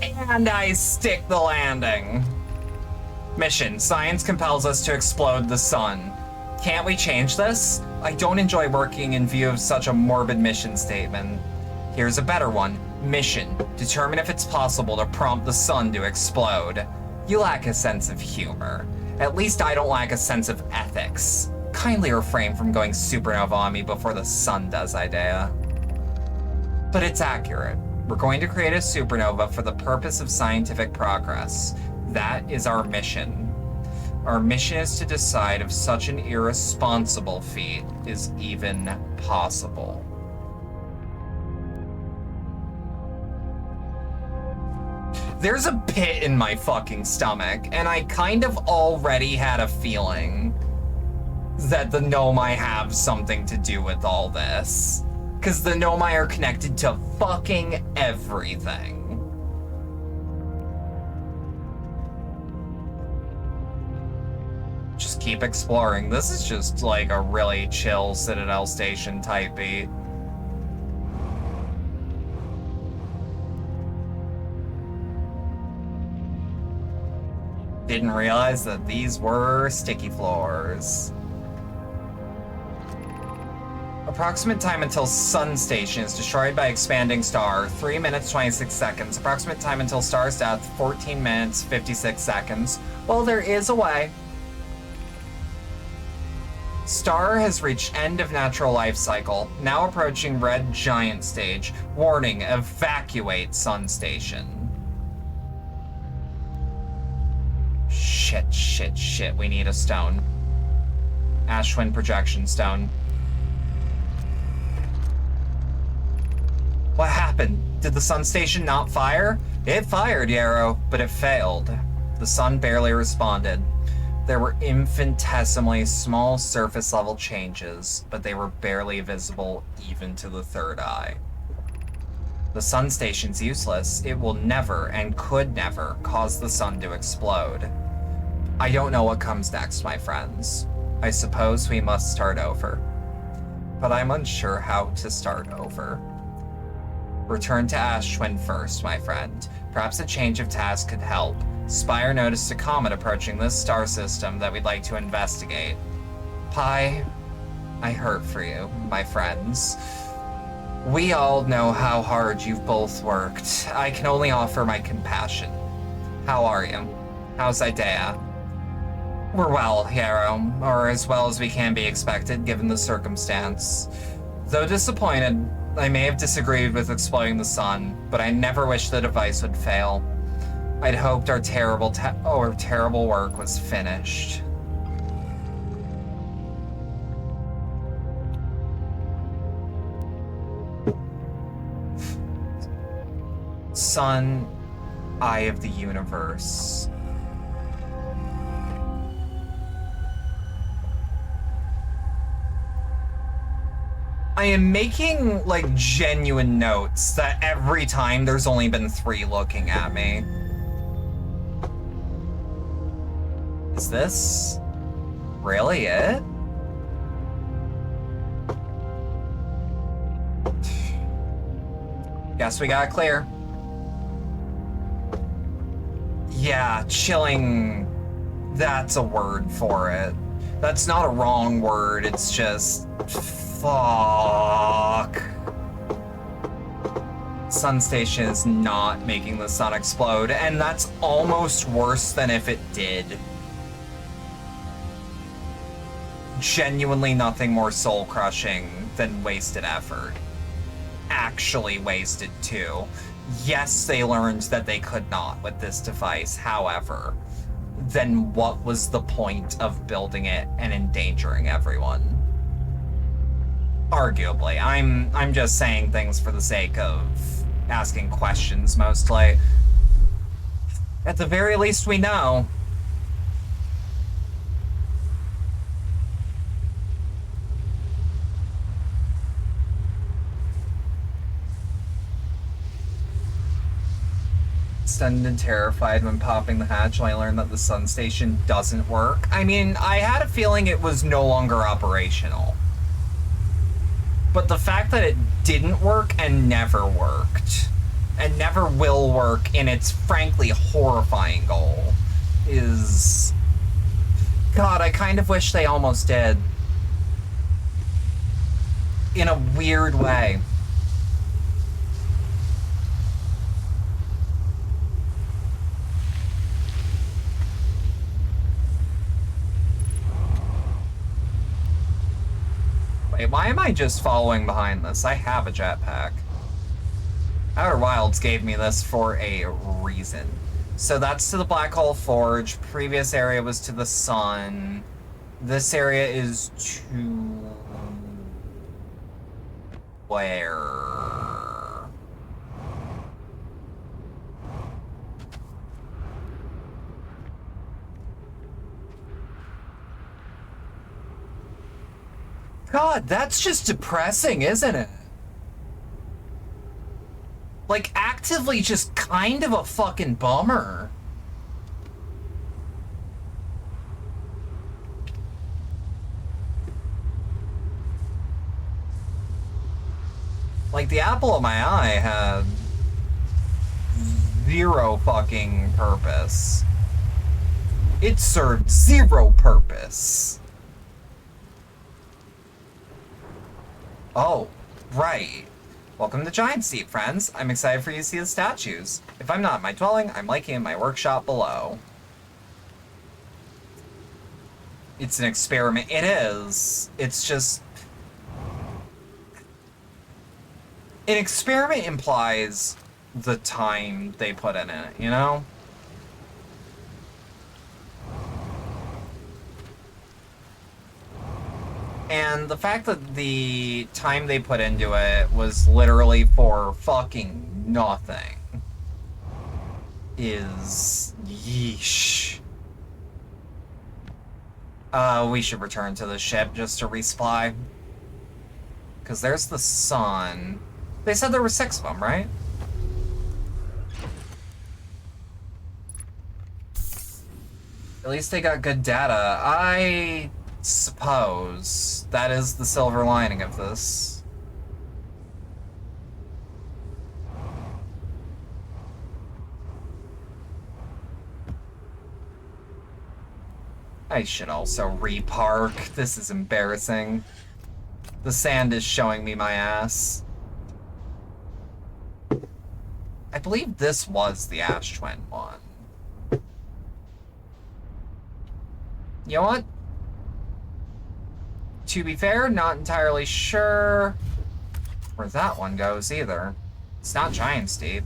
And I stick the landing. Mission. Science compels us to explode the sun. Can't we change this? I don't enjoy working in view of such a morbid mission statement. Here's a better one. Mission. Determine if it's possible to prompt the sun to explode. You lack a sense of humor. At least I don't lack a sense of ethics. Kindly refrain from going supernova on me before the sun does, Idea. But it's accurate. We're going to create a supernova for the purpose of scientific progress. That is our mission. Our mission is to decide if such an irresponsible feat is even possible. There's a pit in my fucking stomach, and I kind of already had a feeling that the Nomai have something to do with all this. Because the Nomai are connected to fucking everything. Just keep exploring. This is just like a really chill Citadel Station type beat. Didn't realize that these were sticky floors. Approximate time until Sun Station is destroyed by expanding star, 3 minutes 26 seconds. Approximate time until star's death, 14 minutes 56 seconds. Well, there is a way. Star has reached end of natural life cycle, now approaching red giant stage. Warning, evacuate Sun Station. Shit, shit, shit, we need a stone. Ashwin projection stone. What happened? Did the Sun Station not fire? It fired, Yarrow, but it failed. The sun barely responded. There were infinitesimally small surface-level changes, but they were barely visible even to the third eye. The sun station's useless. It will never, and could never, cause the sun to explode. I don't know what comes next, my friends. I suppose we must start over. But I'm unsure how to start over. Return to Ash Twin first, my friend. Perhaps a change of task could help. Spire noticed a comet approaching this star system that we'd like to investigate. Pi, I hurt for you, my friends. We all know how hard you've both worked. I can only offer my compassion. How are you? How's Idea? We're well, Yarrow, or as well as we can be expected given the circumstance. Though disappointed, I may have disagreed with exploding the sun, but I never wished the device would fail. I'd hoped our terrible work was finished. Sun, Eye of the Universe. I am making, like, genuine notes that every time there's only been 3 looking at me. Is this really it? Guess we got it clear. Yeah, chilling. That's a word for it. That's not a wrong word, it's just... fuck. Sun Station is not making the sun explode, and that's almost worse than if it did. Genuinely nothing more soul-crushing than wasted effort. Actually wasted, too. Yes, they learned that they could not with this device, however, then what was the point of building it and endangering everyone? Arguably. I'm just saying things for the sake of asking questions, mostly. At the very least, we know. Stunned and terrified when popping the hatch when I learned that the sun station doesn't work. I mean, I had a feeling it was no longer operational. But the fact that it didn't work and never worked, and never will work in its frankly horrifying goal, is... God, I kind of wish they almost did. In a weird way. Wait, why am I just following behind this? I have a jetpack. Outer Wilds gave me this for a reason. So that's to the Black Hole Forge. Previous area was to the sun. This area is to... where? God, that's just depressing, isn't it? Like, actively just kind of a fucking bummer. Like, the apple of my eye had zero fucking purpose. It served zero purpose. Oh, right. Welcome to Giant Steep, friends. I'm excited for you to see the statues. If I'm not in my dwelling, I'm likely in my workshop below. It's an experiment. It is. It's just... An experiment implies the time they put in it, you know? And the fact that the time they put into it was literally for fucking nothing is... Yeesh. We should return to the ship just to resupply. Because there's the sun. They said there were 6 of them, right? At least they got good data. I suppose that is the silver lining of this. I should also repark. This is embarrassing. The sand is showing me my ass. I believe this was the Ash Twin one. You know what? To be fair, not entirely sure where that one goes either. It's not Giant's Deep.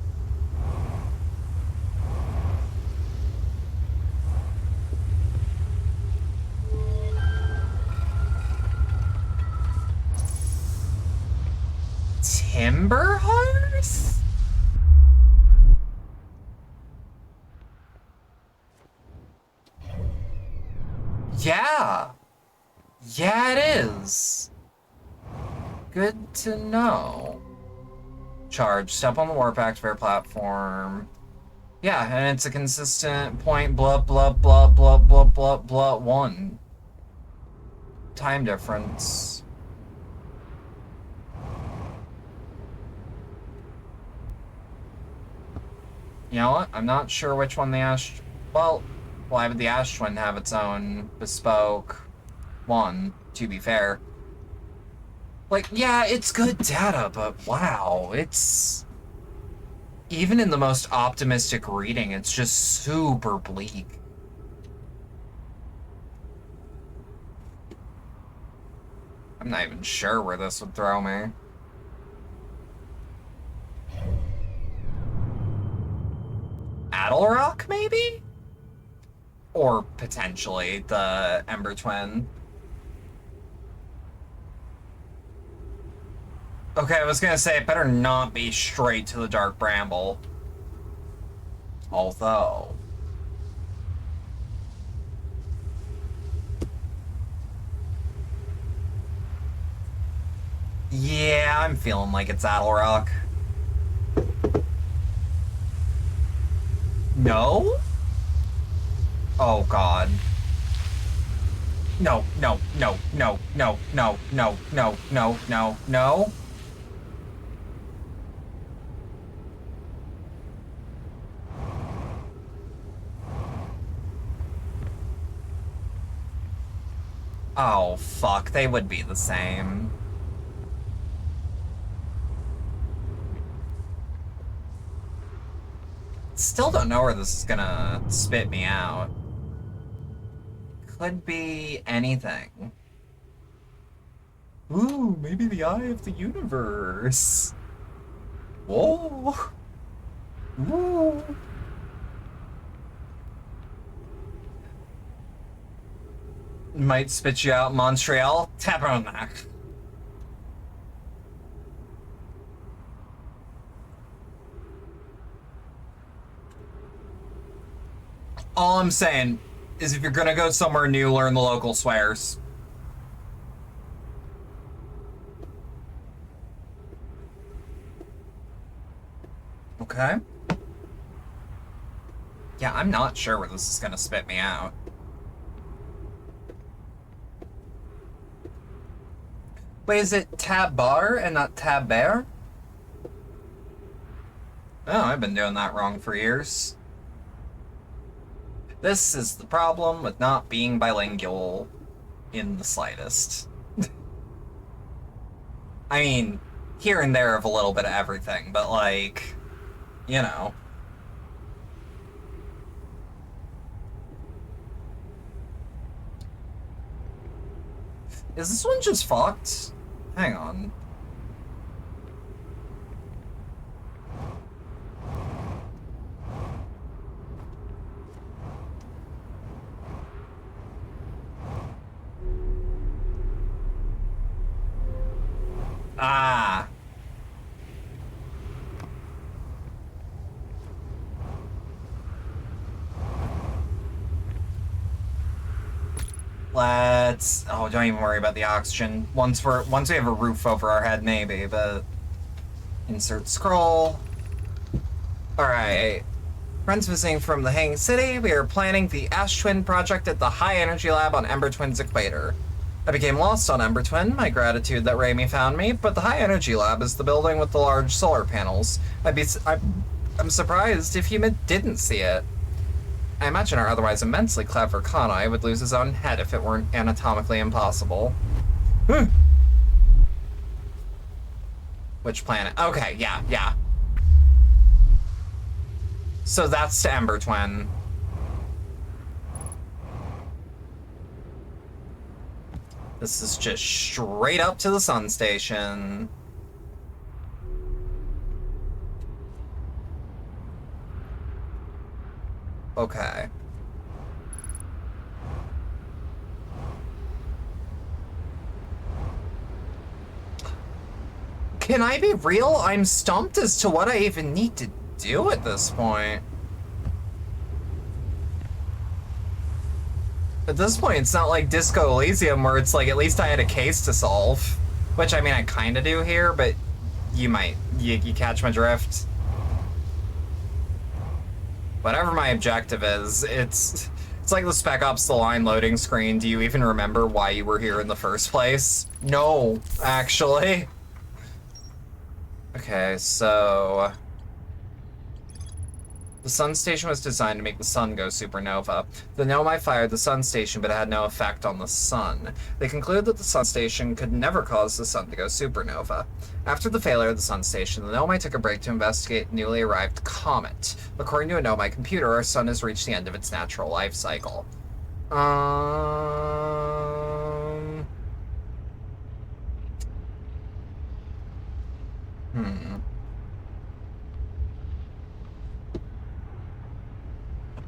Timber Hearth? Yeah. Yeah, it is. Good to know. Charge. Step on the warp activator platform. Yeah, and it's a consistent point, blah, blah, blah, blah, blah, blah, blah, 1. Time difference. You know what? I'm not sure which one the Ash... Well, why would the Ash Twin have its own bespoke one, to be fair? Like, yeah, it's good data, but wow, it's... Even in the most optimistic reading, it's just super bleak. I'm not even sure where this would throw me. Addlerock, maybe? Or potentially the Ember Twin. Okay, I was gonna say it better not be straight to the Dark Bramble. Although... Yeah, I'm feeling like it's Addlerock. No? Oh, God. No, no, no, no, no, no, no, no, no, no, no. Oh, fuck. They would be the same. Still don't know where this is gonna spit me out. Could be anything. Ooh, maybe the Eye of the Universe. Whoa. Woo. Might spit you out, Montreal. Tabernacle. All I'm saying is if you're gonna go somewhere new, learn the local swears. Okay. Yeah, I'm not sure where this is gonna spit me out. Wait, is it Tab-Bar and not Tab-Bear? Oh, I've been doing that wrong for years. This is the problem with not being bilingual in the slightest. I mean, here and there of a little bit of everything, but like, you know. Is this one just fucked? Hang on. Ah. Let's... Oh, don't even worry about the oxygen. Once we have a roof over our head, maybe, but... Insert scroll. Alright. Friends visiting from the Hanging City, we are planning the Ash Twin project at the High Energy Lab on Ember Twin's equator. I became lost on Ember Twin, my gratitude that Raimi found me, but the High Energy Lab is the building with the large solar panels. I'm surprised if you didn't see it. I imagine our otherwise immensely clever Kanai would lose his own head if it weren't anatomically impossible. Which planet? Okay, yeah. So that's to Ember Twin. This is just straight up to the Sun Station. Okay. Can I be real? I'm stumped as to what I even need to do at this point. At this point, it's not like Disco Elysium where it's like, at least I had a case to solve. Which, I mean, I kind of do here, but you catch my drift. Whatever my objective is, it's like the Spec Ops The Line loading screen. Do you even remember why you were here in the first place? No, actually. Okay, so... The Sun Station was designed to make the sun go supernova. The Nomai fired the Sun Station, but it had no effect on the sun. They concluded that the Sun Station could never cause the sun to go supernova. After the failure of the Sun Station, the Nomai took a break to investigate a newly arrived comet. According to a Nomai computer, our sun has reached the end of its natural life cycle.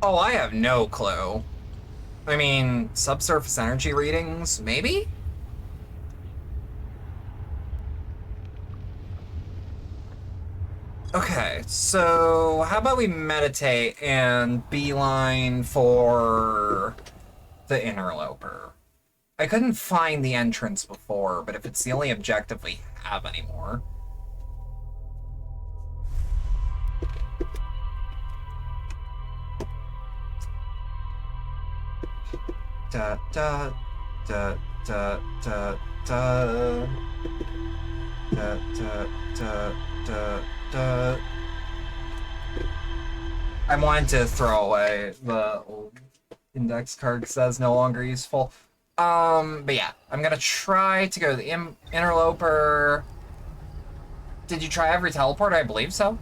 Oh, I have no clue. I mean, subsurface energy readings, maybe? Okay, so how about we meditate and beeline for the interloper? I couldn't find the entrance before, but if it's the only objective we have anymore... Da da da da da da da da da da da. I wanted to throw away the old index card because that's no longer useful. But yeah, I'm gonna try to go to the interloper. Did you try every teleport? I believe so.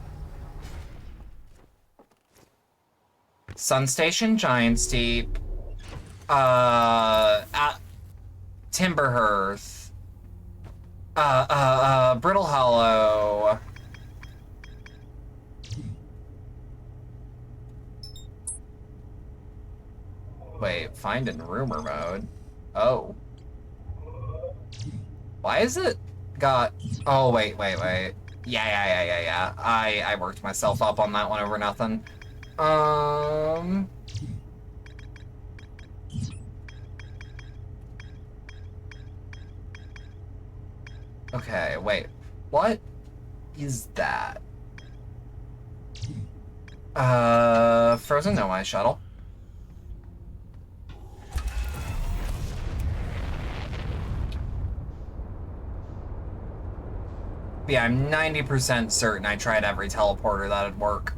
Sun Station, Giant's Deep. At Timberhearth, Brittle Hollow, wait, find in rumor mode. Oh, why is it got? Oh wait. Yeah. I worked myself up on that one over nothing. Okay, wait. What is that? Frozen Nomai shuttle. Yeah, I'm 90% certain I tried every teleporter that'd work.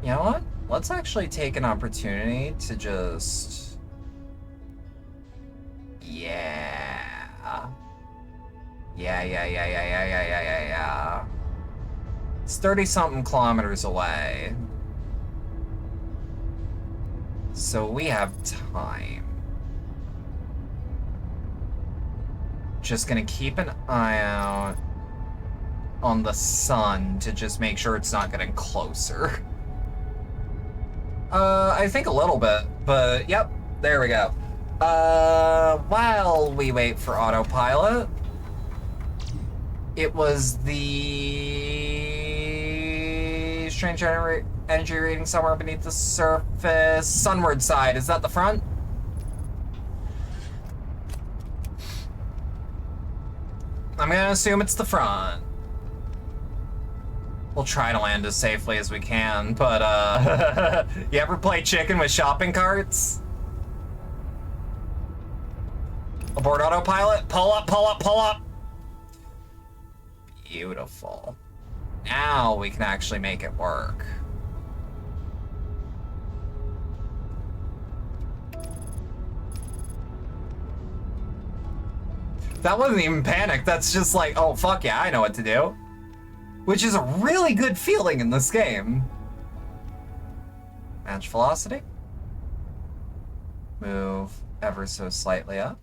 You know what? Let's actually take an opportunity to just... Yeah. It's 30-something kilometers away. So we have time. Just gonna keep an eye out on the sun to just make sure it's not getting closer. I think a little bit, but yep, there we go. While we wait for autopilot, it was the strange energy reading somewhere beneath the surface. Sunward side, is that the front? I'm gonna assume it's the front. We'll try to land as safely as we can, but you ever play chicken with shopping carts? Abort autopilot, pull up, pull up, pull up. Beautiful. Now we can actually make it work. That wasn't even panic, that's just like, oh fuck yeah, I know what to do. Which is a really good feeling in this game. Match velocity. Move ever so slightly up.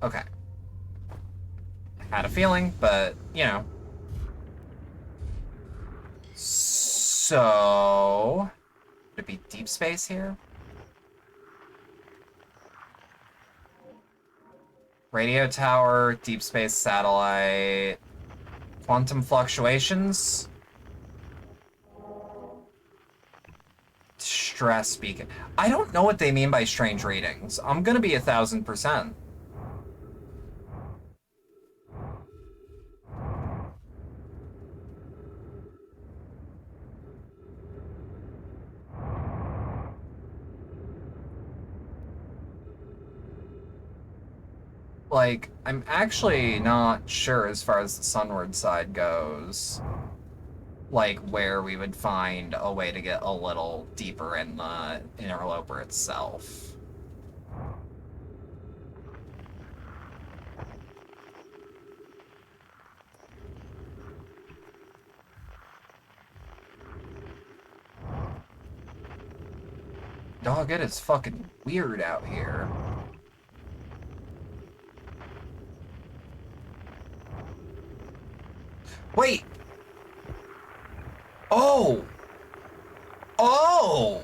Okay. Had a feeling, but, you know. So... would it be deep space here? Radio tower, deep space satellite, quantum fluctuations, stress beacon. I don't know what they mean by strange readings. I'm gonna be 1000%. Like, I'm actually not sure as far as the sunward side goes, like where we would find a way to get a little deeper in the interloper itself. Dog, it is fucking weird out here. Wait! Oh! Oh!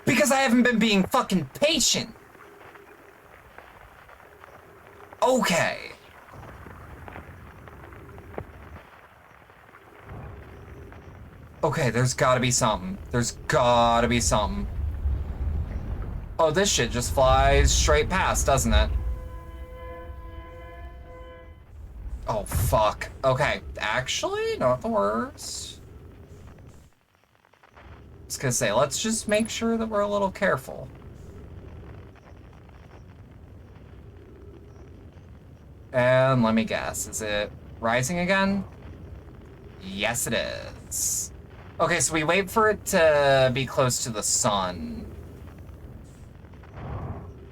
Because I haven't been being fucking patient! Okay. Okay, there's gotta be something. There's gotta be something. Oh, this shit just flies straight past, doesn't it? Oh, fuck. Okay, actually, not the worst. I was gonna say, let's just make sure that we're a little careful. And let me guess, is it rising again? Yes, it is. Okay, so we wait for it to be close to the sun.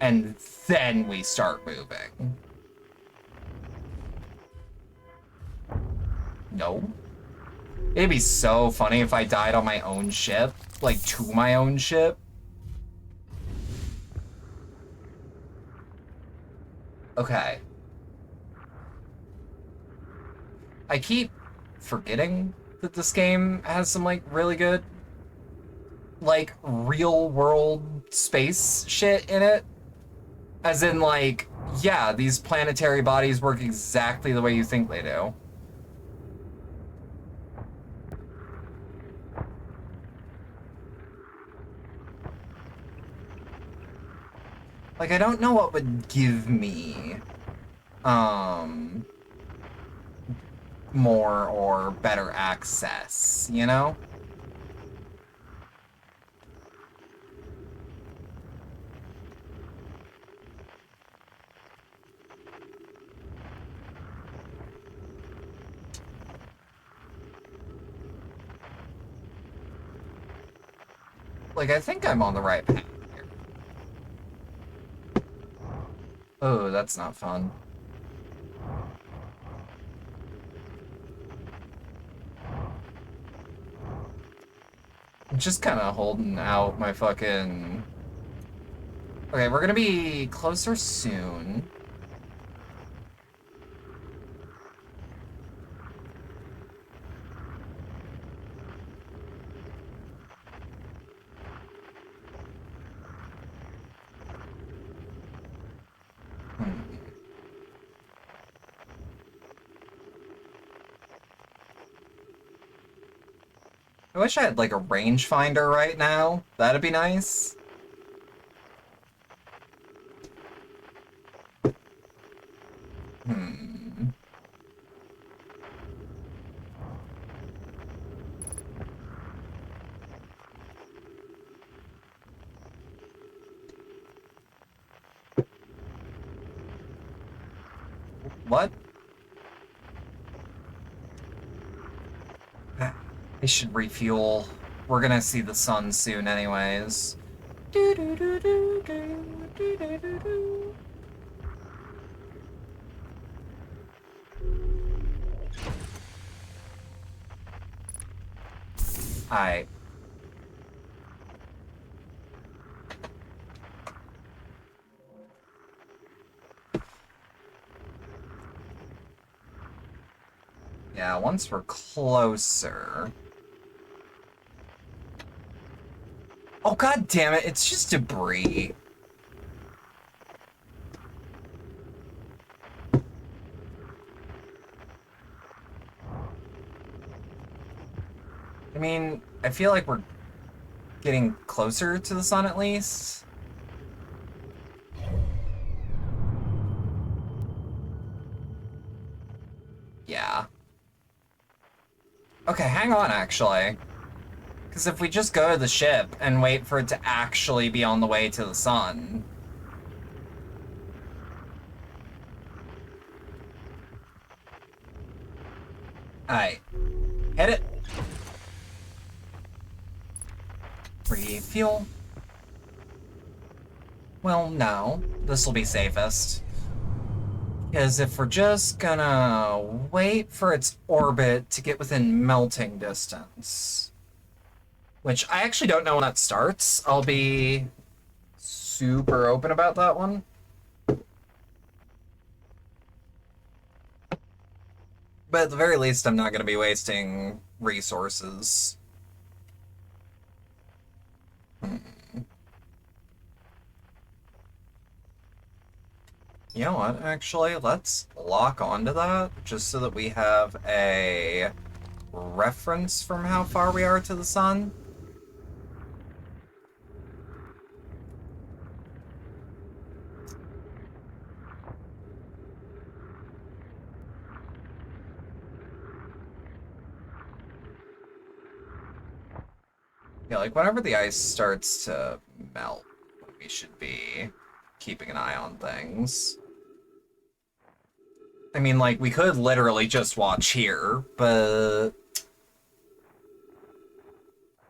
And then we start moving. No. It'd be so funny if I died on my own ship. Like, to my own ship. Okay. I keep forgetting that this game has some, like, really good, like, real-world space shit in it. As in, like, yeah, these planetary bodies work exactly the way you think they do. Like, I don't know what would give me, more or better access, you know? Like, I think I'm on the right path here. Oh, that's not fun. I'm just kind of holding out my fucking... Okay, we're gonna be closer soon. wish I had like a rangefinder right now. That'd be nice. Hmm. What? I should refuel. We're gonna see the sun soon anyways. Alright. Yeah, once we're closer... Oh, god damn it, it's just debris. I mean, I feel like we're getting closer to the sun at least. Yeah. Okay, hang on, actually. Because if we just go to the ship and wait for it to actually be on the way to the sun... Alright. Hit it. Refuel. Well, no. This'll be safest. Because if we're just gonna wait for its orbit to get within melting distance... Which I actually don't know when that starts. I'll be super open about that one. But at the very least, I'm not going to be wasting resources. You know what, actually? Let's lock onto that, just so that we have a reference from how far we are to the sun. Yeah, like, whenever the ice starts to melt, we should be keeping an eye on things. I mean, like, we could literally just watch here, but...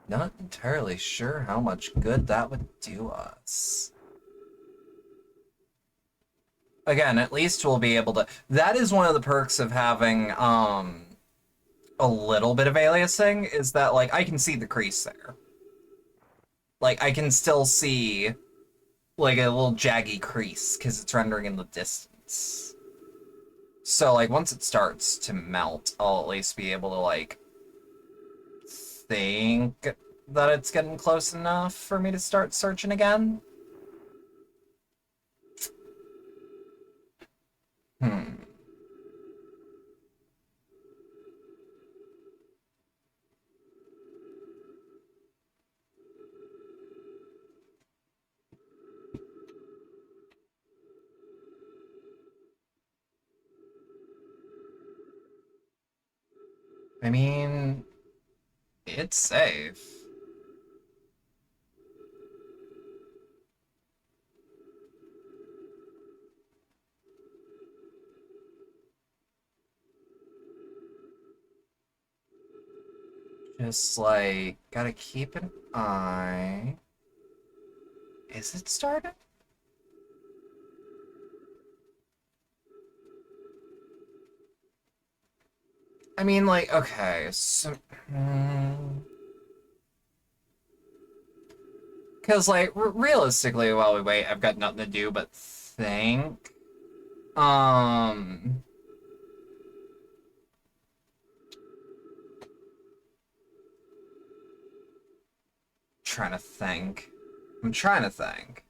not entirely sure how much good that would do us. Again, at least we'll be able to... That is one of the perks of having, a little bit of aliasing, is that, like, I can see the crease there. Like, I can still see, like, a little jaggy crease, because it's rendering in the distance. So, like, once it starts to melt, I'll at least be able to, like, think that it's getting close enough for me to start searching again. I mean, it's safe. Just, like, gotta keep an eye. Is it starting? I mean, like, okay, so... Because, like, realistically, while we wait, I've got nothing to do but think. Um... Trying to think. I'm trying to think.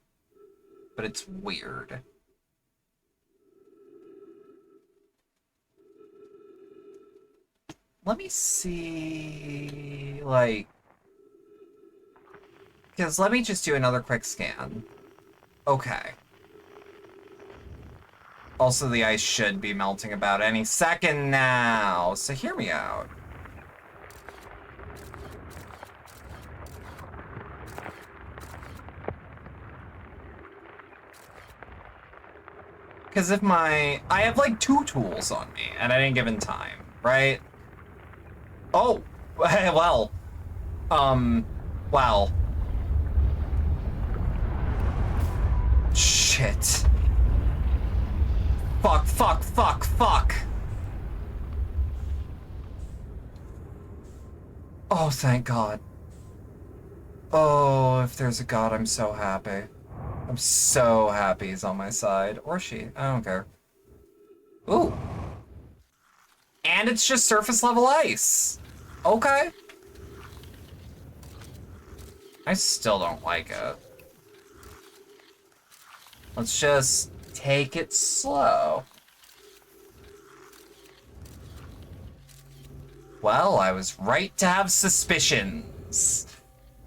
But it's weird. let me see, like, because let me just do another quick scan. Okay. Also, the ice should be melting about any second now, so hear me out. Because if I have like 2 tools on me at any given time, right? Oh, well, well. Shit. Fuck, fuck, fuck, fuck. Oh, thank God. Oh, if there's a God, I'm so happy. I'm so happy he's on my side. Or she. I don't care. Ooh. And it's just surface level ice. Okay. I still don't like it. Let's just take it slow. Well, I was right to have suspicions.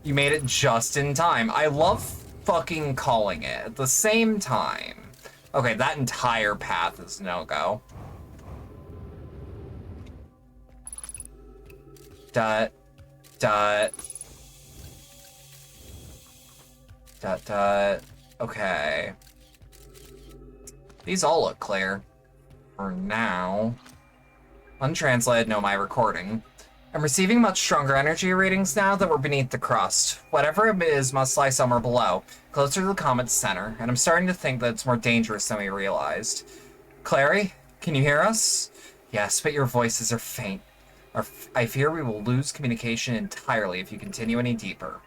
You made it just in time. I love fucking calling it at the same time. Okay, that entire path is no-go. Dot, dot, dot, dot. Okay. These all look clear. For now. Untranslated, no, my recording. I'm receiving much stronger energy readings now that we're beneath the crust. Whatever it is must lie somewhere below, closer to the comet's center, and I'm starting to think that it's more dangerous than we realized. Clary, can you hear us? Yes, but your voices are faint. I fear we will lose communication entirely if you continue any deeper.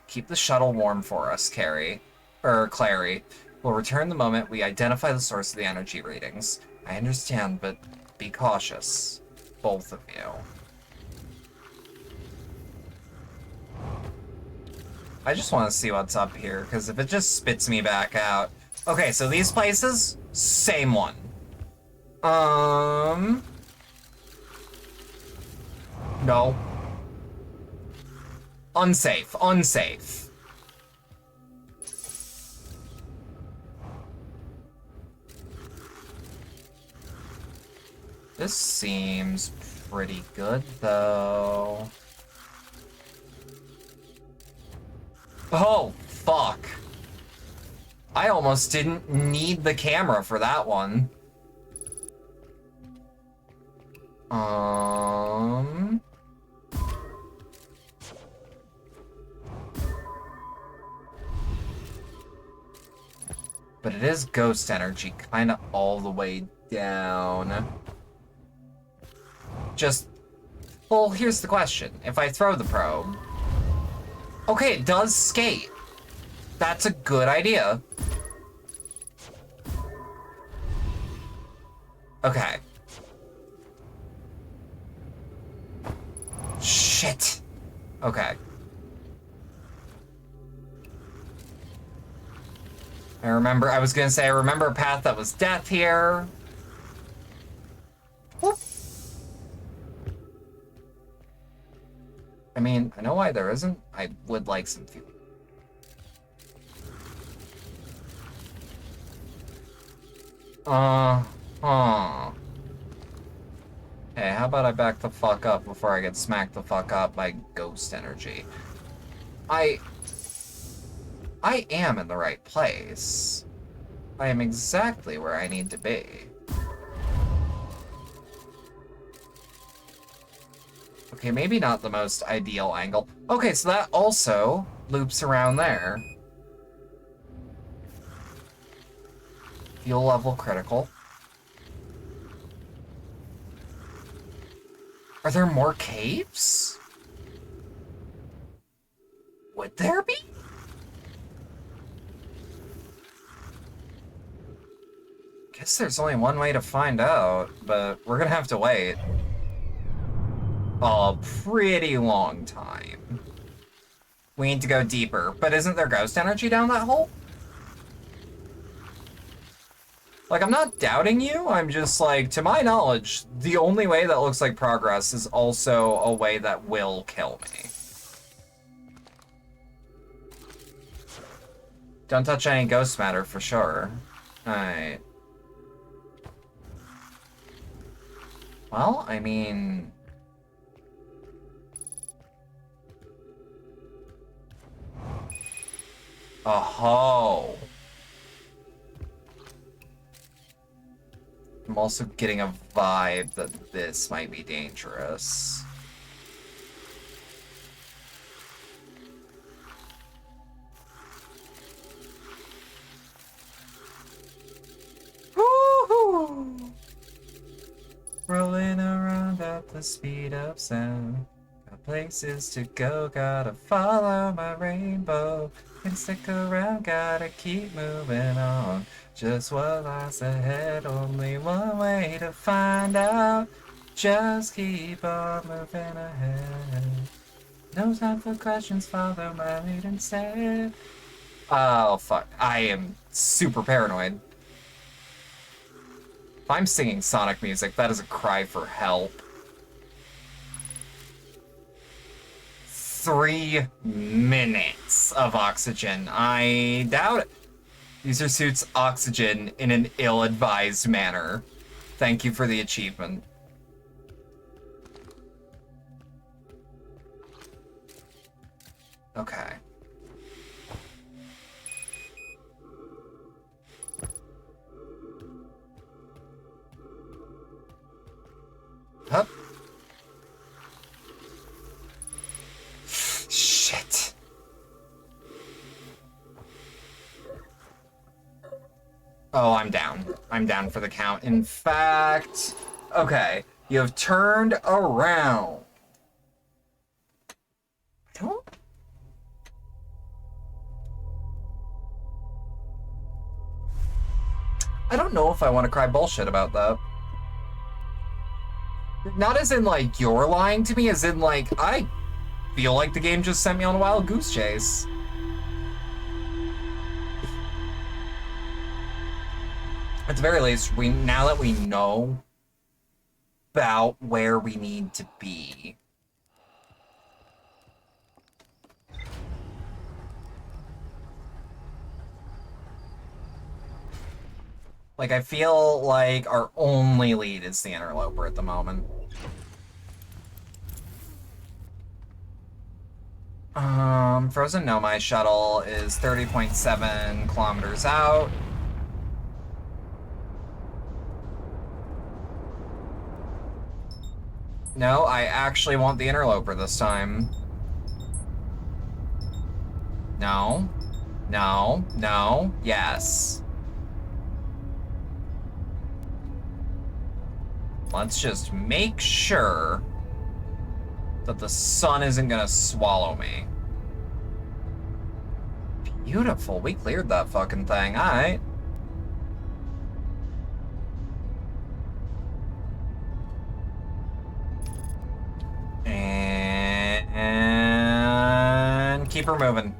Keep the shuttle warm for us, Clary. We'll return the moment we identify the source of the energy readings. I understand, but be cautious. Both of you. I just want to see what's up here, because if it just spits me back out... Okay, so these places, same one. No. Unsafe, unsafe. This seems pretty good, though. Oh, fuck. I almost didn't need the camera for that one. But it is ghost energy, kind of all the way down. Well, here's the question. If I throw the probe... Okay, it does skate. That's a good idea. Okay. Shit. Okay. I remember a path that was death here. Whoop. I mean, I know why there isn't. I would like some fuel. Hey, how about I back the fuck up before I get smacked the fuck up by ghost energy? I am in the right place. I am exactly where I need to be. Okay, maybe not the most ideal angle. Okay, so that also loops around there. Fuel level critical. Are there more caves? Would there be? Guess there's only one way to find out, but we're gonna have to wait a pretty long time. We need to go deeper, but isn't there ghost energy down that hole? Like, I'm not doubting you, I'm just like, to my knowledge, the only way that looks like progress is also a way that will kill me. Don't touch any ghost matter for sure. Alright. Well, I mean... Oh. I'm also getting a vibe that this might be dangerous. Woohoo! Rolling around at the speed of sound. Got places to go, gotta follow my rainbow. Can stick around, gotta keep moving on. Just what lies ahead, only one way to find out. Just keep on moving ahead. No time for questions, follow my lead instead. Oh, fuck. I am super paranoid. If I'm singing Sonic music, that is a cry for help. 3 minutes of oxygen. I doubt it. User suits oxygen in an ill-advised manner. Thank you for the achievement. Okay. Hup. Shit. Oh, I'm down. I'm down for the count. In fact, okay, you have turned around. I don't know if I want to cry bullshit about that. Not as in, like, you're lying to me, as in, like, I feel like the game just sent me on a wild goose chase. At the very least, now that we know about where we need to be. Like, I feel like our only lead is the interloper at the moment. Frozen Nomai shuttle is 30.7 kilometers out. No, I actually want the interloper this time. No. No. No. Yes. Let's just make sure that the sun isn't gonna swallow me. Beautiful, we cleared that fucking thing, alright. And keep her moving.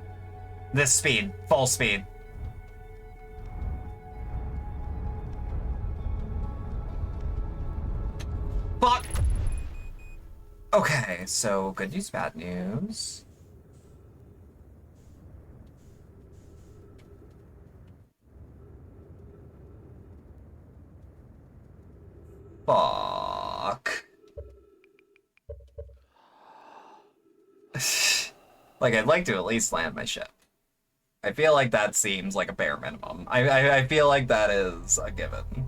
This speed, full speed. Fuck! Okay, so good news, bad news. Fuck. Like, I'd like to at least land my ship. I feel like that seems like a bare minimum. I feel like that is a given.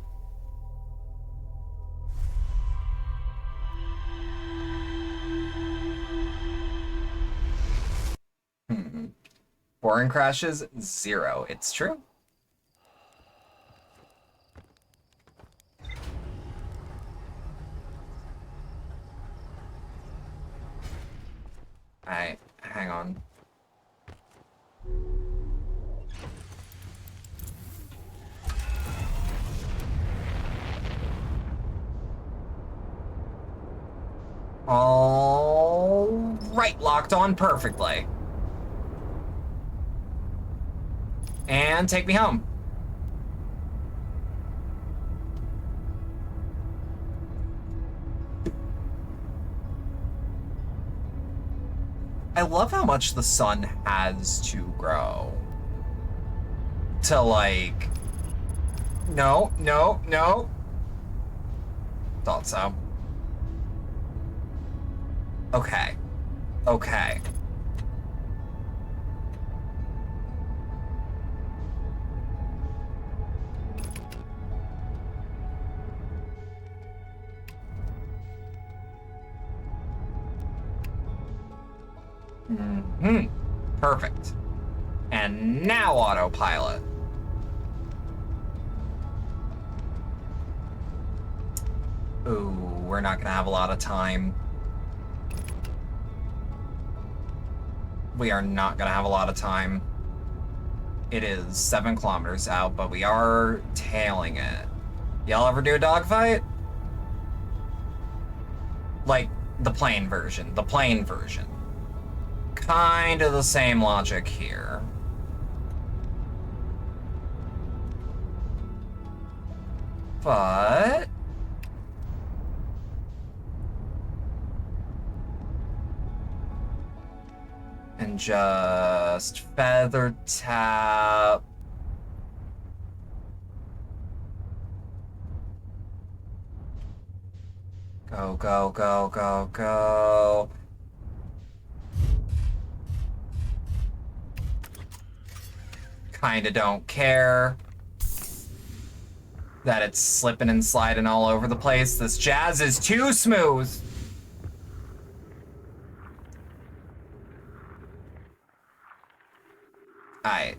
Boring crashes, 0. It's true. Alright, hang on. All right, locked on perfectly. And take me home. love how much the sun has to grow. To like... No, no, no. Thought so. Okay. Okay. Mm-hmm. Perfect. And now autopilot. Ooh, we're not gonna have a lot of time. We are not gonna have a lot of time. It is 7 kilometers out, but we are tailing it. Y'all ever do a dogfight? Like, the plane version. The plane version. Kind of the same logic here. But... and just feather tap. Go, go, go, go, go. Kinda don't care that it's slipping and sliding all over the place. This jazz is too smooth. Alright.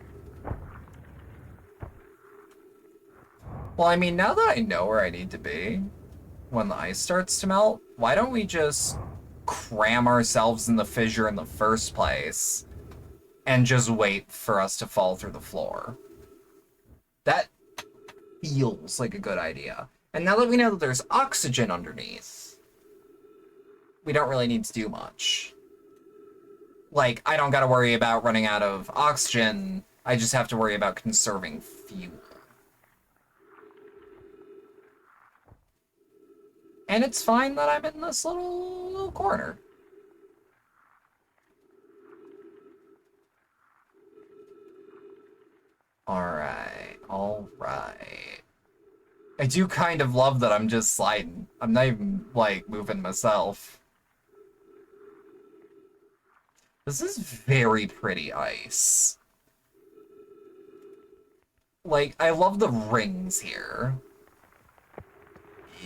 Well, I mean, now that I know where I need to be when the ice starts to melt, why don't we just cram ourselves in the fissure in the first place and just wait for us to fall through the floor? That feels like a good idea. And now that we know that there's oxygen underneath, we don't really need to do much. Like, I don't gotta worry about running out of oxygen. I just have to worry about conserving fuel. And it's fine that I'm in this little corner. Alright, alright. I do kind of love that I'm just sliding. I'm not even, like, moving myself. This is very pretty ice. Like, I love the rings here.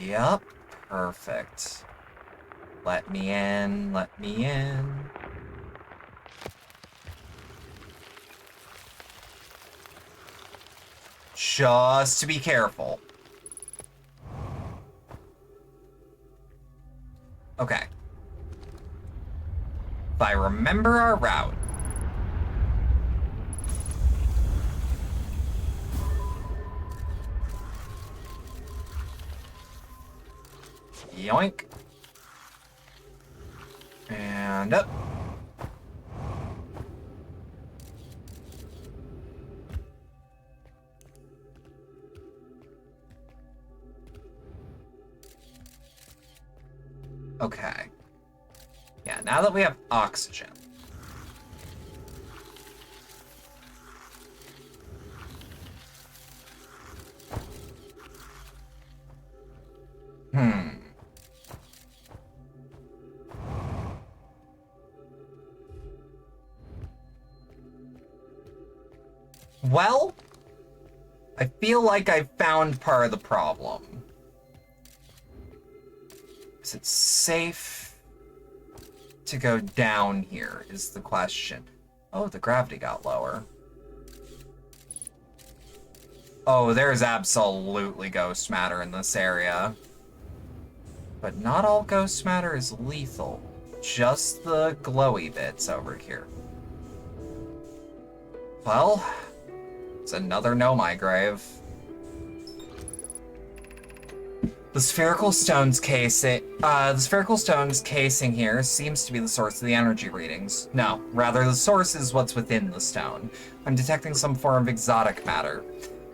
Yup, perfect. Let me in, let me in. Just to be careful. Okay. If I remember our route. Yoink. And up. Okay. Yeah, now that we have oxygen. Well, I feel like I found part of the problem. Is it safe to go down here is the question. Oh, the gravity got lower. Oh, there's absolutely ghost matter in this area. But not all ghost matter is lethal. Just the glowy bits over here. Well, it's another Nomai grave. The spherical stone's casing here seems to be the source of the energy readings. No, rather the source is what's within the stone. I'm detecting some form of exotic matter.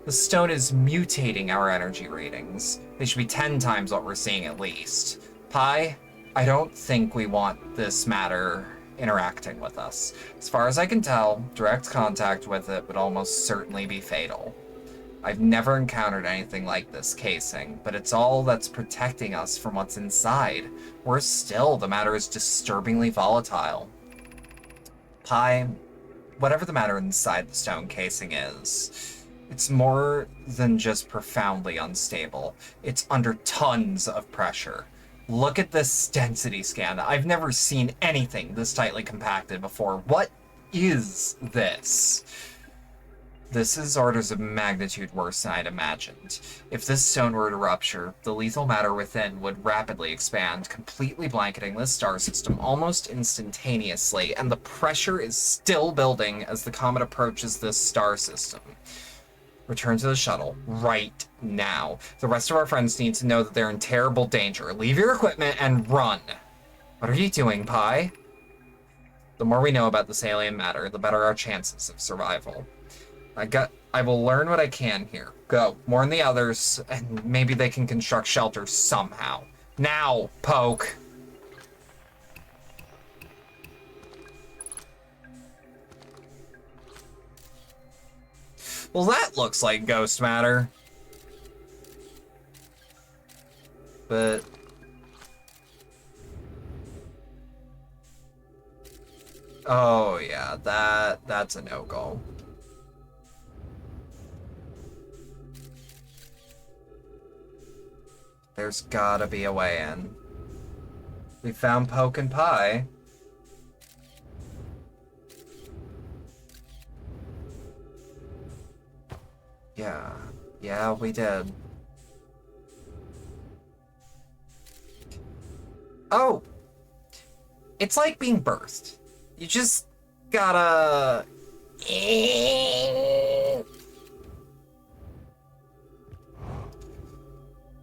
The stone is mutating our energy readings. They should be 10 times what we're seeing at least. Pi, I don't think we want this matter interacting with us. As far as I can tell, direct contact with it would almost certainly be fatal. I've never encountered anything like this casing, but it's all that's protecting us from what's inside. Worse still, the matter is disturbingly volatile. Pi, whatever the matter inside the stone casing is, it's more than just profoundly unstable. It's under tons of pressure. Look at this density scan. I've never seen anything this tightly compacted before. What is this? This is orders of magnitude worse than I'd imagined. If this stone were to rupture, the lethal matter within would rapidly expand, completely blanketing this star system almost instantaneously, and the pressure is still building as the comet approaches this star system. Return to the shuttle, right now. The rest of our friends need to know that they're in terrible danger. Leave your equipment and run. What are you doing, Pi? The more we know about this alien matter, the better our chances of survival. I will learn what I can here. Go. Warn the others, and maybe they can construct shelters somehow. Now, Poke! Well, that looks like ghost matter. But... oh, yeah, that's a no-go. There's gotta be a way in. We found Poke and Pi. Yeah, we did. Oh! It's like being birthed. You just gotta...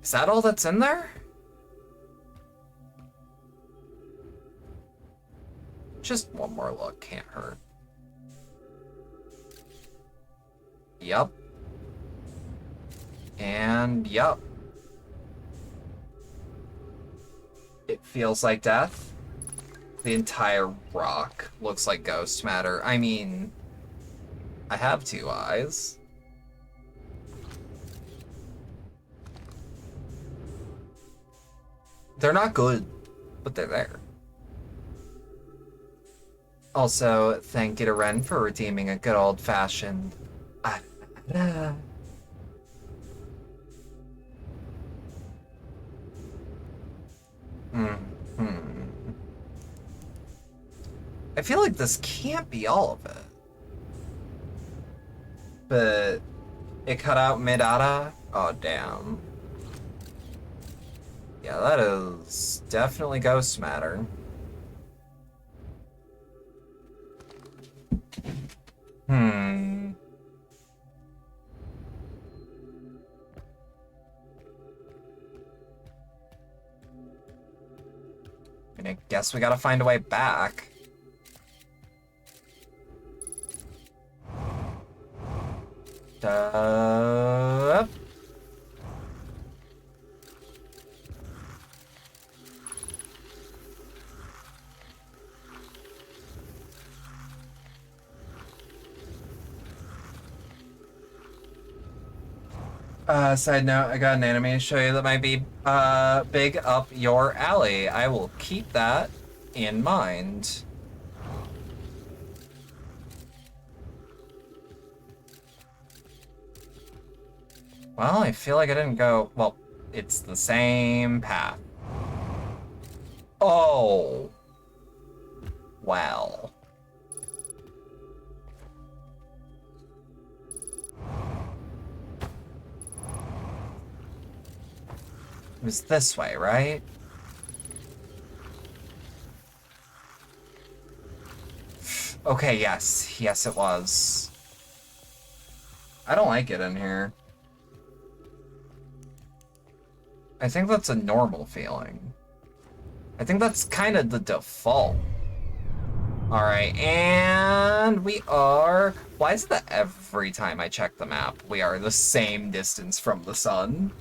Is that all that's in there? Just one more look, can't hurt. Yup. And yup. It feels like death. The entire rock looks like ghost matter. I mean, I have two eyes. They're not good, but they're there. Also, thank you to Ren for redeeming a good old-fashioned... I feel like this can't be all of it. But it cut out mid-ada? Oh, damn. Yeah, that is definitely ghost matter. I guess we gotta find a way back. Side note, I got an anime to show you that might be big up your alley. I will keep that in mind. Well, I feel like I didn't go... well, it's the same path. Oh. Well. It was this way, right? Okay, yes. Yes, it was. I don't like it in here. I think that's a normal feeling. I think that's kind of the default. Alright, and we are... why is it that every time I check the map, we are the same distance from the sun?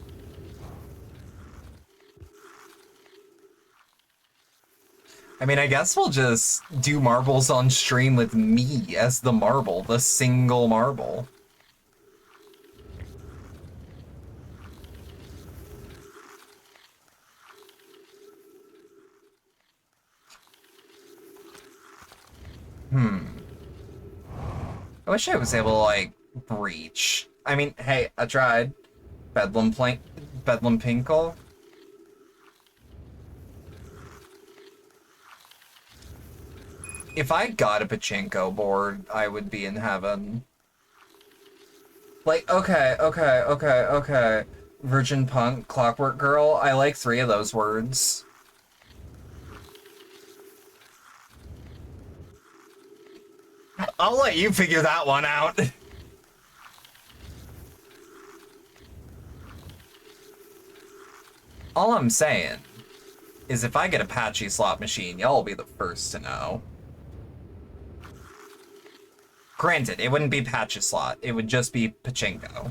I mean, I guess we'll just do marbles on stream with me as the marble, the single marble. I wish I was able to, like, breach. I mean, hey, I tried. Bedlam Pinkle. If I got a pachinko board, I would be in heaven. Like, okay. Virgin Punk, Clockwork Girl, I like 3 of those words. I'll let you figure that one out. All I'm saying is if I get a patchy slot machine, y'all will be the first to know. Granted, it wouldn't be patchy slot, it would just be pachinko.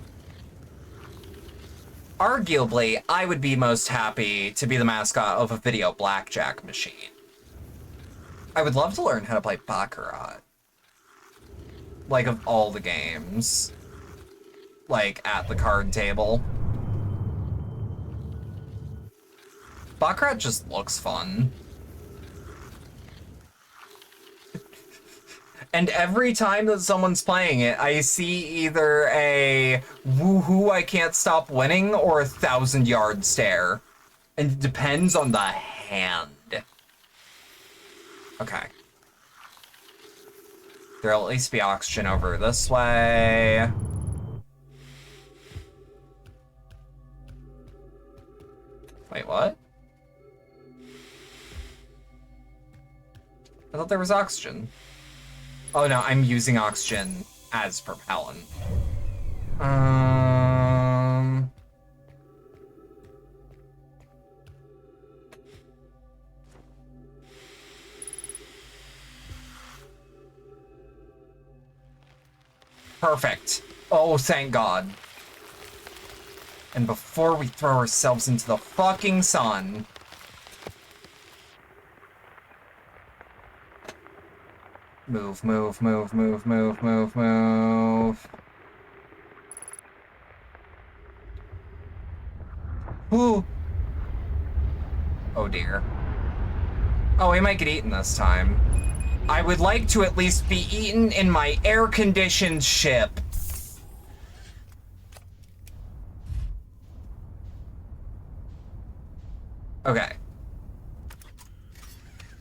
Arguably, I would be most happy to be the mascot of a video blackjack machine. I would love to learn how to play Baccarat. Like, of all the games. Like, at the card table. Baccarat just looks fun. And every time that someone's playing it, I see either a woohoo I can't stop winning or a 1,000-yard stare. And it depends on the hand. Okay. There'll at least be oxygen over this way. Wait, what? I thought there was oxygen. Oh no, I'm using oxygen as propellant. Perfect. Oh, thank God. And before we throw ourselves into the fucking sun... Move. Ooh. Oh dear. Oh, we might get eaten this time. I would like to at least be eaten in my air-conditioned ship. Okay.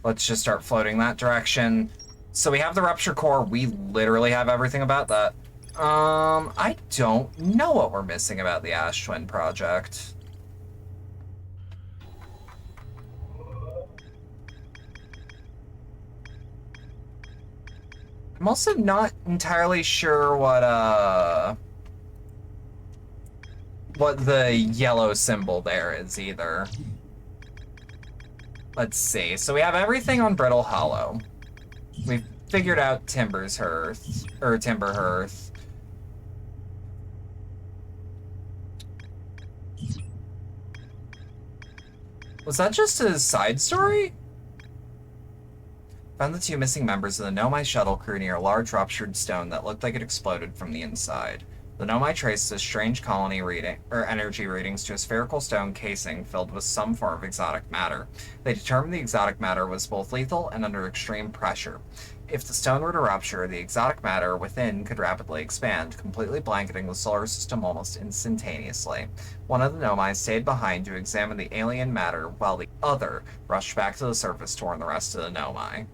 Let's just start floating that direction. So we have the rupture core. We literally have everything about that. I don't know what we're missing about the Ash Twin project. I'm also not entirely sure what the yellow symbol there is either. Let's see. So we have everything on Brittle Hollow. We've figured out Timber Hearth. Was that just a side story? Found the 2 missing members of the Nomai shuttle crew near a large ruptured stone that looked like it exploded from the inside. The Nomai traced a strange energy readings to a spherical stone casing filled with some form of exotic matter. They determined the exotic matter was both lethal and under extreme pressure. If the stone were to rupture, the exotic matter within could rapidly expand, completely blanketing the solar system almost instantaneously. One of the Nomai stayed behind to examine the alien matter, while the other rushed back to the surface to warn the rest of the Nomai.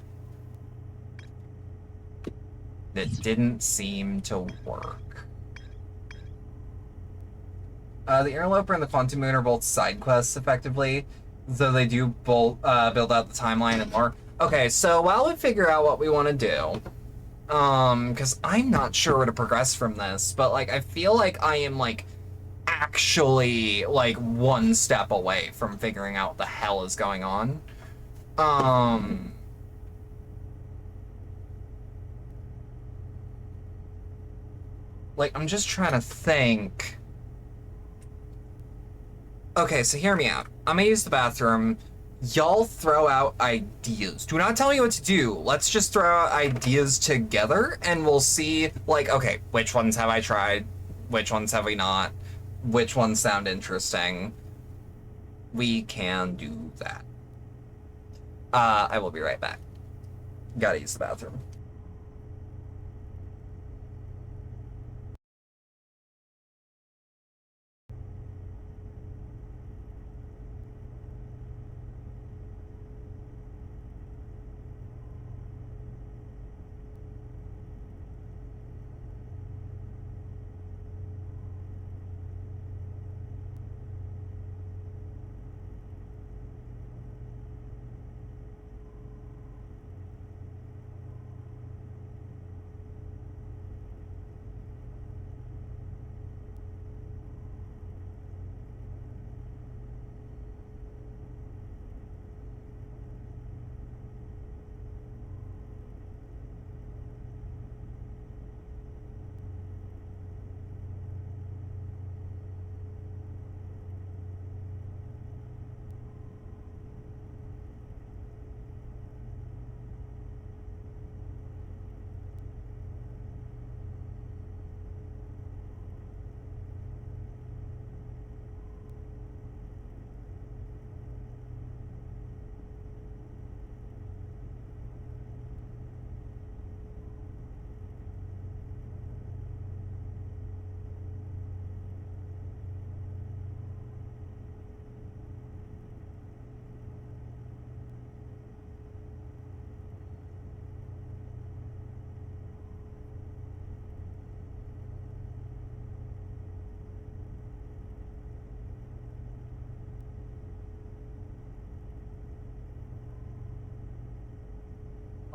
It didn't seem to work. The Interloper and the Quantum Moon are both side quests, effectively, though they do both build out the timeline and lore. Okay, so while we figure out what we want to do, because I'm not sure where to progress from this, but, like, I feel like I am, like, actually, like, 1 step away from figuring out what the hell is going on. Like, I'm just trying to think... Okay, so hear me out. I'm gonna use the bathroom. Y'all throw out ideas. Do not tell me what to do. Let's just throw out ideas together and we'll see, like, okay, which ones have I tried? Which ones have we not? Which ones sound interesting? We can do that. I will be right back. Gotta use the bathroom.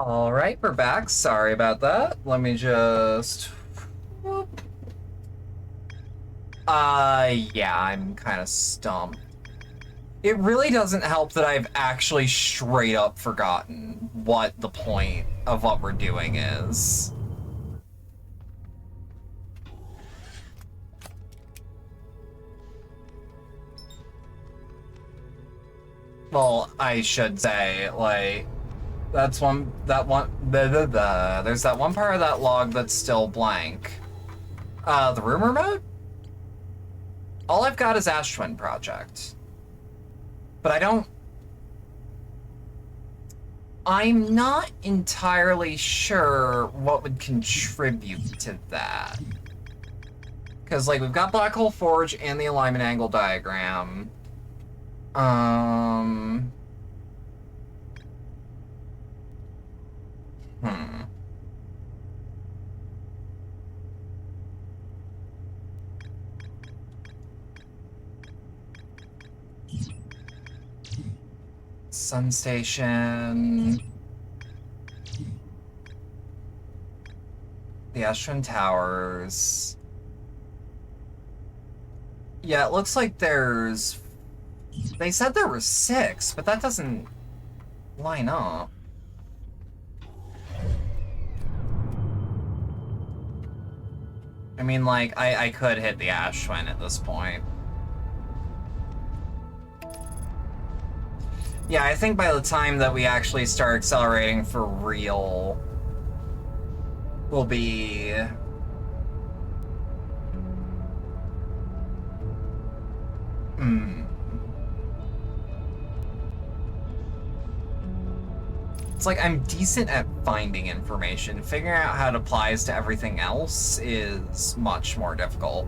All right, we're back. Sorry about that. Let me just... yeah, I'm kind of stumped. It really doesn't help that I've actually straight up forgotten what the point of what we're doing is. Well, I should say, like... There's that one part of that log that's still blank. The rumor mode? All I've got is Ash Twin Project. But I'm not entirely sure what would contribute to that. Because, like, we've got Black Hole Forge and the alignment angle diagram. Sun Station. The Ash Twin Towers. Yeah, it looks like there's... They said there were 6, but that doesn't line up. I mean, like, I could hit the Ash Twin at this point. Yeah, I think by the time that we actually start accelerating for real, we'll be... It's like I'm decent at finding information. Figuring out how it applies to everything else is much more difficult.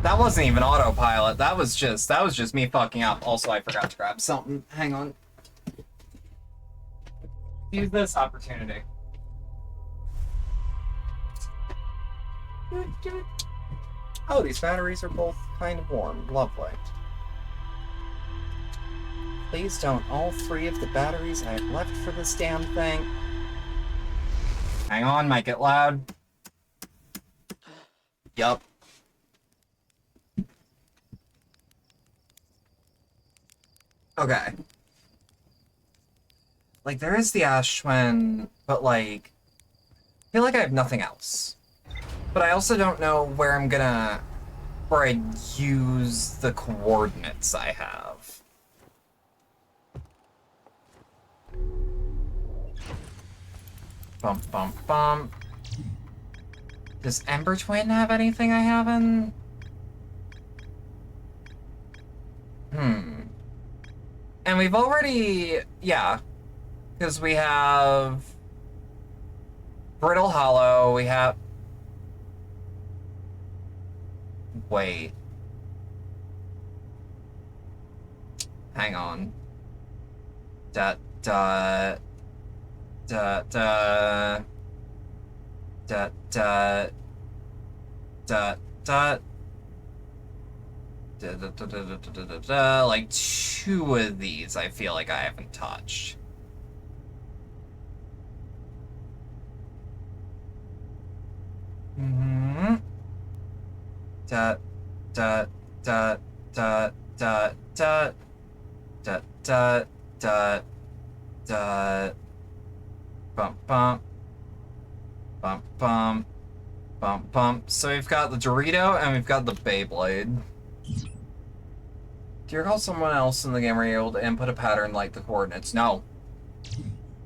That wasn't even autopilot. That was just me fucking up. Also, I forgot to grab something. Hang on. Use this opportunity. Oh, these batteries are both kind of warm. Lovely. Please don't all 3 of the batteries I have left for this damn thing. Hang on, might get loud. Yup. Okay. Like, there is the Ash Twin, but, like, I feel like I have nothing else. But I also don't know where I'd use the coordinates I have. Bump, bump, bump. Does Ember Twin have anything I haven't? And we've already, yeah, because we have Brittle Hollow, we have, wait. Hang on. Da, da, da, da, da, da, da, da. Like 2 of these I feel like I haven't touched. Da da da da da da da da da da bump bump bump bump bump bump. So we've got the Dorito and we've got the Beyblade. Do you recall someone else in the game were able to input a pattern like the coordinates? No.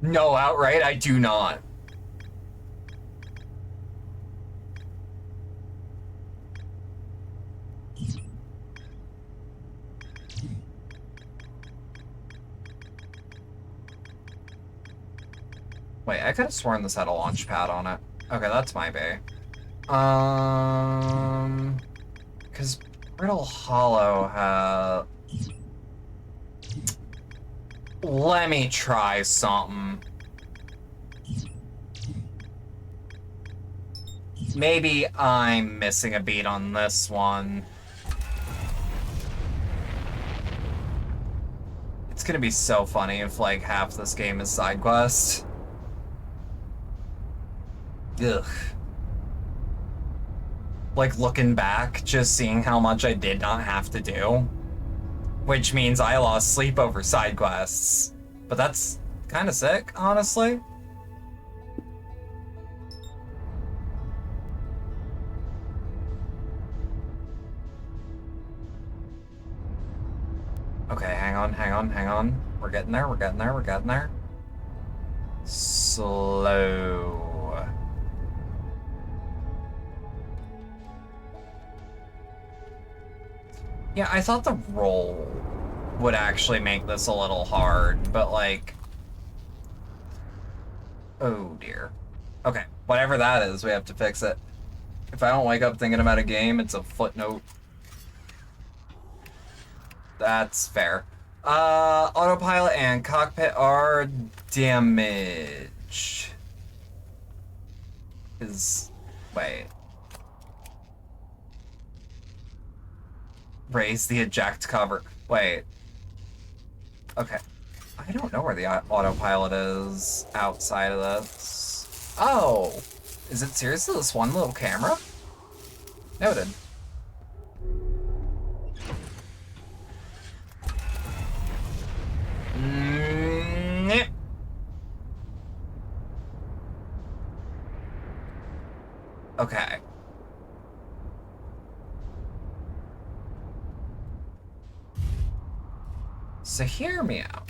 No, outright, I do not. Wait, I could have sworn this had a launch pad on it. Okay, that's my bay. Because Brittle Hollow has... Let me try something. Maybe I'm missing a beat on this one. It's gonna be so funny if, like, half this game is side quest. Ugh. Like, looking back, just seeing how much I did not have to do. Which means I lost sleep over side quests. But that's kind of sick, honestly. Okay, hang on, hang on, hang on. We're getting there, we're getting there, we're getting there. Slow. Yeah, I thought the roll would actually make this a little hard, but like... Oh dear. Okay, whatever that is, we have to fix it. If I don't wake up thinking about a game, it's a footnote. That's fair. Autopilot and cockpit are damaged. Wait. Raise the eject cover. Wait. Okay. I don't know where the autopilot is outside of this. Oh! Is it seriously this one little camera? Noted. Okay. So hear me out.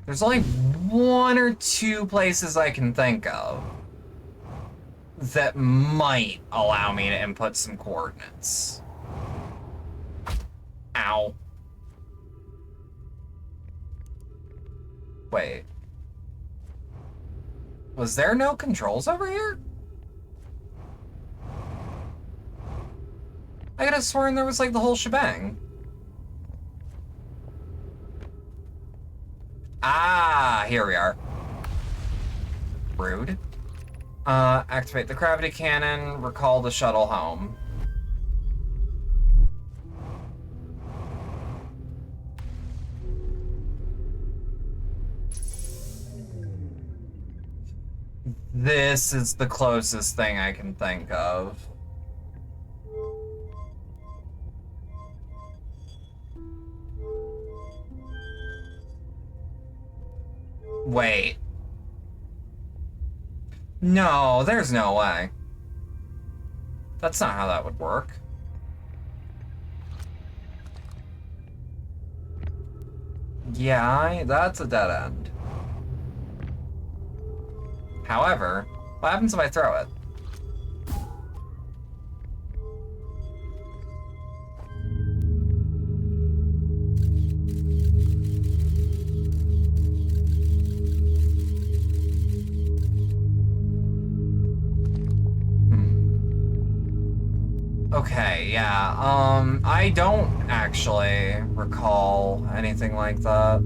There's only 1 or 2 places I can think of that might allow me to input some coordinates. Ow. Wait. Was there no controls over here? I could have sworn there was like the whole shebang. Ah, here we are. Rude. Activate the gravity cannon, recall the shuttle home. This is the closest thing I can think of. Wait. No, there's no way. That's not how that would work. Yeah, that's a dead end. However, what happens if I throw it? Okay, yeah, I don't actually recall anything like that.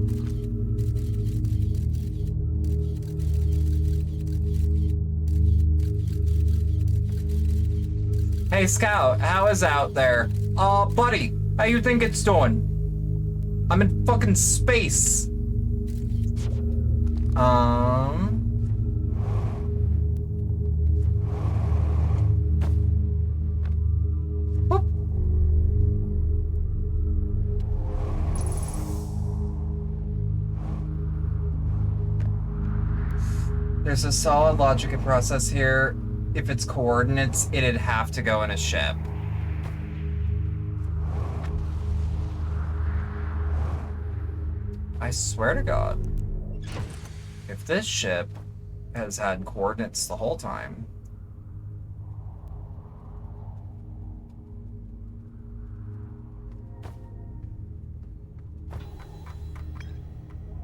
Hey, Scout, how is out there? Buddy, how you think it's doing? I'm in fucking space. Whoop. There's a solid logic and process here. If it's coordinates, it'd have to go in a ship. I swear to God, if this ship has had coordinates the whole time.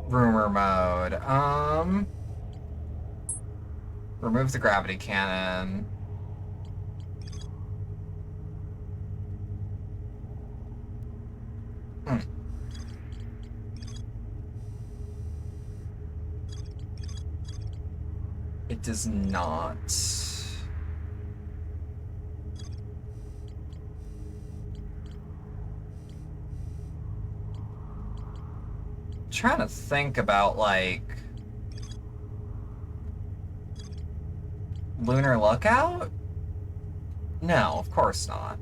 Rumor mode. Remove the gravity cannon. It does not. I'm trying to think about, like, Lunar Lookout? No, of course not.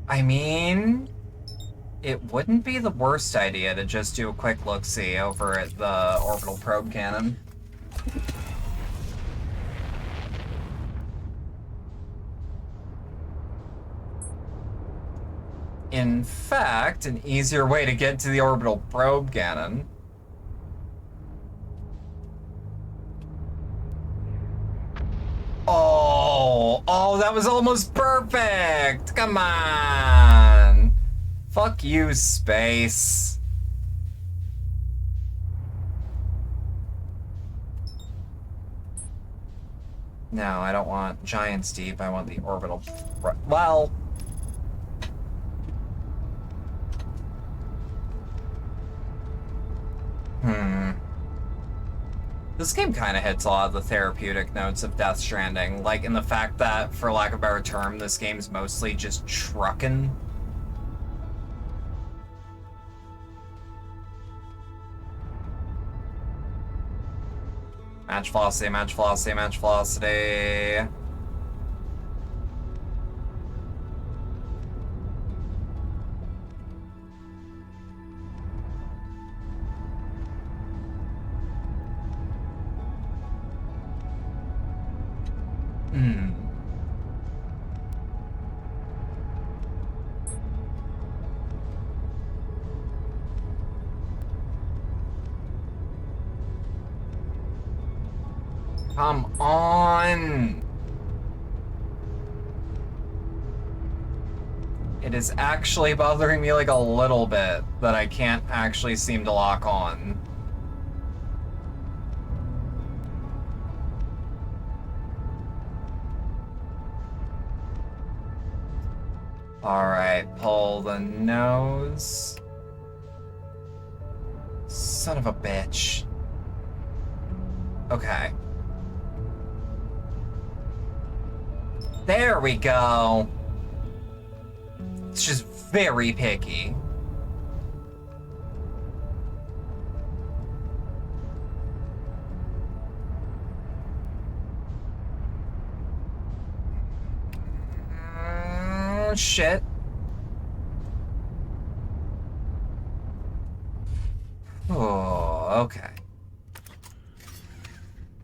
I mean, it wouldn't be the worst idea to just do a quick look-see over at the orbital probe cannon. In fact, an easier way to get to the orbital probe cannon. Oh, that was almost perfect! Come on! Fuck you, space. No, I don't want Giants Deep, I want the orbital... Well... This game kind of hits a lot of the therapeutic notes of Death Stranding, like in the fact that, for lack of a better term, this game's mostly just truckin'. Match velocity, match velocity, match velocity. Come on! It is actually bothering me like a little bit that I can't actually seem to lock on. Alright, pull the nose. Son of a bitch. Okay. There we go. It's just very picky. Oh, shit. Oh, okay.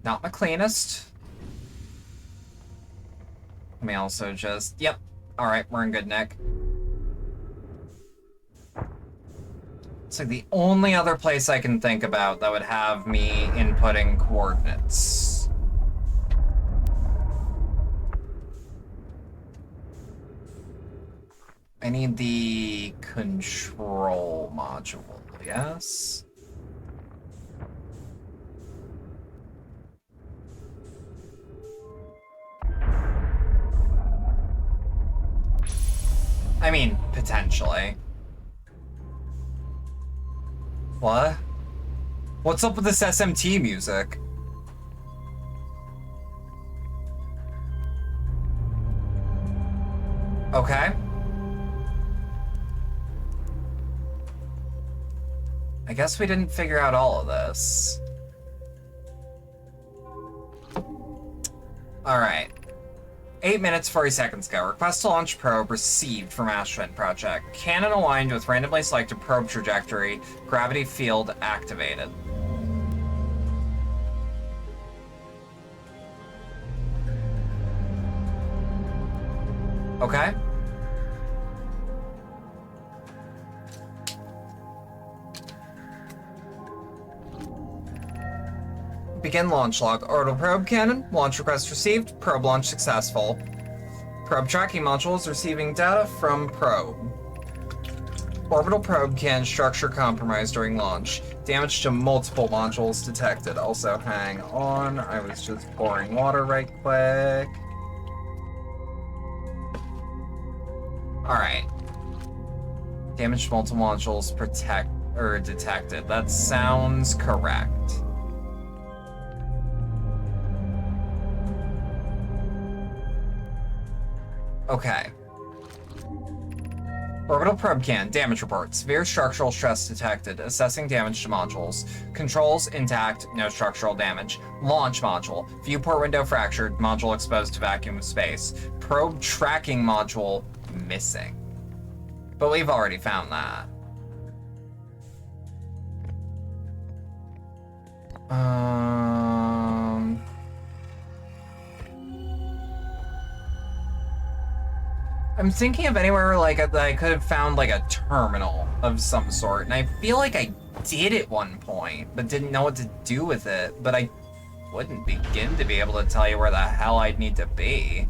Not my cleanest. Let me also just... Yep. Alright, we're in good nick. It's like the only other place I can think about that would have me inputting coordinates. I need the control module, yes? I mean, potentially. What? What's up with this SMT music? Okay. I guess we didn't figure out all of this. Alright. 8 minutes, 40 seconds ago. Request to launch probe received from Asteroid Project. Cannon aligned with randomly selected probe trajectory. Gravity field activated. Okay. Begin launch log. Orbital probe cannon. Launch request received. Probe launch successful. Probe tracking modules receiving data from probe. Orbital probe cannon structure compromised during launch. Damage to multiple modules detected. Also, hang on. I was just pouring water right quick. Alright. Damage to multiple modules detected. That sounds correct. Okay. Orbital probe can. Damage report. Severe structural stress detected. Assessing damage to modules. Controls intact. No structural damage. Launch module. Viewport window fractured. Module exposed to vacuum of space. Probe tracking module missing. But we've already found that. I'm thinking of anywhere like that I could have found like a terminal of some sort, and I feel like I did at one point, but didn't know what to do with it, but I wouldn't begin to be able to tell you where the hell I'd need to be.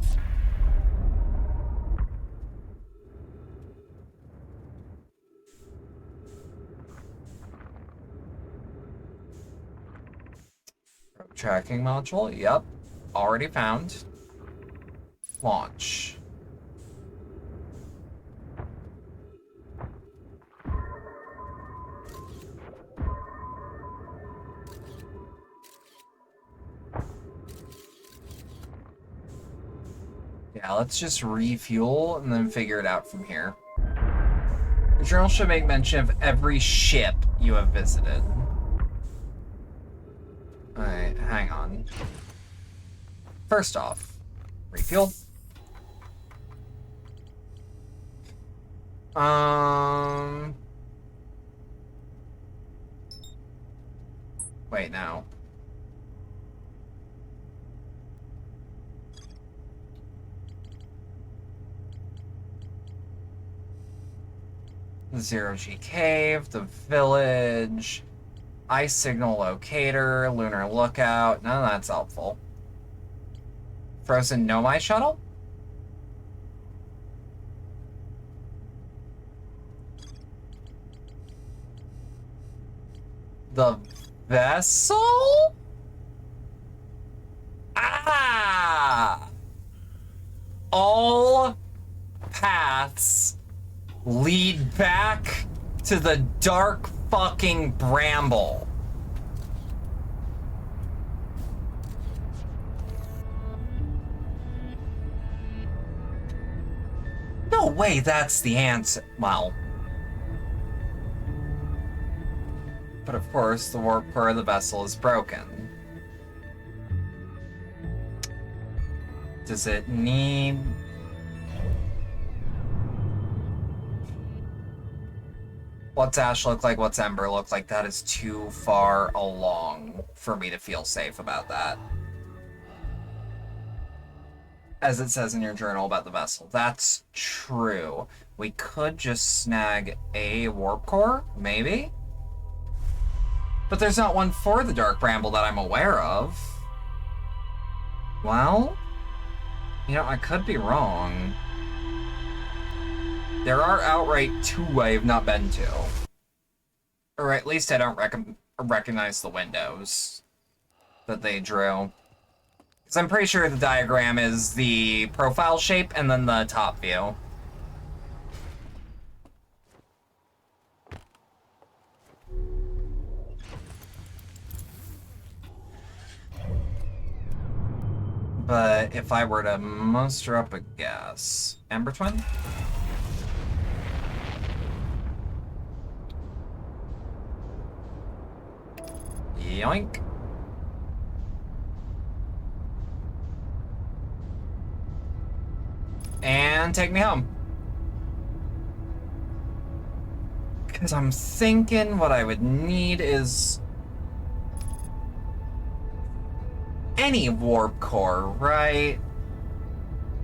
Tracking module, yep. Already found. Launch. Yeah, let's just refuel and then figure it out from here. The journal should make mention of every ship you have visited. Alright, hang on. First off, refuel. Wait, now. The Zero-G Cave, the village, ice signal locator, lunar lookout. None of that's helpful. Frozen Nomai shuttle? The vessel? Ah! All paths lead back to the dark fucking bramble. No way that's the answer. Well. But of course, the warp core of the vessel is broken. Does it need... What's Ash look like? What's Ember look like? That is too far along for me to feel safe about that. As it says in your journal about the vessel. That's true. We could just snag a warp core, maybe? But there's not one for the Dark Bramble that I'm aware of. Well, you know, I could be wrong. There are outright two I have not been to. Or at least I don't recognize the windows that they drew. Because I'm pretty sure the diagram is the profile shape and then the top view. But if I were to muster up a guess... Ember Twin? Yoink. And take me home. Because I'm thinking what I would need is... any warp core, right?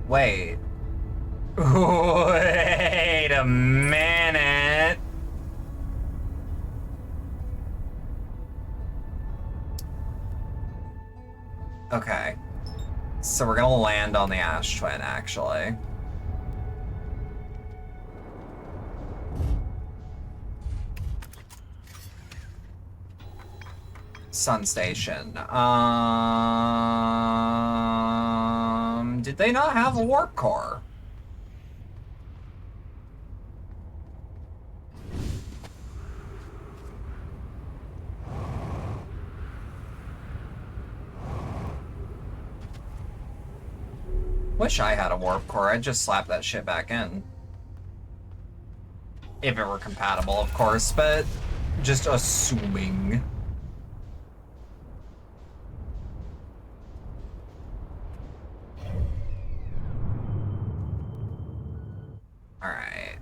Wait. Wait a minute. Okay. So we're gonna land on the Ash Twin, actually. Sun Station. Did they not have a warp core? Wish I had a warp core. I'd just slap that shit back in. If it were compatible, of course, but just assuming. Alright.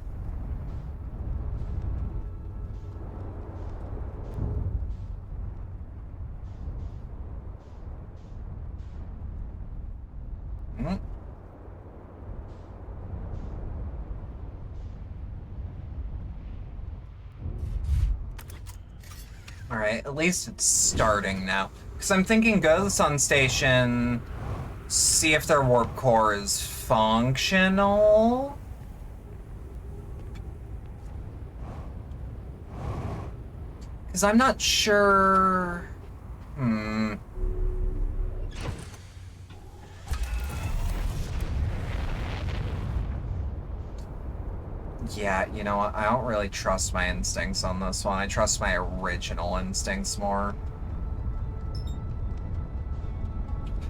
Alright, at least it's starting now. Because I'm thinking go to the Sun Station, see if their warp core is functional. Because I'm not sure... Yeah, you know what? I don't really trust my instincts on this one. I trust my original instincts more.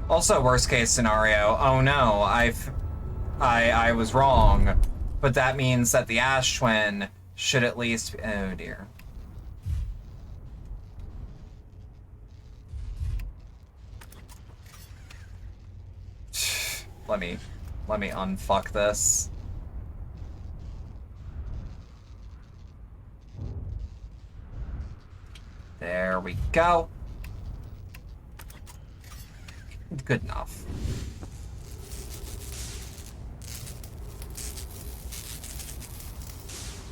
Also, worst case scenario, oh no, I was wrong. But that means that the Ash Twin should at least... Oh dear. Let me unfuck this. There we go. Good enough.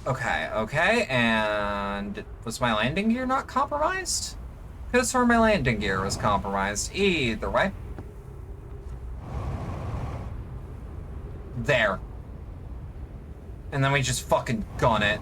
Okay, and was my landing gear not compromised? Could have sworn my landing gear was compromised. Either way. There. And then we just fucking gun it.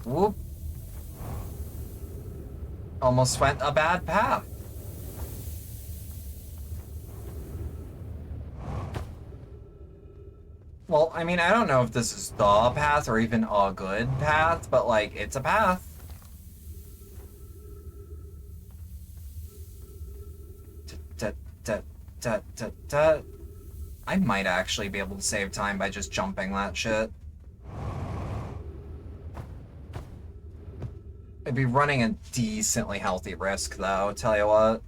Whoop. Almost went a bad path. Well, I mean, I don't know if this is the path or even a good path, but, like, it's a path. Da, da, da, da, da. I might actually be able to save time by just jumping that shit. I'd be running a decently healthy risk, though, tell you what.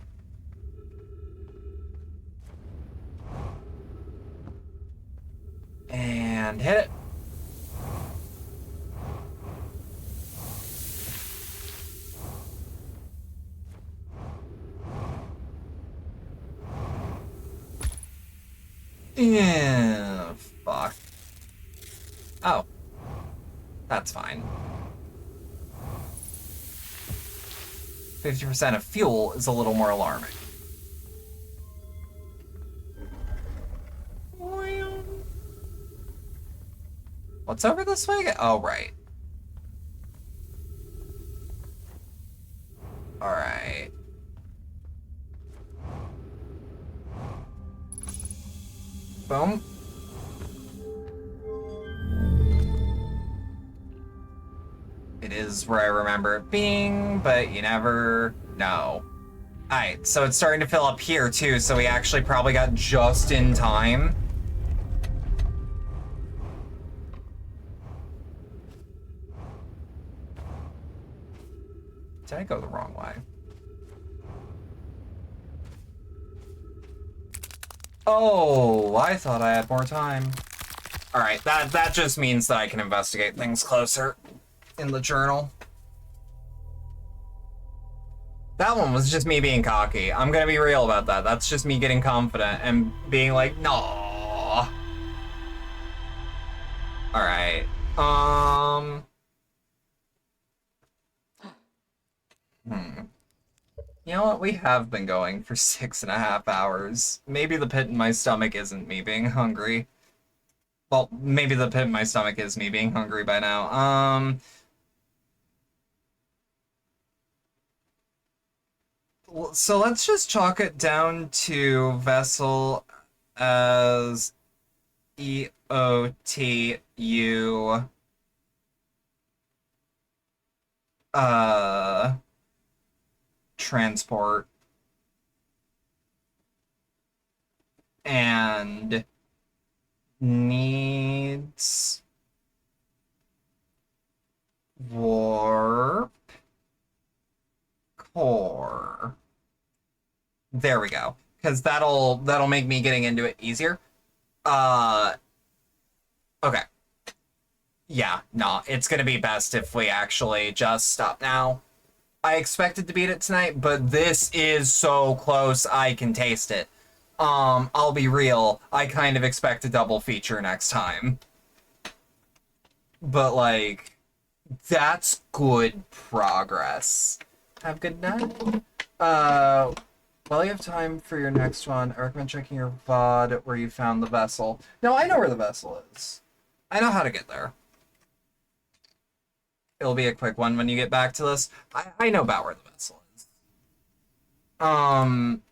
And hit it. Yeah, fuck. Oh. That's fine. 50% of fuel is a little more alarming. What's over this way? Oh, right. Alright. Boom. It is where I remember it being, but you never know. Alright, so it's starting to fill up here too, so we actually probably got just in time. Did I go the wrong way? Oh, I thought I had more time. Alright, that just means that I can investigate things closer in the journal. That one was just me being cocky. I'm gonna be real about that. That's just me getting confident and being like, no. Alright. You know what? We have been going for 6.5 hours. Maybe the pit in my stomach isn't me being hungry. Well, maybe the pit in my stomach is me being hungry by now. So let's just chalk it down to Vessel as EOTU. Transport. And needs warp core. There we go. Because that'll make me getting into it easier. Okay. Yeah, no, it's gonna be best if we actually just stop now. I expected to beat it tonight, but this is so close I can taste it. I'll be real, I kind of expect a double feature next time. But, like, that's good progress. Have a good night. While you have time for your next one, I recommend checking your VOD where you found the vessel. No, I know where the vessel is. I know how to get there. It'll be a quick one when you get back to this. I know about where the vessel is.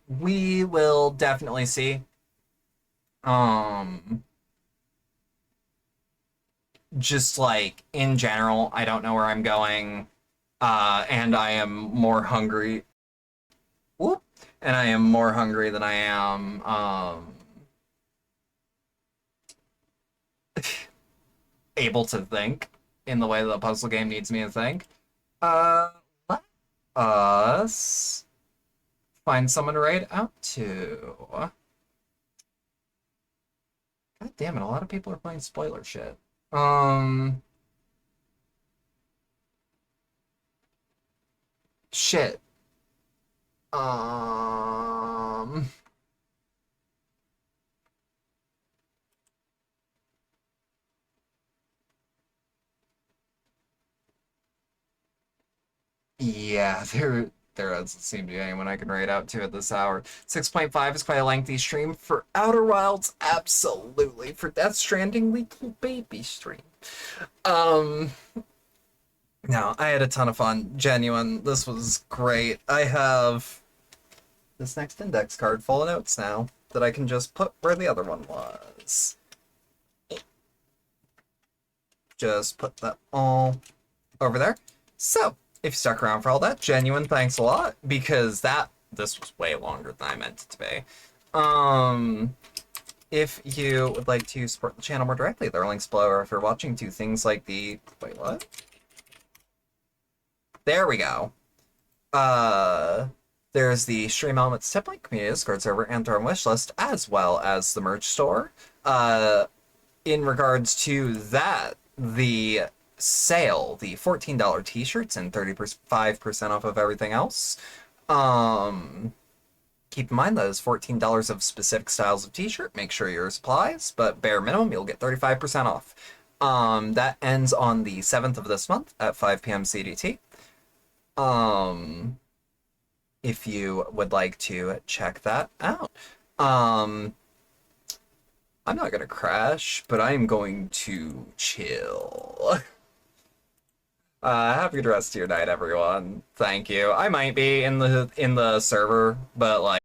We will definitely see. Just like in general, I don't know where I'm going. And I am more hungry. Whoop. And I am more hungry than I am, able to think in the way that a puzzle game needs me to think. Let us find someone to raid out to. God damn it, a lot of people are playing spoiler shit. Shit. Yeah, there doesn't seem to be anyone I can raid out to at this hour. 6.5 is quite a lengthy stream. For Outer Wilds, absolutely. For Death Stranding, little baby stream. No, I had a ton of fun. Genuine. This was great. I have this next index card full of notes now that I can just put where the other one was. Just put that all over there. So, if you stuck around for all that, genuine thanks a lot, because this was way longer than I meant it to be. if you would like to support the channel more directly, there are links below, or if you're watching to things like the... Wait, what? There we go. There's the Stream Elements tip link, community Discord server, and Thorn wishlist, as well as the merch store. In regards to that, the sale, the $14 t-shirts and 35% off of everything else. Keep in mind that is $14 of specific styles of t-shirt. Make sure yours applies, but bare minimum, you'll get 35% off. That ends on the 7th of this month at 5 p.m. CDT. If you would like to check that out. I'm not gonna crash, but I'm going to chill. Have a good rest of your night, everyone. Thank you. I might be in the server, but like